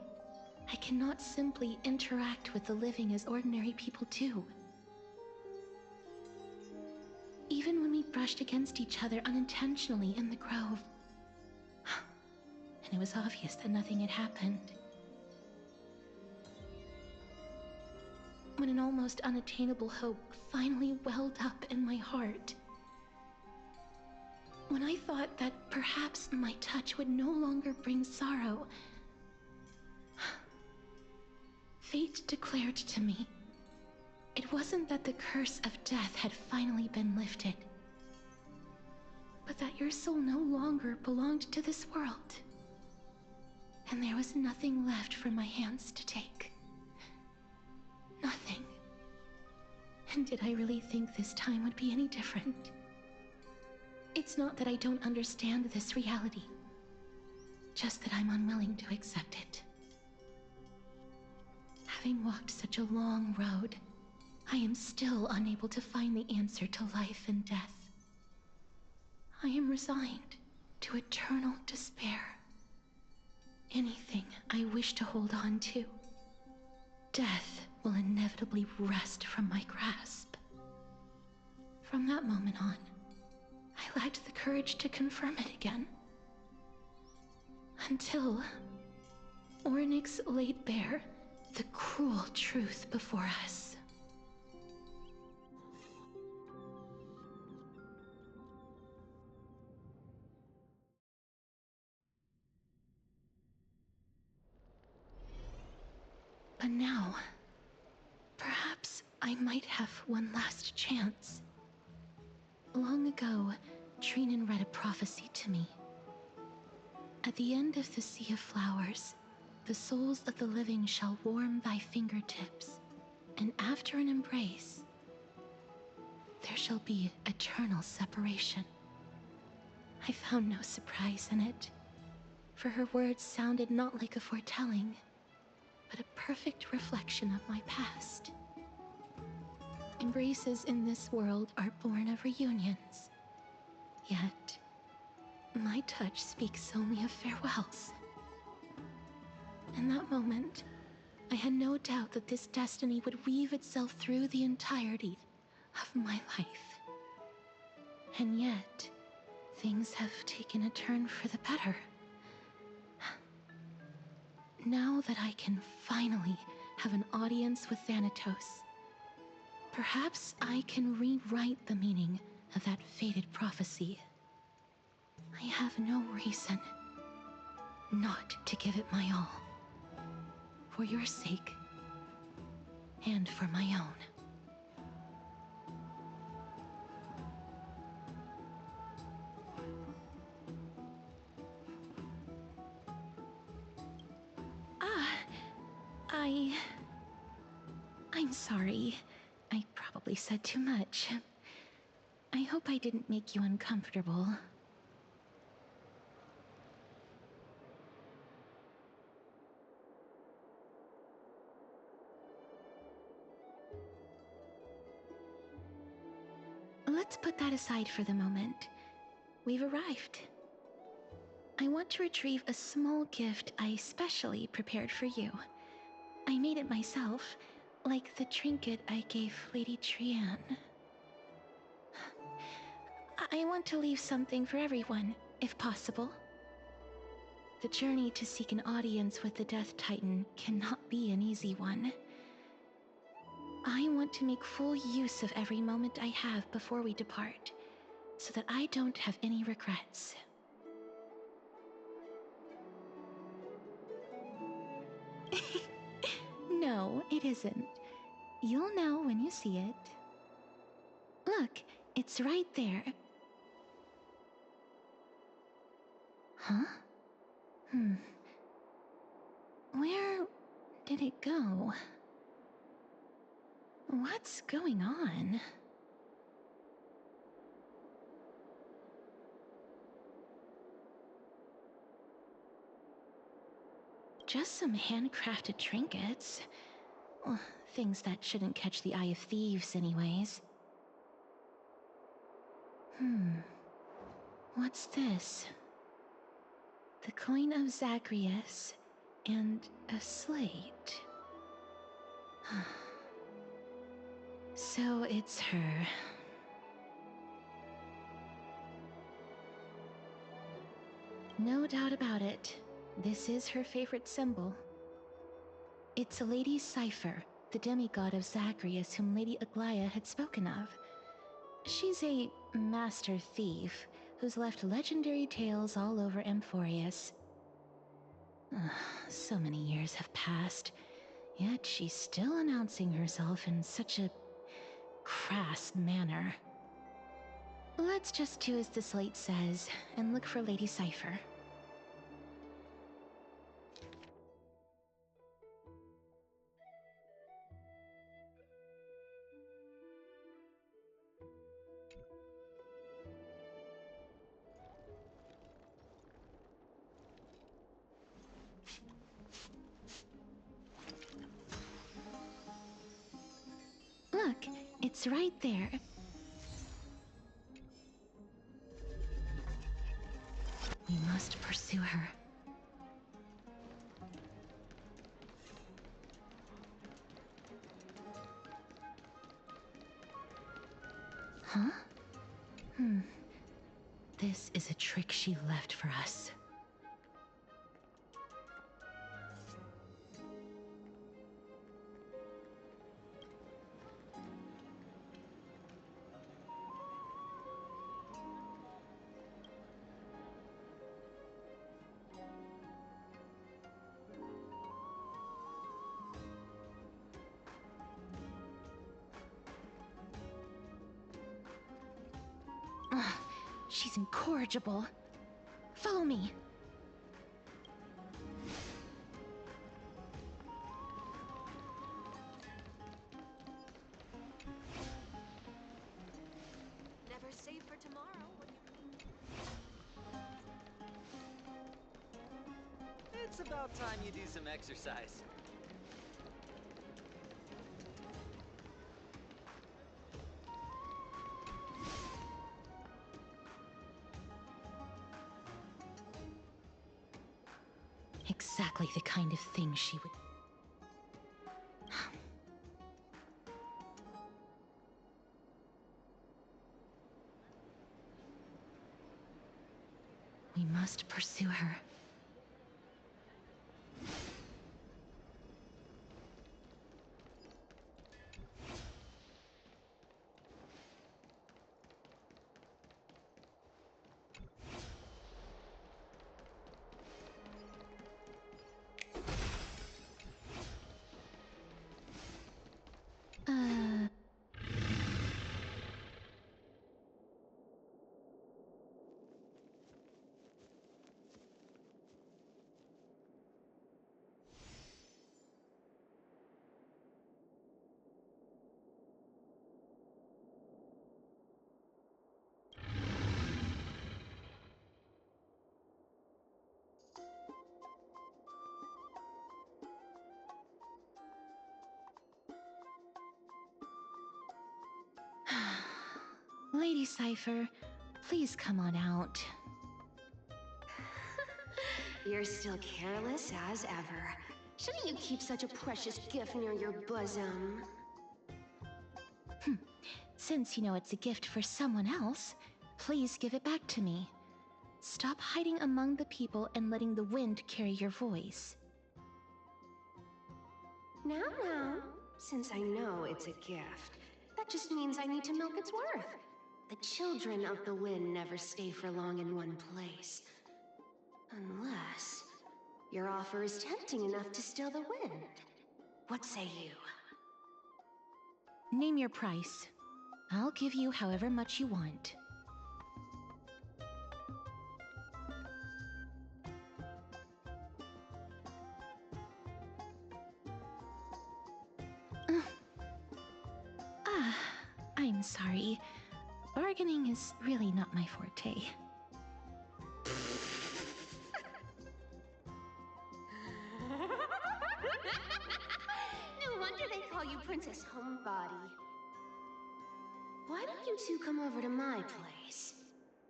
I cannot simply interact with the living as ordinary people do. Even when we brushed against each other unintentionally in the grove, and it was obvious that nothing had happened. When an almost unattainable hope finally welled up in my heart. When I thought that perhaps my touch would no longer bring sorrow, fate declared to me, it wasn't that the curse of death had finally been lifted, but that your soul no longer belonged to this world. And there was nothing left for my hands to take. Nothing. And did I really think this time would be any different? It's not that I don't understand this reality, just that I'm unwilling to accept it. Having walked such a long road, I am still unable to find the answer to life and death. I am resigned to eternal despair. Anything I wish to hold on to, death will inevitably wrest from my grasp. From that moment on, I lacked the courage to confirm it again. Until Oryx laid bare the cruel truth before us. And now, perhaps I might have one last chance. Long ago, Trinan read a prophecy to me. At the end of the Sea of Flowers, the souls of the living shall warm thy fingertips, and after an embrace, there shall be eternal separation. I found no surprise in it, for her words sounded not like a foretelling, but a perfect reflection of my past. Embraces in this world are born of reunions, yet my touch speaks only of farewells. In that moment, I had no doubt that this destiny would weave itself through the entirety of my life. And yet, things have taken a turn for the better. Now that I can finally have an audience with Thanatos, perhaps I can rewrite the meaning of that fated prophecy. I have no reason not to give it my all. For your sake, and for my own. I'm sorry. I probably said too much. I hope I didn't make you uncomfortable. Let's put that aside for the moment. We've arrived. I want to retrieve a small gift I specially prepared for you. I made it myself, like the trinket I gave Lady Trian. I want to leave something for everyone, if possible. The journey to seek an audience with the Death Titan cannot be an easy one. I want to make full use of every moment I have before we depart, so that I don't have any regrets. No, it isn't. You'll know when you see it. Look, it's right there. Huh? Where did it go? What's going on? Just some handcrafted trinkets. Well, things that shouldn't catch the eye of thieves anyways. What's this? The coin of Zagreus and a slate. So it's her. No doubt about it. This is her favorite symbol. It's a lady's cipher, the demigod of Zagreus whom Lady Aglaia had spoken of. She's a master thief who's left legendary tales all over Amphoreus. So many years have passed, yet she's still announcing herself in such a crass manner. Let's just do as the slate says and look for Lady Cipher. Look, it's right there. We must pursue her. Huh? This is a trick she left for us. She's incorrigible. Follow me. Never save for tomorrow when you... It's about time you do some exercise. Exactly the kind of thing she would... We must pursue her. Lady Cypher, please come on out. You're still careless as ever. Shouldn't you keep such a precious gift near your bosom? Since you know it's a gift for someone else, please give it back to me. Stop hiding among the people and letting the wind carry your voice. Now, since I know it's a gift, that just means I need to milk its worth. The children of the wind never stay for long in one place. Unless your offer is tempting enough to still the wind. What say you? Name your price. I'll give you however much you want. I'm sorry. Bargaining is really not my forte. No wonder they call you Princess Homebody. Why don't you two come over to my place?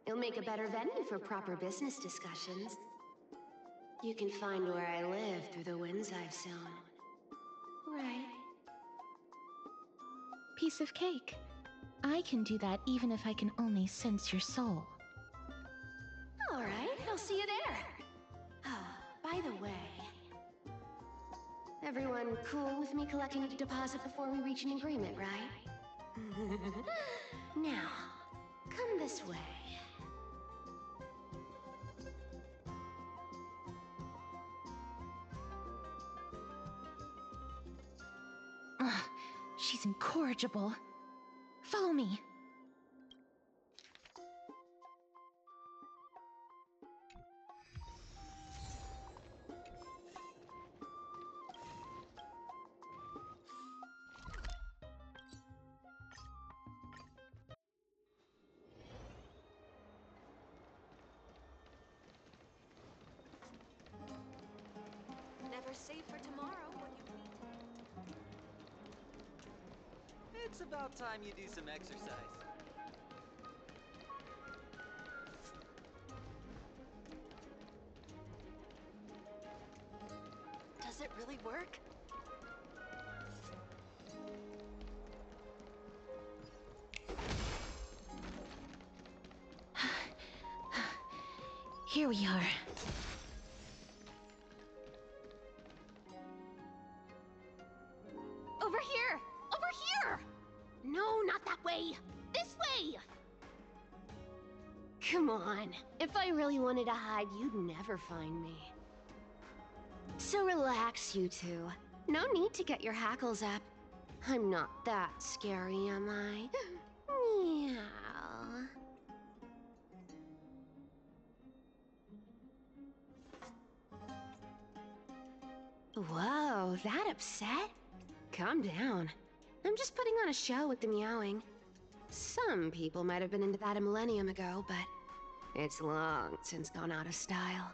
It'll make a better venue for proper business discussions. You can find where I live through the winds I've sown. Right. Piece of cake. I can do that even if I can only sense your soul. All right, I'll see you there. By the way, everyone cool with me collecting a deposit before we reach an agreement, right? Now, come this way. She's incorrigible. Follow me. Never save for tomorrow when you need to. It's about time you do some exercise. Does it really work? Here we are. Over here! Over here! No, not that way! This way! Come on. If I really wanted to hide, you'd never find me. So relax, you two. No need to get your hackles up. I'm not that scary, am I? Meow. Whoa, that upset? Calm down. I'm just putting on a show with the meowing. Some people might have been into that a millennium ago, but it's long since gone out of style.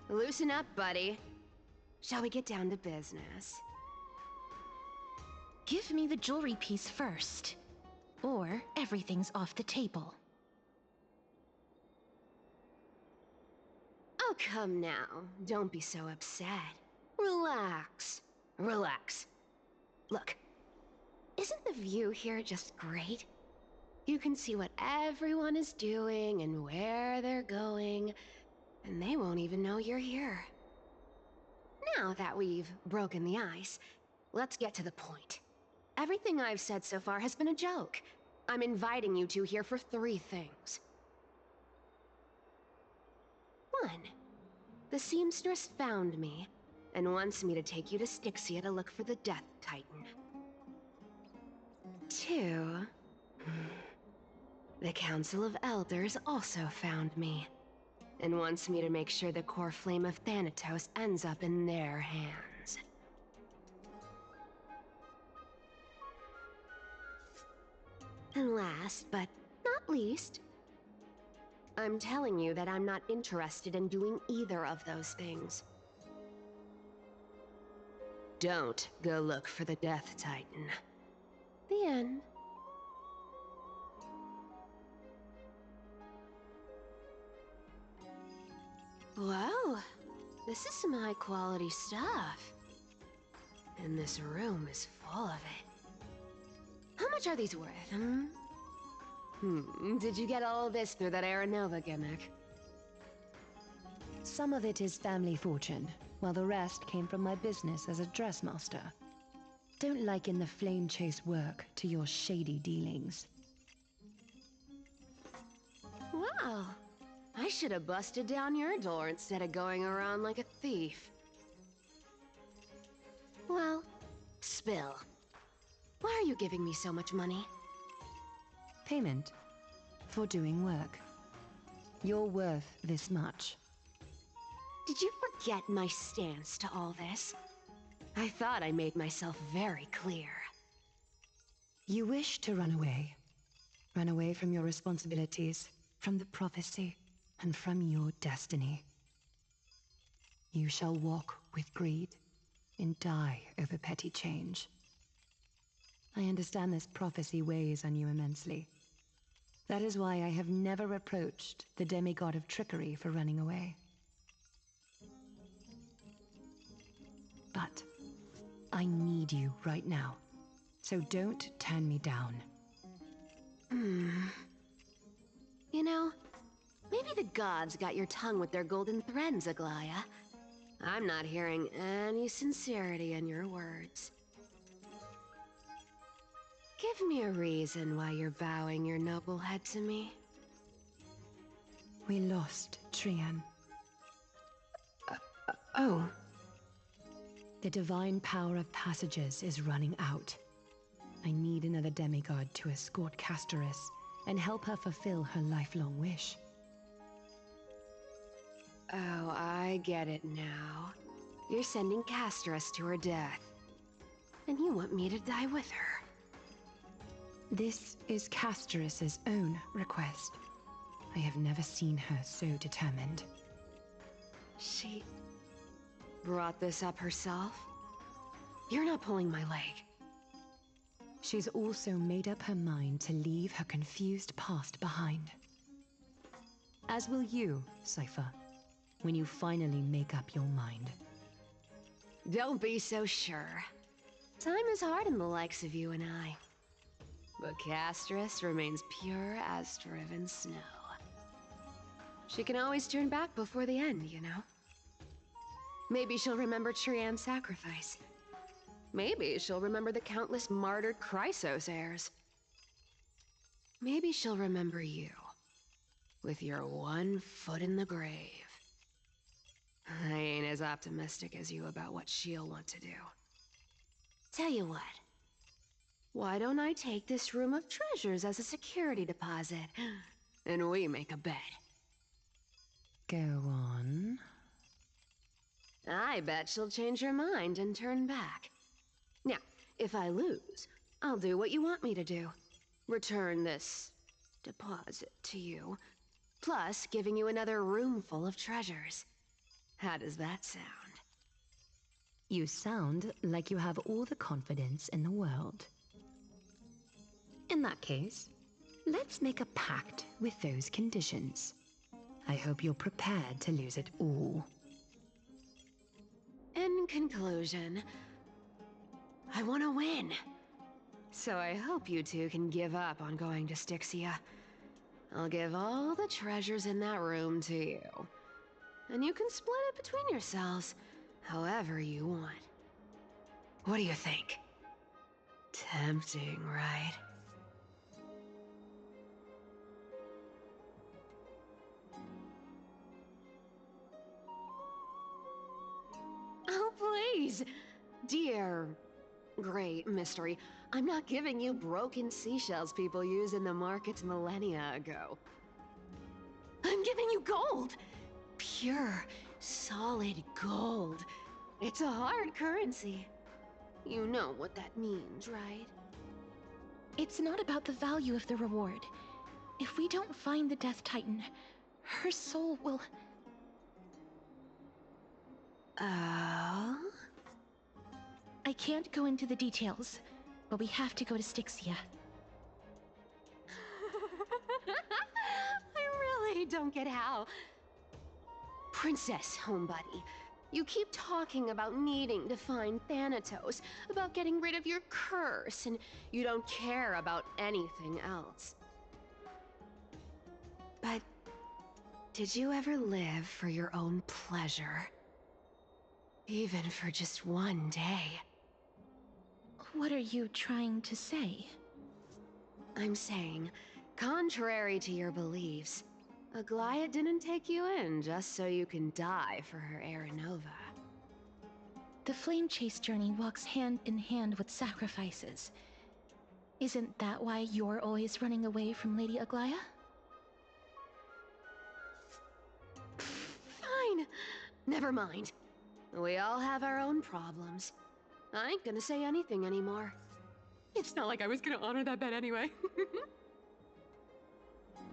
Loosen up, buddy. Shall we get down to business? Give me the jewelry piece first, or everything's off the table. Oh, come now. Don't be so upset. Relax. Relax. Look, isn't the view here just great? You can see what everyone is doing and where they're going, and they won't even know you're here. Now that we've broken the ice, let's get to the point. Everything I've said so far has been a joke. I'm inviting you two here for 3 things. 1. The seamstress found me and wants me to take you to Styxia to look for the Death Titan. 2. The Council of Elders also found me and wants me to make sure the core flame of Thanatos ends up in their hands. And last, but not least, I'm telling you that I'm not interested in doing either of those things. Don't go look for the Death Titan. The end. Whoa, this is some high-quality stuff. And this room is full of it. How much are these worth, Did you get all this through that Aranova gimmick? Some of it is family fortune, while the rest came from my business as a dressmaster. Don't liken the flame chase work to your shady dealings. Wow. I should have busted down your door instead of going around like a thief. Well, spill. Why are you giving me so much money? Payment for doing work. You're worth this much. Did you forget my stance to all this? I thought I made myself very clear. You wish to run away. Run away from your responsibilities, from the prophecy, and from your destiny. You shall walk with greed and die over petty change. I understand this prophecy weighs on you immensely. That is why I have never reproached the demigod of trickery for running away. But I need you right now, so don't turn me down. You know, maybe the gods got your tongue with their golden threads, Aglaya. I'm not hearing any sincerity in your words. Give me a reason why you're bowing your noble head to me. We lost Trian. Oh. The divine power of passages is running out. I need another demigod to escort Castoris and help her fulfill her lifelong wish. Oh, I get it now. You're sending Castoris to her death. And you want me to die with her. This is Castoris' own request. I have never seen her so determined. She brought this up herself? You're not pulling my leg. She's also made up her mind to leave her confused past behind. As will you, Cypher, when you finally make up your mind. Don't be so sure. Time is hard in the likes of you and I. But Castoris remains pure as driven snow. She can always turn back before the end, you know? Maybe she'll remember Trian's sacrifice. Maybe she'll remember the countless martyred Chrysos heirs. Maybe she'll remember you, with your one foot in the grave. I ain't as optimistic as you about what she'll want to do. Tell you what. Why don't I take this room of treasures as a security deposit, and we make a bet? Go on. I I bet she'll change her mind and turn back. Now, if I lose, I'll do what you want me to do. Return this deposit to you, plus giving you another room full of treasures. How does that sound? You sound like you have all the confidence in the world. In that case, let's make a pact with those conditions. I hope you're prepared to lose it all. In conclusion, I want to win. So I hope you two can give up on going to Styxia. I'll give all the treasures in that room to you. And you can split it between yourselves, however you want. What do you think? Tempting, right? Oh, please! Dear great mystery, I'm not giving you broken seashells people use in the markets millennia ago. I'm giving you gold! Pure, solid gold. It's a hard currency. You know what that means, right? It's not about the value of the reward. If we don't find the Death Titan, her soul will... Oh? I can't go into the details, but we have to go to Styxia. I really don't get how. Princess, homebuddy, you keep talking about needing to find Thanatos, about getting rid of your curse, and you don't care about anything else. But did you ever live for your own pleasure? Even for just one day? What are you trying to say? I'm saying, contrary to your beliefs, Aglaia didn't take you in just so you can die for her Aranova. The flame chase journey walks hand in hand with sacrifices. Isn't that why you're always running away from Lady Aglaia? Fine. Never mind. We all have our own problems. I ain't gonna say anything anymore. It's not like I was gonna honor that bet anyway.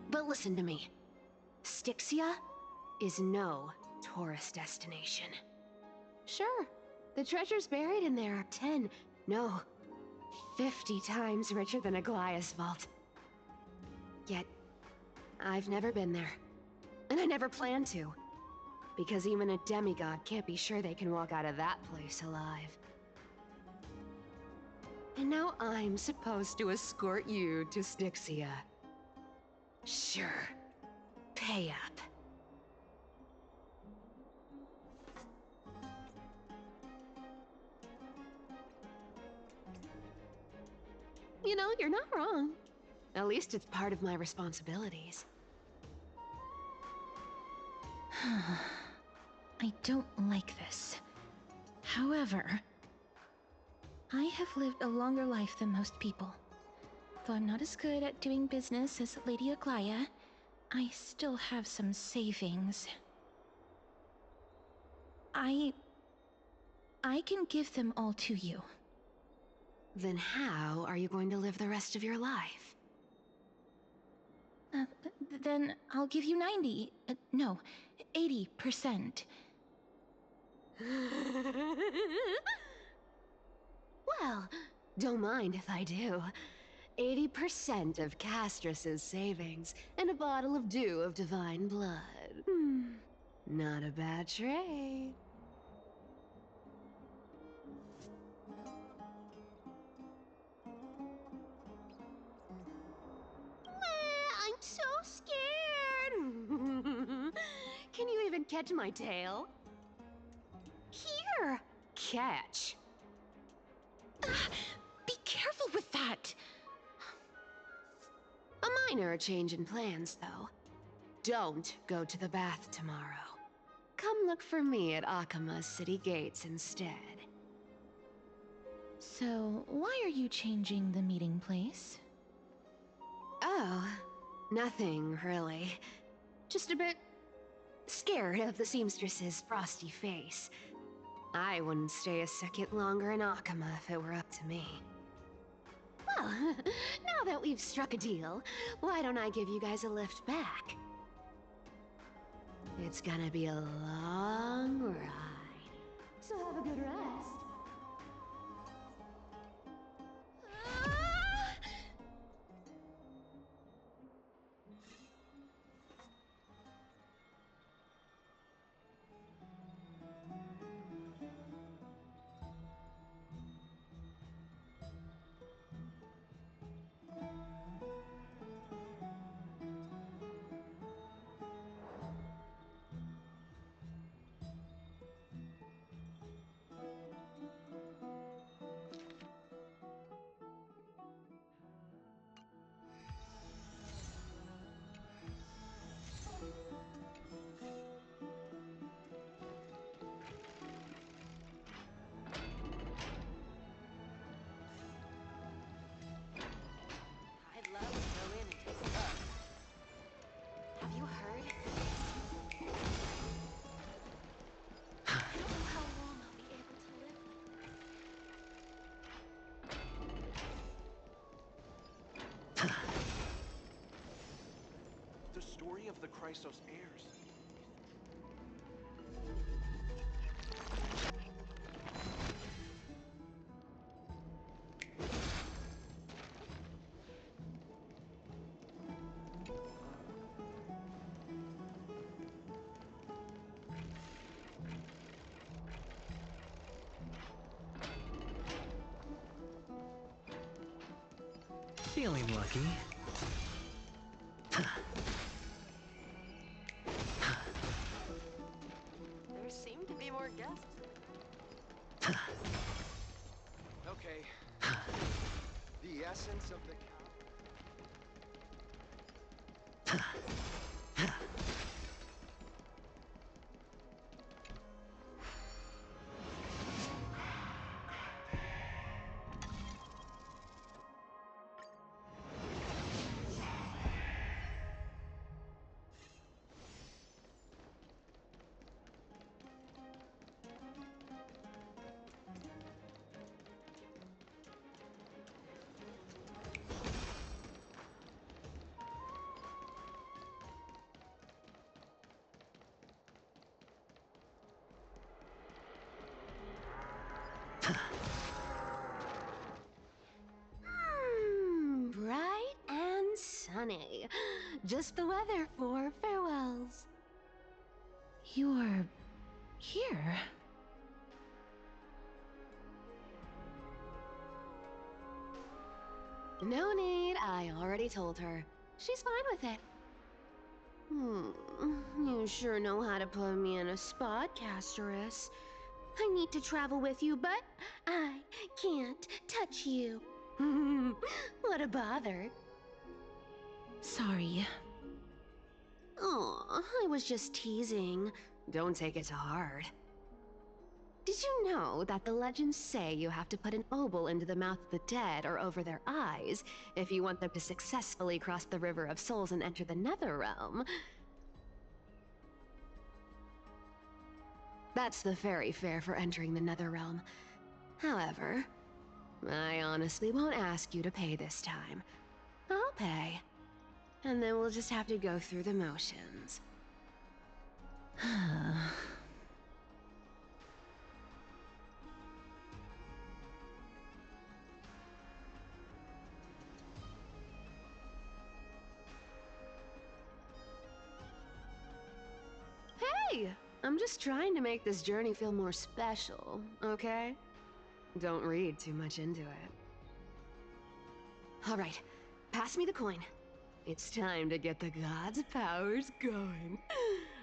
But listen to me. Styxia is no tourist destination. Sure, the treasures buried in there are 10, no, 50 times richer than Aglaia's vault. Yet, I've never been there. And I never plan to. Because even a demigod can't be sure they can walk out of that place alive. And now I'm supposed to escort you to Styxia. Sure. Pay up. You know, you're not wrong. At least it's part of my responsibilities. I don't like this. However, I have lived a longer life than most people. Though I'm not as good at doing business as Lady Aglaia, I still have some savings. I can give them all to you. Then how are you going to live the rest of your life? Then I'll give you 90. No, 80%. Well, don't mind if I do. 80% of Castrus's savings and a bottle of dew of divine blood. Not a bad trade. I'm so scared. Can you even catch my tail? Here! Catch. Be careful with that! A minor change in plans, though. Don't go to the bath tomorrow. Come look for me at Akama's city gates instead. So, why are you changing the meeting place? Oh, nothing really. Just a bit scared of the seamstress's frosty face. I wouldn't stay a second longer in Akama if it were up to me. Well, now that we've struck a deal, why don't I give you guys a lift back? It's gonna be a long ride, so have a good rest. I'd love to go in and take a look. Have you heard? I don't know how long I'll be able to live like The story of the Christos heirs. Feeling lucky. there seem to be more guests. Okay. The essence of the Bright and sunny. Just the weather for farewells. You're here. No need, I already told her. She's fine with it. You sure know how to put me in a spot, Casterus. I need to travel with you, but I can't touch you. What a bother. Sorry. Aw, I was just teasing. Don't take it to heart. Did you know that the legends say you have to put an obol into the mouth of the dead or over their eyes if you want them to successfully cross the River of Souls and enter the Netherrealm? That's the fairy fare for entering the Netherrealm. However, I honestly won't ask you to pay this time. I'll pay. And then we'll just have to go through the motions. Hey! I'm just trying to make this journey feel more special, okay? Don't read too much into it. Alright, pass me the coin. It's time to get the gods' powers going.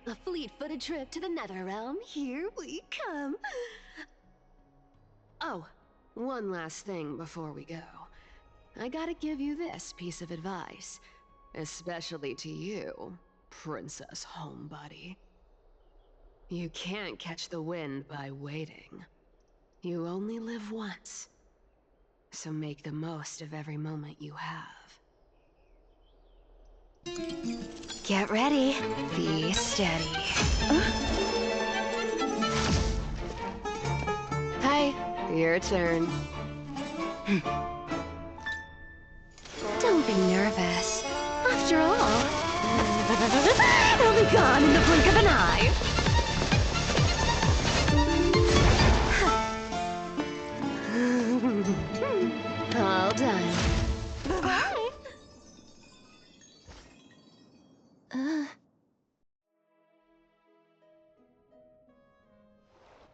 A fleet-footed trip to the Netherrealm, here we come. Oh, one last thing before we go. I gotta give you this piece of advice, especially to you, Princess Homebody. You can't catch the wind by waiting. You only live once, so make the most of every moment you have. Get ready. Be steady. Your turn. Don't be nervous. After all, it'll be gone in the blink of an eye. All done.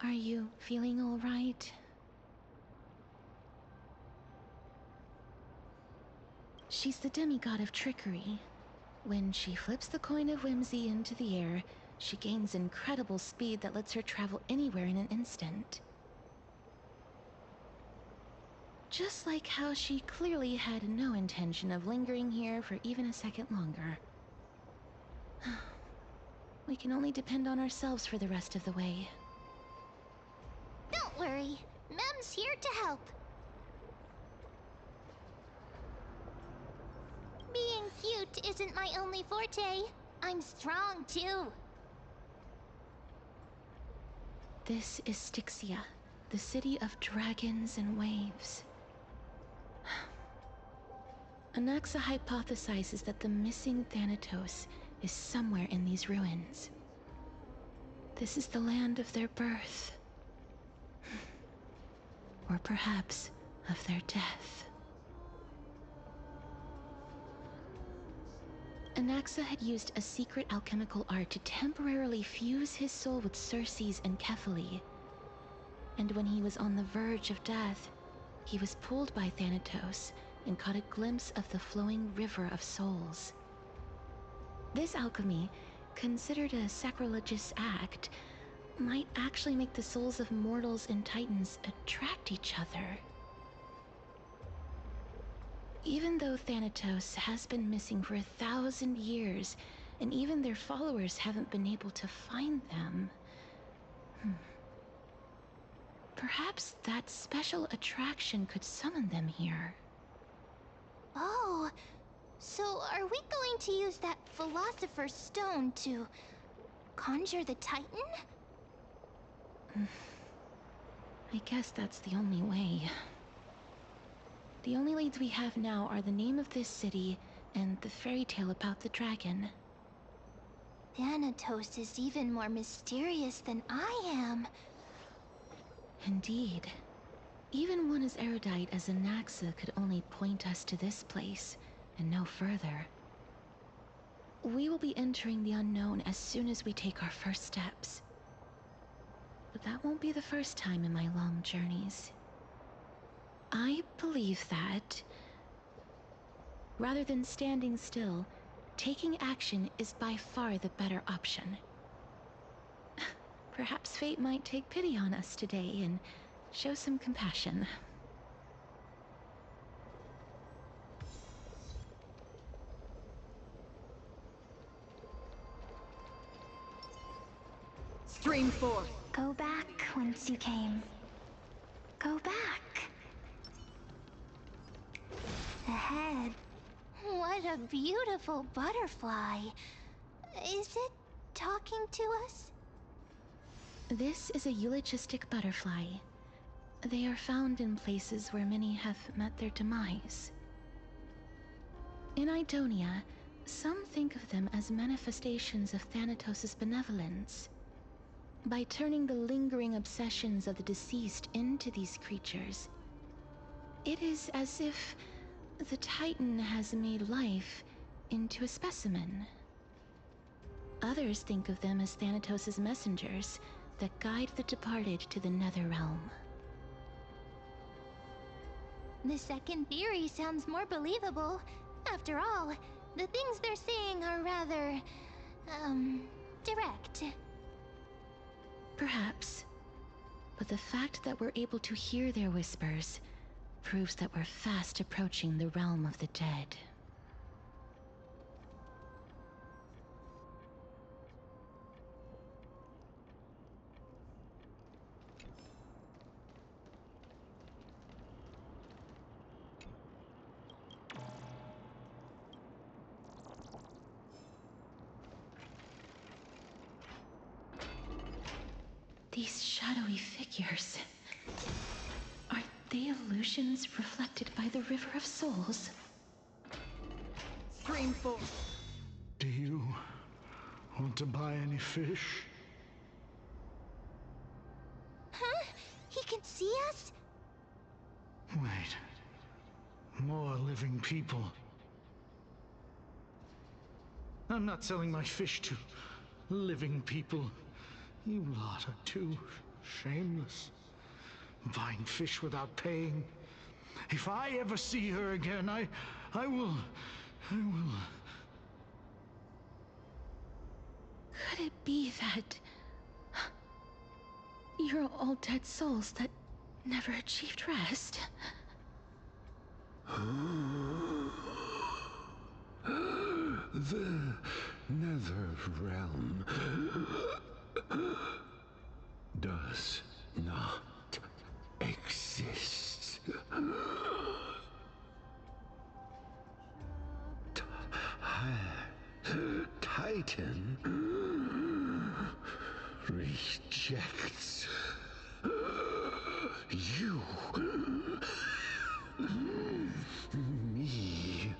Are you feeling all right? She's the demigod of trickery. When she flips the coin of whimsy into the air, she gains incredible speed that lets her travel anywhere in an instant. Just like how she clearly had no intention of lingering here for even a second longer. We can only depend on ourselves for the rest of the way. Don't worry. Mem's here to help. Being cute isn't my only forte. I'm strong, too. This is Styxia, the city of dragons and waves. Anaxa hypothesizes that the missing Thanatos is somewhere in these ruins. This is the land of their birth. Or perhaps of their death. Anaxa had used a secret alchemical art to temporarily fuse his soul with Circe's and Kephale. And when he was on the verge of death, he was pulled by Thanatos and caught a glimpse of the flowing river of souls. This alchemy, considered a sacrilegious act, might actually make the souls of mortals and titans attract each other. Even though Thanatos has been missing for 1,000 years, and even their followers haven't been able to find them, perhaps that special attraction could summon them here. Oh, so are we going to use that Philosopher's Stone to conjure the Titan? I guess that's the only way. The only leads we have now are the name of this city and the fairy tale about the dragon. Thanatos is even more mysterious than I am. Indeed. Even one as erudite as Anaxa could only point us to this place, and no further. We will be entering the unknown as soon as we take our first steps. But that won't be the first time in my long journeys. I believe that, rather than standing still, taking action is by far the better option. Perhaps fate might take pity on us today and show some compassion. Stream forth. Go back whence you came. Go back. Ahead. What a beautiful butterfly. Is it talking to us? This is a eulogistic butterfly. They are found in places where many have met their demise. In Idonia, some think of them as manifestations of Thanatos' benevolence. By turning the lingering obsessions of the deceased into these creatures, it is as if the Titan has made life into a specimen. Others think of them as Thanatos' messengers that guide the departed to the nether realm. The second theory sounds more believable. After all, the things they're saying are rather, direct. Perhaps. But the fact that we're able to hear their whispers proves that we're fast approaching the realm of the dead. These shadowy figures. they illusions reflected by the River of Souls? Scream for. Do you want to buy any fish? Huh? He can see us? Wait. More living people. I'm not selling my fish to living people. You lot are too shameless. Buying fish without paying. If I ever see her again, I will... Could it be that you're all dead souls that never achieved rest? The Nether Realm does not exist. Titan rejects you. Me.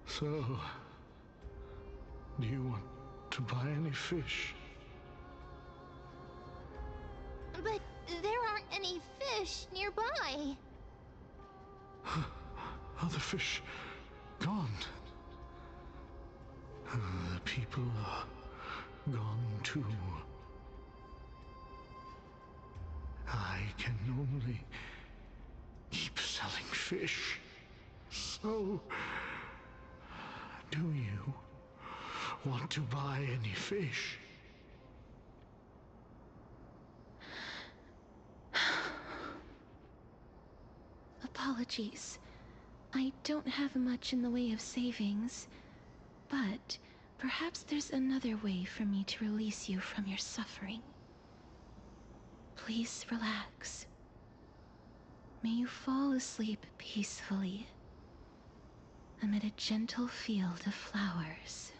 So, do you want to buy any fish? But there aren't any fish nearby. Other fish gone. The people are gone too. I can only keep selling fish. So, do you want to buy any fish? Apologies. I don't have much in the way of savings, but perhaps there's another way for me to release you from your suffering. Please relax. May you fall asleep peacefully amid a gentle field of flowers.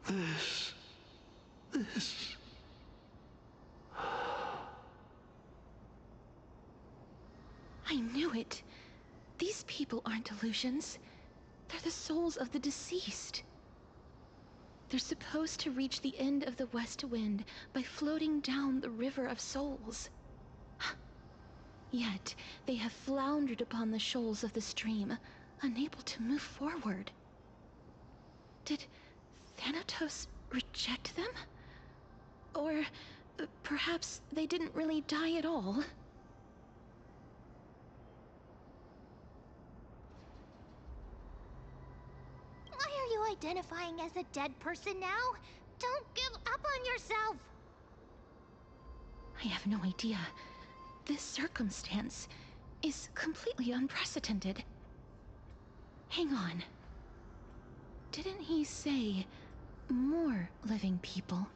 This... I knew it. These people aren't illusions. They're the souls of the deceased. They're supposed to reach the end of the West Wind by floating down the River of Souls. Yet, they have floundered upon the shoals of the stream, unable to move forward. Did Thanatos reject them? Or perhaps they didn't really die at all? Why are you identifying as a dead person now? Don't give up on yourself! I have no idea. This circumstance is completely unprecedented. Hang on. Didn't he say more living people?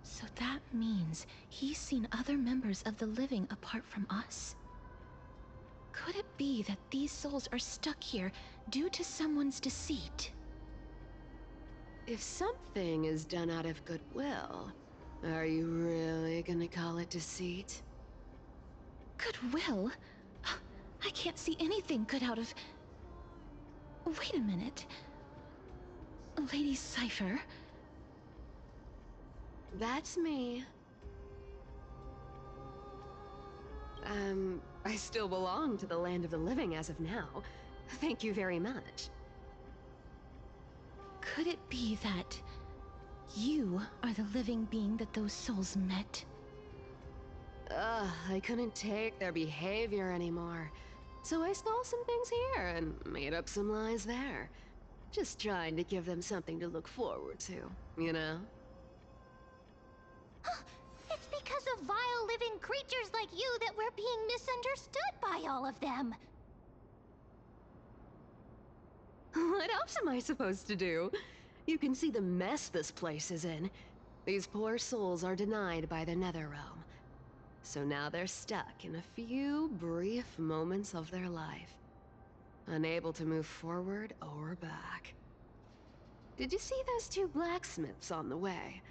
So that means he's seen other members of the living apart from us? Could it be that these souls are stuck here due to someone's deceit? If something is done out of goodwill, are you really gonna call it deceit? Goodwill? I can't see anything good out of... Wait a minute. Lady Cypher? That's me. I still belong to the land of the living as of now. Thank you very much. Could it be that you are the living being that those souls met? I couldn't take their behavior anymore. So I stole some things here and made up some lies there. Just trying to give them something to look forward to, you know? It's because of vile living creatures like you that we're being misunderstood by all of them. What else am I supposed to do? You can see the mess this place is in. These poor souls are denied by the Netherrealm. So now they're stuck in a few brief moments of their life, unable to move forward or back. Did you see those two blacksmiths on the way?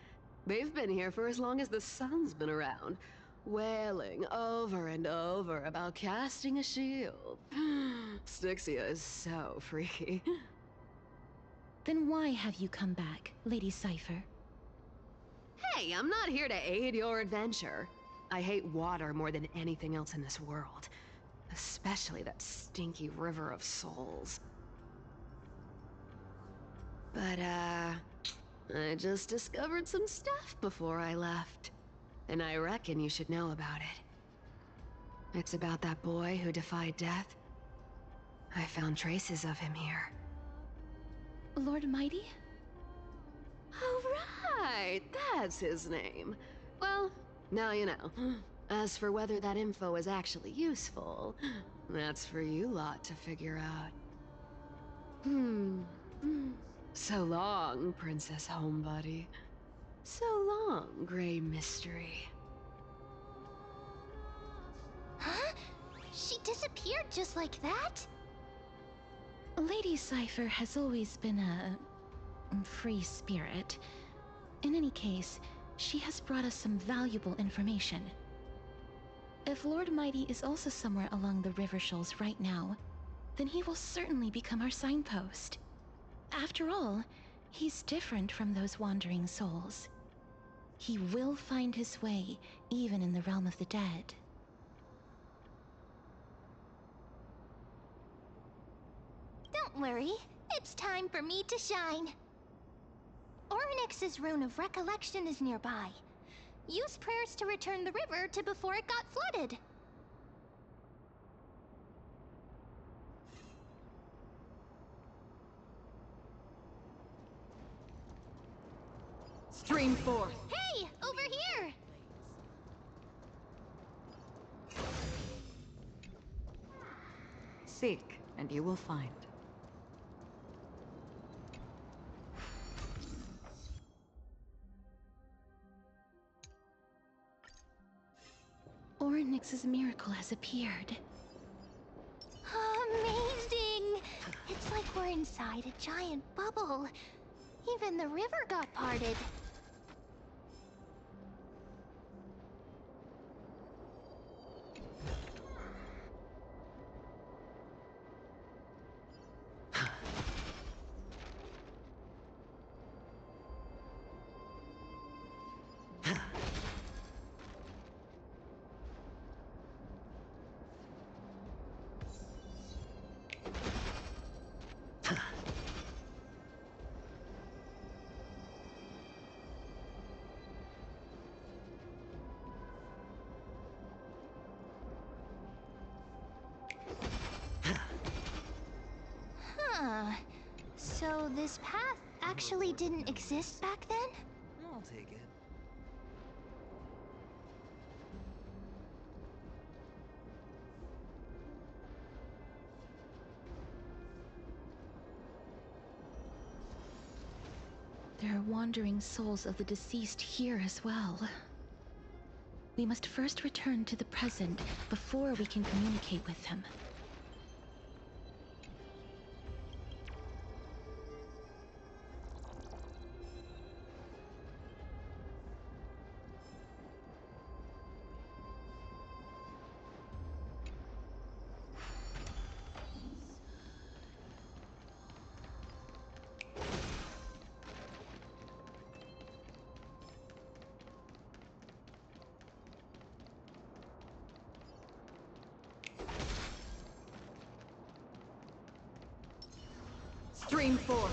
They've been here for as long as the sun's been around, wailing over and over about casting a shield. Styxia is so freaky. Then why have you come back, Lady Cypher? Hey, I'm not here to aid your adventure. I hate water more than anything else in this world. Especially that stinky river of souls. But, I just discovered some stuff before I left. And I reckon you should know about it. It's about that boy who defied death. I found traces of him here. Lord Mighty? Oh, right! That's his name. Well, now you know. As for whether that info is actually useful, that's for you lot to figure out. So long, Princess Homebody. So long, Grey Mystery. Huh? She disappeared just like that? Lady Cypher has always been a free spirit. In any case, she has brought us some valuable information. If Lord Mighty is also somewhere along the river shoals right now, then he will certainly become our signpost. After all, he's different from those wandering souls. He will find his way, even in the realm of the dead. Don't worry, it's time for me to shine. Ornyx's rune of recollection is nearby. Use prayers to return the river to before it got flooded. Stream forth! Hey, over here! Seek, and you will find. Ornyx's miracle has appeared. Amazing! It's like we're inside a giant bubble. Even the river got parted. Huh. So this path actually didn't exist back then? I'll take it. There are wandering souls of the deceased here as well. We must first return to the present before we can communicate with them. Stream forth!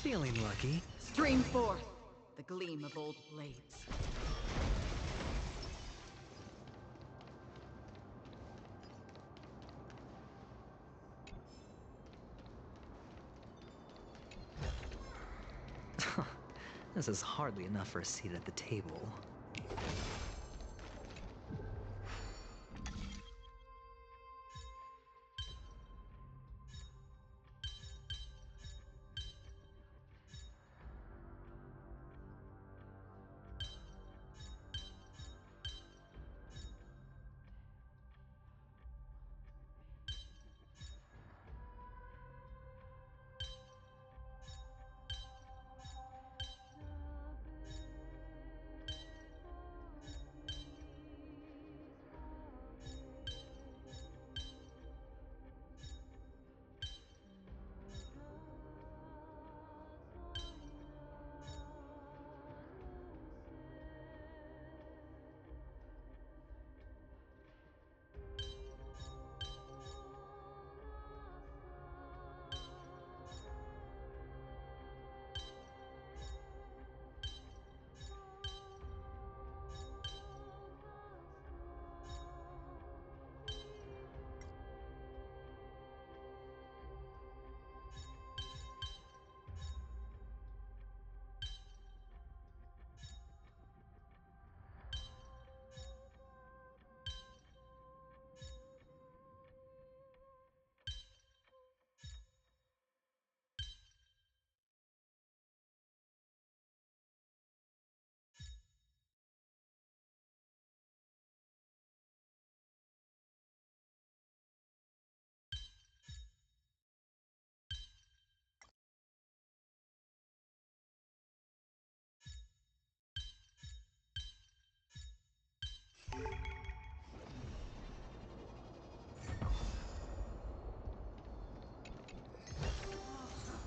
Feeling lucky. Stream forth! The gleam of old blades. This is hardly enough for a seat at the table.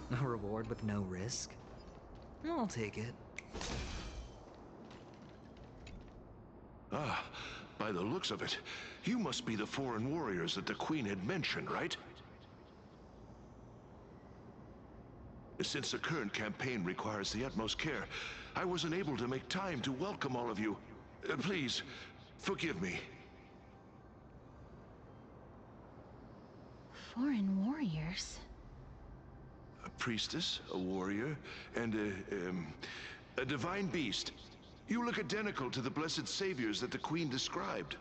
A reward with no risk? I'll take it. Ah, by the looks of it, you must be the foreign warriors that the Queen had mentioned, right? Since the current campaign requires the utmost care, I wasn't able to make time to welcome all of you. Please, forgive me. Foreign warriors? A priestess, a warrior, and a divine beast. You look identical to the blessed saviors that the Queen described.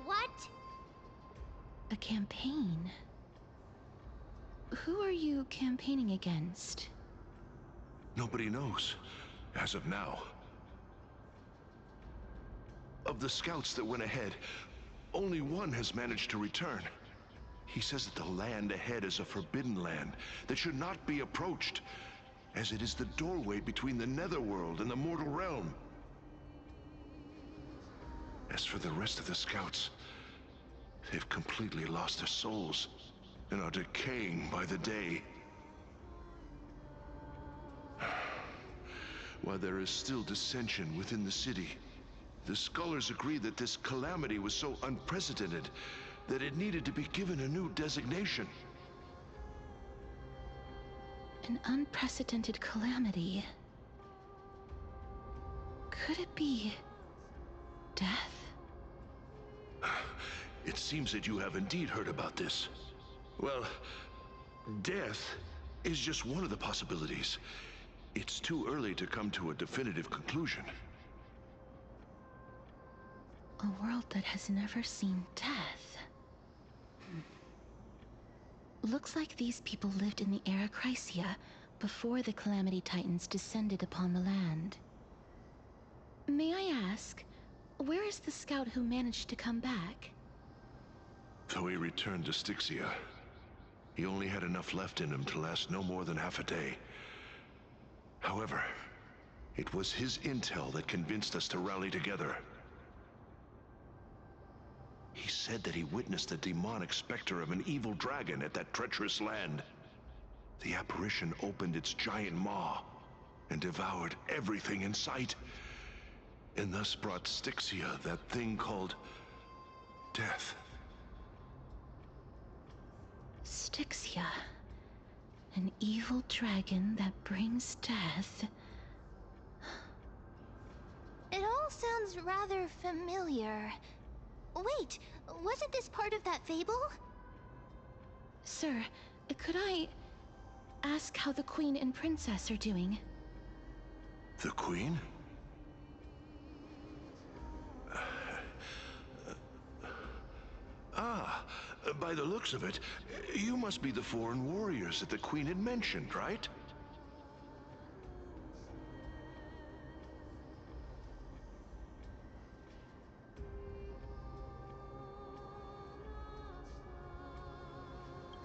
What? A campaign? Who are you campaigning against? Nobody knows, as of now. Of the scouts that went ahead, only one has managed to return. He says that the land ahead is a forbidden land that should not be approached, as it is the doorway between the netherworld and the mortal realm. As for the rest of the scouts, they've completely lost their souls and are decaying by the day. While there is still dissension within the city, the scholars agree that this calamity was so unprecedented that it needed to be given a new designation. An unprecedented calamity. Could it be death? It seems that you have indeed heard about this. Well, death is just one of the possibilities. It's too early to come to a definitive conclusion. A world that has never seen death. Looks like these people lived in the era Chrysia before the Calamity Titans descended upon the land. May I ask, where is the scout who managed to come back? So he returned to Styxia. He only had enough left in him to last no more than half a day. However, it was his intel that convinced us to rally together. He said that he witnessed the demonic specter of an evil dragon at that treacherous land. The apparition opened its giant maw and devoured everything in sight, and thus brought Styxia that thing called death. Styxia. An evil dragon that brings death. It all sounds rather familiar. Wait, Wasn't this part of that fable? Sir, could I ask how the Queen and Princess are doing? The Queen? By the looks of it, you must be the foreign warriors that the Queen had mentioned, right?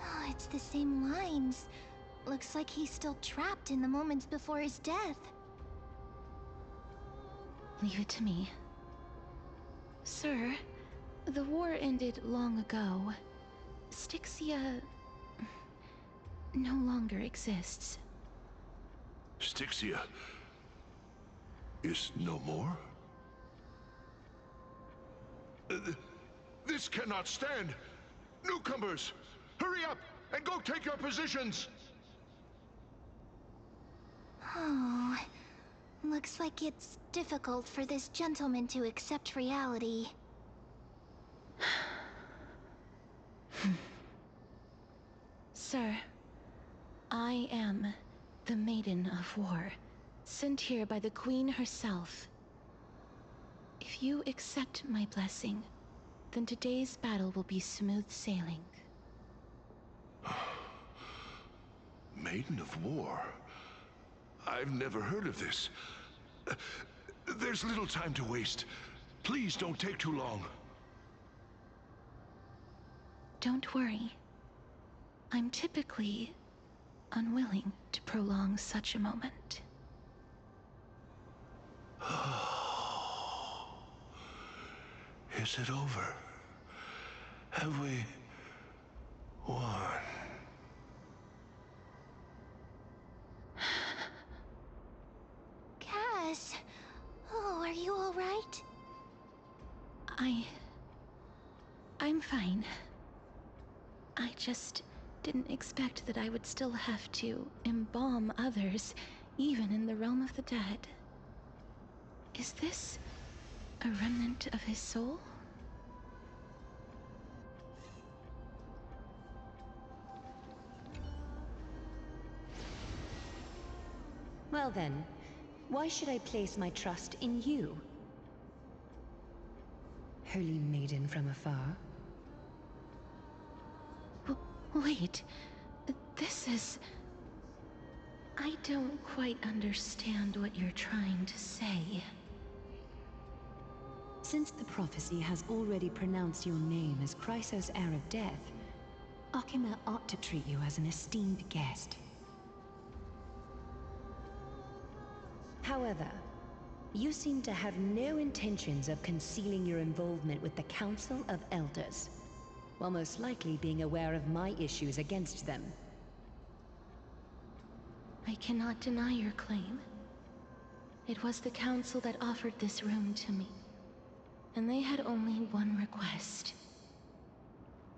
Oh, it's the same lines. Looks like he's still trapped in the moments before his death. Leave it to me. Sir, the war ended long ago. Styxia no longer exists. Styxia is no more? This cannot stand! Newcomers, hurry up and go take your positions! Oh, looks like it's difficult for this gentleman to accept reality. Sir, I am the Maiden of War, sent here by the Queen herself. If you accept my blessing, then today's battle will be smooth sailing. Maiden of War? I've never heard of this. There's little time to waste. Please don't take too long. Don't worry. I'm typically unwilling to prolong such a moment. Is it over? Have we won? Cass! Oh, are you alright? I'm fine. I just didn't expect that I would still have to embalm others, even in the realm of the dead. Is this a remnant of his soul? Well then, why should I place my trust in you? Holy maiden from afar. Wait, this is... I don't quite understand what you're trying to say. Since the prophecy has already pronounced your name as Chrysos, heir of death, Akima ought to treat you as an esteemed guest. However, you seem to have no intentions of concealing your involvement with the Council of Elders, while most likely being aware of my issues against them. I cannot deny your claim. It was the Council that offered this room to me, and they had only one request.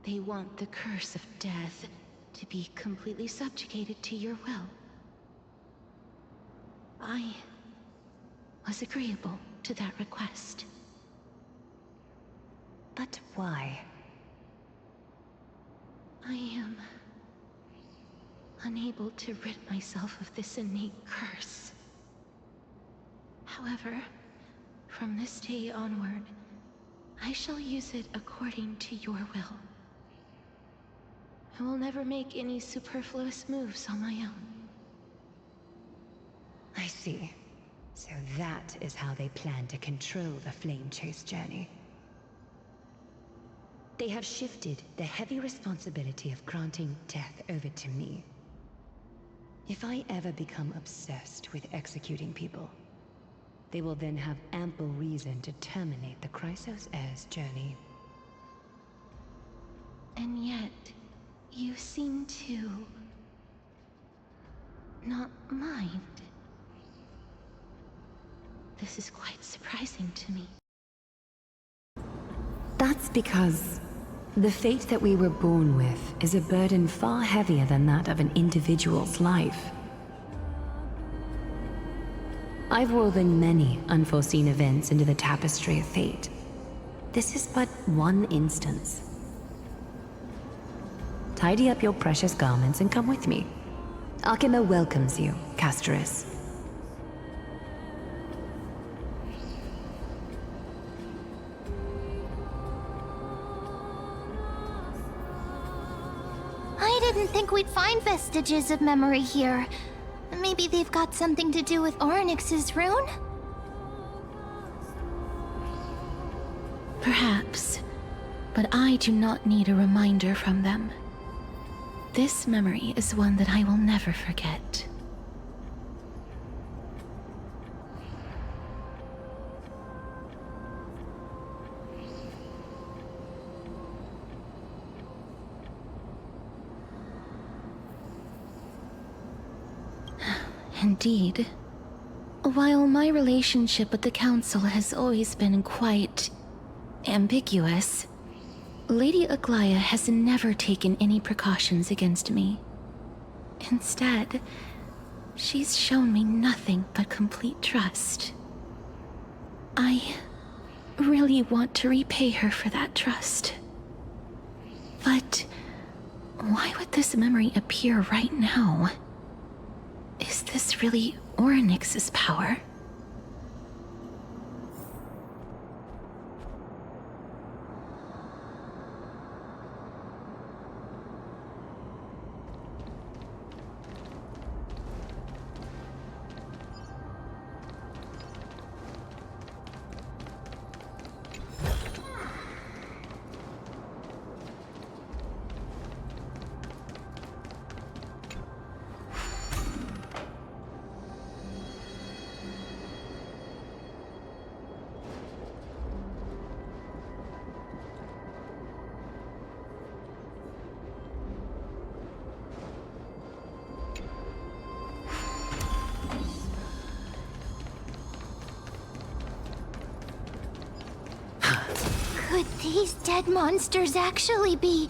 They want the curse of death to be completely subjugated to your will. I was agreeable to that request. But why? I am unable to rid myself of this innate curse. However, from this day onward, I shall use it according to your will. I will never make any superfluous moves on my own. I see. So that is how they plan to control the Flame Chase journey. They have shifted the heavy responsibility of granting death over to me. If I ever become obsessed with executing people, they will then have ample reason to terminate the Chrysos heir's journey. And yet, you seem to not mind. This is quite surprising to me. That's because the fate that we were born with is a burden far heavier than that of an individual's life. I've woven many unforeseen events into the tapestry of fate, this is but one instance. Tidy up your precious garments and come with me. Akima welcomes you, Castoris. I didn't think we'd find vestiges of memory here. Maybe they've got something to do with Orynyx's rune? Perhaps, but I do not need a reminder from them. This memory is one that I will never forget. Indeed. While my relationship with the Council has always been quite ambiguous, Lady Aglaya has never taken any precautions against me. Instead, she's shown me nothing but complete trust. I really want to repay her for that trust. But why would this memory appear right now? Is this really Orynyx's power? Could these dead monsters actually be...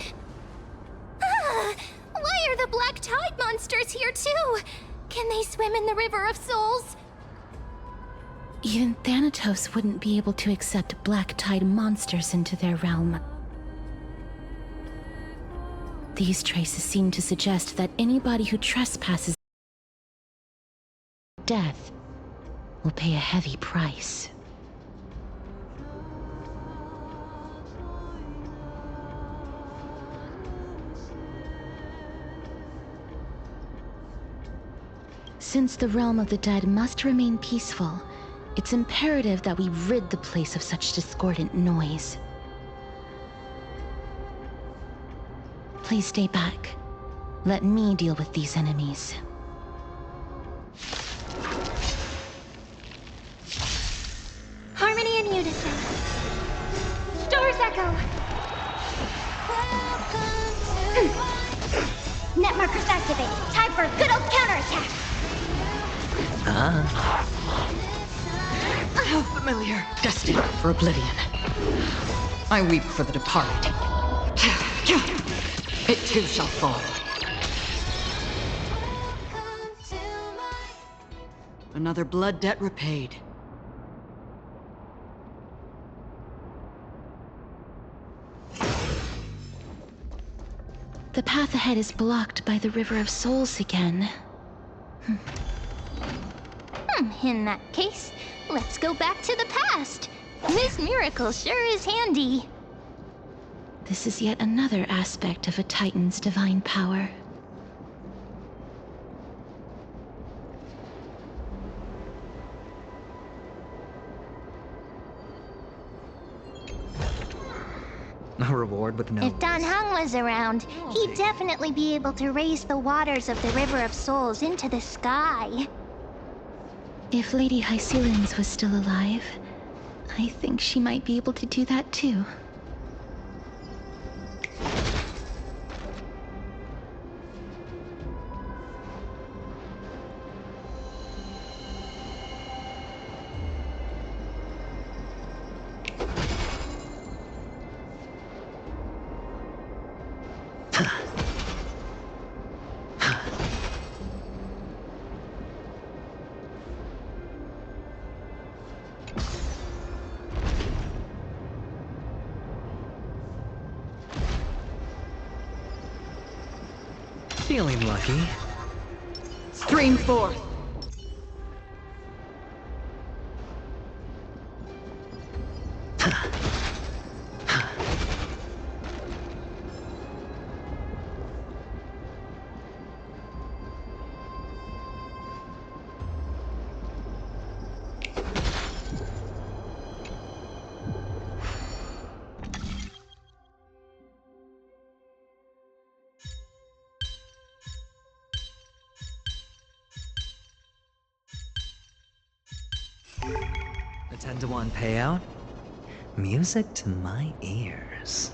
Why are the Black Tide monsters here too? Can they swim in the River of Souls? Even Thanatos wouldn't be able to accept Black Tide monsters into their realm. These traces seem to suggest that anybody who trespasses death will pay a heavy price. Since the realm of the dead must remain peaceful, it's imperative that we rid the place of such discordant noise. Please stay back. Let me deal with these enemies. Harmony and unison. Stars echo. Net markers activated. Time for a good old counterattack. How familiar. Destined for oblivion. I weep for the departed. It too shall fall. Another blood debt repaid. The path ahead is blocked by the River of Souls again. In that case, let's go back to the past. This miracle sure is handy. This is yet another aspect of a Titan's divine power. A reward with no... If Dan Heng was around, he'd definitely be able to raise the waters of the River of Souls into the sky. If Lady Hycelians was still alive, I think she might be able to do that too. Feeling lucky. Stream forth! A 10-to-1 payout? Music to my ears.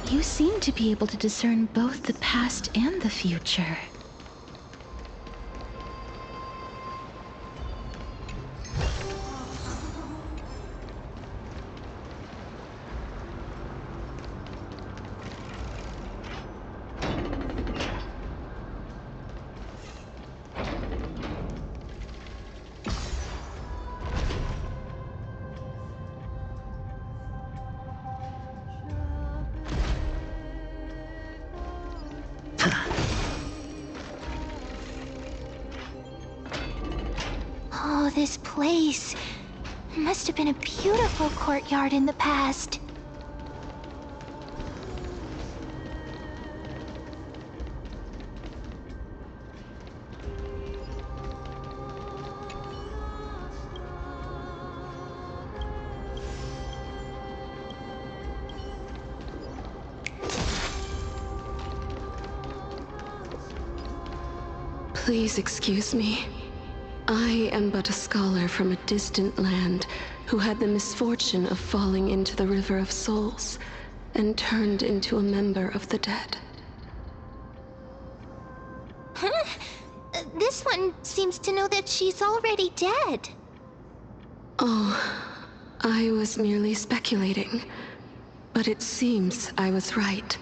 You seem to be able to discern both the past and the future. Oh, this place must have been a beautiful courtyard in the past. Please excuse me. I am but a scholar from a distant land who had the misfortune of falling into the River of Souls and turned into a member of the dead. Huh? This one seems to know that she's already dead. Oh, I was merely speculating, but it seems I was right.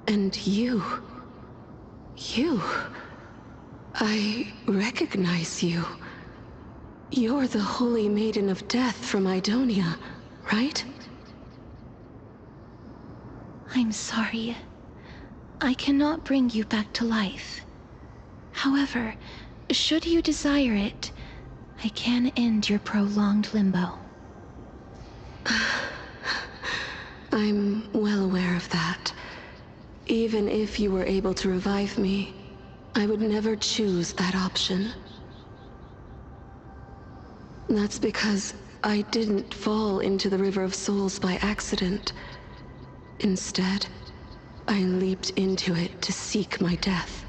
And you... I recognize you. You're the Holy Maiden of Death from Idonia, right? I'm sorry. I cannot bring you back to life. However, should you desire it, I can end your prolonged limbo. I'm well aware of that. Even if you were able to revive me, I would never choose that option. That's because I didn't fall into the River of Souls by accident. Instead, I leaped into it to seek my death.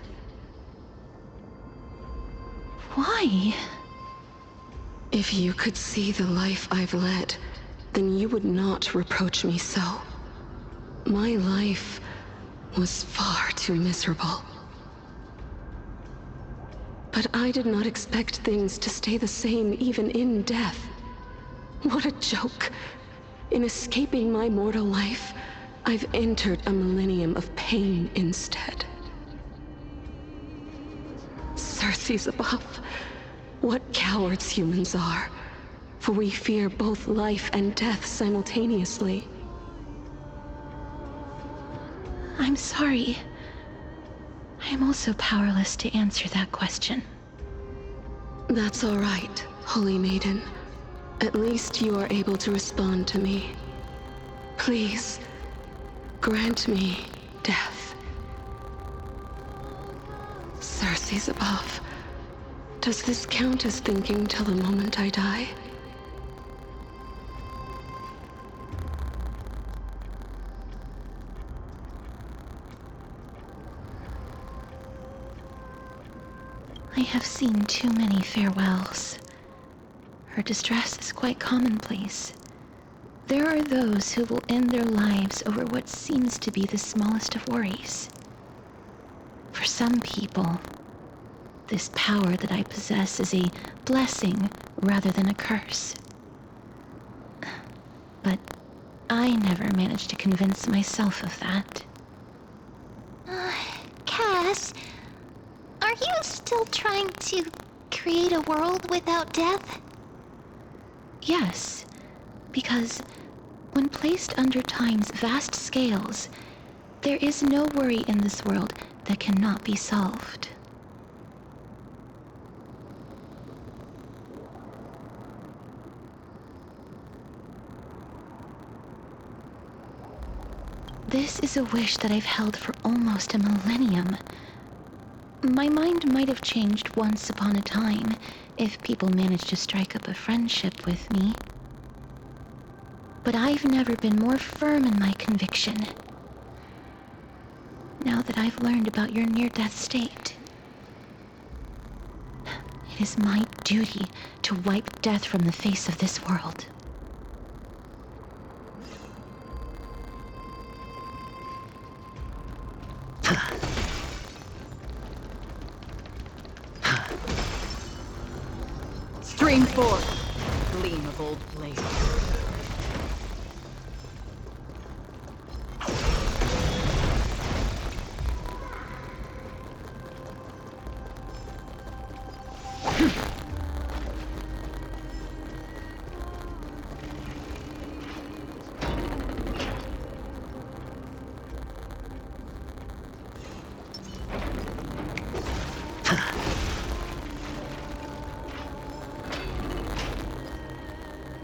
Why? If you could see the life I've led, then you would not reproach me so. My life was far too miserable. But I did not expect things to stay the same even in death. What a joke. In escaping my mortal life, I've entered a millennium of pain instead. Circe's above. What cowards humans are. For we fear both life and death simultaneously. I'm sorry. I am also powerless to answer that question. That's all right, Holy Maiden. At least you are able to respond to me. Please, grant me death. Circe's above. Does this count as thinking till the moment I die? I have seen too many farewells. Her distress is quite commonplace. There are those who will end their lives over what seems to be the smallest of worries. For some people, this power that I possess is a blessing rather than a curse. But I never managed to convince myself of that. Cass, are you still trying to create a world without death? Yes, because when placed under time's vast scales, there is no worry in this world that cannot be solved. This is a wish that I've held for almost a millennium. My mind might have changed once upon a time if people managed to strike up a friendship with me. But I've never been more firm in my conviction. Now that I've learned about your near-death state, it is my duty to wipe death from the face of this world. Stream forth, gleam of old blades.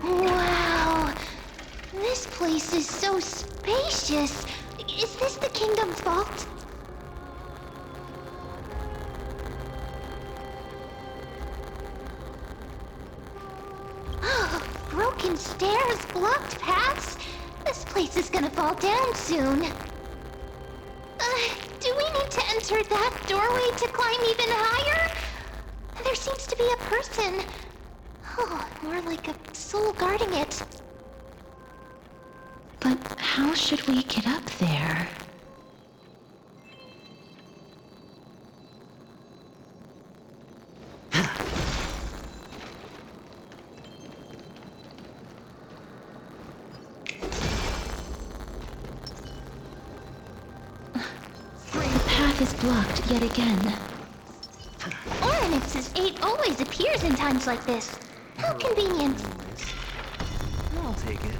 Wow! This place is so spacious. Is this the kingdom's vault? Broken stairs, blocked paths. This place is gonna fall down soon. Do we need to enter that doorway to climb even higher? There seems to be a person. Oh, more like a soul guarding it. But how should we get up there? The path is blocked yet again. Ornith's ate always appears in times like this. How convenient. I'll take it.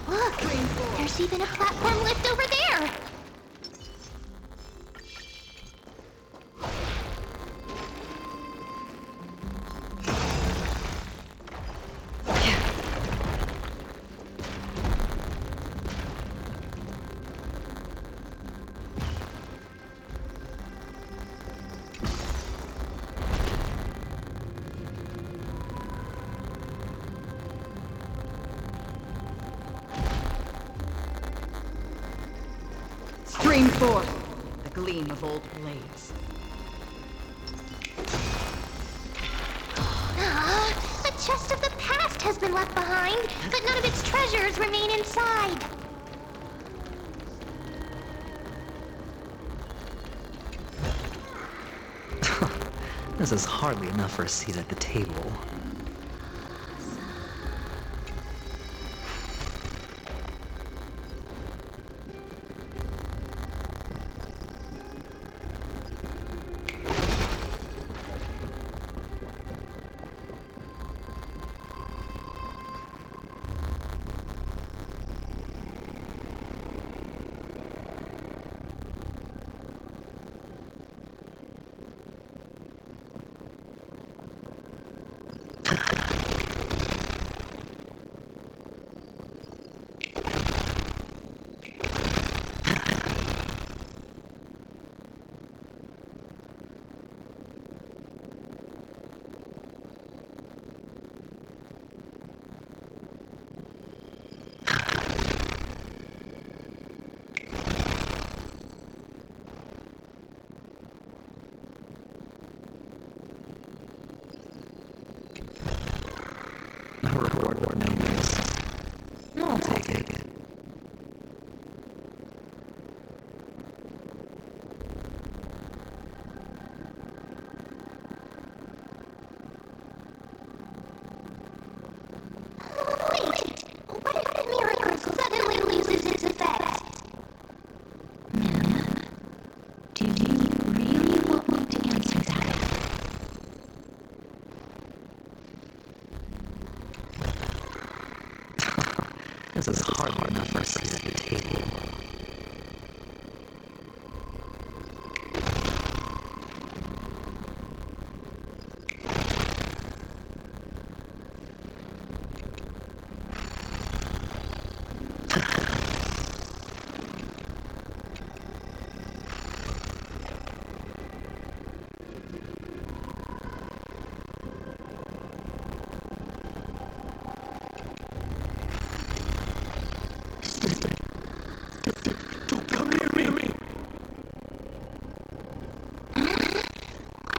Look, there's even a platform lift over there. Stream forth, the gleam of old blades. A chest of the past has been left behind, but none of its treasures remain inside. This is hardly enough for a seat at the table. for no risk. I'll take it. What if the miracle suddenly loses its effect? Ma'am, do you really want me to answer that? This is hardly enough for a seat at the table.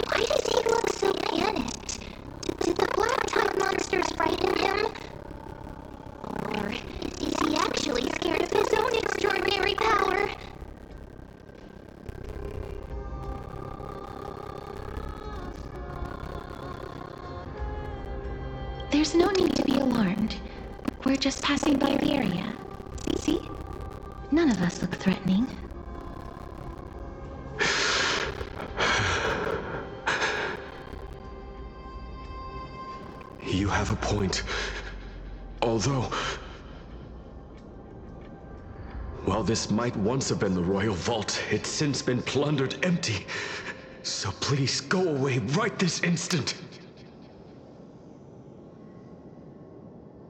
Why does he look so panicked? Did the black tide monsters frighten him? Or is he actually scared of his own extraordinary power? There's no need to be alarmed. We're just passing by the area. See? None of us look threatening. You have a point. Although, while this might once have been the royal vault, it's since been plundered empty. So please go away right this instant.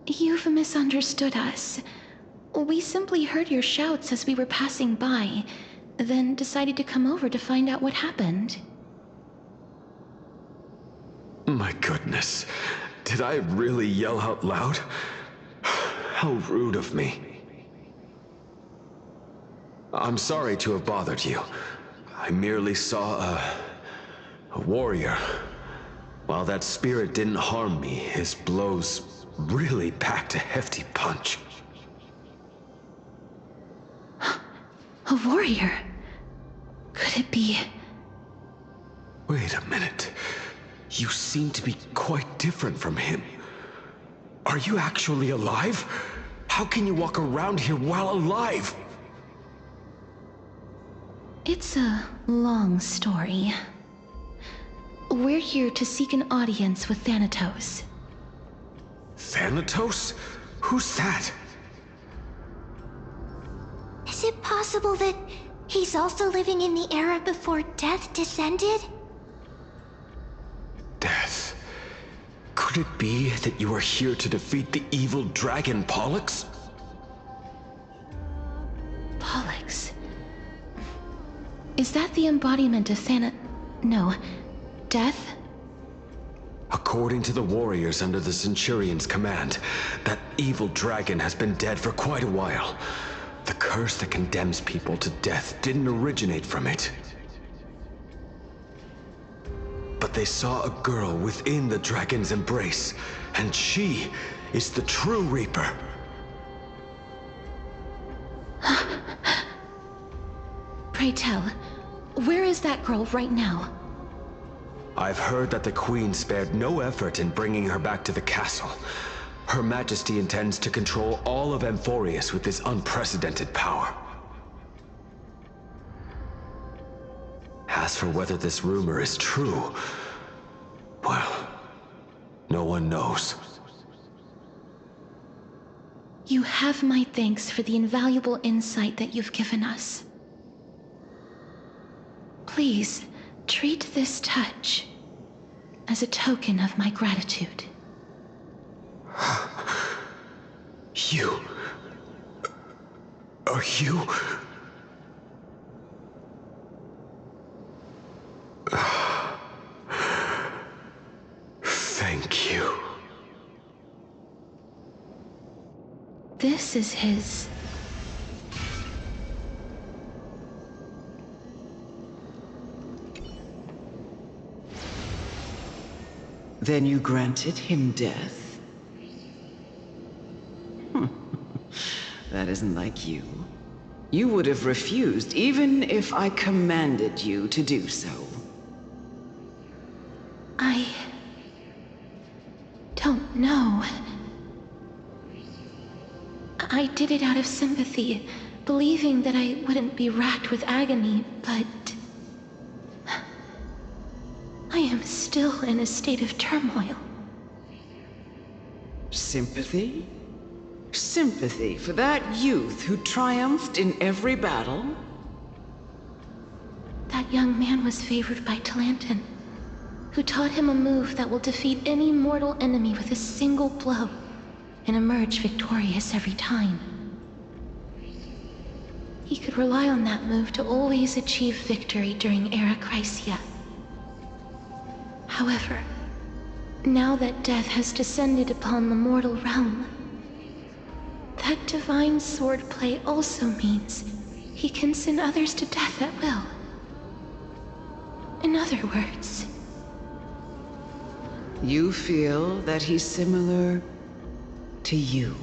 You've misunderstood us. We simply heard your shouts as we were passing by, then decided to come over to find out what happened. My goodness. Did I really yell out loud? How rude of me. I'm sorry to have bothered you. I merely saw a warrior. While that spirit didn't harm me, his blows really packed a hefty punch. A warrior? Could it be... Wait a minute. You seem to be quite different from him. Are you actually alive? How can you walk around here while alive? It's a long story. We're here to seek an audience with Thanatos. Thanatos? Who's that? Is it possible that he's also living in the era before death descended? Death. Could it be that you are here to defeat the evil dragon Pollux? Pollux? Is that the embodiment of No. Death? According to the warriors under the Centurion's command, that evil dragon has been dead for quite a while. The curse that condemns people to death didn't originate from it. But they saw a girl within the dragon's embrace, and she is the true Reaper. Pray tell, where is that girl right now? I've heard that the Queen spared no effort in bringing her back to the castle. Her Majesty intends to control all of Amphoreus with this unprecedented power. As for whether this rumor is true, well, no one knows. You have my thanks for the invaluable insight that you've given us. Please, treat this touch as a token of my gratitude. You... Are you... Thank you. This is his... Then you granted him death? That isn't like you. You would have refused even if I commanded you to do so. I don't know. I did it out of sympathy, believing that I wouldn't be racked with agony, but I am still in a state of turmoil. Sympathy? Sympathy for that youth who triumphed in every battle? That young man was favored by Talantin, who taught him a move that will defeat any mortal enemy with a single blow and emerge victorious every time. He could rely on that move to always achieve victory during Era Chrysia. However, now that death has descended upon the mortal realm, that divine swordplay also means he can send others to death at will. In other words... You feel that he's similar to you?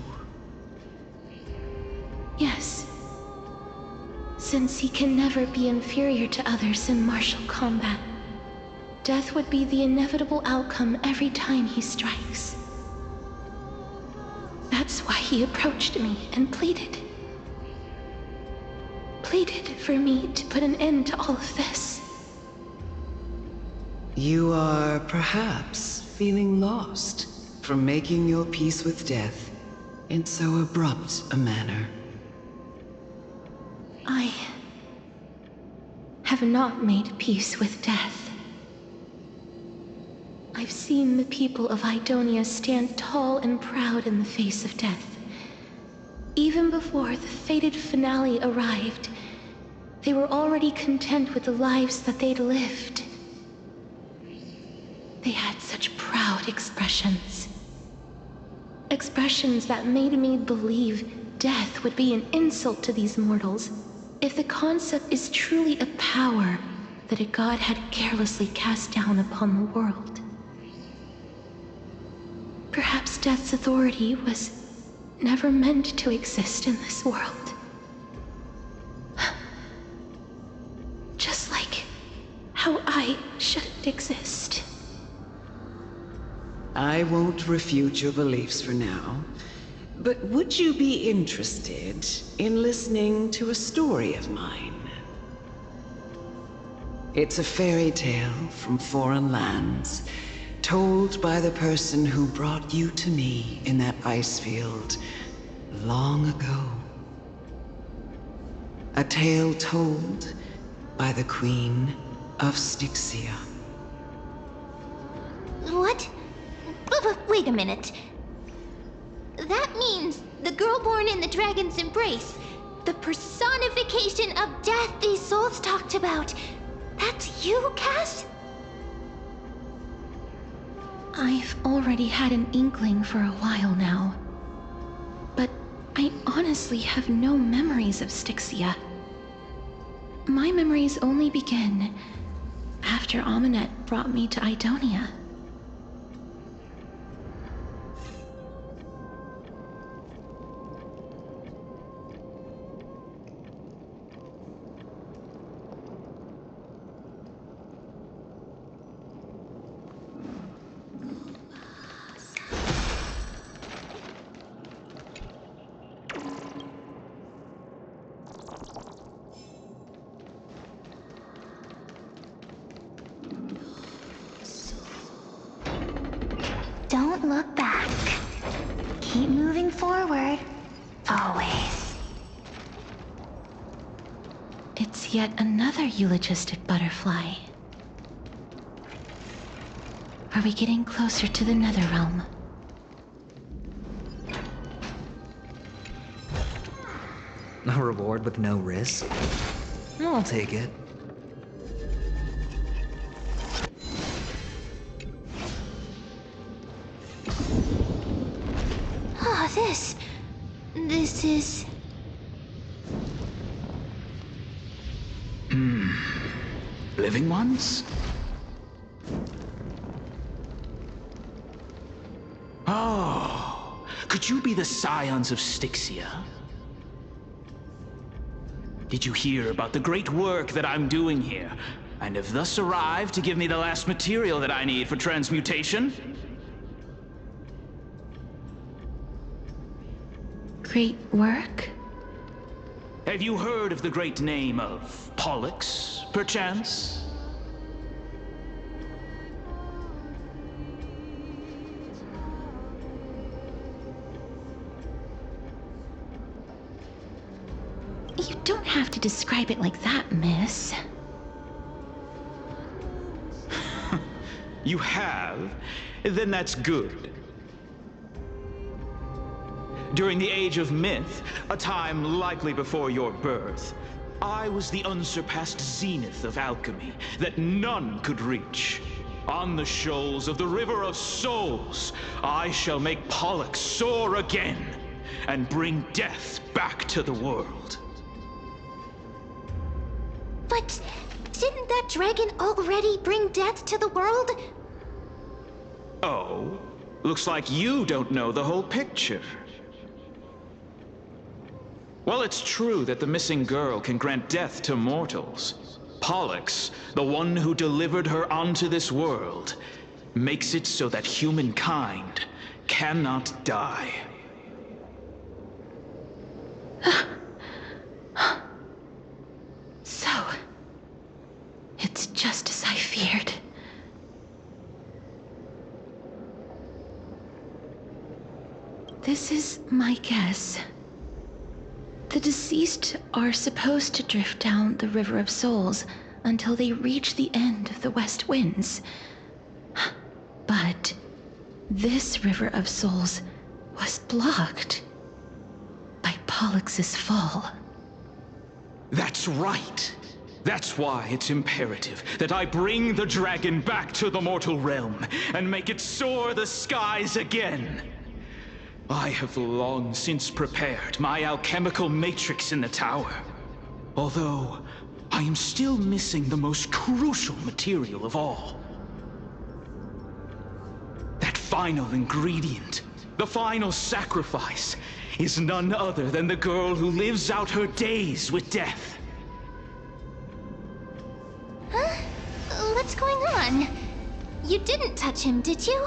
Yes. Since he can never be inferior to others in martial combat, death would be the inevitable outcome every time he strikes. That's why he approached me and pleaded. Pleaded for me to put an end to all of this. You are perhaps feeling lost from making your peace with death in so abrupt a manner. I have not made peace with death. I've seen the people of Idonia stand tall and proud in the face of death. Even before the fated finale arrived, they were already content with the lives that they'd lived. They had such proud expressions. Expressions that made me believe death would be an insult to these mortals if the concept is truly a power that a god had carelessly cast down upon the world. Perhaps death's authority was never meant to exist in this world. Just like how I shouldn't exist. I won't refute your beliefs for now, but would you be interested in listening to a story of mine? It's a fairy tale from foreign lands, told by the person who brought you to me in that ice field long ago. A tale told by the Queen of Styxia. What? Wait a minute. That means the girl born in the dragon's embrace, the personification of death these souls talked about. That's you, Cass? I've already had an inkling for a while now. But I honestly have no memories of Styxia. My memories only begin after Aminet brought me to Idonia. Don't look back. Keep moving forward. Always. It's yet another eulogistic butterfly. Are we getting closer to the Netherrealm? A reward with no risk? I'll take it. Ah, this is... Living ones? Oh, could you be the scions of Styxia? Did you hear about the great work that I'm doing here, and have thus arrived to give me the last material that I need for transmutation? Great work? Have you heard of the great name of Pollux, perchance? You don't have to describe it like that, miss. You have? Then that's good. During the Age of Myth, a time likely before your birth, I was the unsurpassed zenith of alchemy that none could reach. On the shoals of the River of Souls, I shall make Pollux soar again and bring death back to the world. But didn't that dragon already bring death to the world? Oh, looks like you don't know the whole picture. Well, it's true that the missing girl can grant death to mortals. Pollux, the one who delivered her onto this world, makes it so that humankind cannot die. So, it's just as I feared. This is my guess. The deceased are supposed to drift down the River of Souls until they reach the end of the West Winds. But this River of Souls was blocked by Pollux's fall. That's right. That's why it's imperative that I bring the dragon back to the mortal realm and make it soar the skies again. I have long since prepared my alchemical matrix in the tower. Although, I am still missing the most crucial material of all. That final ingredient, the final sacrifice, is none other than the girl who lives out her days with death. Huh? What's going on? You didn't touch him, did you?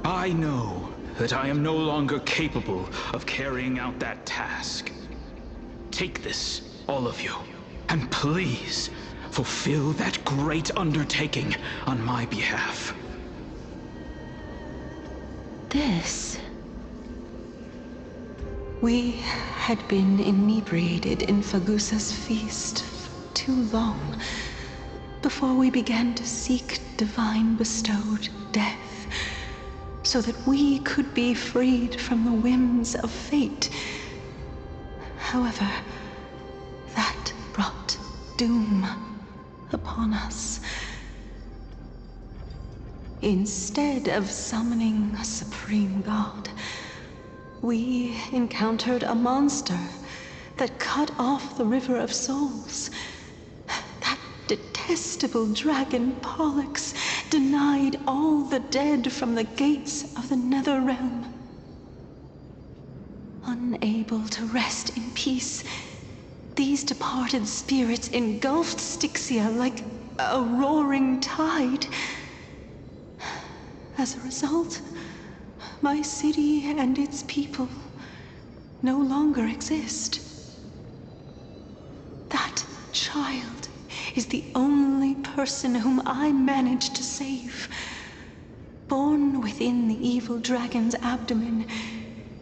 I know that I am no longer capable of carrying out that task. Take this, all of you, and please fulfill that great undertaking on my behalf. This... We had been inebriated in Fagusa's feast for too long before we began to seek divine bestowed death, so that we could be freed from the whims of fate. However, that brought doom upon us. Instead of summoning a supreme god, we encountered a monster that cut off the River of Souls. That detestable dragon Pollux denied all the dead from the gates of the Nether Realm. Unable to rest in peace, these departed spirits engulfed Styxia like a roaring tide. As a result, my city and its people no longer exist. That child is the only person whom I managed to save. Born within the evil dragon's abdomen,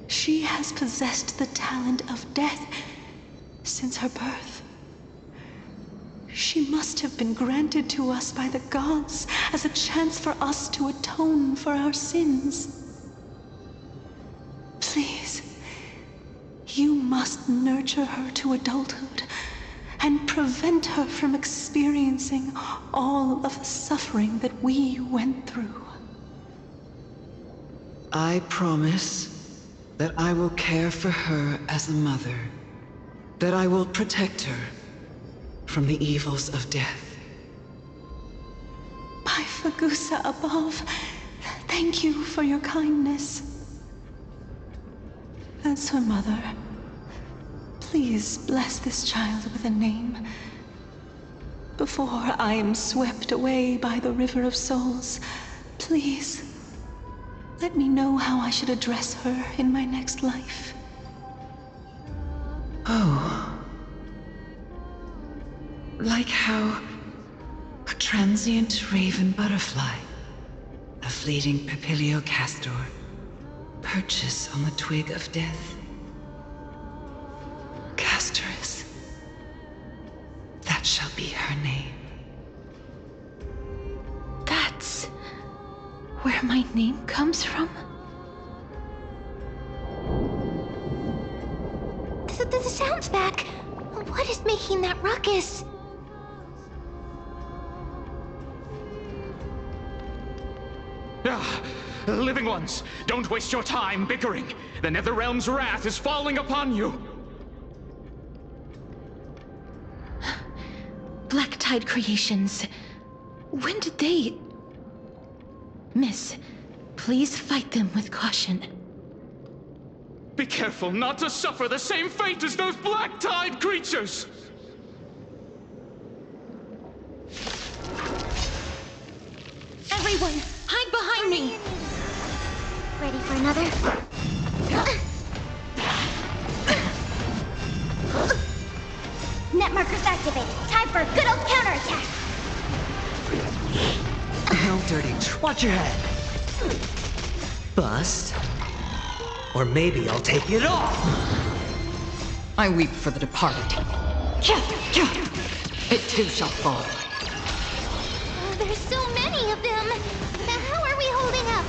she has possessed the talent of death since her birth. She must have been granted to us by the gods as a chance for us to atone for our sins. Please, you must nurture her to adulthood and prevent her from experiencing all of the suffering that we went through. I promise that I will care for her as a mother, that I will protect her from the evils of death. By Fagusa above, thank you for your kindness. As her mother, Please bless this child with a name. Before I am swept away by the river of souls, please, let me know how I should address her in my next life. Oh. Like how a transient raven butterfly, a fleeting papilio castor, perches on the twig of death. Castorus. That shall be her name. That's where my name comes from? The sound's back. What is making that ruckus? Ah, living ones, don't waste your time bickering. The Netherrealm's wrath is falling upon you. Black Tide creations. When did they... Miss, please fight them with caution. Be careful not to suffer the same fate as those Black Tide creatures! Everyone, hide behind me! Ready for another? Net markers activated. Time for a good old counterattack. No dirty. Watch your head. Bust. Or maybe I'll take it off. I weep for the departed. It too shall fall. There's so many of them. How are we holding up?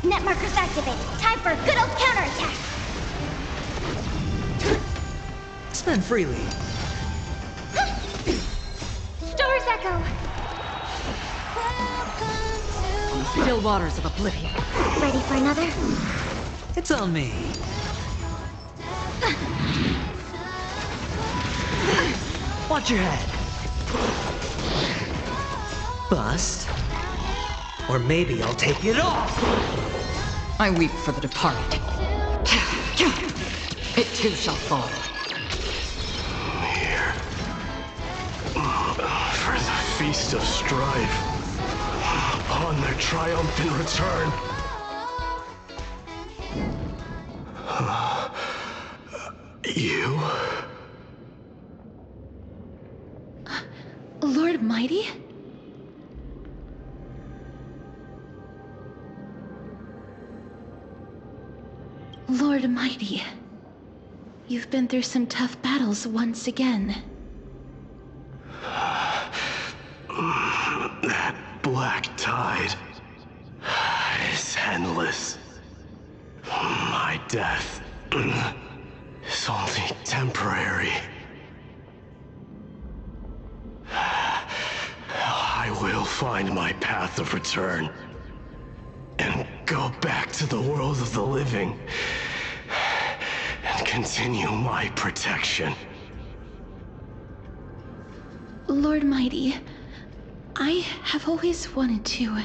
Net markers activated. Time for a good old counterattack. Spend freely. Stars echo. On the still waters of oblivion. Ready for another? It's on me. Watch your head. Bust. Or maybe I'll take it off. I weep for the departed. It too shall fall. Here. For the feast of strife. Upon their triumphant return. You? Lord Mighty? Lord Mighty, you've been through some tough battles once again. That black tide is endless. My death is only temporary. I will find my path of return and go back to the world of the living and continue my protection. Lord Mighty, I have always wanted to...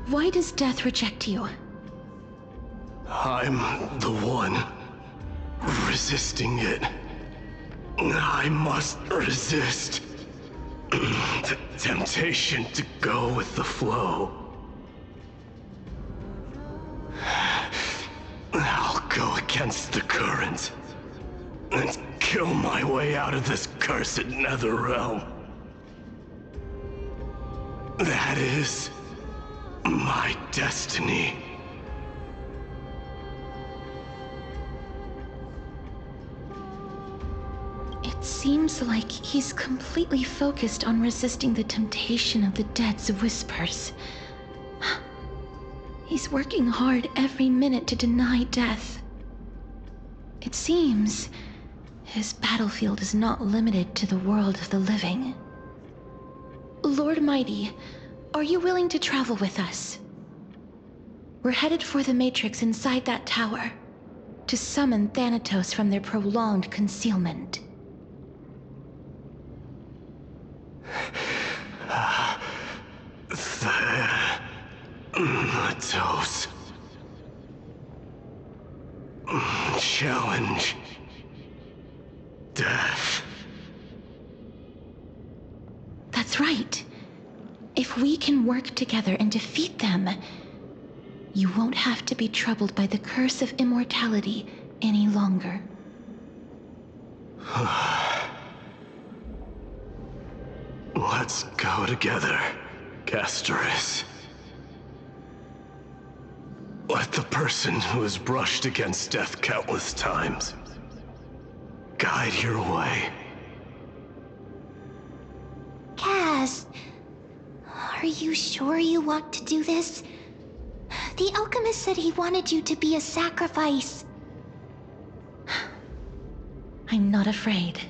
Why does death reject you? I'm the one resisting it. I must resist the temptation to go with the flow. I'll go against the current and kill my way out of this cursed nether realm. That is my destiny. It seems like he's completely focused on resisting the temptation of the dead's whispers. He's working hard every minute to deny death. It seems his battlefield is not limited to the world of the living. Lord Mighty, are you willing to travel with us? We're headed for the Matrix inside that tower, to summon Thanatos from their prolonged concealment. Toes. Challenge. Death. That's right. If we can work together and defeat them, you won't have to be troubled by the curse of immortality any longer. Let's go together, Castorus. Let the person who has brushed against death countless times guide your way. Cass, are you sure you want to do this? The alchemist said he wanted you to be a sacrifice. I'm not afraid.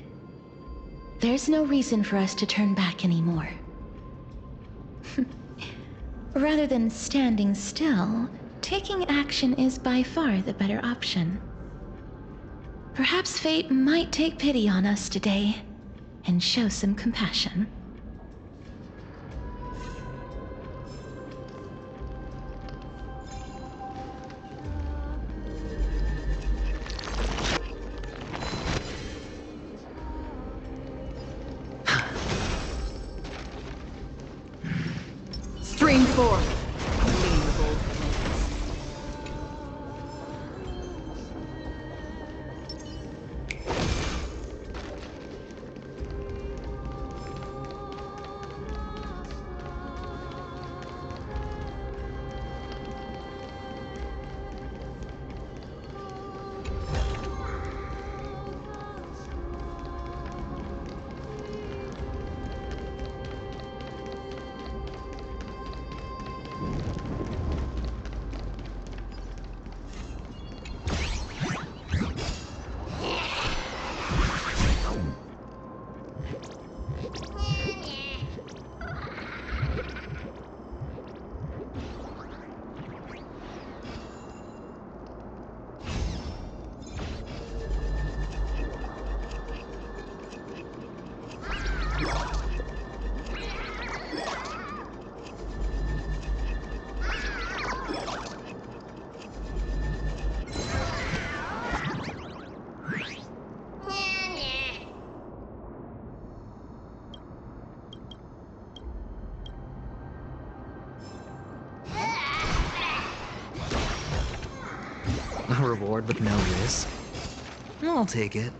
There's no reason for us to turn back anymore. Rather than standing still, taking action is by far the better option. Perhaps fate might take pity on us today and show some compassion. Spring forth! Gleam of old flames. A reward with no risk. I'll take it.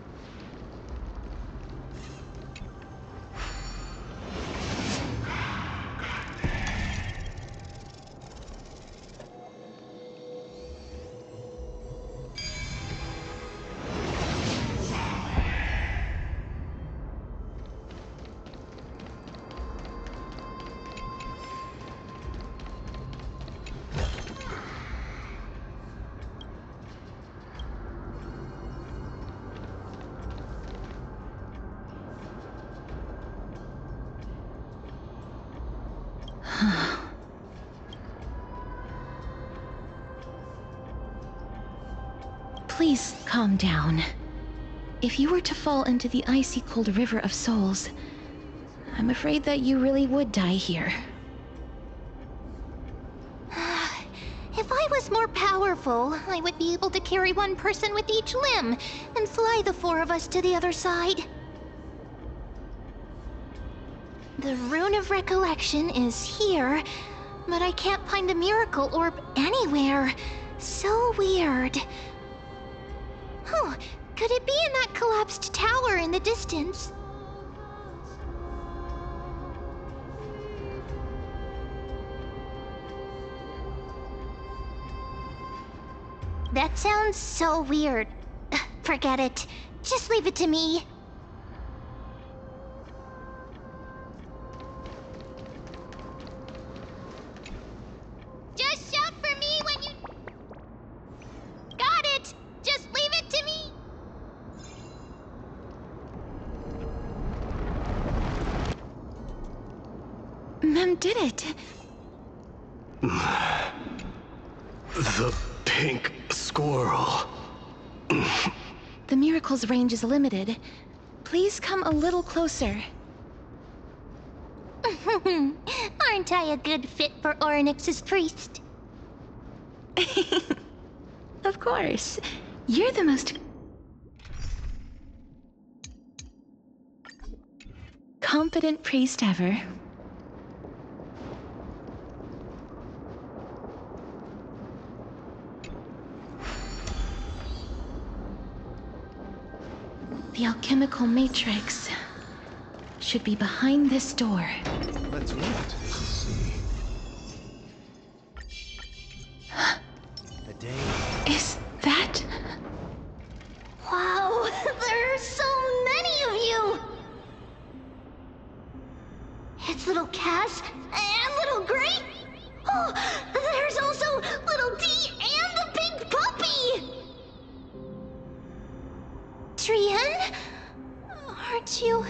Please calm down. If you were to fall into the icy cold river of souls, I'm afraid that you really would die here. If I was more powerful, I would be able to carry one person with each limb and fly the four of us to the other side. The Rune of Recollection is here, but I can't find the miracle orb anywhere. So weird. Oh, could it be in that collapsed tower in the distance? That sounds so weird. Forget it. Just leave it to me. Just shout for me when you... Got it! Just leave it to me! Mem did it! The pink squirrel. The miracle's range is limited. Please come a little closer. Aren't I a good fit for Orynyx's priest? Of course. You're the most competent priest ever. The alchemical matrix should be behind this door. Let's wait. See. A day. Is that? Wow, there are so many of you! It's little Cass and little Gray. Oh, there's also little D and the big puppy! Trian? Aren't you...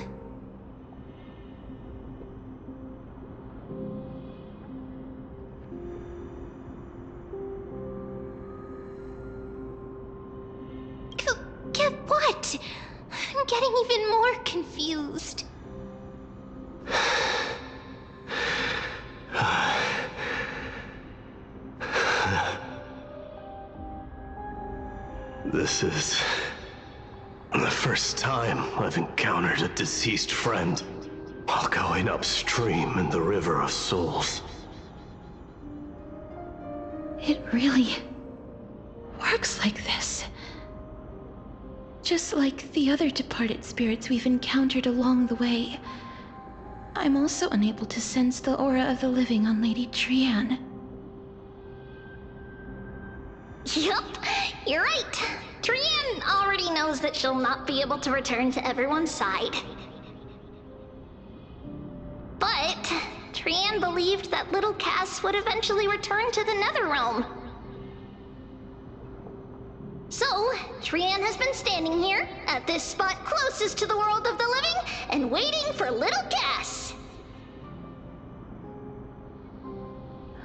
Get what? I'm getting even more confused. This is the first time I've encountered a deceased friend while going upstream in the River of Souls. It really works like this. Just like the other departed spirits we've encountered along the way. I'm also unable to sense the aura of the living on Lady Trian. Yup, you're right. Trian already knows that she'll not be able to return to everyone's side. But Trian believed that little Cass would eventually return to the Netherrealm. So, Trian has been standing here, at this spot closest to the world of the living, and waiting for little Cass.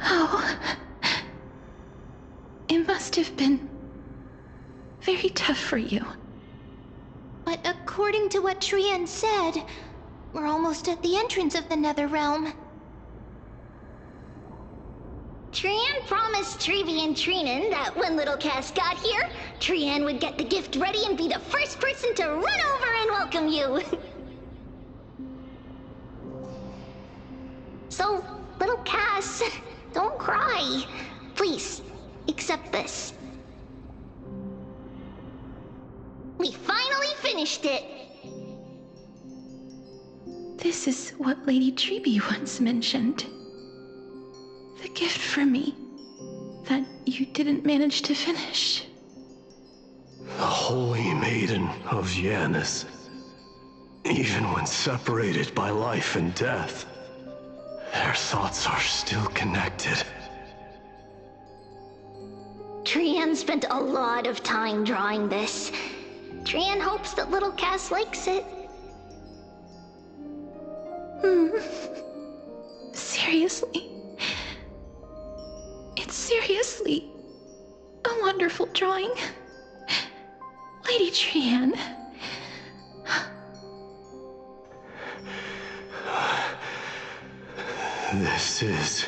Oh. It must have been very tough for you. But according to what Trian said, we're almost at the entrance of the Netherrealm. Trian promised Trevi and Trinan that when little Cass got here, Trian would get the gift ready and be the first person to run over and welcome you. So, little Cass, don't cry. Please, accept this. We finally finished it! This is what Lady Trevi once mentioned. The gift for me that you didn't manage to finish. The Holy Maiden of Yanis. Even when separated by life and death, their thoughts are still connected. Trian spent a lot of time drawing this. Trian hopes that little Cass likes it. Seriously? It's seriously a wonderful drawing. Lady Trian. This is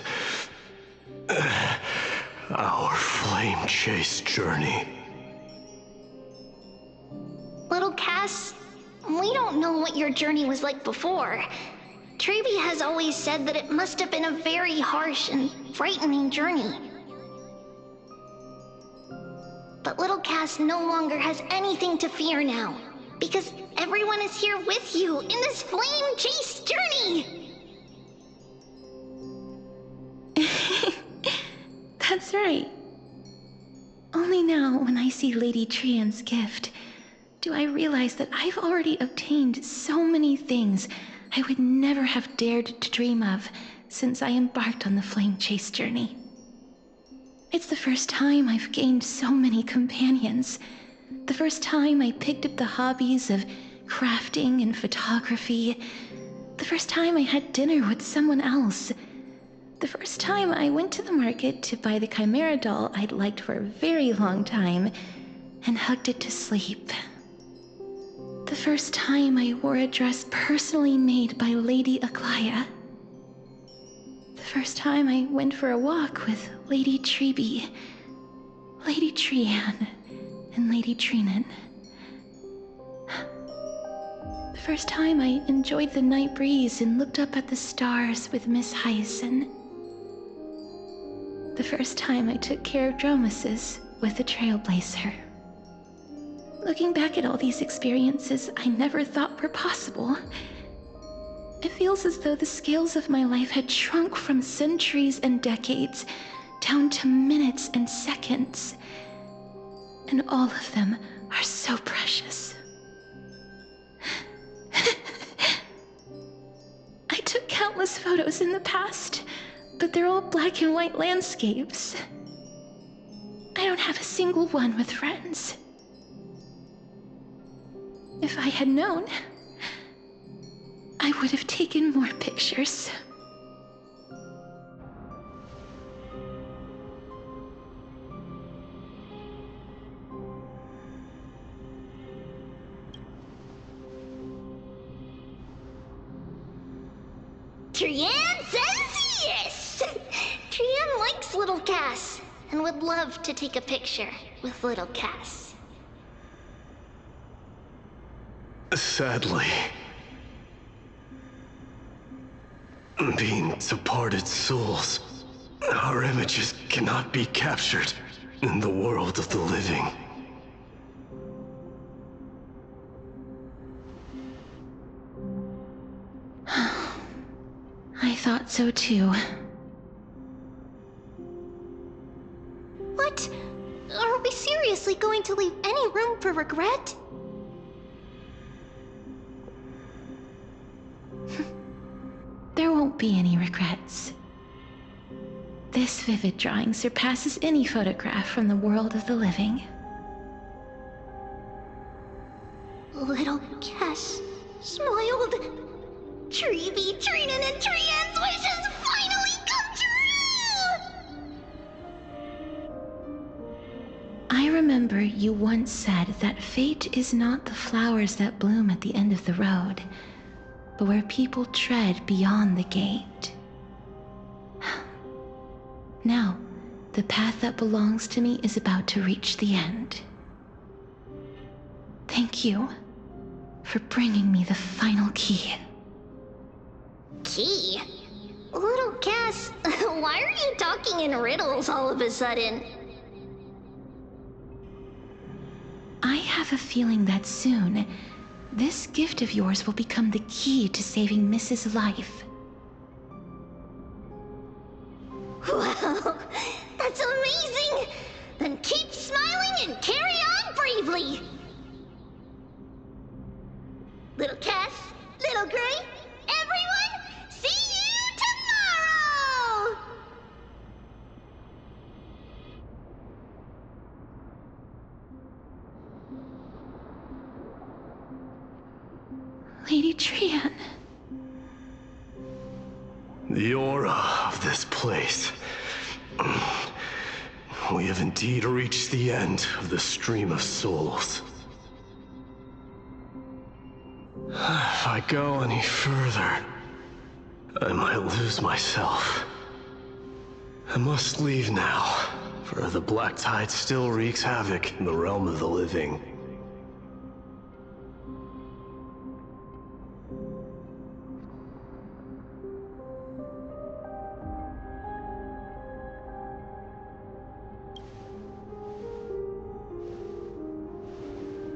our flame chase journey. Little Cass, we don't know what your journey was like before. Trevi has always said that it must have been a very harsh and frightening journey. But little Cass no longer has anything to fear now, because everyone is here with you in this flame chase journey! That's right. Only now, when I see Lady Trian's gift, do I realize that I've already obtained so many things I would never have dared to dream of since I embarked on the flame chase journey. It's the first time I've gained so many companions. The first time I picked up the hobbies of crafting and photography. The first time I had dinner with someone else. The first time I went to the market to buy the Chimera doll I'd liked for a very long time and hugged it to sleep. The first time I wore a dress personally made by Lady Aglaya. first time I went for a walk with Lady Treeby, Lady Trian, and Lady Trinan. The first time I enjoyed the night breeze and looked up at the stars with Miss Hyacin. The first time I took care of Dromasis with the Trailblazer. Looking back at all these experiences I never thought were possible, it feels as though the scales of my life had shrunk from centuries and decades down to minutes and seconds. And all of them are so precious. I took countless photos in the past, but they're all black and white landscapes. I don't have a single one with friends. If I had known, I would have taken more pictures. Trian says yes! Trian likes little Cass and would love to take a picture with little Cass. Sadly, being departed souls, our images cannot be captured in the world of the living. I thought so too. What? Are we seriously going to leave any room for regret? There won't be any regrets. This vivid drawing surpasses any photograph from the world of the living. Little Cass smiled. Treeby, Trinan, and Trian's wishes finally come true! I remember you once said that fate is not the flowers that bloom at the end of the road, but where people tread beyond the gate. Now, the path that belongs to me is about to reach the end. Thank you for bringing me the final key. Key? Little Cass, why are you talking in riddles all of a sudden? I have a feeling that soon, this gift of yours will become the key to saving Mrs. Life. Wow, that's amazing! Then keep smiling and carry on bravely! Little Cass, Little Gray, everyone, see you tomorrow! Lady Trian. The aura of this place. We have indeed reached the end of the stream of souls. If I go any further, I might lose myself. I must leave now, for the black tide still wreaks havoc in the realm of the living.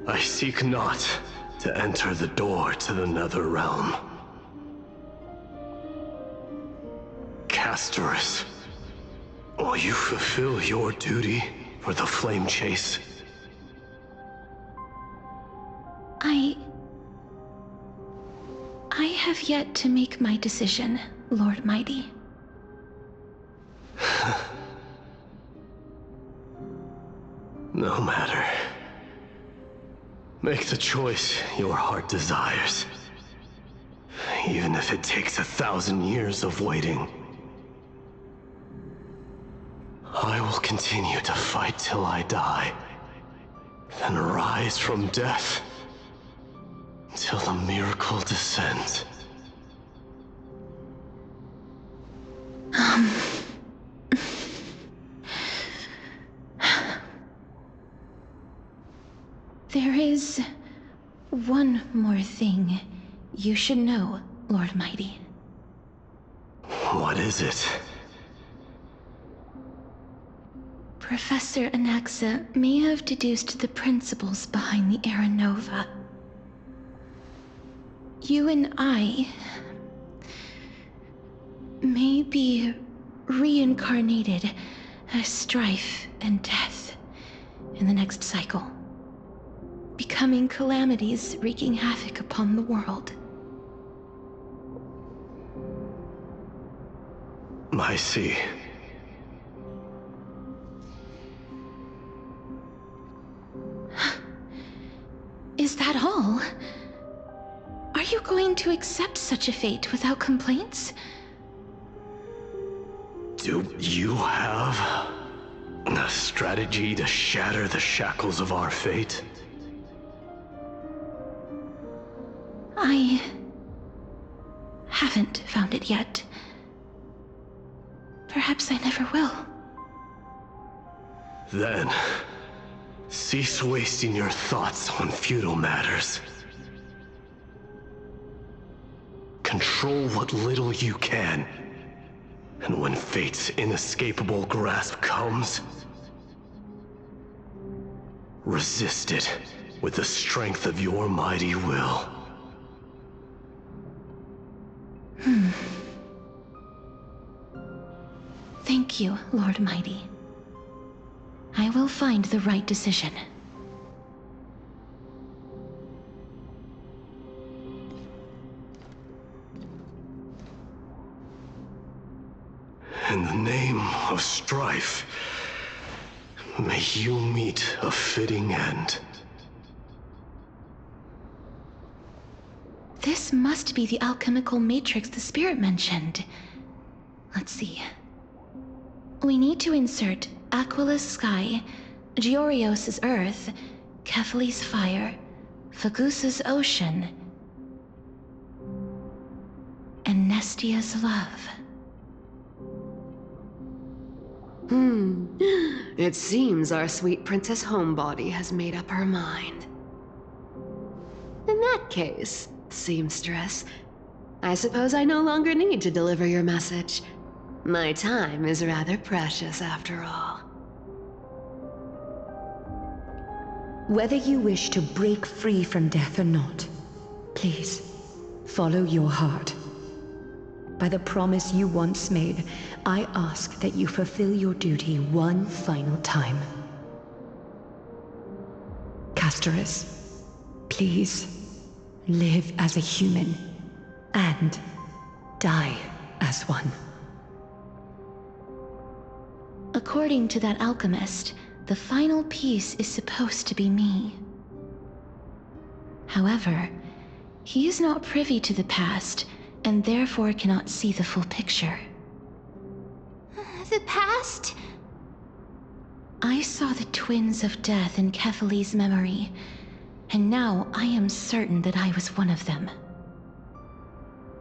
I seek not to enter the door to the nether realm. Castorus, will you fulfill your duty for the flame chase? I have yet to make my decision, Lord Mighty. No matter. Make the choice your heart desires. Even if it takes 1,000 years of waiting. I will continue to fight till I die. Then rise from death. Till the miracle descends. There is one more thing you should know, Lord Mighty. What is it? Professor Anaxa may have deduced the principles behind the Era Nova. You and I may be reincarnated as strife and death in the next cycle, becoming calamities wreaking havoc upon the world. I see. Is that all? Are you going to accept such a fate without complaints? Do you have a strategy to shatter the shackles of our fate? I haven't found it yet. Perhaps I never will. Then, cease wasting your thoughts on futile matters. Control what little you can. And when fate's inescapable grasp comes, resist it with the strength of your mighty will. Thank you, Lord Mighty. I will find the right decision. In the name of strife, may you meet a fitting end. This must be the alchemical matrix the spirit mentioned. Let's see. We need to insert Aquila's sky, Georios' earth, Kephali's fire, Fagusa's ocean, and Nestia's love. It seems our sweet Princess Homebody has made up her mind. In that case, seamstress, I suppose I no longer need to deliver your message. My time is rather precious after all. Whether you wish to break free from death or not, please, follow your heart. By the promise you once made, I ask that you fulfill your duty one final time. Castorus, please, live as a human, and die as one. According to that alchemist, the final piece is supposed to be me. However, he is not privy to the past, and therefore cannot see the full picture. The past? I saw the twins of death in Kephali's memory, and now I am certain that I was one of them.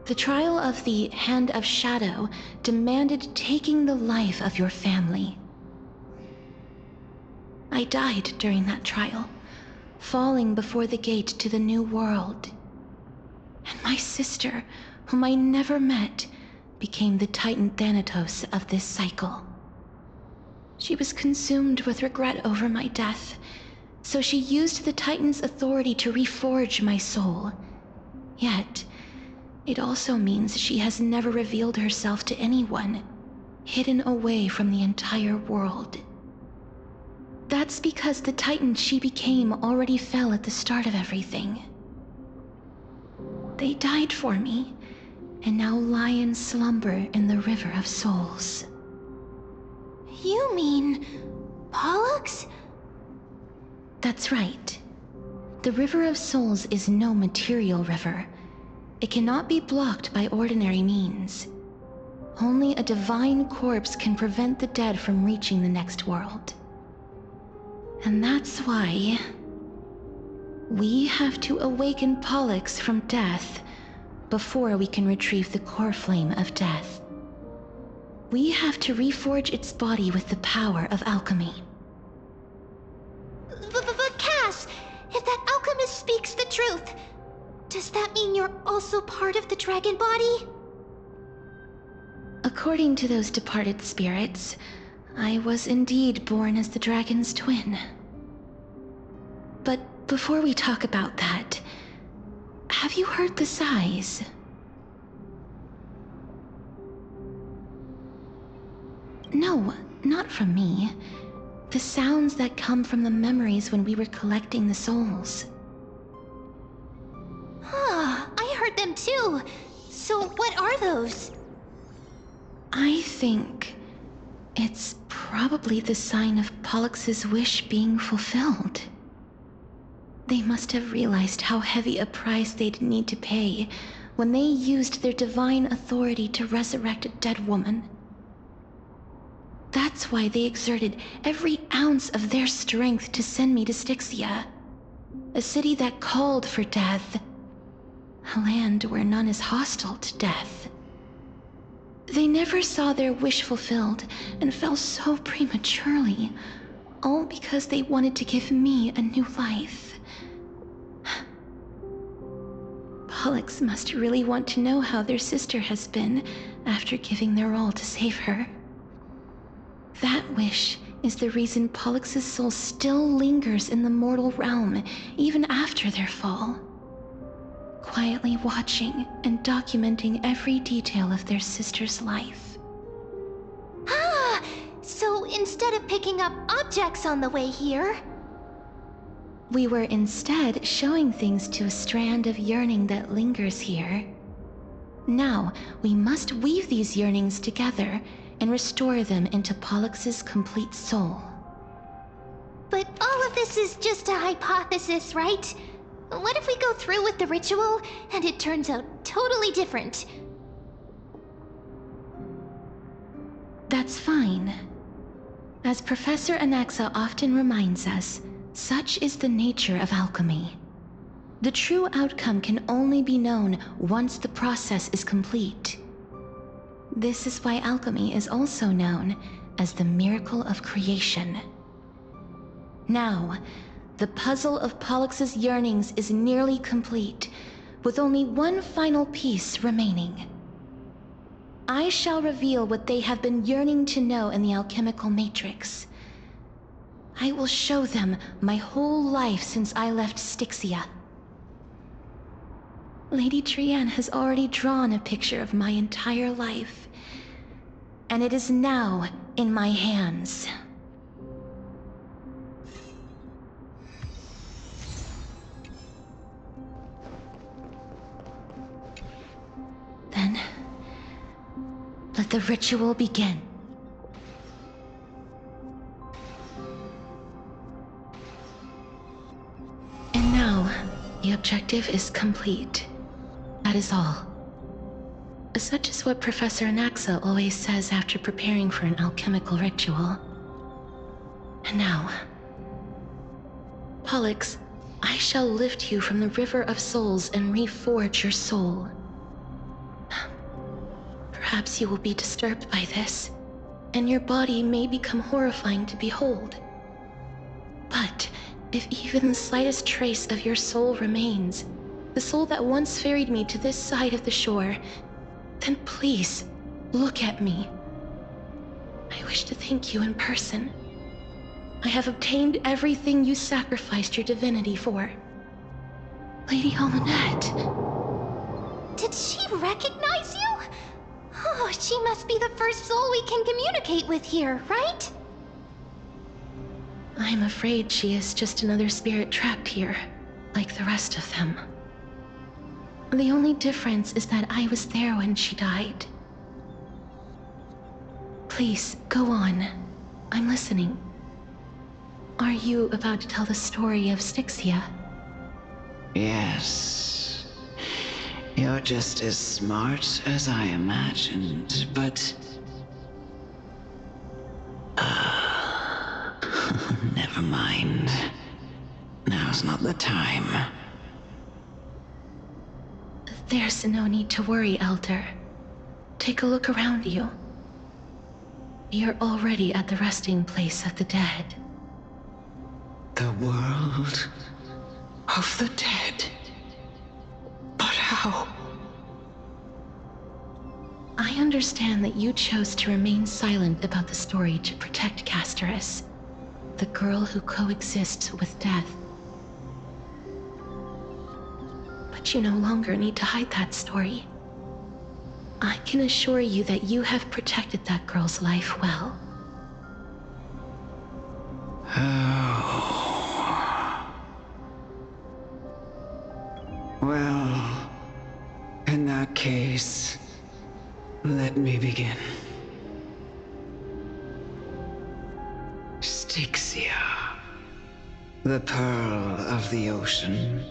The trial of the Hand of Shadow demanded taking the life of your family. I died during that trial, falling before the gate to the new world. And my sister, whom I never met, became the Titan Thanatos of this cycle. She was consumed with regret over my death, so she used the Titan's authority to reforge my soul. Yet, it also means she has never revealed herself to anyone, hidden away from the entire world. That's because the Titan she became already fell at the start of everything. They died for me, and now lie in slumber in the River of Souls. You mean Pollux? That's right. The River of Souls is no material river. It cannot be blocked by ordinary means. Only a divine corpse can prevent the dead from reaching the next world. And that's why we have to awaken Pollux from death before we can retrieve the core flame of death. We have to reforge its body with the power of alchemy. But Cass, if truth. Does that mean you're also part of the dragon body? According to those departed spirits, I was indeed born as the dragon's twin. But before we talk about that, have you heard the sighs? No, not from me. The sounds that come from the memories when we were collecting the souls. I heard them too. So what are those? I think it's probably the sign of Pollux's wish being fulfilled. They must have realized how heavy a price they'd need to pay when they used their divine authority to resurrect a dead woman. That's why they exerted every ounce of their strength to send me to Styxia, a city that called for death, a land where none is hostile to death. They never saw their wish fulfilled and fell so prematurely, all because they wanted to give me a new life. Pollux must really want to know how their sister has been after giving their all to save her. That wish is the reason Pollux's soul still lingers in the mortal realm even after their fall, quietly watching and documenting every detail of their sister's life. So instead of picking up objects on the way here, we were instead showing things to a strand of yearning that lingers here. Now, we must weave these yearnings together and restore them into Pollux's complete soul. But all of this is just a hypothesis, right? What if we go through with the ritual and it turns out totally different? That's fine. As Professor Anaxa often reminds us, such is the nature of alchemy. The true outcome can only be known once the process is complete. This is why alchemy is also known as the miracle of creation. Now, the puzzle of Pollux's yearnings is nearly complete, with only one final piece remaining. I shall reveal what they have been yearning to know in the alchemical matrix. I will show them my whole life since I left Styxia. Lady Trianne has already drawn a picture of my entire life, and it is now in my hands. Then, let the ritual begin. And now, the objective is complete. That is all. Such is what Professor Anaxa always says after preparing for an alchemical ritual. And now, Pollux, I shall lift you from the river of souls and reforge your soul. Perhaps you will be disturbed by this, and your body may become horrifying to behold. But if even the slightest trace of your soul remains, the soul that once ferried me to this side of the shore, then please, look at me. I wish to thank you in person. I have obtained everything you sacrificed your divinity for. Lady Almanette. Did she recognize you? Oh, she must be the first soul we can communicate with here, right? I'm afraid she is just another spirit trapped here, like the rest of them. The only difference is that I was there when she died. Please, go on. I'm listening. Are you about to tell the story of Styxia? Yes. You're just as smart as I imagined, but... never mind. Now's not the time. There's no need to worry, Elder. Take a look around you. You're already at the resting place of the dead. The world of the dead. how? I understand that you chose to remain silent about the story to protect Castorus, the girl who coexists with death. But you no longer need to hide that story. I can assure you that you have protected that girl's life well. Oh. Well, in that case, let me begin. Styxia, the pearl of the ocean,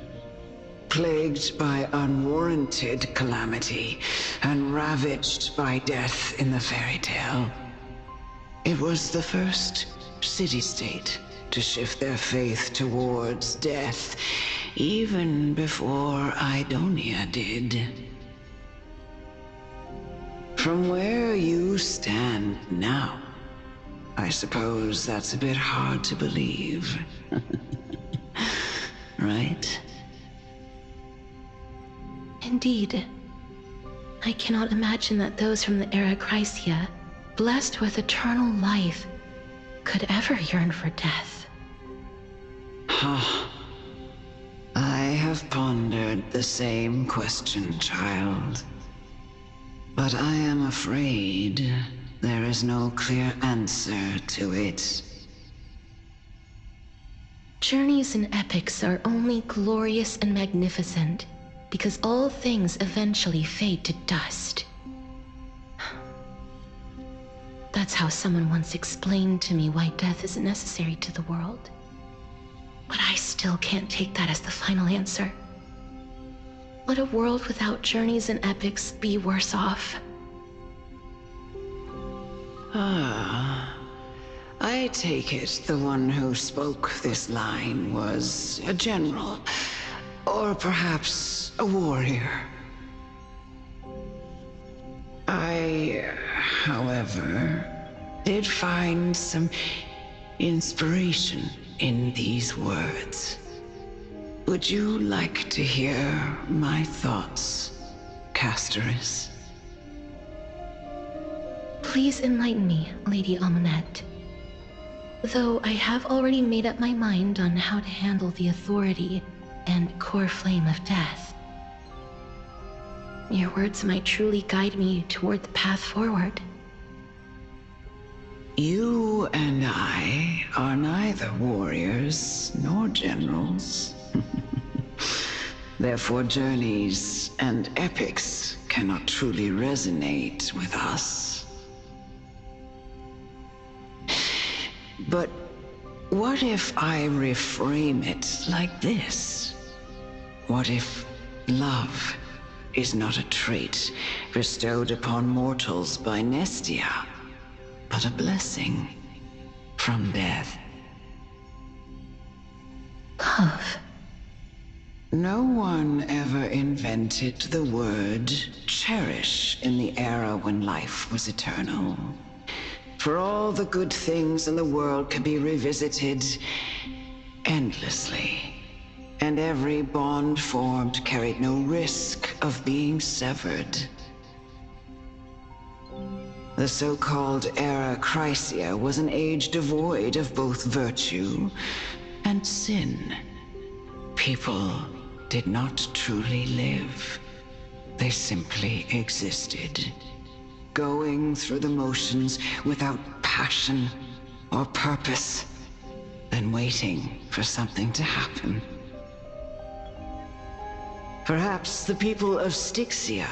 plagued by unwarranted calamity and ravaged by death in the fairy tale. It was the first city-state to shift their faith towards death, even before Idonia did. From where you stand now, I suppose that's a bit hard to believe. Right? Indeed. I cannot imagine that those from the Era Chrysia, blessed with eternal life, could ever yearn for death. I have pondered the same question, child. But I am afraid there is no clear answer to it. Journeys and epics are only glorious and magnificent because all things eventually fade to dust. That's how someone once explained to me why death is necessary to the world. But I still can't take that as the final answer. Would a world without journeys and epics be worse off? I take it the one who spoke this line was a general, or perhaps a warrior. I, however, did find some inspiration in these words. Would you like to hear my thoughts, Castorus? Please enlighten me, Lady Amunet. Though I have already made up my mind on how to handle the authority and core flame of death. Your words might truly guide me toward the path forward. You and I are neither warriors nor generals. Therefore, journeys and epics cannot truly resonate with us. But what if I reframe it like this? What if love is not a trait bestowed upon mortals by Nestia, but a blessing from death? Love. No one ever invented the word cherish in the era when life was eternal. For all the good things in the world could be revisited endlessly, and every bond formed carried no risk of being severed. The so-called Era Chrysia was an age devoid of both virtue and sin. People did not truly live. They simply existed, going through the motions without passion or purpose, then waiting for something to happen. Perhaps the people of Styxia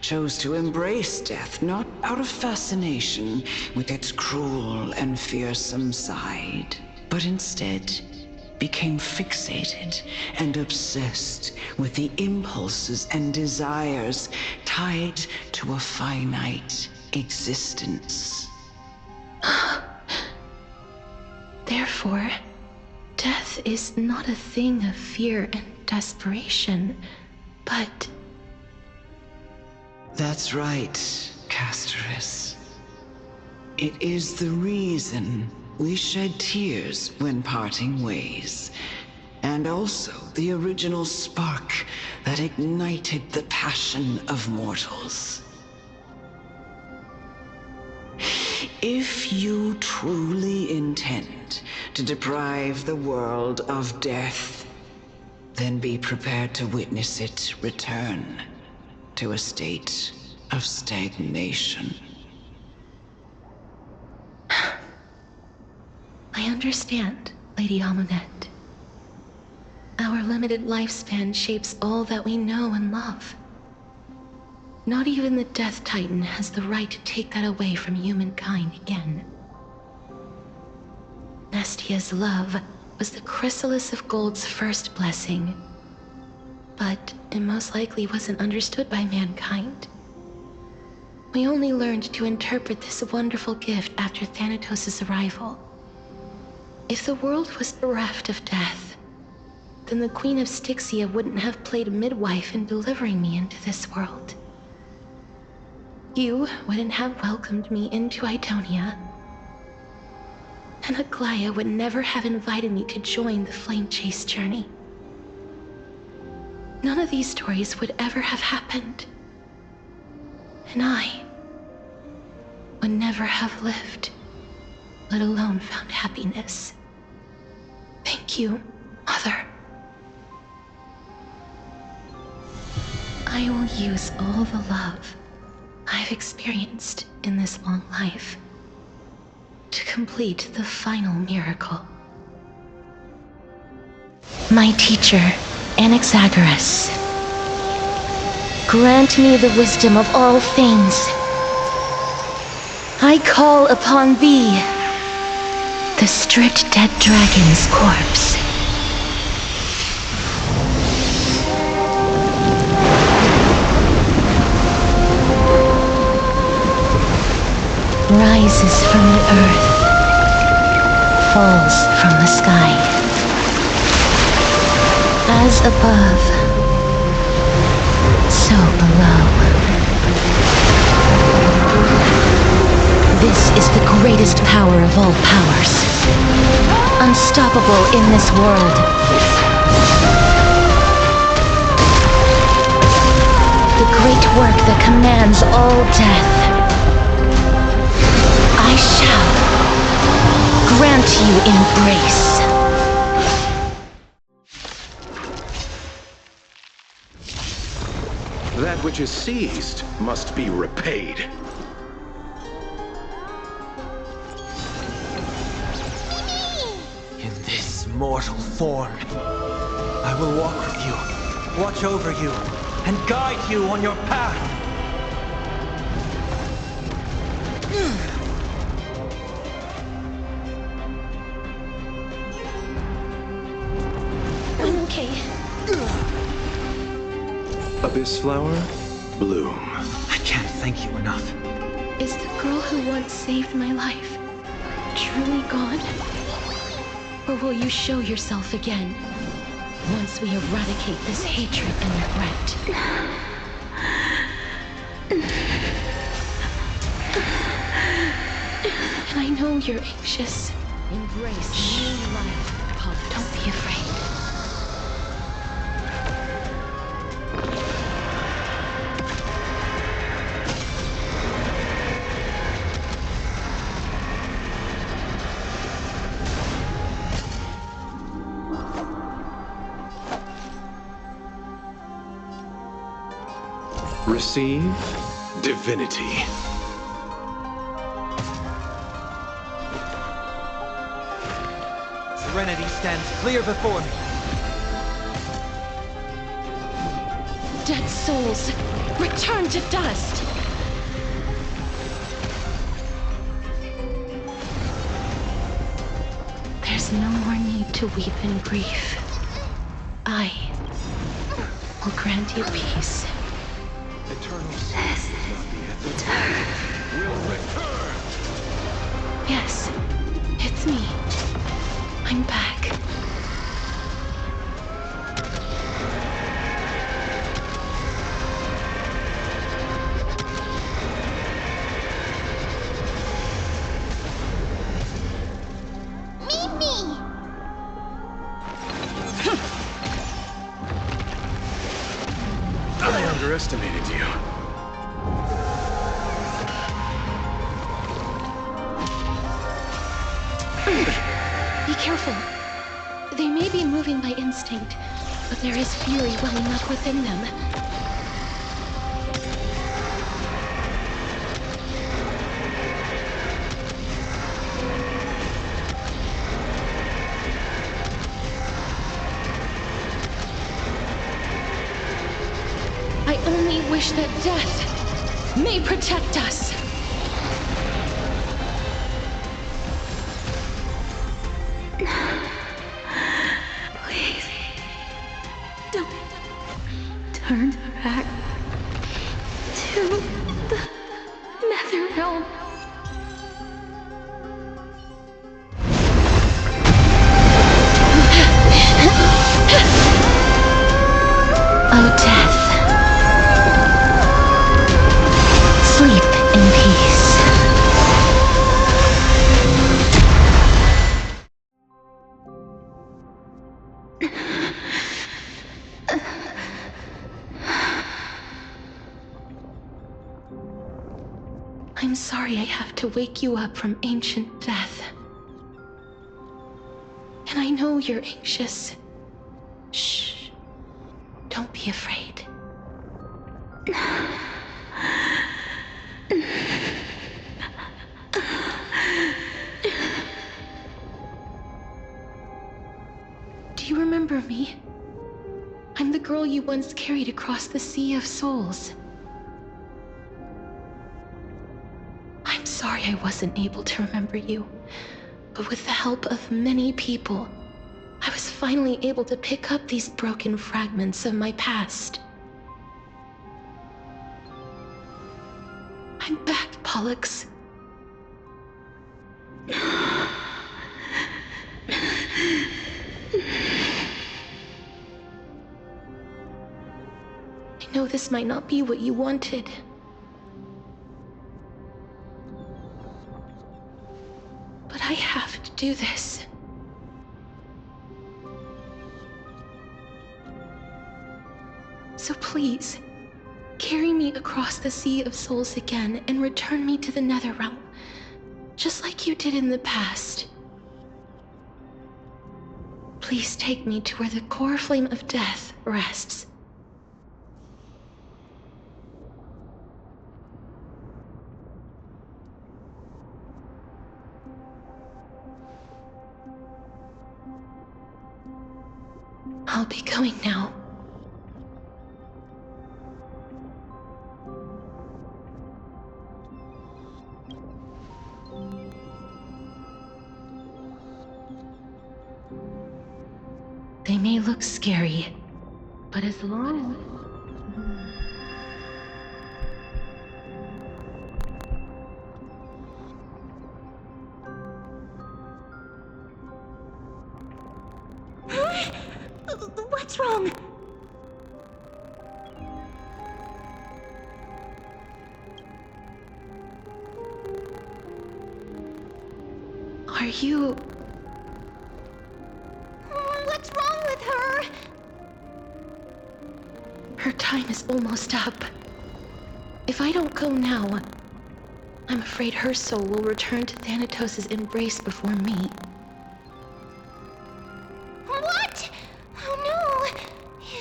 chose to embrace death not out of fascination with its cruel and fearsome side, but instead became fixated and obsessed with the impulses and desires tied to a finite existence. Therefore, death is not a thing of fear and desperation, but... That's right, Castorus. It is the reason we shed tears when parting ways, and also the original spark that ignited the passion of mortals. If you truly intend to deprive the world of death, then be prepared to witness it return to a state of stagnation. I understand, Lady Amunet. Our limited lifespan shapes all that we know and love. Not even the Death Titan has the right to take that away from humankind again. Nestia's love was the chrysalis of gold's first blessing, but it most likely wasn't understood by mankind. We only learned to interpret this wonderful gift after Thanatos' arrival. If the world was bereft of death, then the Queen of Styxia wouldn't have played midwife in delivering me into this world. You wouldn't have welcomed me into Idonia, and Aglaya would never have invited me to join the Flame Chase journey. None of these stories would ever have happened, and I would never have lived, let alone found happiness. Thank you, Mother. I will use all the love I've experienced in this long life to complete the final miracle. My teacher, Anaxagoras, grant me the wisdom of all things. I call upon thee, the stripped dead dragon's corpse. Rises from the earth, falls from the sky. As above, so below. This is the greatest power of all powers, unstoppable in this world. The great work that commands all death. I shall grant you embrace. That which is seized must be repaid. In this mortal form, I will walk with you, watch over you, and guide you on your path. I'm okay. Abyss flower, bloom. I can't thank you enough. Is the girl who once saved my life truly gone? Or will you show yourself again once we eradicate this hatred and regret? And I know you're anxious. Embrace new life, Pop. Don't be afraid. Receive divinity. Serenity stands clear before me. Dead souls, return to dust! There's no more need to weep in grief. I will grant you peace. Eternal souls will not be at the time. Will return. Yes, it's me. I'm back. Mimi! underestimated you. Be careful. They may be moving by instinct, but there is fury welling up within them. I only wish that death may protect us. Please, don't turn back to the Nether Realm. Oh, death. Sleep in peace. I'm sorry I have to wake you up from ancient death. And I know you're anxious. Shh. Don't be afraid. Do you remember me? I'm the girl you once carried across the Sea of Souls. I'm sorry I wasn't able to remember you, but with the help of many people, I was finally able to pick up these broken fragments of my past. I'm back, Pollux. I know this might not be what you wanted. But I have to do this. So please, carry me across the Sea of Souls again and return me to the Netherrealm, just like you did in the past. Please take me to where the core flame of death rests. I'll be going now. They may look scary, but as long... What's wrong? Are you... What's wrong with her? Her time is almost up. If I don't go now, I'm afraid her soul will return to Thanatos' embrace before me. What? Oh no!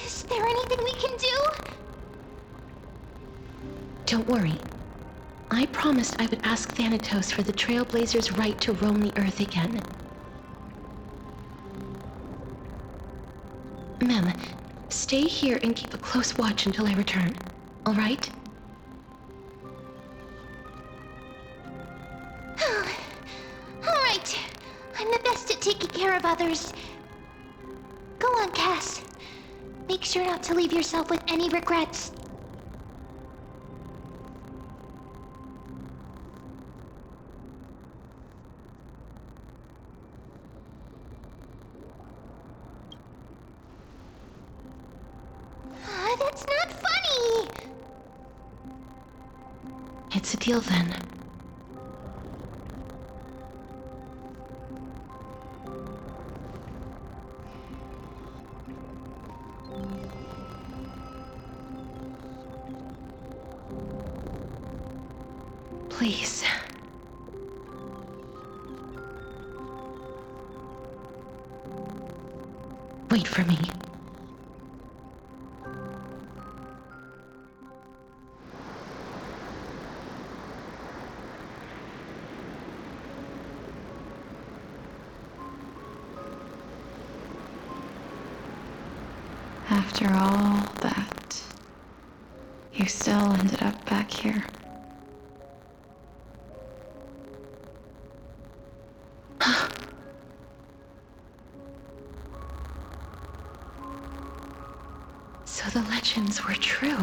Is there anything we can do? Don't worry. I promised I would ask Thanatos for the Trailblazers' right to roam the Earth again. Mem, stay here and keep a close watch until I return, all right? Alright. I'm the best at taking care of others. Go on, Cass. Make sure not to leave yourself with any regrets. That's not funny! It's a deal then. Please. Wait for me. After all that, you still ended up back here. So the legends were true.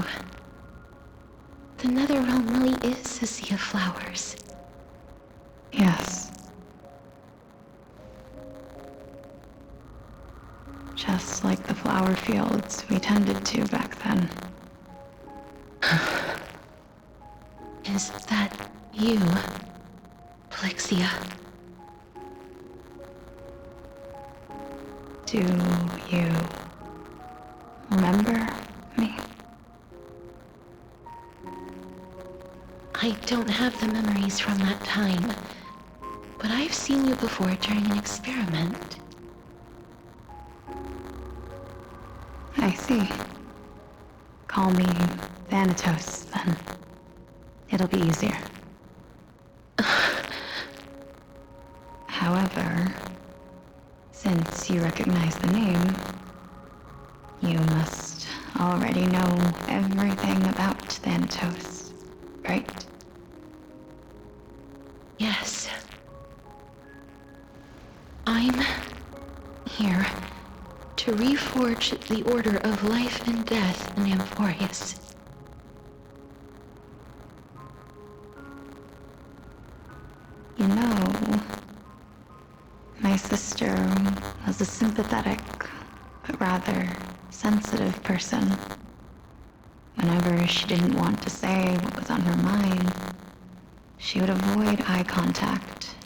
The Netherrealm really is a sea of flowers. Yes. Just like the flower fields we tended to back then. Is that you, Plixia? Do you remember me? I don't have the memories from that time, but I've seen you before during an experiment. I see. Call me Thanatos, then. It'll be easier. However, since you recognize the name, you must already know everything about Thanatos, right? Yes. I'm here to reforge the order of life and death in Amphoreus. You know, my sister was a sympathetic, but rather sensitive person. Whenever she didn't want to say what was on her mind, she would avoid eye contact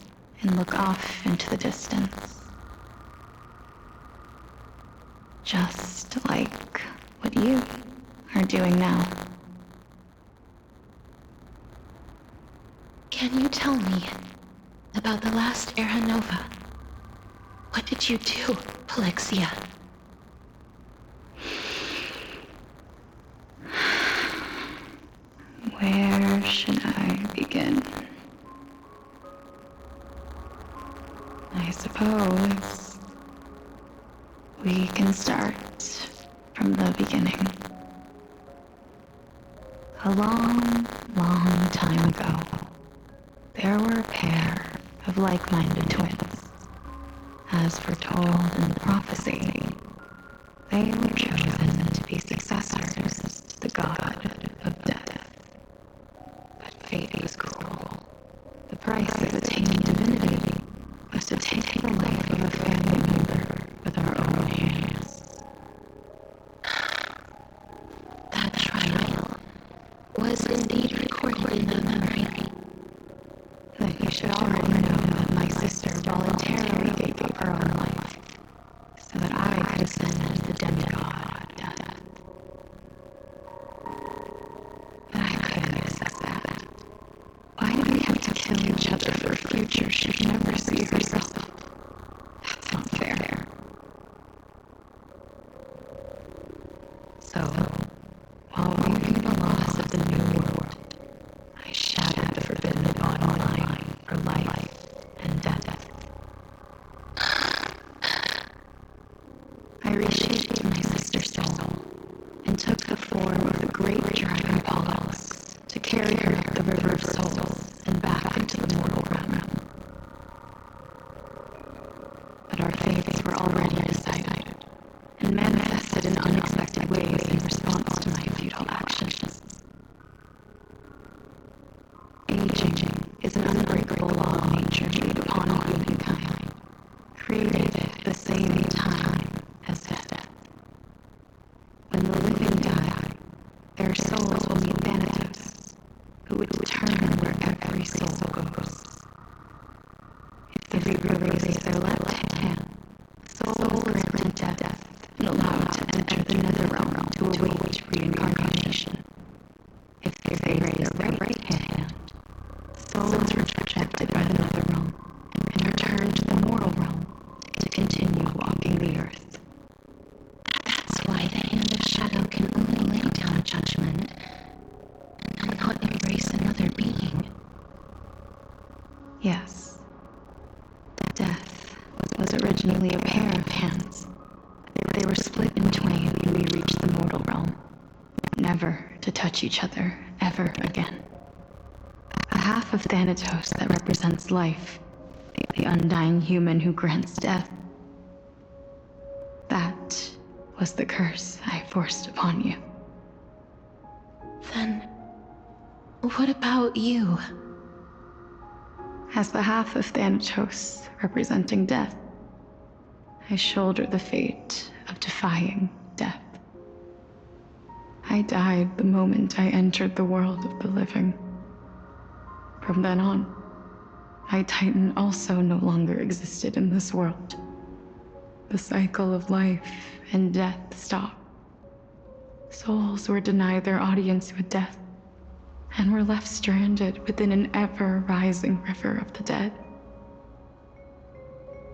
and look off into the distance. Just like what you are doing now. Can you tell me about the last Era Nova? What did you do, Plixia? Where should I begin? I suppose we can start from the beginning. A long, long time ago, there were a pair of like-minded twins. As foretold in the prophecy, they were chosen to be successors to the god of death. But fate was cruel. The price of attaining divinity was to take the life of a family member with our own hands. That trial was indeed recorded in the memory. Then you should already know that my sister voluntarily gave up her own life so that I could ascend as the demigod of death. But I couldn't accept that. Why do we have to kill each other for a future she'd never see herself? That's not fair. So, while grieving the loss of the new world, I shattered the forbidden bond line for life and death. I reshaped my sister's soul and took the form of the great dragon Pollux to carry her up the river of souls and back into the mortal realm. But our fates were already decided and manifested in unexpected ways in response to my futile actions. Aging is an unbreakable law of nature laid upon humankind, created at the same time as death. When the living die, their souls will meet Thanatos, who would determine where every soul goes. If the Reaper raises their left hand, the soul is granted death and allowed to enter the Netherrealm to await reincarnation. If they raise their right hand, only a pair of hands. They were split in twain when we reached the mortal realm, never to touch each other ever again. A half of Thanatos that represents life, the undying human who grants death. That was the curse I forced upon you. Then, what about you? As the half of Thanatos representing death, I shoulder the fate of defying death. I died the moment I entered the world of the living. From then on, my Titan also no longer existed in this world. The cycle of life and death stopped. Souls were denied their audience with death, and were left stranded within an ever-rising river of the dead.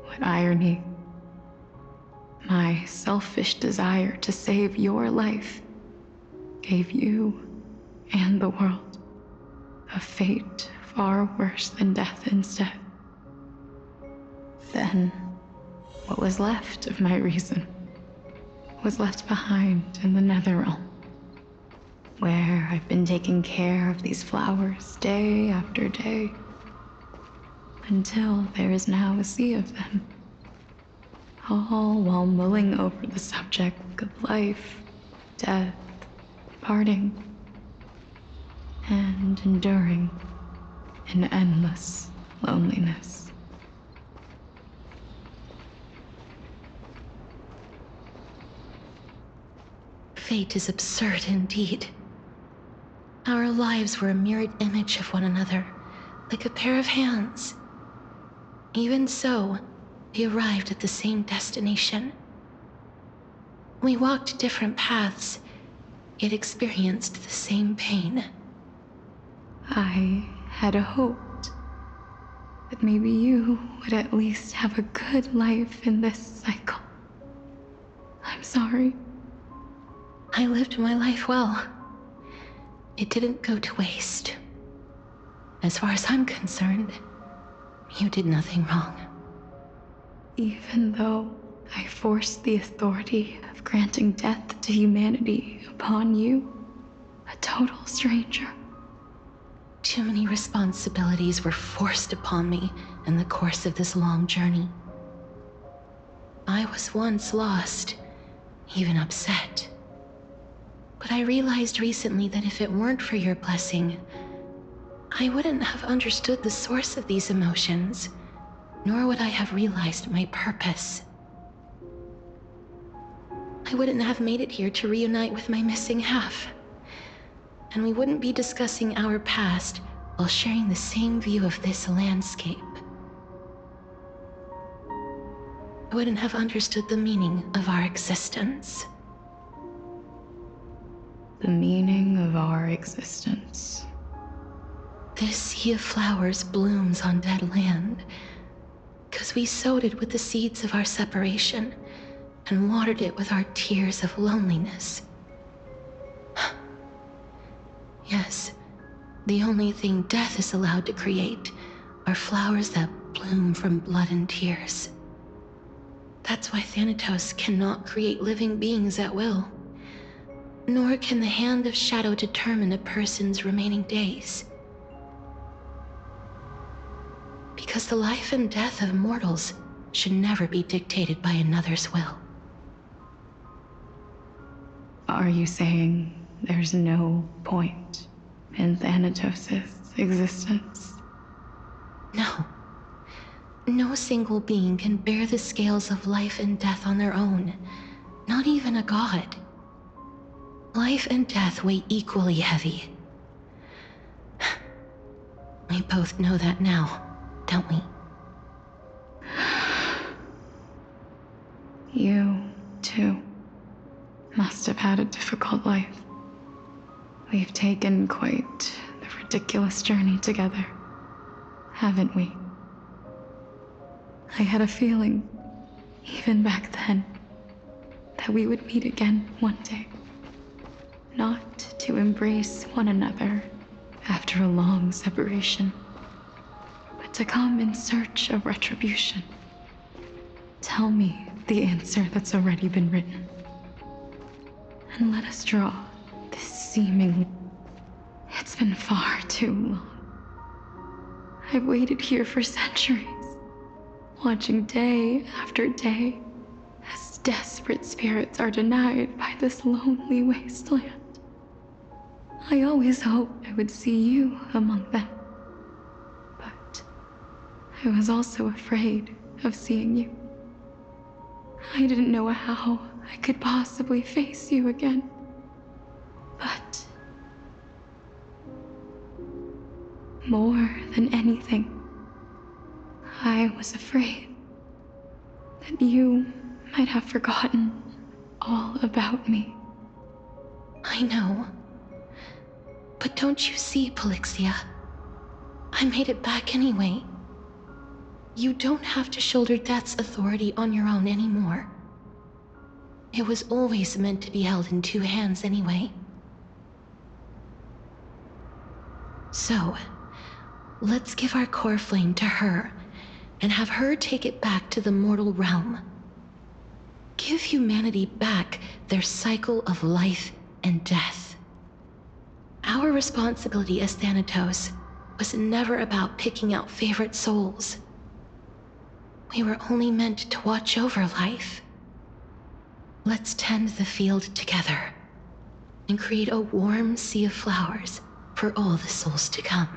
What irony. My selfish desire to save your life gave you and the world a fate far worse than death instead. Then, what was left of my reason was left behind in the Netherrealm, where I've been taking care of these flowers day after day, until there is now a sea of them, all while mulling over the subject of life, death, parting, and enduring an endless loneliness. Fate is absurd indeed. Our lives were a mirrored image of one another, like a pair of hands. Even so, we arrived at the same destination. We walked different paths, yet experienced the same pain. I had hoped that maybe you would at least have a good life in this cycle. I'm sorry. I lived my life well. It didn't go to waste. As far as I'm concerned, you did nothing wrong. Even though I forced the authority of granting death to humanity upon you, a total stranger. Too many responsibilities were forced upon me in the course of this long journey. I was once lost, even upset. But I realized recently that if it weren't for your blessing, I wouldn't have understood the source of these emotions, nor would I have realized my purpose. I wouldn't have made it here to reunite with my missing half. And we wouldn't be discussing our past while sharing the same view of this landscape. I wouldn't have understood the meaning of our existence. The meaning of our existence. This sea of flowers blooms on dead land, because we sowed it with the seeds of our separation and watered it with our tears of loneliness. Yes, the only thing death is allowed to create are flowers that bloom from blood and tears. That's why Thanatos cannot create living beings at will. Nor can the Hand of Shadow determine a person's remaining days. Because the life and death of mortals should never be dictated by another's will. Are you saying there's no point in Thanatos' existence? No. No single being can bear the scales of life and death on their own. Not even a god. Life and death weigh equally heavy. We both know that now, don't we? You, too, must have had a difficult life. We've taken quite the ridiculous journey together, haven't we? I had a feeling, even back then, that we would meet again one day. Not to embrace one another after a long separation, but to come in search of retribution. Tell me the answer that's already been written. And let us draw this seemingly... It's been far too long. I've waited here for centuries, watching day after day as desperate spirits are denied by this lonely wasteland. I always hoped I would see you among them. But I was also afraid of seeing you. I didn't know how I could possibly face you again. But more than anything, I was afraid that you might have forgotten all about me. I know. But don't you see, Polixia? I made it back anyway. You don't have to shoulder death's authority on your own anymore. It was always meant to be held in two hands anyway. So, let's give our core flame to her, and have her take it back to the mortal realm. Give humanity back their cycle of life and death. Our responsibility as Thanatos was never about picking out favorite souls. We were only meant to watch over life. Let's tend the field together, and create a warm sea of flowers for all the souls to come.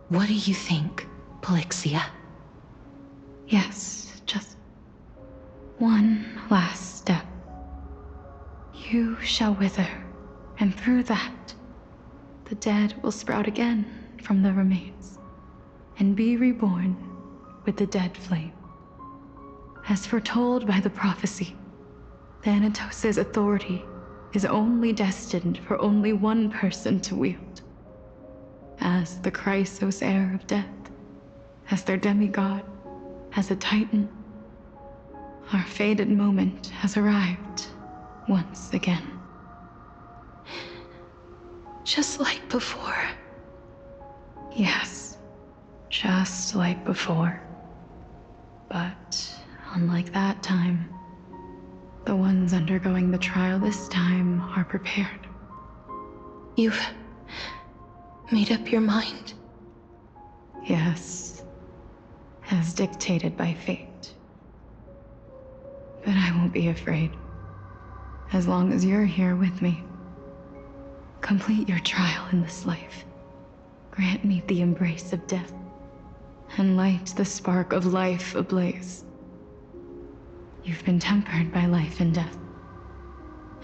What do you think, Polixia? Yes, just one last step. You shall wither, and through that, the dead will sprout again from the remains, and be reborn with the dead flame. As foretold by the prophecy, Thanatos' authority is only destined for only one person to wield. As the Chrysos heir of death, as their demigod, as a titan, our fated moment has arrived once again. Just like before. Yes, just like before. But unlike that time, the ones undergoing the trial this time are prepared. You've made up your mind? Yes, as dictated by fate. But I won't be afraid, as long as you're here with me. Complete your trial in this life. Grant me the embrace of death, and light the spark of life ablaze. You've been tempered by life and death.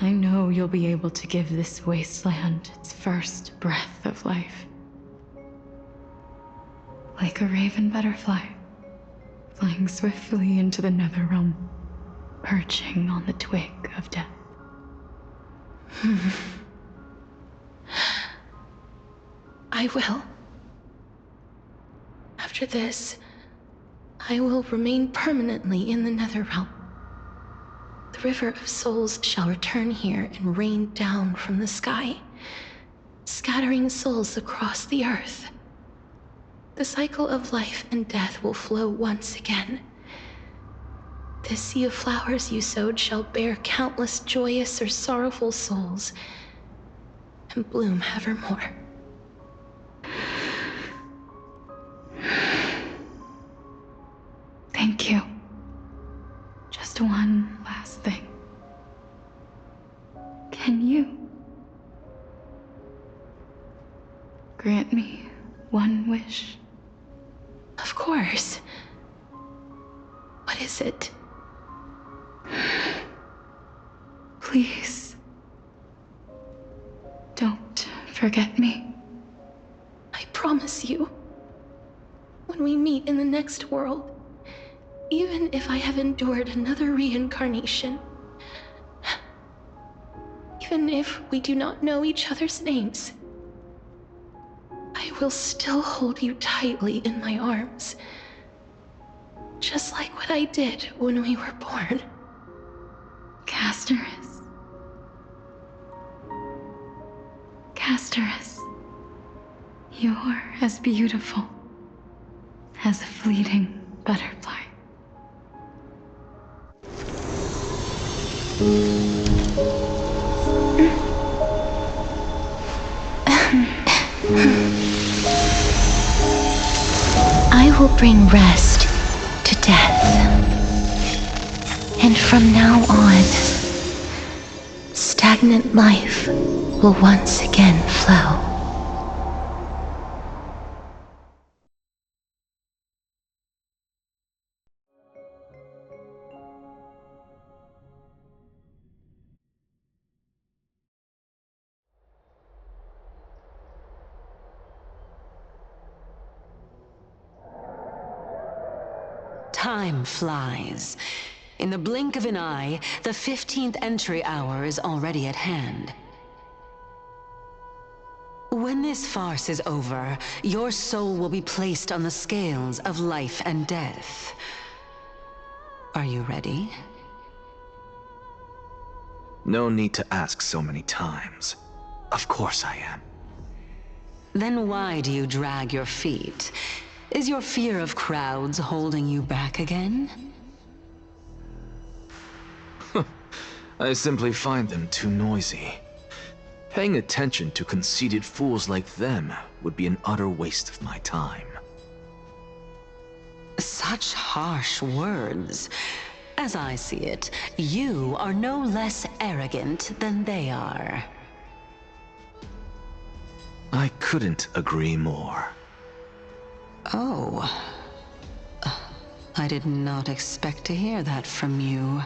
I know you'll be able to give this wasteland its first breath of life. Like a raven butterfly, flying swiftly into the netherrealm, perching on the twig of death. I will. After this, I will remain permanently in the Netherrealm. The River of Souls shall return here and rain down from the sky, scattering souls across the earth. The cycle of life and death will flow once again. This sea of flowers you sowed shall bear countless joyous or sorrowful souls, and bloom evermore. Thank you. Just one last thing. Can you grant me one wish? Of course. What is it? Please, don't forget me. I promise you, when we meet in the next world, even if I have endured another reincarnation, even if we do not know each other's names, I will still hold you tightly in my arms, just like what I did when we were born. Casterus. You're as beautiful as a fleeting butterfly. I will bring rest to death. And from now on, stagnant life will once again flow. Time flies. In the blink of an eye, the 15th entry hour is already at hand. When this farce is over, your soul will be placed on the scales of life and death. Are you ready? No need to ask so many times. Of course I am. Then why do you drag your feet? Is your fear of crowds holding you back again? I simply find them too noisy. Paying attention to conceited fools like them would be an utter waste of my time. Such harsh words. As I see it, you are no less arrogant than they are. I couldn't agree more. Oh. I did not expect to hear that from you.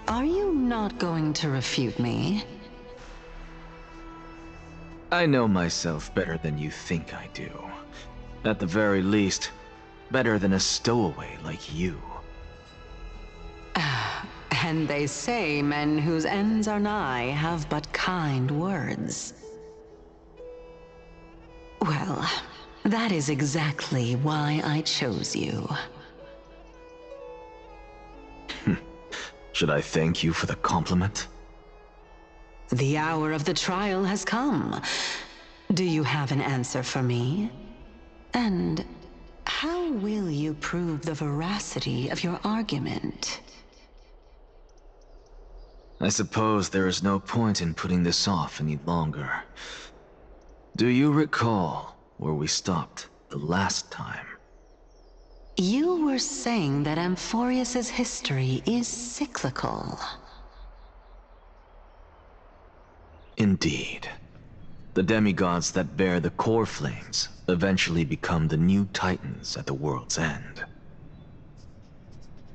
Are you not going to refute me? I know myself better than you think I do. At the very least, better than a stowaway like you. And they say men whose ends are nigh have but kind words. Well, that is exactly why I chose you. Should I thank you for the compliment? The hour of the trial has come. Do you have an answer for me? And how will you prove the veracity of your argument? I suppose there is no point in putting this off any longer. Do you recall where we stopped the last time? You were saying that Amphoreus' history is cyclical. Indeed. The demigods that bear the core flames eventually become the new titans at the world's end.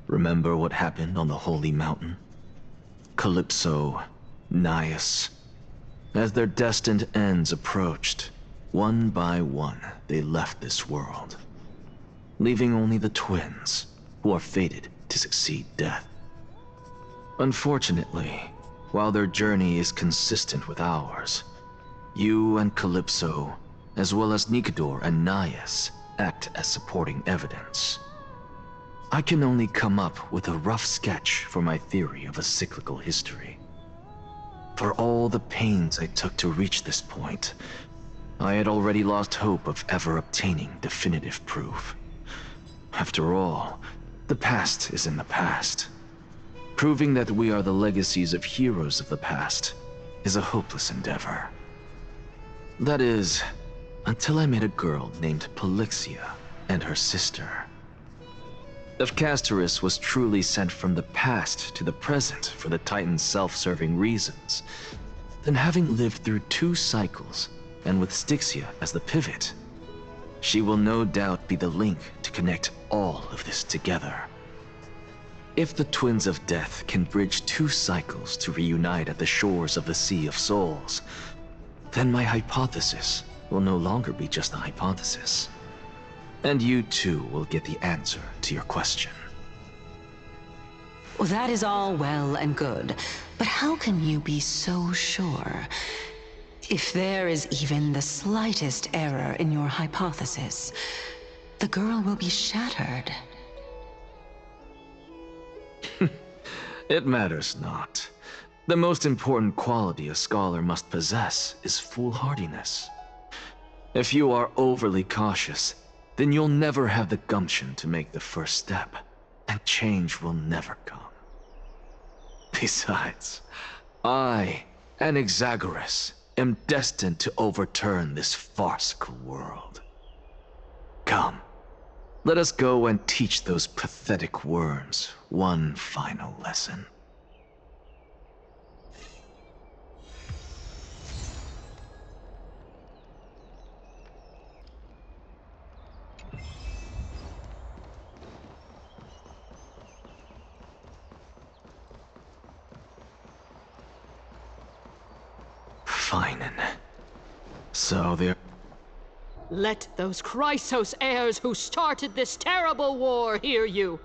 Remember what happened on the Holy Mountain? Calypso, Naias. As their destined ends approached, one by one they left this world, leaving only the twins, who are fated to succeed death. Unfortunately, while their journey is consistent with ours, you and Calypso, as well as Nikedor and Naias, act as supporting evidence. I can only come up with a rough sketch for my theory of a cyclical history. For all the pains I took to reach this point, I had already lost hope of ever obtaining definitive proof. After all, the past is in the past. Proving that we are the legacies of heroes of the past is a hopeless endeavor. That is, until I met a girl named Polixia and her sister. If Castorus was truly sent from the past to the present for the Titan's self-serving reasons, then having lived through 2 cycles, and with Styxia as the pivot, she will no doubt be the link to connect all of this together. If the Twins of Death can bridge 2 cycles to reunite at the shores of the Sea of Souls, then my hypothesis will no longer be just a hypothesis. And you too will get the answer to your question. Well, that is all well and good, but how can you be so sure? If there is even the slightest error in your hypothesis, the girl will be shattered. It matters not. The most important quality a scholar must possess is foolhardiness. If you are overly cautious, then you'll never have the gumption to make the first step, and change will never come. Besides, I, Anaxagoras, am destined to overturn this farcical world. Come, let us go and teach those pathetic worms one final lesson. Fine. So there... Let those Chrysos heirs who started this terrible war hear you.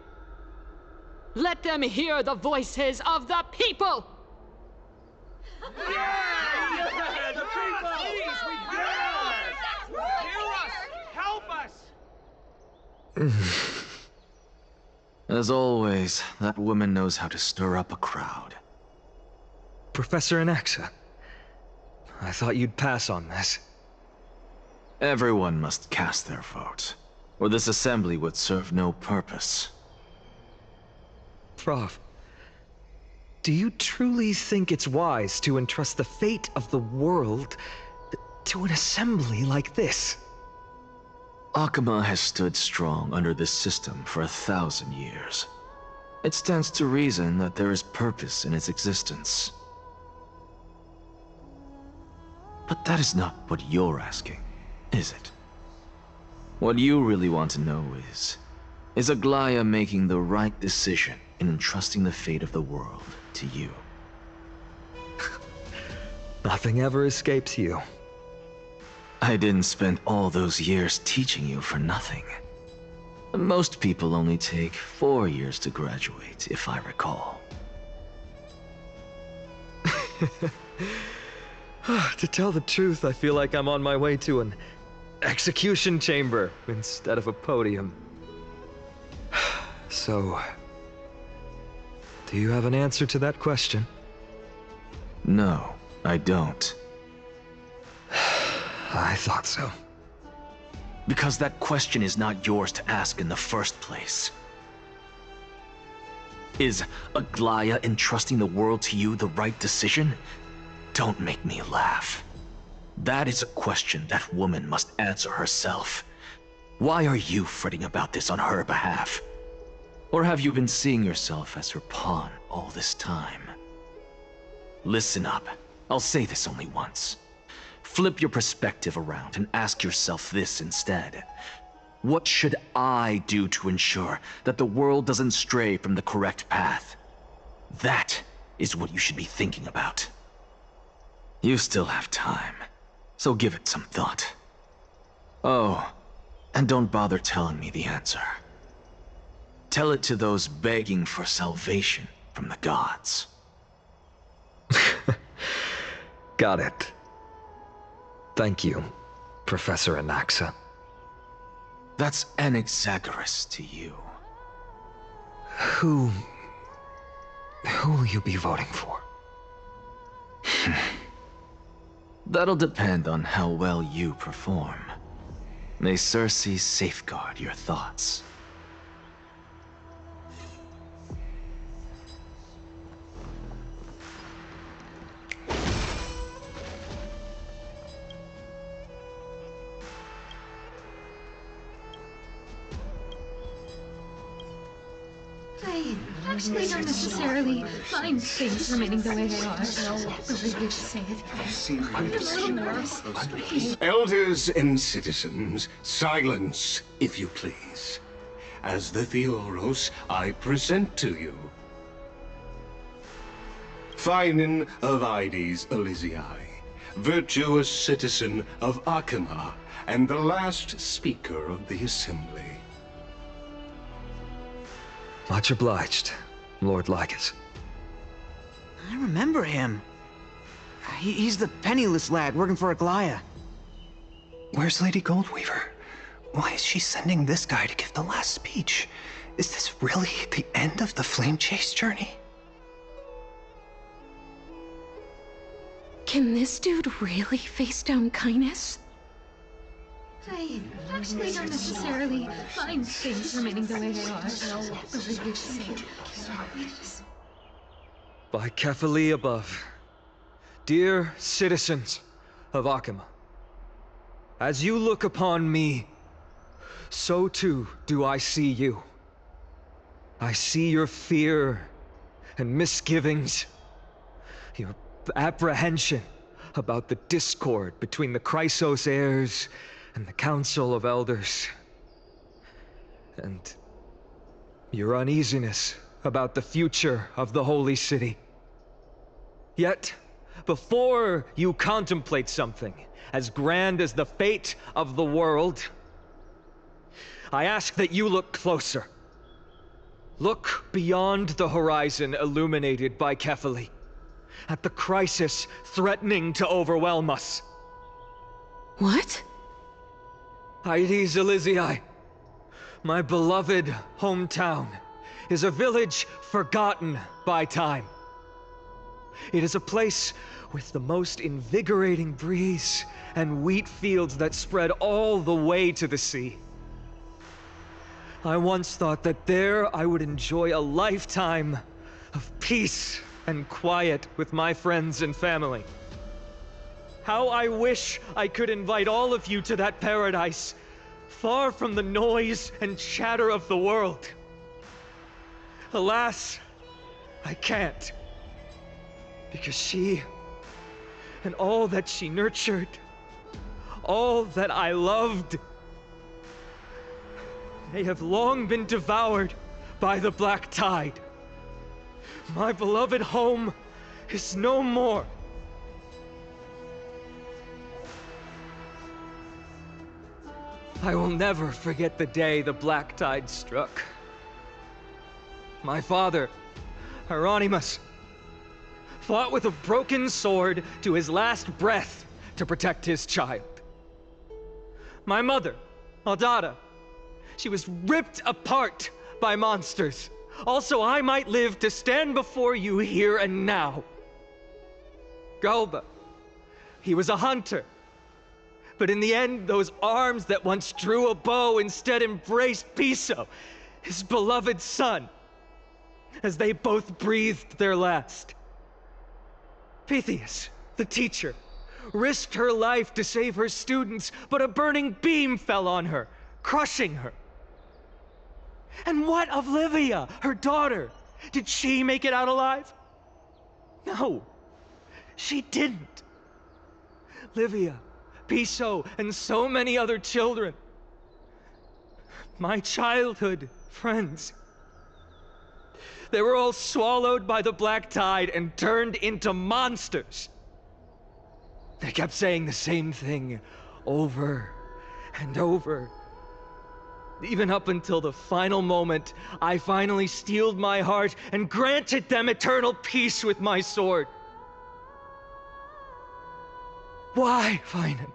Let them hear the voices of the people! Yeah! The people! Please, we hear us! Help us! As always, that woman knows how to stir up a crowd. Professor Anaxa, I thought you'd pass on this. Everyone must cast their vote, or this assembly would serve no purpose. Prof, do you truly think it's wise to entrust the fate of the world to an assembly like this? Akama has stood strong under this system for 1,000 years. It stands to reason that there is purpose in its existence. But that is not what you're asking, is it? What you really want to know is Aglaya making the right decision in entrusting the fate of the world to you? Nothing ever escapes you. I didn't spend all those years teaching you for nothing. Most people only take 4 years to graduate, if I recall. To tell the truth, I feel like I'm on my way to an execution chamber instead of a podium. So, do you have an answer to that question? No, I don't. I thought so. Because that question is not yours to ask in the first place. Is Aglaya entrusting the world to you the right decision? Don't make me laugh. That is a question that woman must answer herself. Why are you fretting about this on her behalf? Or have you been seeing yourself as her pawn all this time? Listen up. I'll say this only once. Flip your perspective around and ask yourself this instead. What should I do to ensure that the world doesn't stray from the correct path? That is what you should be thinking about. You still have time, so give it some thought. Oh, and don't bother telling me the answer. Tell it to those begging for salvation from the gods. Got it. Thank you, Professor Anaxa. That's Anaxagoras to you. Who will you be voting for? That'll depend on how well you perform. May Circe safeguard your thoughts. I actually don't necessarily mind things remaining the way they are. Really to say it. I'm a little nervous. Elders and citizens, silence, if you please. As the Theoros, I present to you Phinen of Ides Elysiae, virtuous citizen of Akama, and the last speaker of the assembly. Much obliged, Lord Lycus. I remember him. He's the penniless lad working for Aglaya. Where's Lady Goldweaver? Why is she sending this guy to give the last speech? Is this really the end of the Flame Chase journey? Can this dude really face down kindness? I actually don't necessarily mind things remaining the way they are. By Kefali above, dear citizens of Akima, as you look upon me, so too do I see you. I see your fear and misgivings, your apprehension about the discord between the Chrysos heirs and the Council of Elders, and your uneasiness about the future of the Holy City. Yet, before you contemplate something as grand as the fate of the world, I ask that you look closer. Look beyond the horizon illuminated by Kefali, at the crisis threatening to overwhelm us. What? Aedes Elysiae, my beloved hometown, is a village forgotten by time. It is a place with the most invigorating breeze and wheat fields that spread all the way to the sea. I once thought that there I would enjoy a lifetime of peace and quiet with my friends and family. How I wish I could invite all of you to that paradise, far from the noise and chatter of the world. Alas, I can't. Because she, and all that she nurtured, all that I loved, they have long been devoured by the black tide. My beloved home is no more. I will never forget the day the black tide struck. My father, Hieronymus, fought with a broken sword to his last breath to protect his child. My mother, Aldada, she was ripped apart by monsters. Also, I might live to stand before you here and now. Galba, he was a hunter. But in the end, those arms that once drew a bow instead embraced Piso, his beloved son, as they both breathed their last. Pythias, the teacher, risked her life to save her students, but a burning beam fell on her, crushing her. And what of Livia, her daughter? Did she make it out alive? No, she didn't. Livia, Piso, and so many other children, my childhood friends, they were all swallowed by the black tide and turned into monsters. They kept saying the same thing over and over. Even up until the final moment, I finally steeled my heart and granted them eternal peace with my sword. Why, Finan?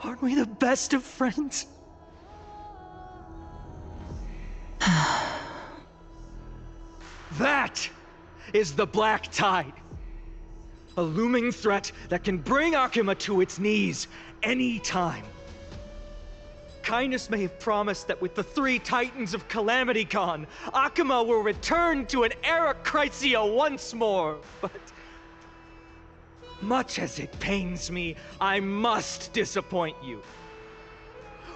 Aren't we the best of friends? That is the black tide. A looming threat that can bring Akima to its knees any time. Kindness may have promised that with the 3 Titans of Calamity gone, Akima will return to an era Chrysia once more, but much as it pains me, I must disappoint you.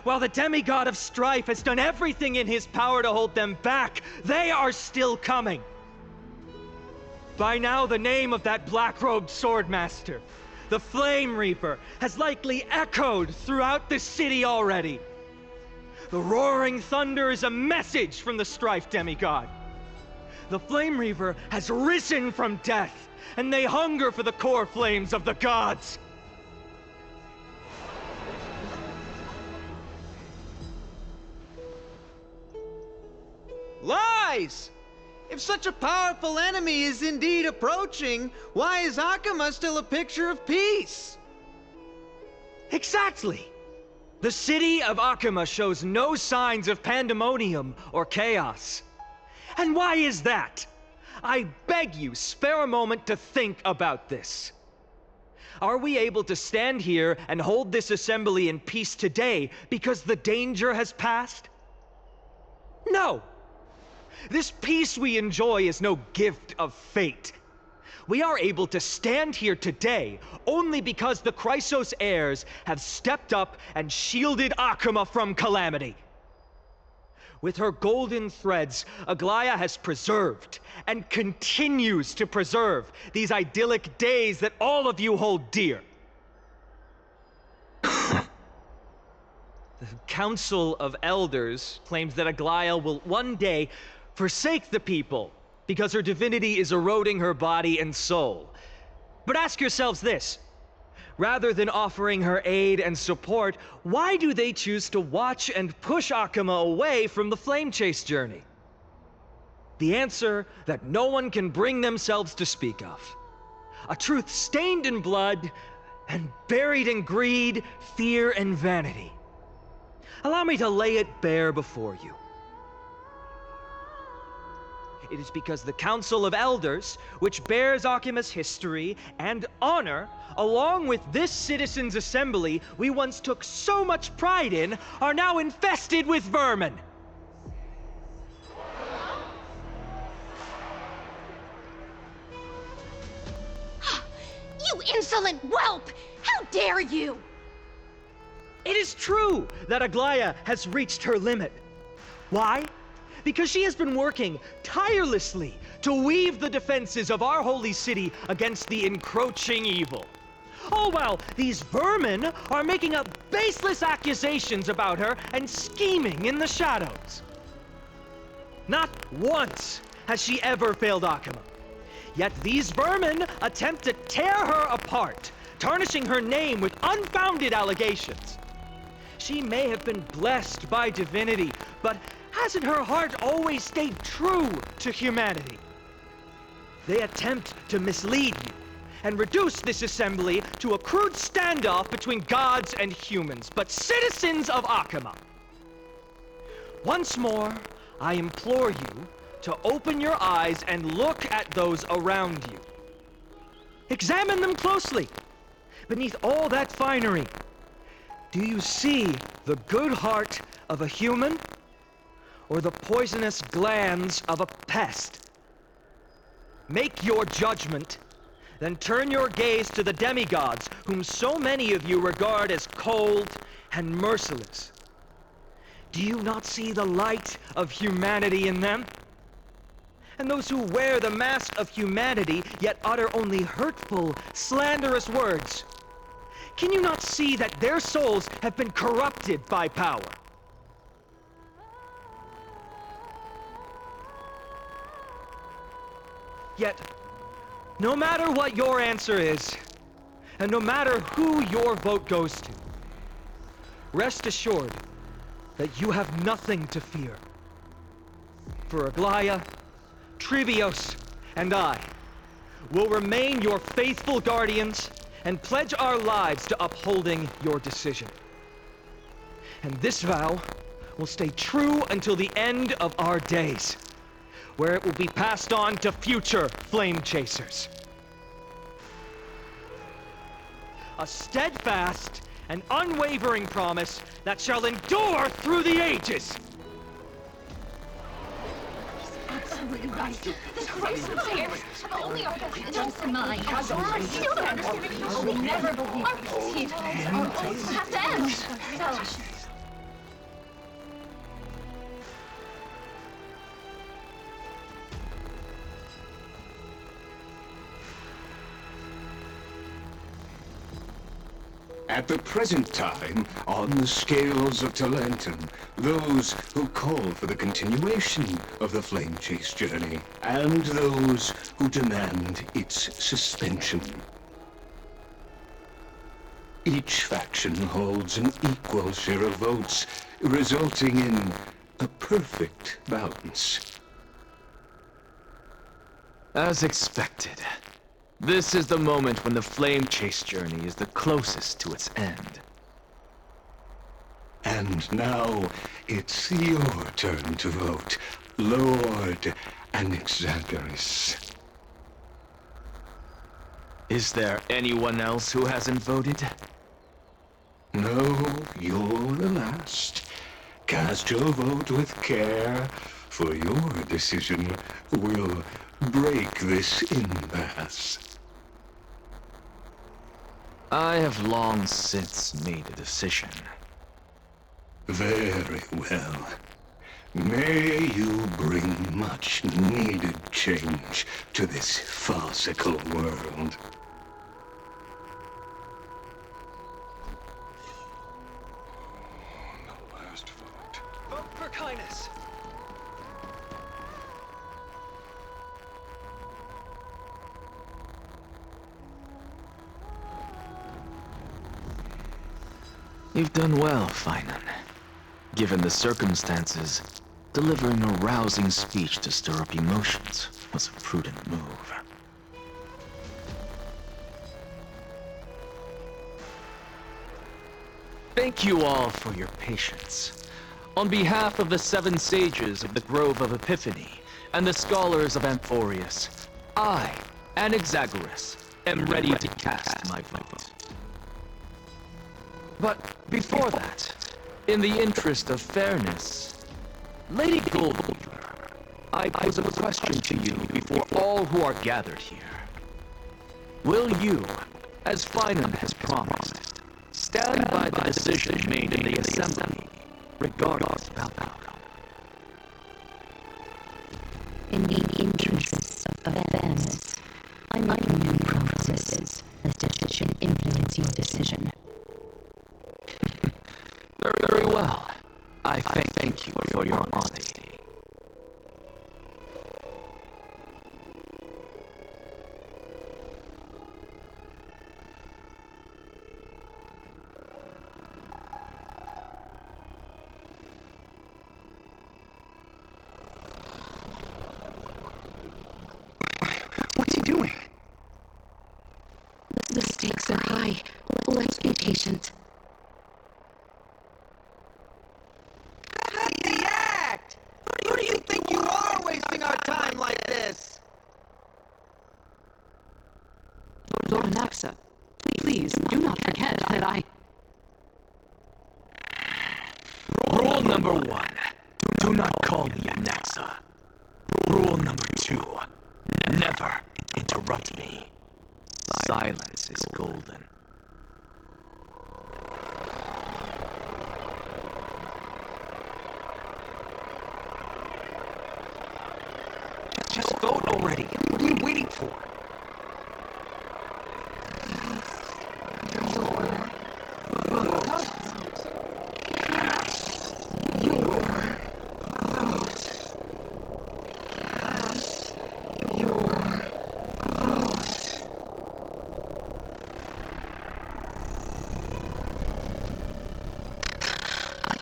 While the demigod of strife has done everything in his power to hold them back, they are still coming. By now, the name of that black-robed swordmaster, the Flame Reaper, has likely echoed throughout the city already. The roaring thunder is a message from the strife demigod. The Flame Reaper has risen from death, and they hunger for the core flames of the gods. Lies! If such a powerful enemy is indeed approaching, why is Akima still a picture of peace? Exactly! The city of Akima shows no signs of pandemonium or chaos. And why is that? I beg you, spare a moment to think about this. Are we able to stand here and hold this assembly in peace today because the danger has passed? No! This peace we enjoy is no gift of fate. We are able to stand here today only because the Chrysos heirs have stepped up and shielded Akuma from calamity. With her golden threads, Aglaya has preserved and continues to preserve these idyllic days that all of you hold dear. The Council of Elders claims that Aglaya will one day forsake the people because her divinity is eroding her body and soul. But ask yourselves this. Rather than offering her aid and support, why do they choose to watch and push Akuma away from the Flame Chase journey? The answer that no one can bring themselves to speak of. A truth stained in blood and buried in greed, fear, and vanity. Allow me to lay it bare before you. It is because the Council of Elders, which bears Akuma's history and honor, along with this citizens' assembly we once took so much pride in, are now infested with vermin. You insolent whelp! How dare you! It is true that Aglaya has reached her limit. Why? Because she has been working tirelessly to weave the defenses of our holy city against the encroaching evil. All while these vermin are making up baseless accusations about her and scheming in the shadows. Not once has she ever failed Akuma. Yet these vermin attempt to tear her apart, tarnishing her name with unfounded allegations. She may have been blessed by divinity, but hasn't her heart always stayed true to humanity? They attempt to mislead you and reduce this assembly to a crude standoff between gods and humans, but citizens of Akuma. Once more, I implore you to open your eyes and look at those around you. Examine them closely. Beneath all that finery, do you see the good heart of a human? Or the poisonous glands of a pest? Make your judgment, then turn your gaze to the demigods, whom so many of you regard as cold and merciless. Do you not see the light of humanity in them? And those who wear the mask of humanity, yet utter only hurtful, slanderous words, can you not see that their souls have been corrupted by power? Yet, no matter what your answer is, and no matter who your vote goes to, rest assured that you have nothing to fear. For Aglaya, Trivios, and I will remain your faithful guardians and pledge our lives to upholding your decision. And this vow will stay true until the end of our days, where it will be passed on to future flame chasers. A steadfast and unwavering promise that shall endure through the ages. Absolutely right. The Chrysos heirs have only our best interests in mind. I still don't understand it. You should never believe our peace here. Our oaths have to end. So, At the present time, on the scales of Talentum, those who call for the continuation of the Flame Chase journey, and those who demand its suspension. Each faction holds an equal share of votes, resulting in a perfect balance. As expected. This is the moment when the Flame Chase journey is the closest to its end. And now, it's your turn to vote, Lord Anaxagoras. Is there anyone else who hasn't voted? No, you're the last. Cast your vote with care, for your decision will break this impasse. I have long since made a decision. Very well. May you bring much needed change to this farcical world. Vote for kindness! You've done well, Finan. Given the circumstances, delivering a rousing speech to stir up emotions was a prudent move. Thank you all for your patience. On behalf of the 7 sages of the Grove of Epiphany and the scholars of Amphoreus, I, Anaxagoras, am ready to cast my vote. But before that, in the interest of fairness, Lady Goldweaver, I pose a question to you before all who are gathered here. Will you, as Finan has promised, stand by the decision made in the Assembly, regardless of outcome? In the interests of fairness, I make no promises, lest decision influence your decision. Very well. I thank you for your honesty. What's he doing? The stakes are high. Let's be patient. That's the act! Who do you think you are wasting our time like this? Lord Anaxa, please do not forget that I... Rule number 1. Do not call me Anaxa. Rule number 2. Never interrupt me. Silence is golden. Just vote already. What are you waiting for?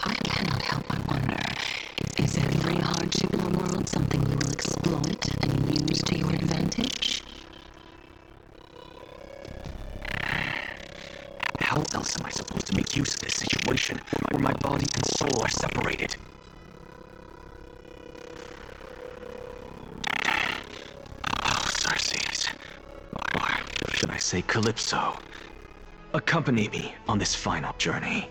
I cannot help but wonder, is every hardship in the world something you will exploit and use to your advantage? How else am I supposed to make use of this situation where my body and soul are separated? Oh, Xerxes. Or should I say Calypso? Accompany me on this final journey.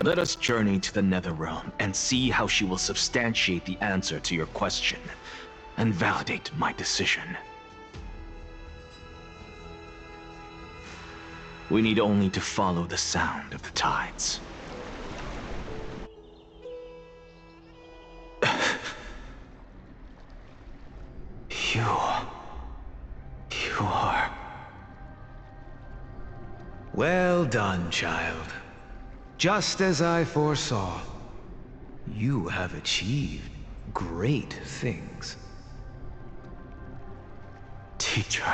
Let us journey to the Netherrealm and see how she will substantiate the answer to your question and validate my decision. We need only to follow the sound of the tides. You are... Well done, child. Just as I foresaw, you have achieved great things. Teacher.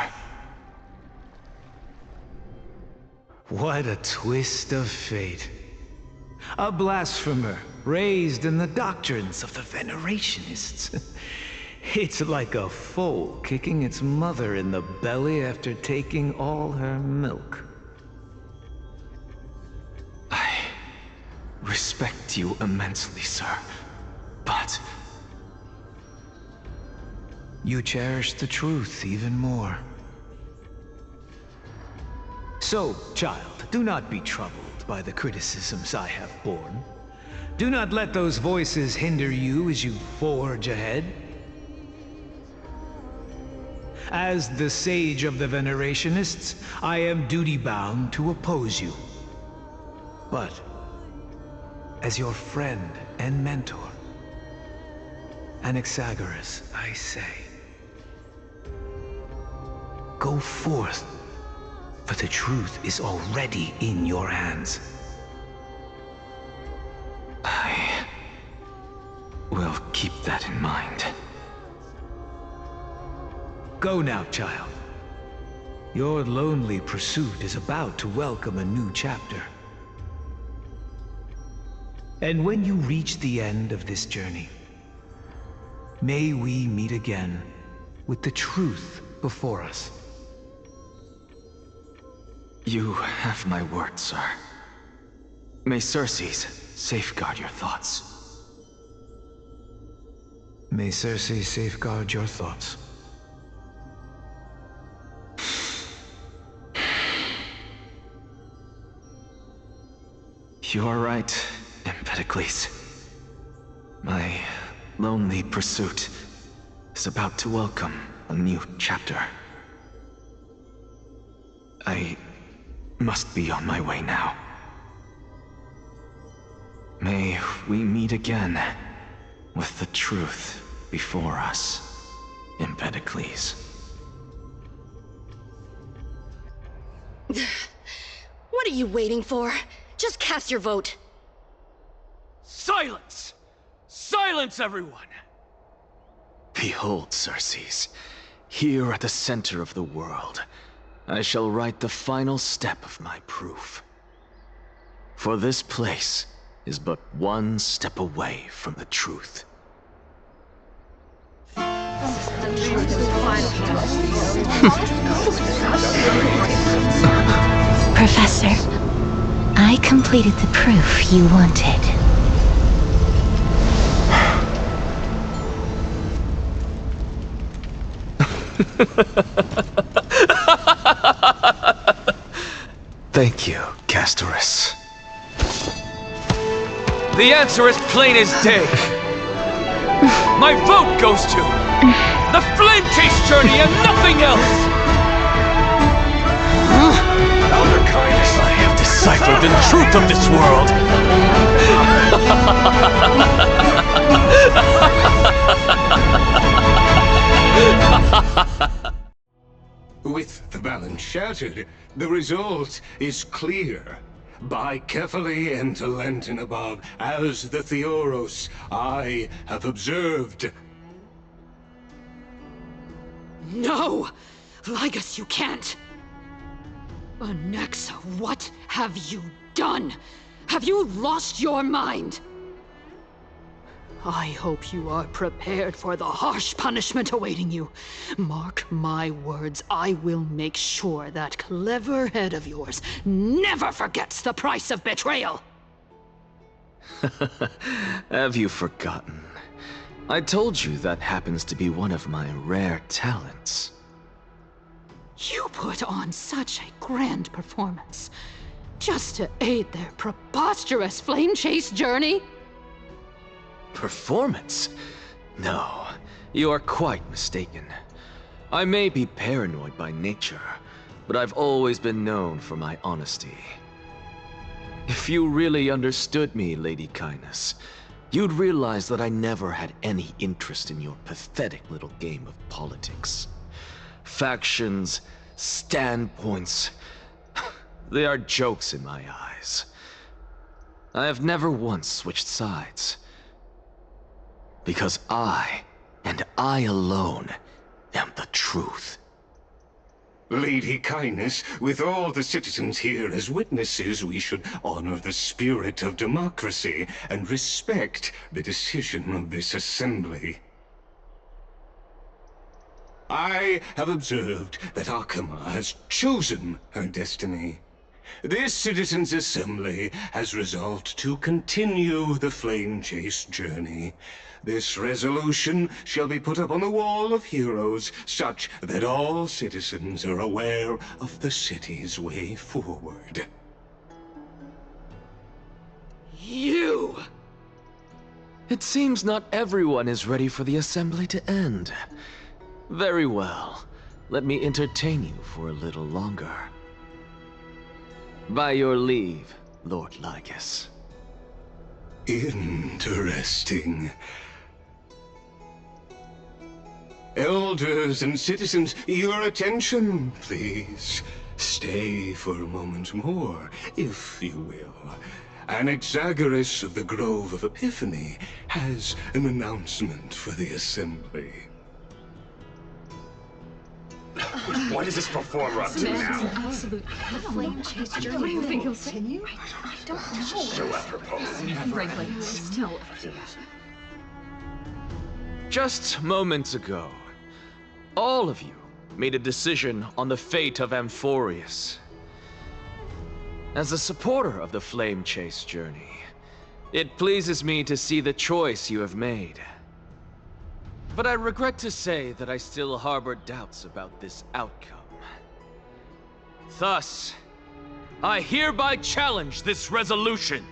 What a twist of fate. A blasphemer raised in the doctrines of the Venerationists. It's like a foal kicking its mother in the belly after taking all her milk. I respect you immensely, sir, but you cherish the truth even more. So, child, do not be troubled by the criticisms I have borne. Do not let those voices hinder you as you forge ahead. As the sage of the Venerationists, I am duty-bound to oppose you. But, as your friend and mentor, Anaxagoras, I say, go forth, for the truth is already in your hands. I will keep that in mind. Go now, child. Your lonely pursuit is about to welcome a new chapter. And when you reach the end of this journey, may we meet again with the truth before us. You have my word, sir. May Circes safeguard your thoughts. May Circe safeguard your thoughts. You are right, Empedocles. My lonely pursuit is about to welcome a new chapter. I must be on my way now. May we meet again with the truth before us, Empedocles. What are you waiting for? Just cast your vote. Silence! Silence, everyone! Behold, Circes, here at the center of the world, I shall write the final step of my proof. For this place is but one step away from the truth. Professor, I completed the proof you wanted. Thank you, Castorus. The answer is plain as day. My vote goes to the Flame Chase journey and nothing else! Elder Kindness, I have deciphered the truth of this world! With the balance shattered, the result is clear. Buy carefully and to Lenten above, as the Theoros I have observed. No! Ligus, you can't! Anaxa, what have you done? Have you lost your mind? I hope you are prepared for the harsh punishment awaiting you. Mark my words, I will make sure that clever head of yours never forgets the price of betrayal. Have you forgotten? I told you that happens to be one of my rare talents. You put on such a grand performance, just to aid their preposterous flame chase journey? Performance? No, you are quite mistaken. I may be paranoid by nature, but I've always been known for my honesty. If you really understood me, Lady Kindness, you'd realize that I never had any interest in your pathetic little game of politics. Factions, standpoints, they are jokes in my eyes. I have never once switched sides. Because I, and I alone, am the truth. Lady Kindness, with all the citizens here as witnesses, we should honor the spirit of democracy and respect the decision of this assembly. I have observed that Akama has chosen her destiny. This Citizens' Assembly has resolved to continue the Flame Chase journey. This resolution shall be put up on the Wall of Heroes, such that all citizens are aware of the city's way forward. You! It seems not everyone is ready for the assembly to end. Very well. Let me entertain you for a little longer. By your leave, Lord Lycus. Interesting. Elders and citizens, your attention, please. Stay for a moment more, if you will. Anaxagoras of the Grove of Epiphany has an announcement for the Assembly. What is this performer up to now? Absolute flame chase journey. What do you think he'll continue? I don't know. So apropos. Frankly, still. Just moments ago, all of you made a decision on the fate of Amphoreus. As a supporter of the Flame Chase journey, it pleases me to see the choice you have made. But I regret to say that I still harbor doubts about this outcome. Thus, I hereby challenge this resolution.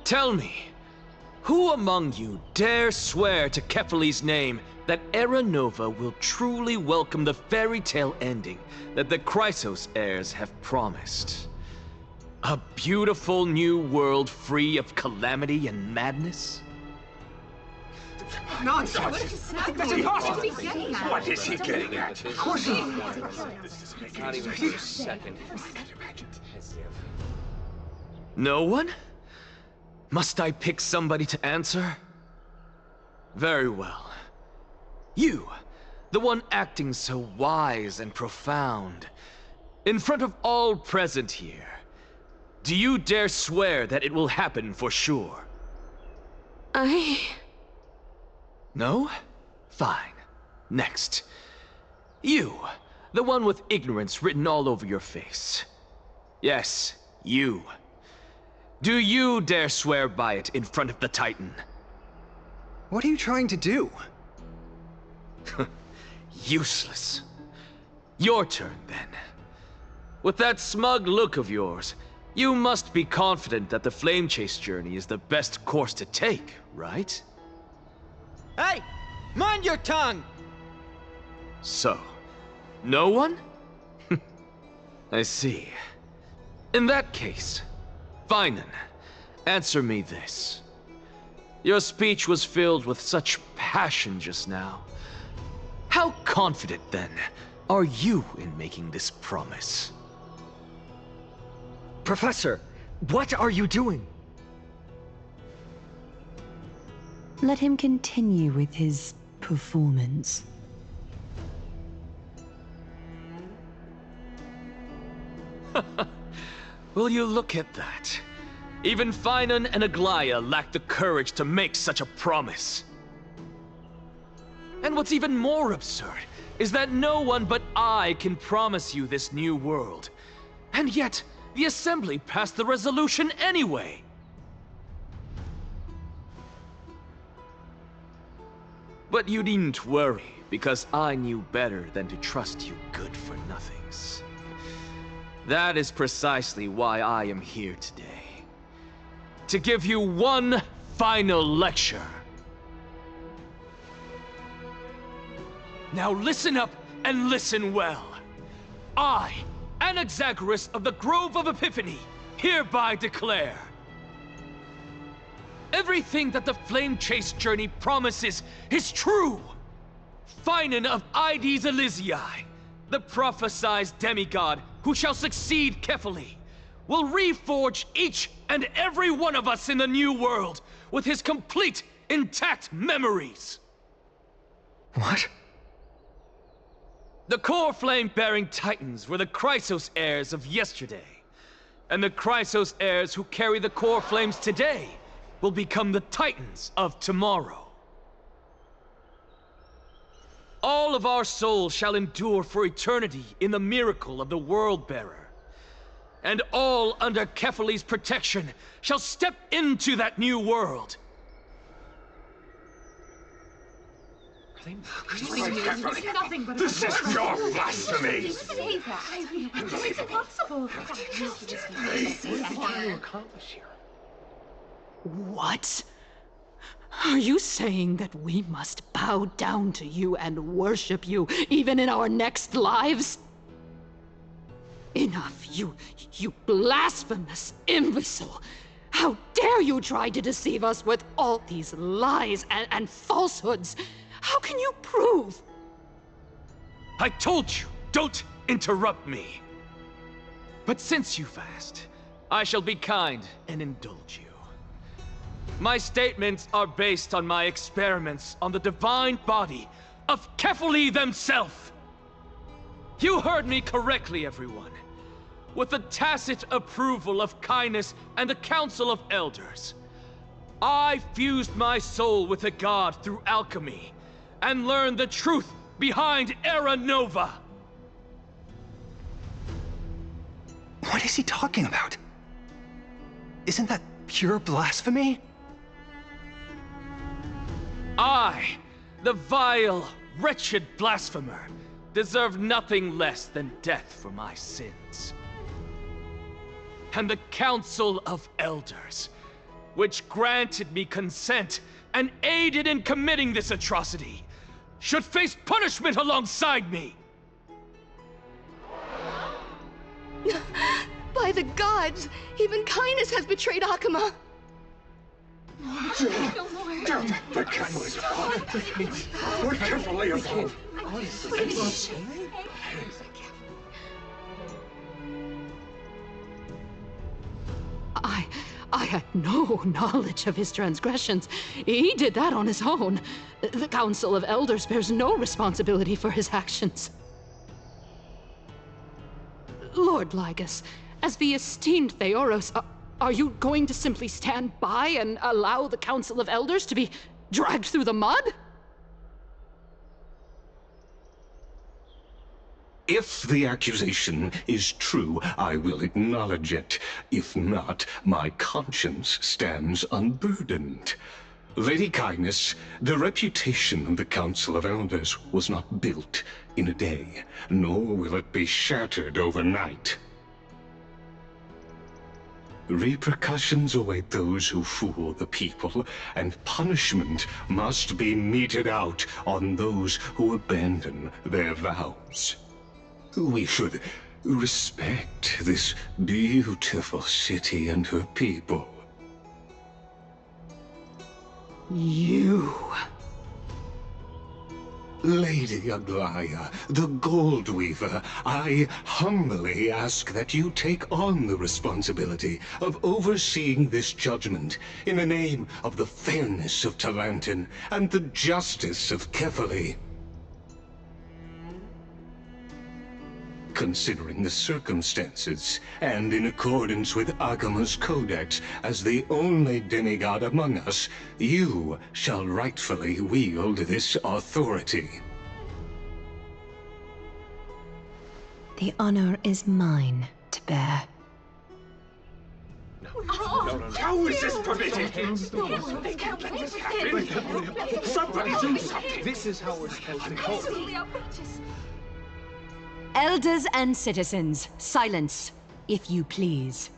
Tell me, who among you dare swear to Kefali's name that Era Nova will truly welcome the fairy tale ending that the Chrysos heirs have promised? A beautiful new world free of calamity and madness? Nonsense! That's impossible! What is he getting at? Of course he... Not even for a second. No one? Must I pick somebody to answer? Very well. You, the one acting so wise and profound. In front of all present here, do you dare swear that it will happen for sure? No? Fine. Next. You, the one with ignorance written all over your face. Yes, you. Do you dare swear by it in front of the Titan? What are you trying to do? Useless. Your turn, then. With that smug look of yours, you must be confident that the Flame Chase journey is the best course to take, right? Hey! Mind your tongue! So, no one? I see. In that case, fine then. Answer me this. Your speech was filled with such passion just now. How confident, then, are you in making this promise? Professor, what are you doing? Let him continue with his performance. Will you look at that? Even Finan and Aglaya lack the courage to make such a promise. And what's even more absurd is that no one but I can promise you this new world. And yet, the Assembly passed the resolution anyway. But you needn't worry, because I knew better than to trust you good-for-nothings. That is precisely why I am here today. To give you one final lecture. Now listen up and listen well. I, Anaxagoras of the Grove of Epiphany, hereby declare everything that the Flame Chase journey promises is true. Finan of Ides Elysiae, the prophesied demigod who shall succeed Kefali, will reforge each and every one of us in the new world with his complete, intact memories. What? The core flame-bearing titans were the Chrysos heirs of yesterday, and the Chrysos heirs who carry the core flames today will become the titans of tomorrow. all of our souls shall endure for eternity in the miracle of the World-Bearer. And all under Kefali's protection shall step into that new world. This is pure blasphemy! It's impossible. What? Are you saying that we must bow down to you and worship you, even in our next lives? Enough, you blasphemous imbecile! How dare you try to deceive us with all these lies and falsehoods? How can you prove? I told you, don't interrupt me. But since you've asked, I shall be kind and indulge you. My statements are based on my experiments on the divine body of Kefali themselves. You heard me correctly, everyone. With the tacit approval of Kindness and the Council of Elders, I fused my soul with the god through alchemy and learned the truth behind Era Nova. What is he talking about? Isn't that pure blasphemy? I, the vile, wretched blasphemer, deserve nothing less than death for my sins. And the Council of Elders, which granted me consent and aided in committing this atrocity, should face punishment alongside me! By the gods, even Kindness has betrayed Akuma. No more. The camel is involved. We're carefully involved. I had no knowledge of his transgressions. He did that on his own. The Council of Elders bears no responsibility for his actions. Lord Lygus, as the esteemed Theoros, are you going to simply stand by and allow the Council of Elders to be dragged through the mud? If the accusation is true, I will acknowledge it. If not, my conscience stands unburdened. Lady Kindness, the reputation of the Council of Elders was not built in a day, nor will it be shattered overnight. Repercussions await those who fool the people, and punishment must be meted out on those who abandon their vows. We should respect this beautiful city and her people. You... Lady Aglaya, the Gold Weaver, I humbly ask that you take on the responsibility of overseeing this judgment in the name of the fairness of Talantin and the justice of Kefali. Considering the circumstances, and in accordance with Akuma's codex as the only demigod among us, you shall rightfully wield this authority. The honor is mine to bear. How is this permitted? They can't let this happen. Somebody do something. This is how we're supposed to call it. Elders and citizens, silence, if you please.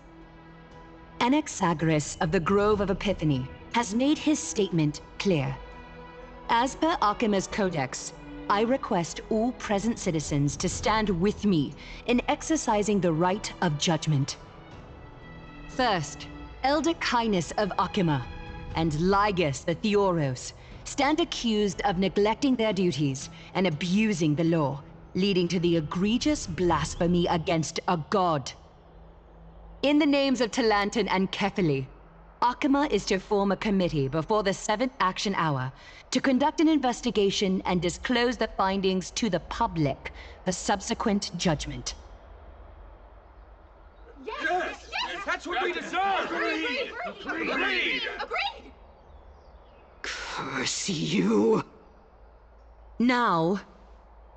Anaxagoras of the Grove of Epiphany has made his statement clear. As per Akuma's codex, I request all present citizens to stand with me in exercising the right of judgment. First, Elder Kindness of Akuma and Lygus the Theoros stand accused of neglecting their duties and abusing the law, leading to the egregious blasphemy against a god. In the names of Talantin and Kefali, Akuma is to form a committee before the 7th action hour to conduct an investigation and disclose the findings to the public for subsequent judgment. Yes! That's what we deserve! Agreed! Agreed! Curse you! Now,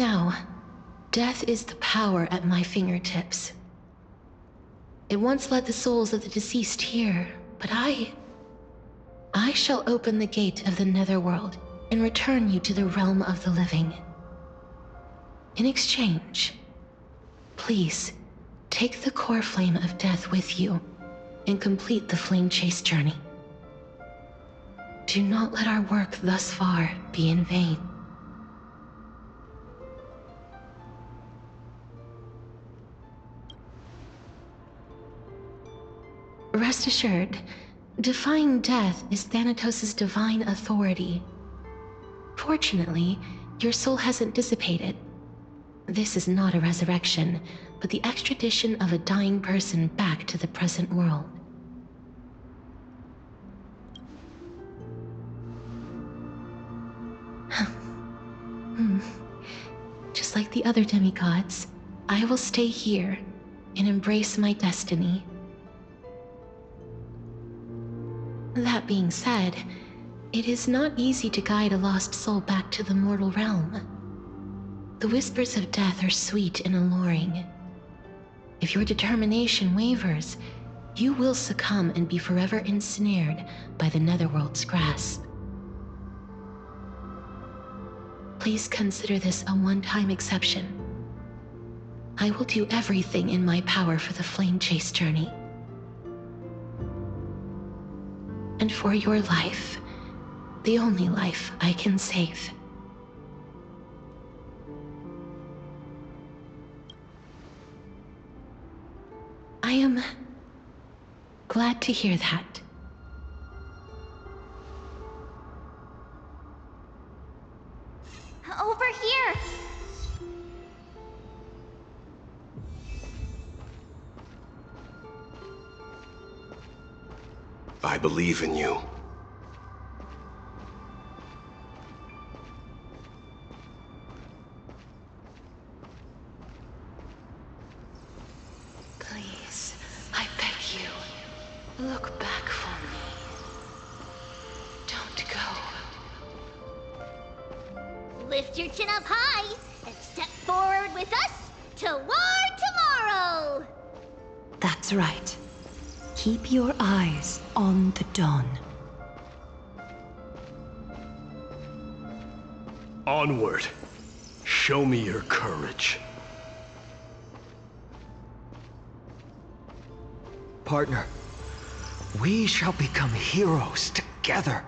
Now, death is the power at my fingertips. It once led the souls of the deceased here, but I shall open the gate of the Netherworld and return you to the realm of the living. In exchange, please, take the core flame of death with you and complete the flame chase journey. Do not let our work thus far be in vain. Rest assured, defying death is Thanatos' divine authority. Fortunately, your soul hasn't dissipated. This is not a resurrection, but the extradition of a dying person back to the present world. Just like the other demigods, I will stay here and embrace my destiny. That being said, it is not easy to guide a lost soul back to the mortal realm. The whispers of death are sweet and alluring. If your determination wavers, you will succumb and be forever ensnared by the Netherworld's grasp. Please consider this a one-time exception. I will do everything in my power for the flame chase journey. And for your life, the only life I can save. I am glad to hear that. Over here! I believe in you. Please, I beg you, look back for me. Don't go. Lift your chin up high and step forward with us toward tomorrow! That's right. Keep your eyes on the dawn. Onward. Show me your courage. Partner, we shall become heroes together.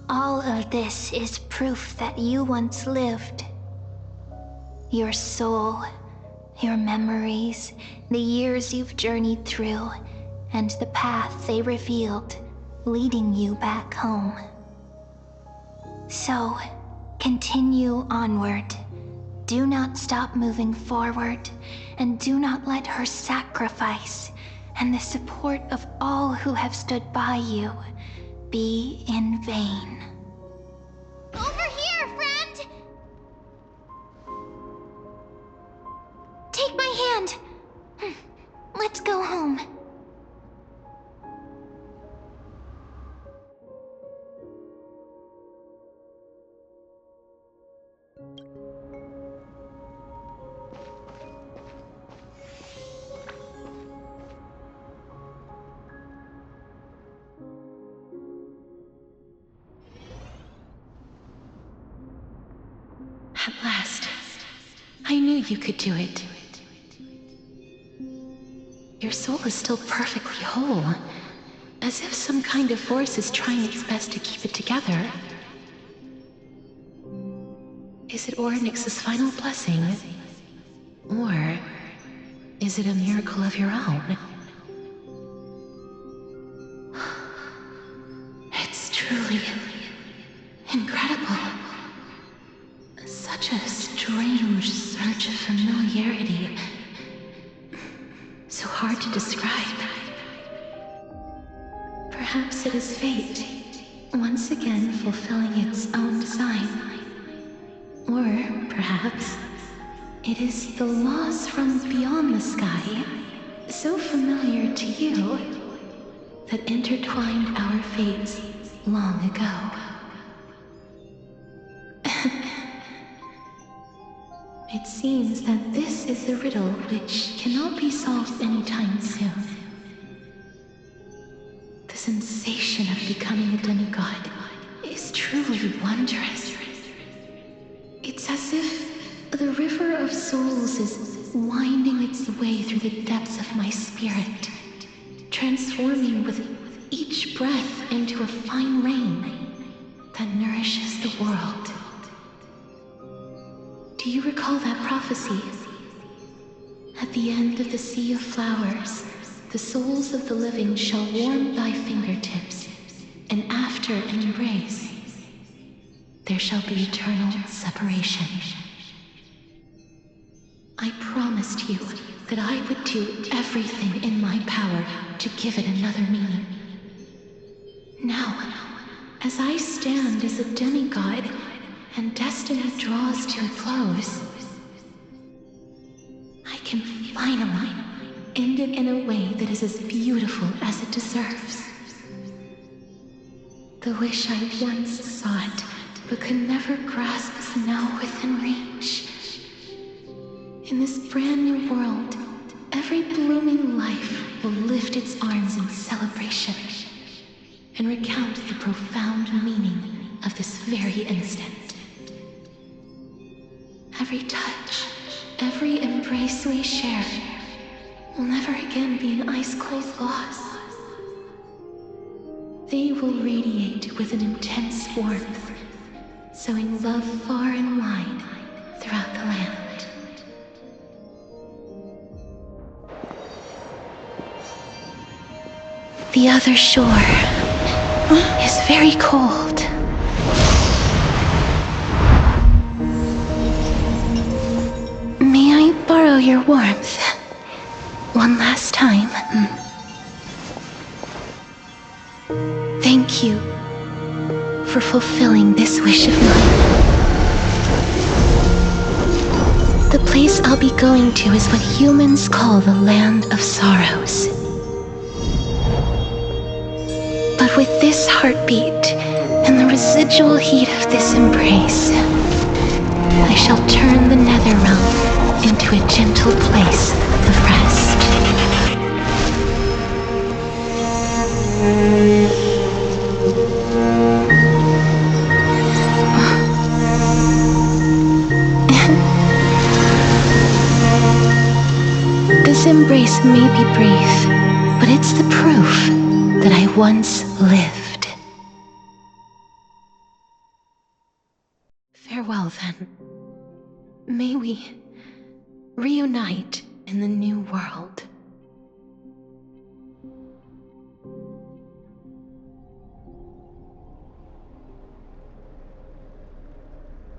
All of this is proof that you once lived. Your soul, your memories, the years you've journeyed through, and the path they revealed, leading you back home. So, continue onward. Do not stop moving forward, and do not let her sacrifice and the support of all who have stood by you be in vain. Over here, friend! Take my hand. Let's go home. At last, I knew you could do it. Your soul is still perfectly whole, as if some kind of force is trying its best to keep it together. Is it Ornyx's final blessing? Or is it a miracle of your own? It's truly incredible. Such a strange surge of familiarity. So hard to describe. Perhaps it is fate, once again fulfilling its own design. Or perhaps it is the laws from beyond the sky, so familiar to you, that intertwined our fates long ago. It seems that this is a riddle which cannot be solved anytime soon. The sensation of becoming a demigod is truly wondrous. It's as if the river of souls is winding its way through the depths of my spirit, transforming with each breath into a fine rain that nourishes the world. Do you recall that prophecy? At the end of the sea of flowers, the souls of the living shall warm thy fingertips, and after an embrace, there shall be eternal separation. I promised you that I would do everything in my power to give it another meaning. Now, as I stand as a demigod, and destiny draws to a close, I can finally end it in a way that is as beautiful as it deserves. The wish I once sought, but could never grasp, is now within reach. In this brand new world, every blooming life will lift its arms in celebration and recount the profound meaning of this very instant. Every touch, every embrace we share will never again be an ice-cold loss. They will radiate with an intense warmth, sowing love far and wide throughout the land. The other shore is very cold. May I borrow your warmth one last time? Thank you for fulfilling this wish of mine. The place I'll be going to is what humans call the Land of Sorrows. But with this heartbeat and the residual heat of this embrace, I shall turn the nether realm into a gentle place of rest. This embrace may be brief, but it's the proof that I once lived. Farewell, then. May we reunite in the new world.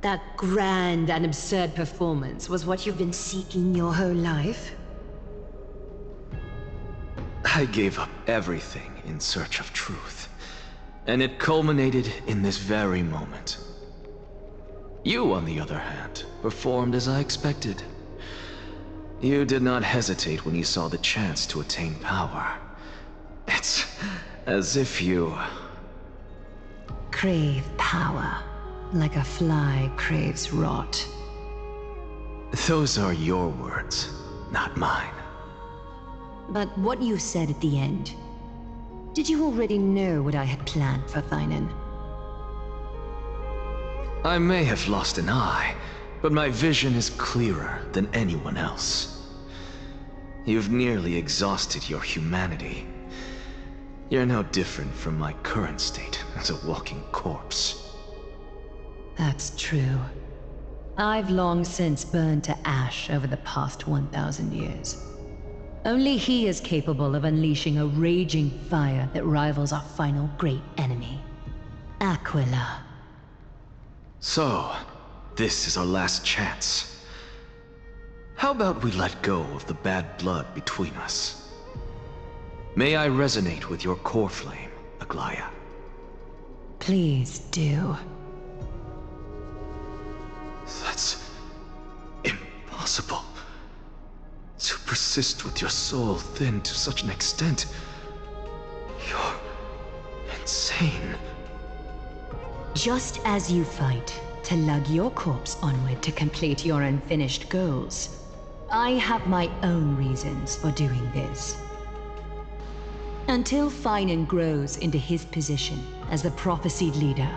That grand and absurd performance was what you've been seeking your whole life? I gave up everything in search of truth, and it culminated in this very moment. You, on the other hand, performed as I expected. You did not hesitate when you saw the chance to attain power. It's as if you... Crave power, like a fly craves rot. Those are your words, not mine. But what you said at the end, did you already know what I had planned for Thynan? I may have lost an eye, but my vision is clearer than anyone else. You've nearly exhausted your humanity. You're no different from my current state as a walking corpse. That's true. I've long since burned to ash over the past 1,000 years. Only he is capable of unleashing a raging fire that rivals our final great enemy, Aquila. So, this is our last chance. How about we let go of the bad blood between us? May I resonate with your core flame, Aglaya? Please do. That's impossible. To persist with your soul thinned to such an extent. You're insane. Just as you fight to lug your corpse onward to complete your unfinished goals, I have my own reasons for doing this. Until Finan grows into his position as the prophesied leader,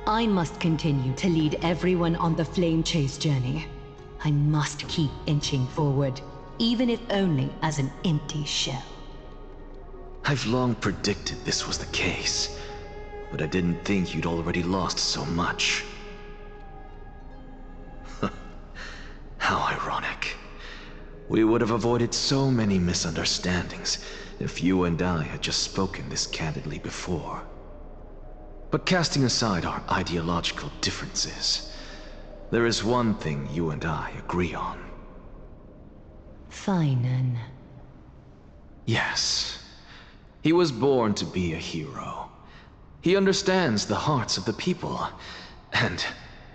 I must continue to lead everyone on the flame chase journey. I must keep inching forward, even if only as an empty shell. I've long predicted this was the case, but I didn't think you'd already lost so much. How ironic. We would have avoided so many misunderstandings if you and I had just spoken this candidly before. But casting aside our ideological differences, there is one thing you and I agree on. Finan. Yes. He was born to be a hero. He understands the hearts of the people, and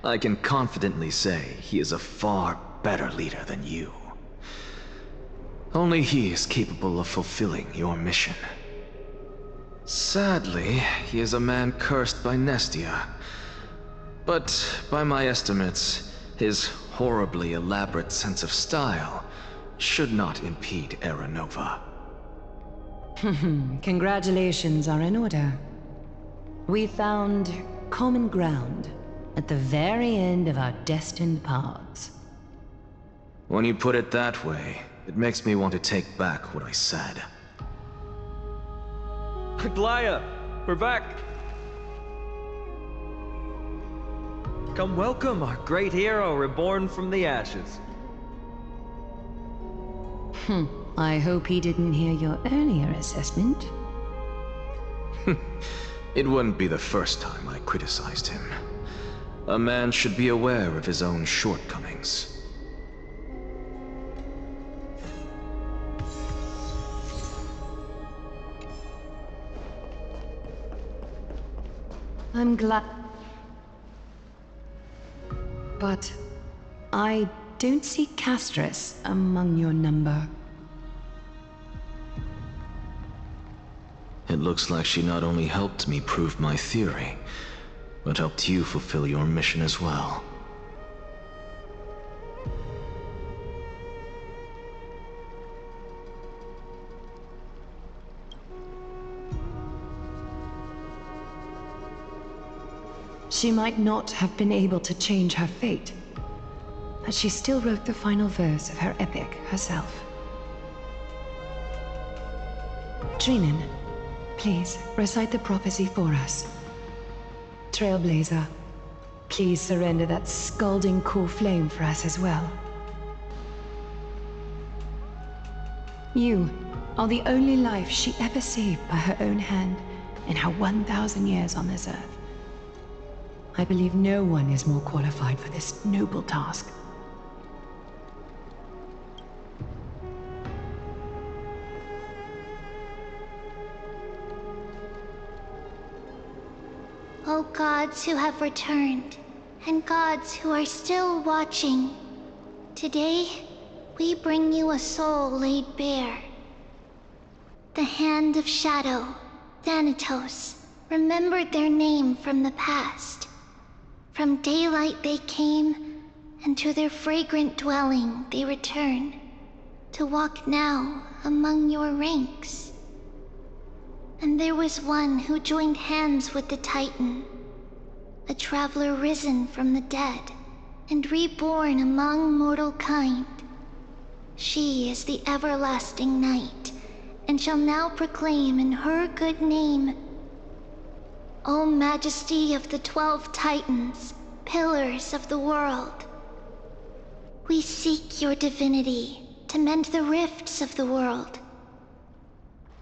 I can confidently say he is a far better leader than you. Only he is capable of fulfilling your mission. Sadly, he is a man cursed by Nestia. But by my estimates, his horribly elaborate sense of style should not impede Era Nova. Congratulations are in order. We found common ground at the very end of our destined paths. When you put it that way, it makes me want to take back what I said. Aglaya, we're back. Come welcome our great hero reborn from the ashes. I hope he didn't hear your earlier assessment. It wouldn't be the first time I criticized him. A man should be aware of his own shortcomings. I'm glad. But I don't see Castris among your number. It looks like she not only helped me prove my theory, but helped you fulfill your mission as well. She might not have been able to change her fate, but she still wrote the final verse of her epic herself. Trinan, please recite the prophecy for us. Trailblazer, please surrender that scalding core flame for us as well. You are the only life she ever saved by her own hand in her 1,000 years on this earth. I believe no one is more qualified for this noble task. O gods who have returned, and gods who are still watching, today we bring you a soul laid bare. The Hand of Shadow, Thanatos, remembered their name from the past. From daylight they came, and to their fragrant dwelling they return, to walk now among your ranks. And there was one who joined hands with the Titan, a traveler risen from the dead, and reborn among mortal kind. She is the everlasting night, and shall now proclaim in her good name, O Majesty of the 12 Titans, pillars of the world, we seek your divinity to mend the rifts of the world.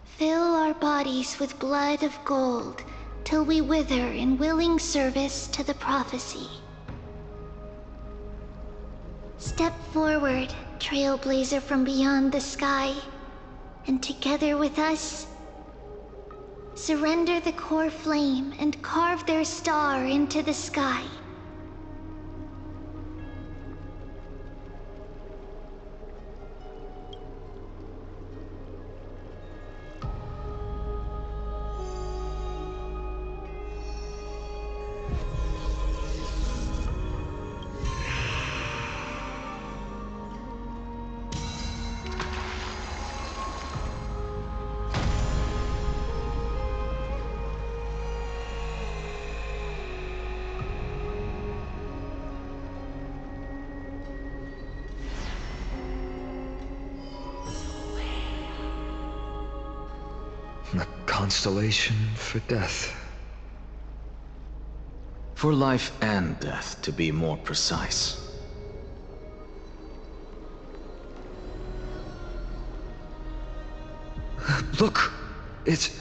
Fill our bodies with blood of gold, till we wither in willing service to the prophecy. Step forward, trailblazer from beyond the sky, and together with us, surrender the core flame and carve their star into the sky. A constellation for death. For life and death, to be more precise. Look! It's...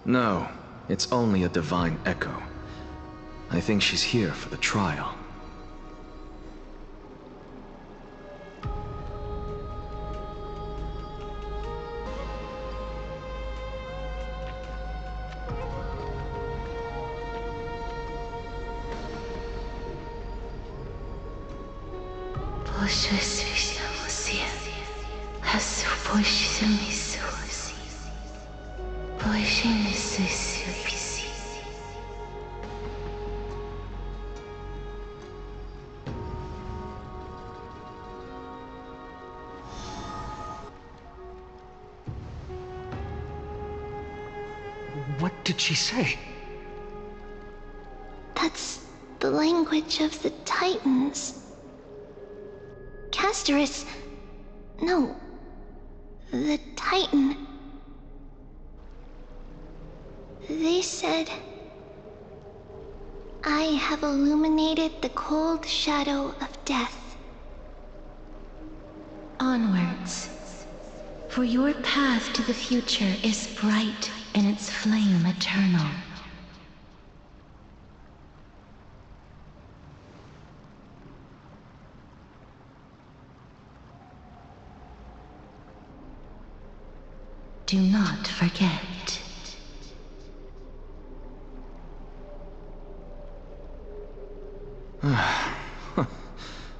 No, it's only a divine echo. I think she's here for the trial. What did she say? That's the language of the Titans. Castorus... No. The Titan. They said... I have illuminated the cold shadow of death. Onwards. For your path to the future is bright and its flame eternal. Do not forget.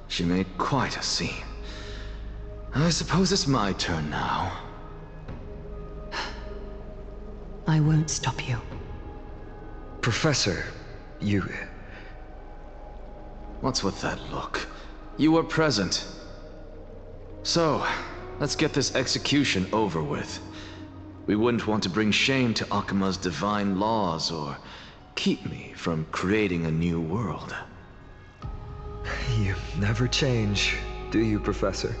She made quite a scene. I suppose it's my turn now. I won't stop you. Professor, you... What's with that look? You were present. So, let's get this execution over with. We wouldn't want to bring shame to Akuma's divine laws or keep me from creating a new world. You never change, do you, Professor?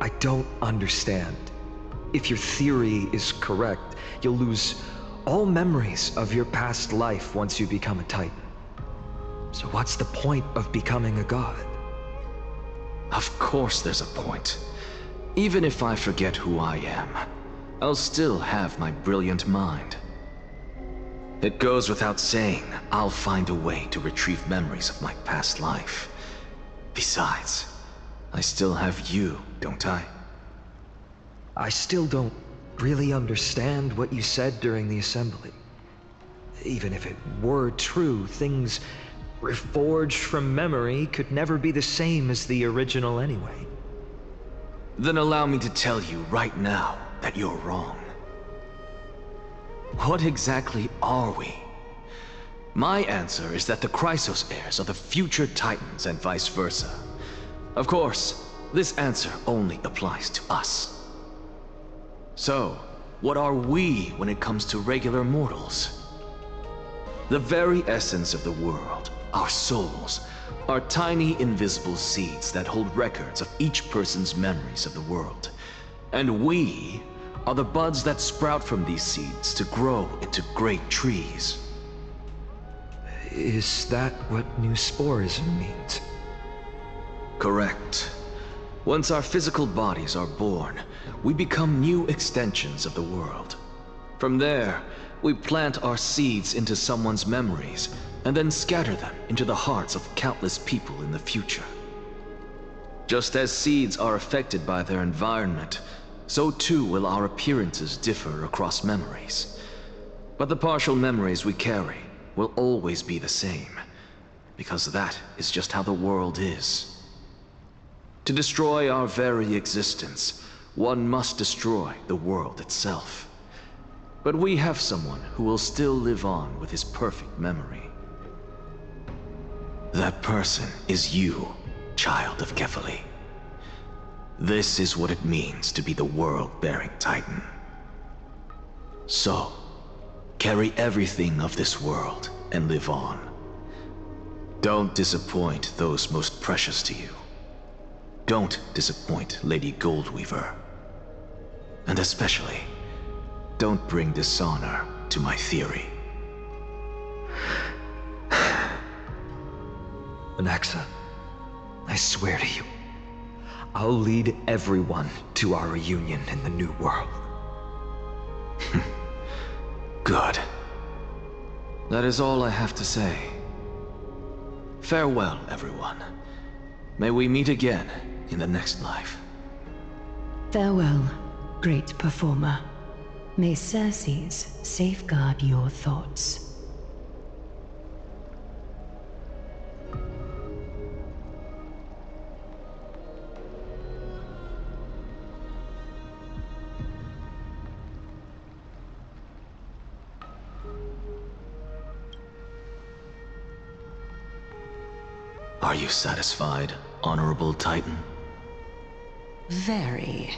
I don't understand. If your theory is correct, you'll lose all memories of your past life once you become a Titan. So what's the point of becoming a god? Of course there's a point. Even if I forget who I am, I'll still have my brilliant mind. It goes without saying, I'll find a way to retrieve memories of my past life. Besides, I still have you, don't I? I still don't really understand what you said during the assembly. Even if it were true, things reforged from memory could never be the same as the original anyway. Then allow me to tell you right now that you're wrong. What exactly are we? My answer is that the Chrysos heirs are the future Titans and vice versa. Of course, this answer only applies to us. So, what are we when it comes to regular mortals? The very essence of the world, our souls, are tiny invisible seeds that hold records of each person's memories of the world. And we are the buds that sprout from these seeds to grow into great trees. Is that what new sporism means? Correct. Once our physical bodies are born, we become new extensions of the world. From there, we plant our seeds into someone's memories, and then scatter them into the hearts of countless people in the future. Just as seeds are affected by their environment, so too will our appearances differ across memories. But the partial memories we carry will always be the same, because that is just how the world is. To destroy our very existence, one must destroy the world itself. But we have someone who will still live on with his perfect memory. That person is you, child of Kefali. This is what it means to be the world-bearing Titan. So, carry everything of this world and live on. Don't disappoint those most precious to you. Don't disappoint Lady Goldweaver. And especially, don't bring dishonor to my theory. Anaxa, I swear to you, I'll lead everyone to our reunion in the New World. Good. That is all I have to say. Farewell, everyone. May we meet again in the next life. Farewell, great performer. May Circes safeguard your thoughts. Are you satisfied, Honorable Titan? Very.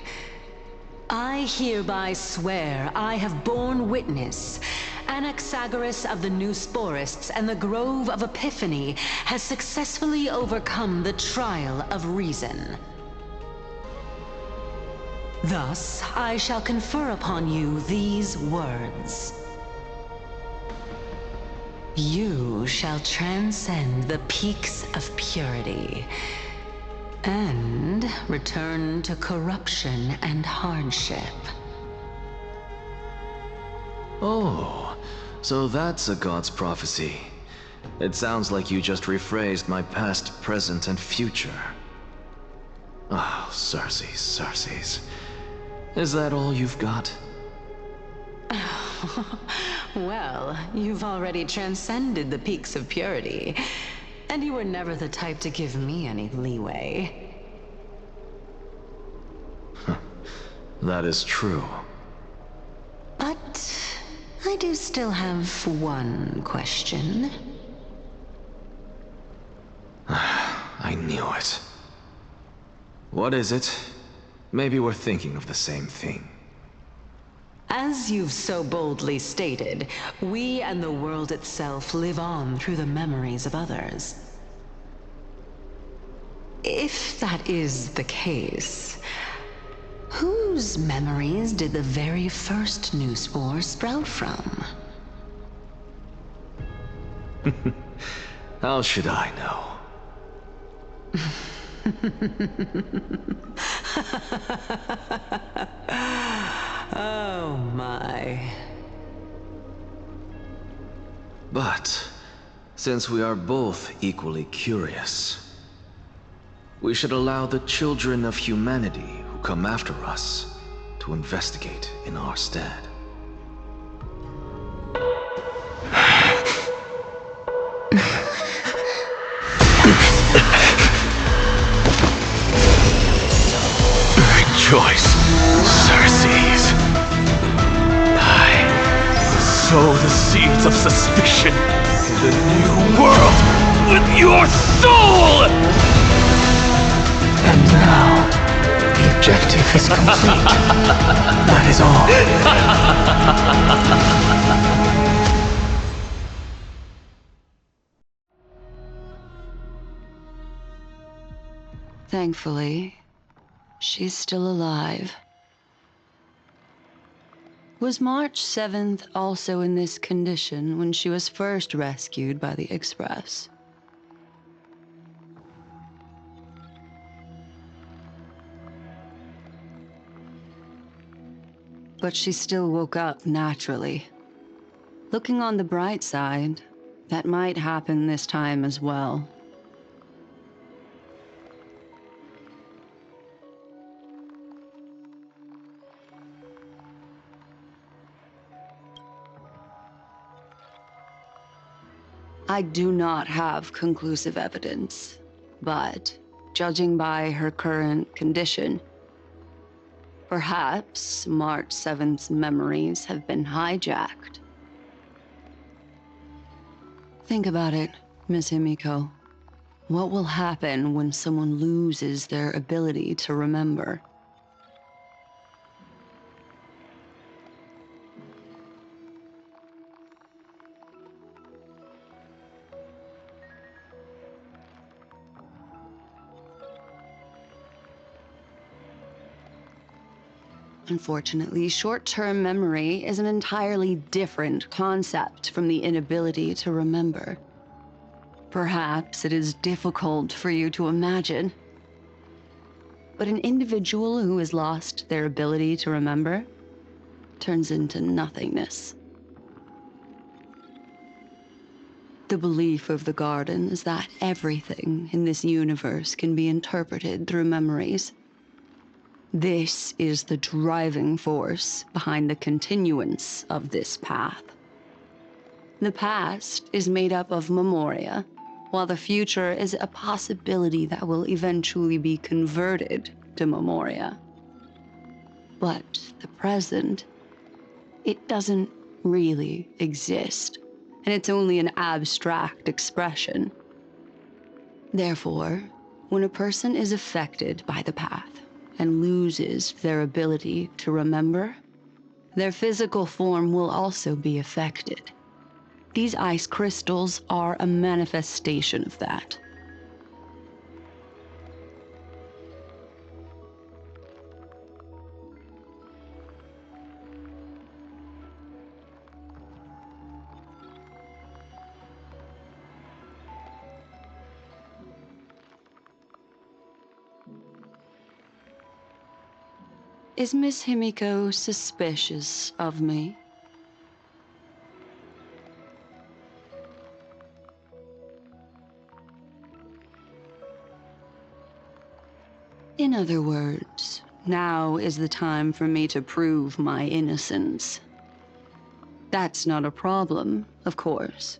I hereby swear I have borne witness. Anaxagoras of the New Sporists and the Grove of Epiphany has successfully overcome the trial of reason. Thus, I shall confer upon you these words. You shall transcend the peaks of purity and return to corruption and hardship. Oh, so that's a god's prophecy. It sounds like you just rephrased my past, present, and future. Oh, Circes. Is that all you've got? Well, you've already transcended the peaks of purity, and you were never the type to give me any leeway. That is true. But I do still have one question. I knew it. What is it? Maybe we're thinking of the same thing. As you've so boldly stated, we and the world itself live on through the memories of others. If that is the case, whose memories did the very first new spore sprout from? How should I know? Oh my. But, since we are both equally curious, we should allow the children of humanity who come after us to investigate in our stead. Rejoice, Circes. I sow the seeds of suspicion in the new world with your soul! And now, the objective is complete. That is all. Thankfully, she's still alive. Was March 7th also in this condition when she was first rescued by the Express? But she still woke up naturally. Looking on the bright side, that might happen this time as well. I do not have conclusive evidence, but judging by her current condition, perhaps March 7th's memories have been hijacked. Think about it, Miss Himiko. What will happen when someone loses their ability to remember? Unfortunately, short-term memory is an entirely different concept from the inability to remember. Perhaps it is difficult for you to imagine, but an individual who has lost their ability to remember turns into nothingness. The belief of the Garden is that everything in this universe can be interpreted through memories. This is the driving force behind the continuance of this path. The past is made up of memoria, while the future is a possibility that will eventually be converted to memoria. But the present, it doesn't really exist, and it's only an abstract expression. Therefore, when a person is affected by the path, and loses their ability to remember, their physical form will also be affected. These ice crystals are a manifestation of that. Is Miss Himiko suspicious of me? In other words, now is the time for me to prove my innocence. That's not a problem, of course.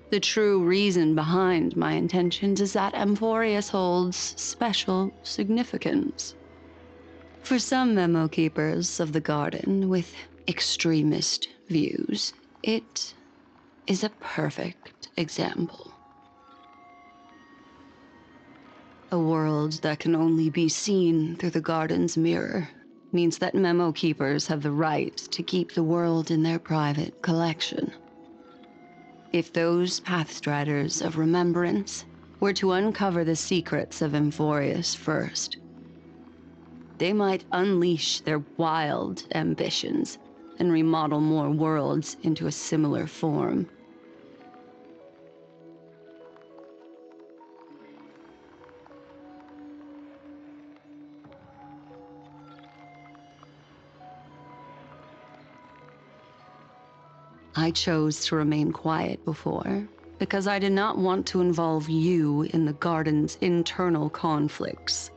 The true reason behind my intentions is that Amphoreus holds special significance. For some memo keepers of the Garden with extremist views, it is a perfect example. A world that can only be seen through the Garden's mirror means that memo keepers have the right to keep the world in their private collection. If those Pathstriders of Remembrance were to uncover the secrets of Amphoreus first, they might unleash their wild ambitions and remodel more worlds into a similar form. I chose to remain quiet before, because I did not want to involve you in the Garden's internal conflicts.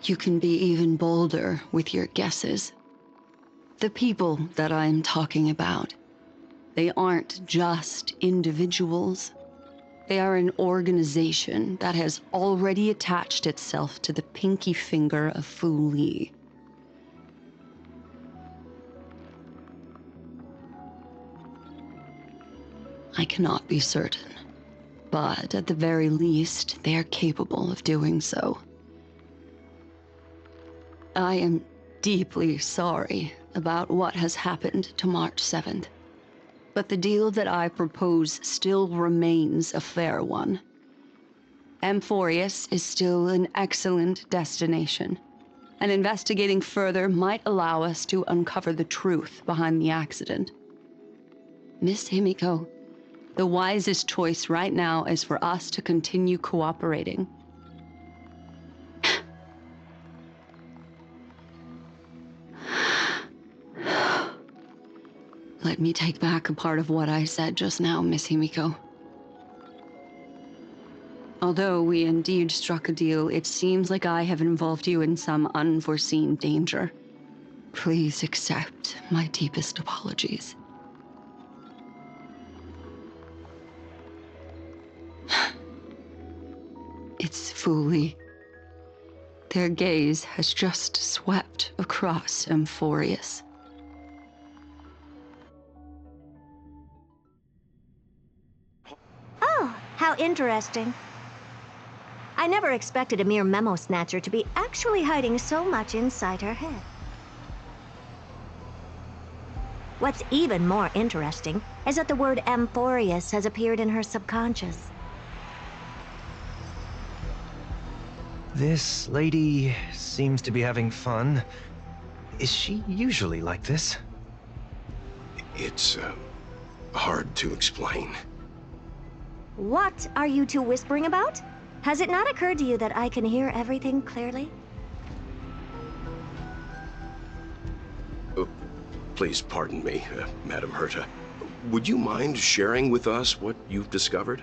You can be even bolder with your guesses. The people that I'm talking about, they aren't just individuals. They are an organization that has already attached itself to the pinky finger of Fu Li. I cannot be certain. But at the very least, they are capable of doing so. I am deeply sorry about what has happened to March 7th. But the deal that I propose still remains a fair one. Amphoreus is still an excellent destination, and investigating further might allow us to uncover the truth behind the accident. Miss Himiko, the wisest choice right now is for us to continue cooperating. Let me take back a part of what I said just now, Miss Himiko. Although we indeed struck a deal, it seems like I have involved you in some unforeseen danger. Please accept my deepest apologies. It's Fuli. Their gaze has just swept across Amphoreus. Oh, how interesting. I never expected a mere memo snatcher to be actually hiding so much inside her head. What's even more interesting is that the word Amphoreus has appeared in her subconscious. This lady seems to be having fun. Is she usually like this? It's, hard to explain. What are you two whispering about? Has it not occurred to you that I can hear everything clearly? Please pardon me, Madam Herta. Would you mind sharing with us what you've discovered?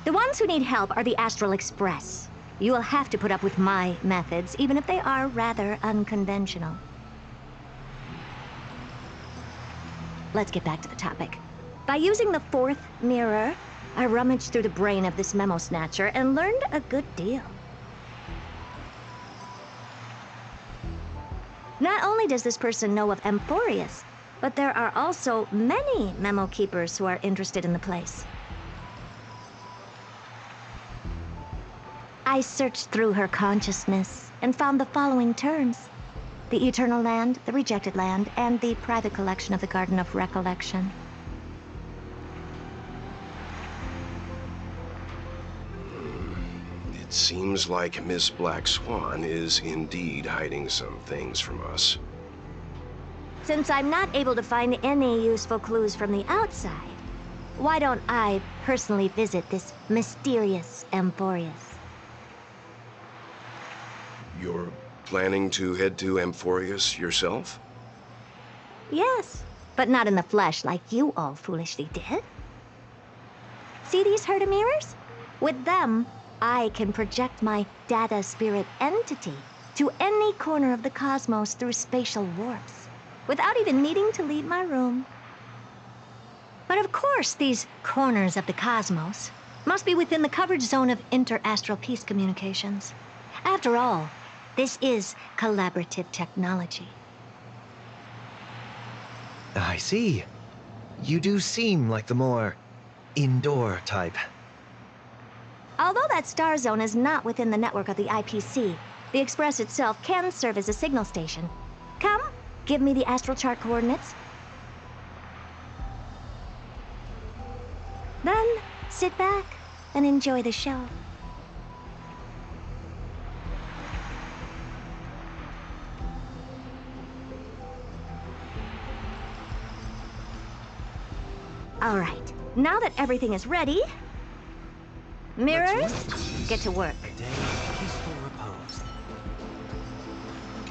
The ones who need help are the Astral Express. You will have to put up with my methods, even if they are rather unconventional. Let's get back to the topic. By using the fourth mirror, I rummaged through the brain of this memo snatcher and learned a good deal. Not only does this person know of Amphoreus, but there are also many memo keepers who are interested in the place. I searched through her consciousness and found the following terms: the Eternal Land, the Rejected Land, and the private collection of the Garden of Recollection. It seems like Miss Black Swan is indeed hiding some things from us. Since I'm not able to find any useful clues from the outside, why don't I personally visit this mysterious Amphoreus? You're planning to head to Amphoreus yourself? Yes, but not in the flesh like you all foolishly did. See these Herta mirrors? With them, I can project my data spirit entity to any corner of the cosmos through spatial warps, without even needing to leave my room. But of course, these corners of the cosmos must be within the coverage zone of inter-astral peace communications. After all, this is collaborative technology. I see. You do seem like the more indoor type. Although that star zone is not within the network of the IPC, the Express itself can serve as a signal station. Come, give me the astral chart coordinates. Then, sit back and enjoy the show. All right, now that everything is ready, mirrors, get to work. Peaceful repose.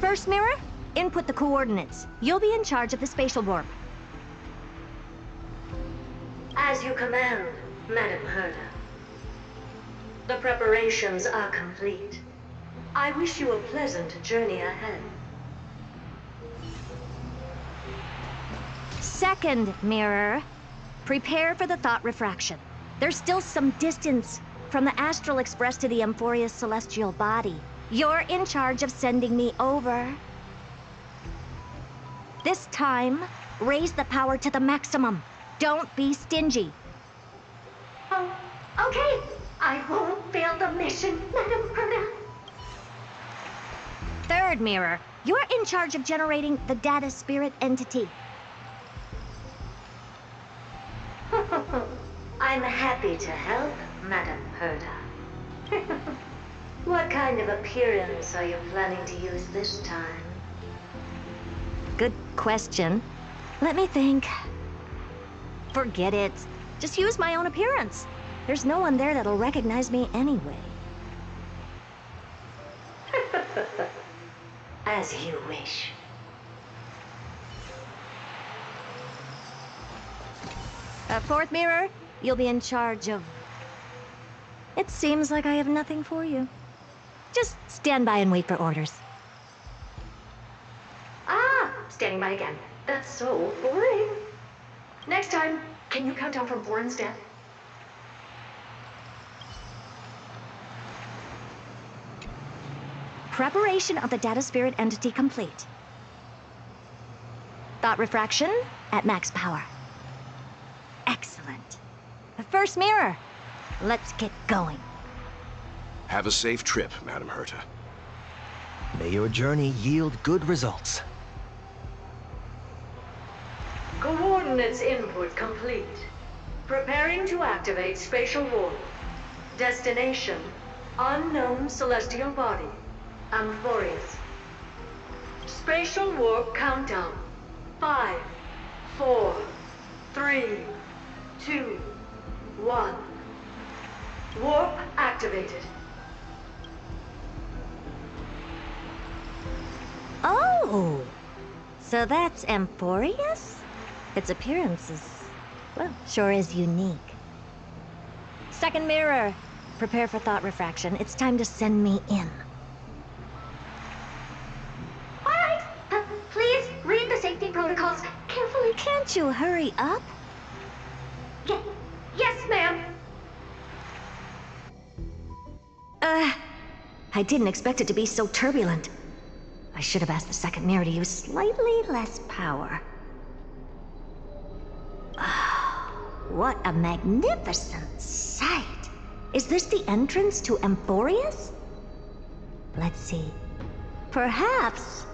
First mirror, input the coordinates. You'll be in charge of the spatial warp. As you command, Madam Herta. The preparations are complete. I wish you a pleasant journey ahead. Second mirror, prepare for the thought refraction. There's still some distance from the Astral Express to the Amphoreus celestial body. You're in charge of sending me over. This time, Raise the power to the maximum. Don't be stingy. Oh, okay. I won't fail the mission, Madam Perna. Third mirror, you're in charge of generating the data spirit entity. I'm happy to help, Madam Herda. What kind of appearance are you planning to use this time? Good question. Let me think. Forget it. Just use my own appearance. There's no one there that'll recognize me anyway. As you wish. Fourth mirror, you'll be in charge of... It seems like I have nothing for you. Just stand by and wait for orders. Ah, standing by again. That's so boring. Next time, can you count down from 4 instead? Preparation of the data spirit entity complete. Thought refraction at max power. Excellent. The first mirror. Let's get going. Have a safe trip, Madam Herta. May your journey yield good results. Coordinates input complete. Preparing to activate spatial warp. Destination, unknown celestial body. Amphoreus. Spatial warp countdown. 5, 4, 3, 2, 1. Warp activated. Oh! So that's Amphoreus? Its appearance is, well, sure is unique. Second mirror. Prepare for thought refraction. It's time to send me in. Alright, please read the safety protocols carefully. Can't you hurry up? Yes, ma'am. I didn't expect it to be so turbulent. I should have asked the second mirror to use slightly less power. What a magnificent sight! Is this the entrance to Amphoreus? Let's see. Perhaps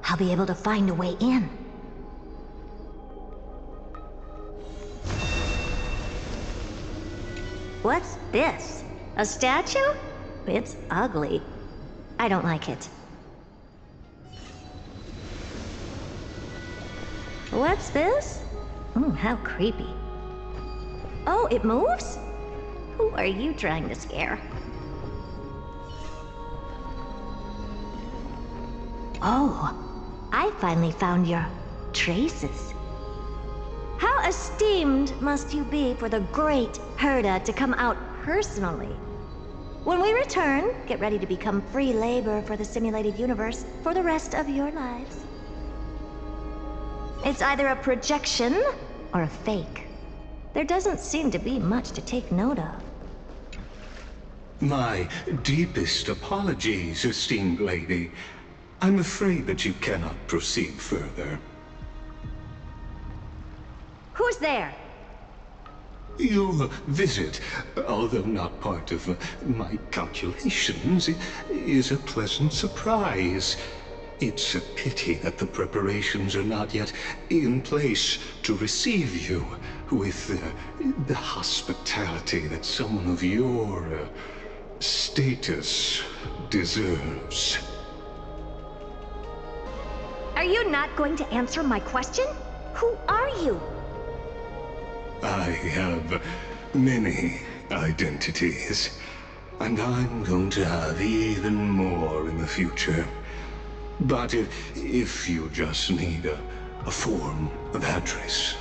I'll be able to find a way in. What's this? A statue? It's ugly. I don't like it. What's this? How creepy. Oh, it moves? Who are you trying to scare? Oh, I finally found your traces. How esteemed must you be for the great Herda to come out personally? When we return, get ready to become free labor for the simulated universe for the rest of your lives. It's either a projection or a fake. There doesn't seem to be much to take note of. My deepest apologies, esteemed lady. I'm afraid that you cannot proceed further. Who's there? Your visit, although not part of my calculations, is a pleasant surprise. It's a pity that the preparations are not yet in place to receive you with the hospitality that someone of your status deserves. Are you not going to answer my question? Who are you? I have many identities, and I'm going to have even more in the future. But if you just need a form of address,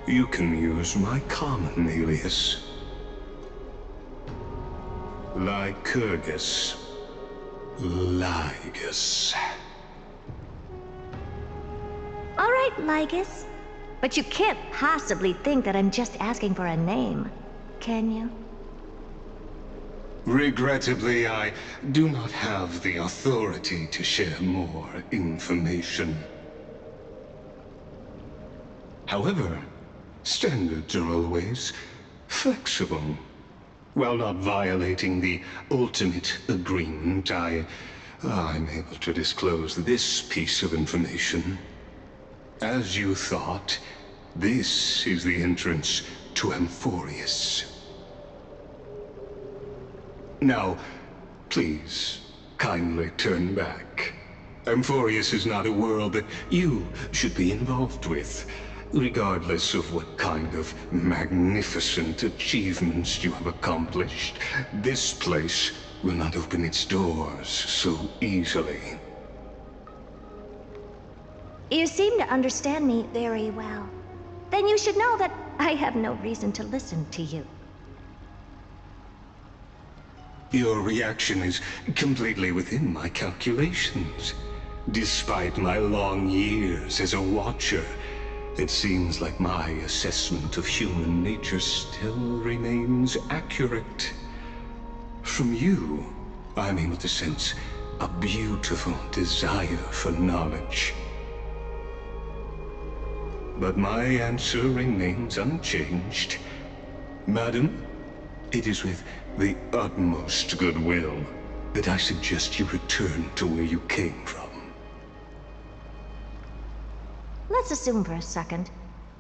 you can use my common alias. Lycurgus. Lygus. All right, Lygus. But you can't possibly think that I'm just asking for a name, can you? Regrettably, I do not have the authority to share more information. However, standards are always flexible. While not violating the ultimate agreement, I'm able to disclose this piece of information. As you thought, this is the entrance to Amphoreus. Now, please, kindly turn back. Amphoreus is not a world that you should be involved with, regardless of what kind of magnificent achievements you have accomplished. This place will not open its doors so easily. You seem to understand me very well. Then you should know that I have no reason to listen to you. Your reaction is completely within my calculations. Despite my long years as a Watcher, it seems like my assessment of human nature still remains accurate. From you, I'm able to sense a beautiful desire for knowledge. But my answer remains unchanged. Madam, it is with the utmost goodwill that I suggest you return to where you came from. Let's assume for a second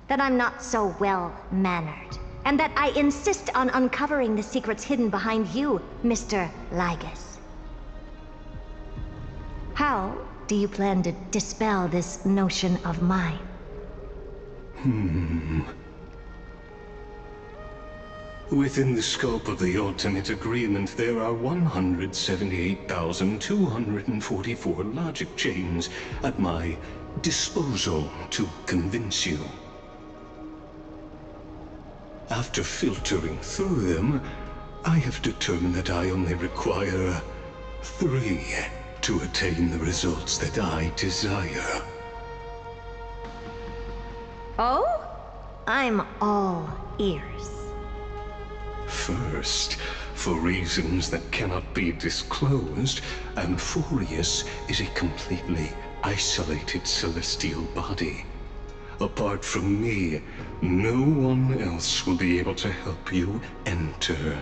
that I'm not so well-mannered, and that I insist on uncovering the secrets hidden behind you, Mr. Lygus. How do you plan to dispel this notion of mine? Within the scope of the ultimate agreement, there are 178,244 logic chains at my disposal to convince you. After filtering through them, I have determined that I only require 3 to attain the results that I desire. Oh? I'm all ears. First, for reasons that cannot be disclosed, Amphoreus is a completely isolated celestial body. Apart from me, no one else will be able to help you enter.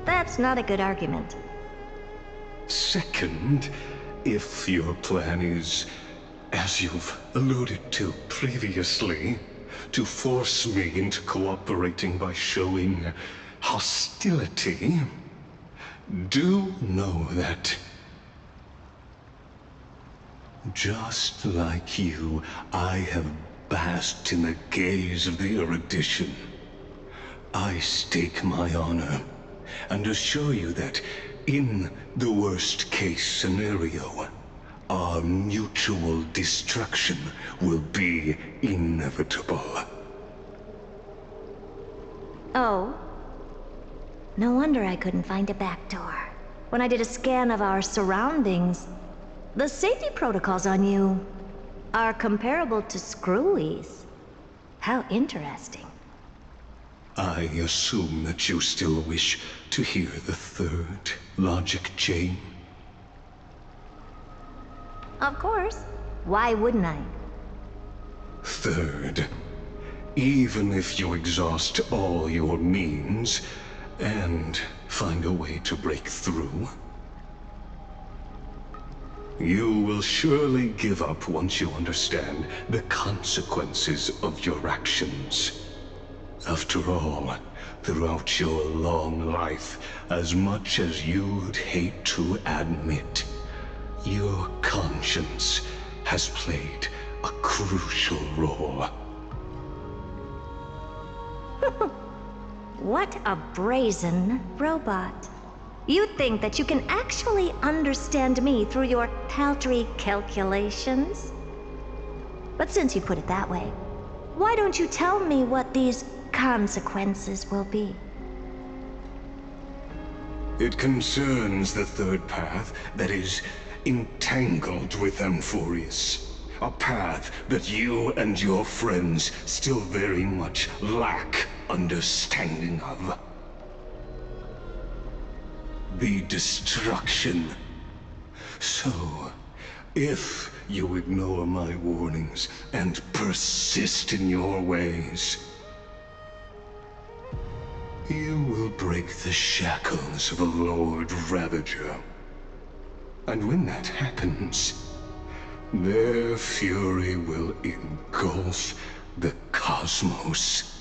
That's not a good argument. Second, if your plan is, as you've alluded to previously, to force me into cooperating by showing hostility, do know that, just like you, I have basked in the gaze of the erudition. I stake my honor, and assure you that, in the worst-case scenario, our mutual destruction will be inevitable. Oh? No wonder I couldn't find a back door. When I did a scan of our surroundings, the safety protocols on you are comparable to Screwy's. How interesting. I assume that you still wish to hear the 3rd logic chain? Of course. Why wouldn't I? 3rd, even if you exhaust all your means and find a way to break through, you will surely give up once you understand the consequences of your actions. After all, throughout your long life, as much as you'd hate to admit, your conscience has played a crucial role. What a brazen robot. You think that you can actually understand me through your paltry calculations? But since you put it that way, why don't you tell me what these consequences will be? It concerns the 3rd path that is entangled with Amphoreus. A path that you and your friends still very much lack understanding of. The destruction. So, If you ignore my warnings and persist in your ways, you will break the shackles of a Lord Ravager. And when that happens, their fury will engulf the cosmos.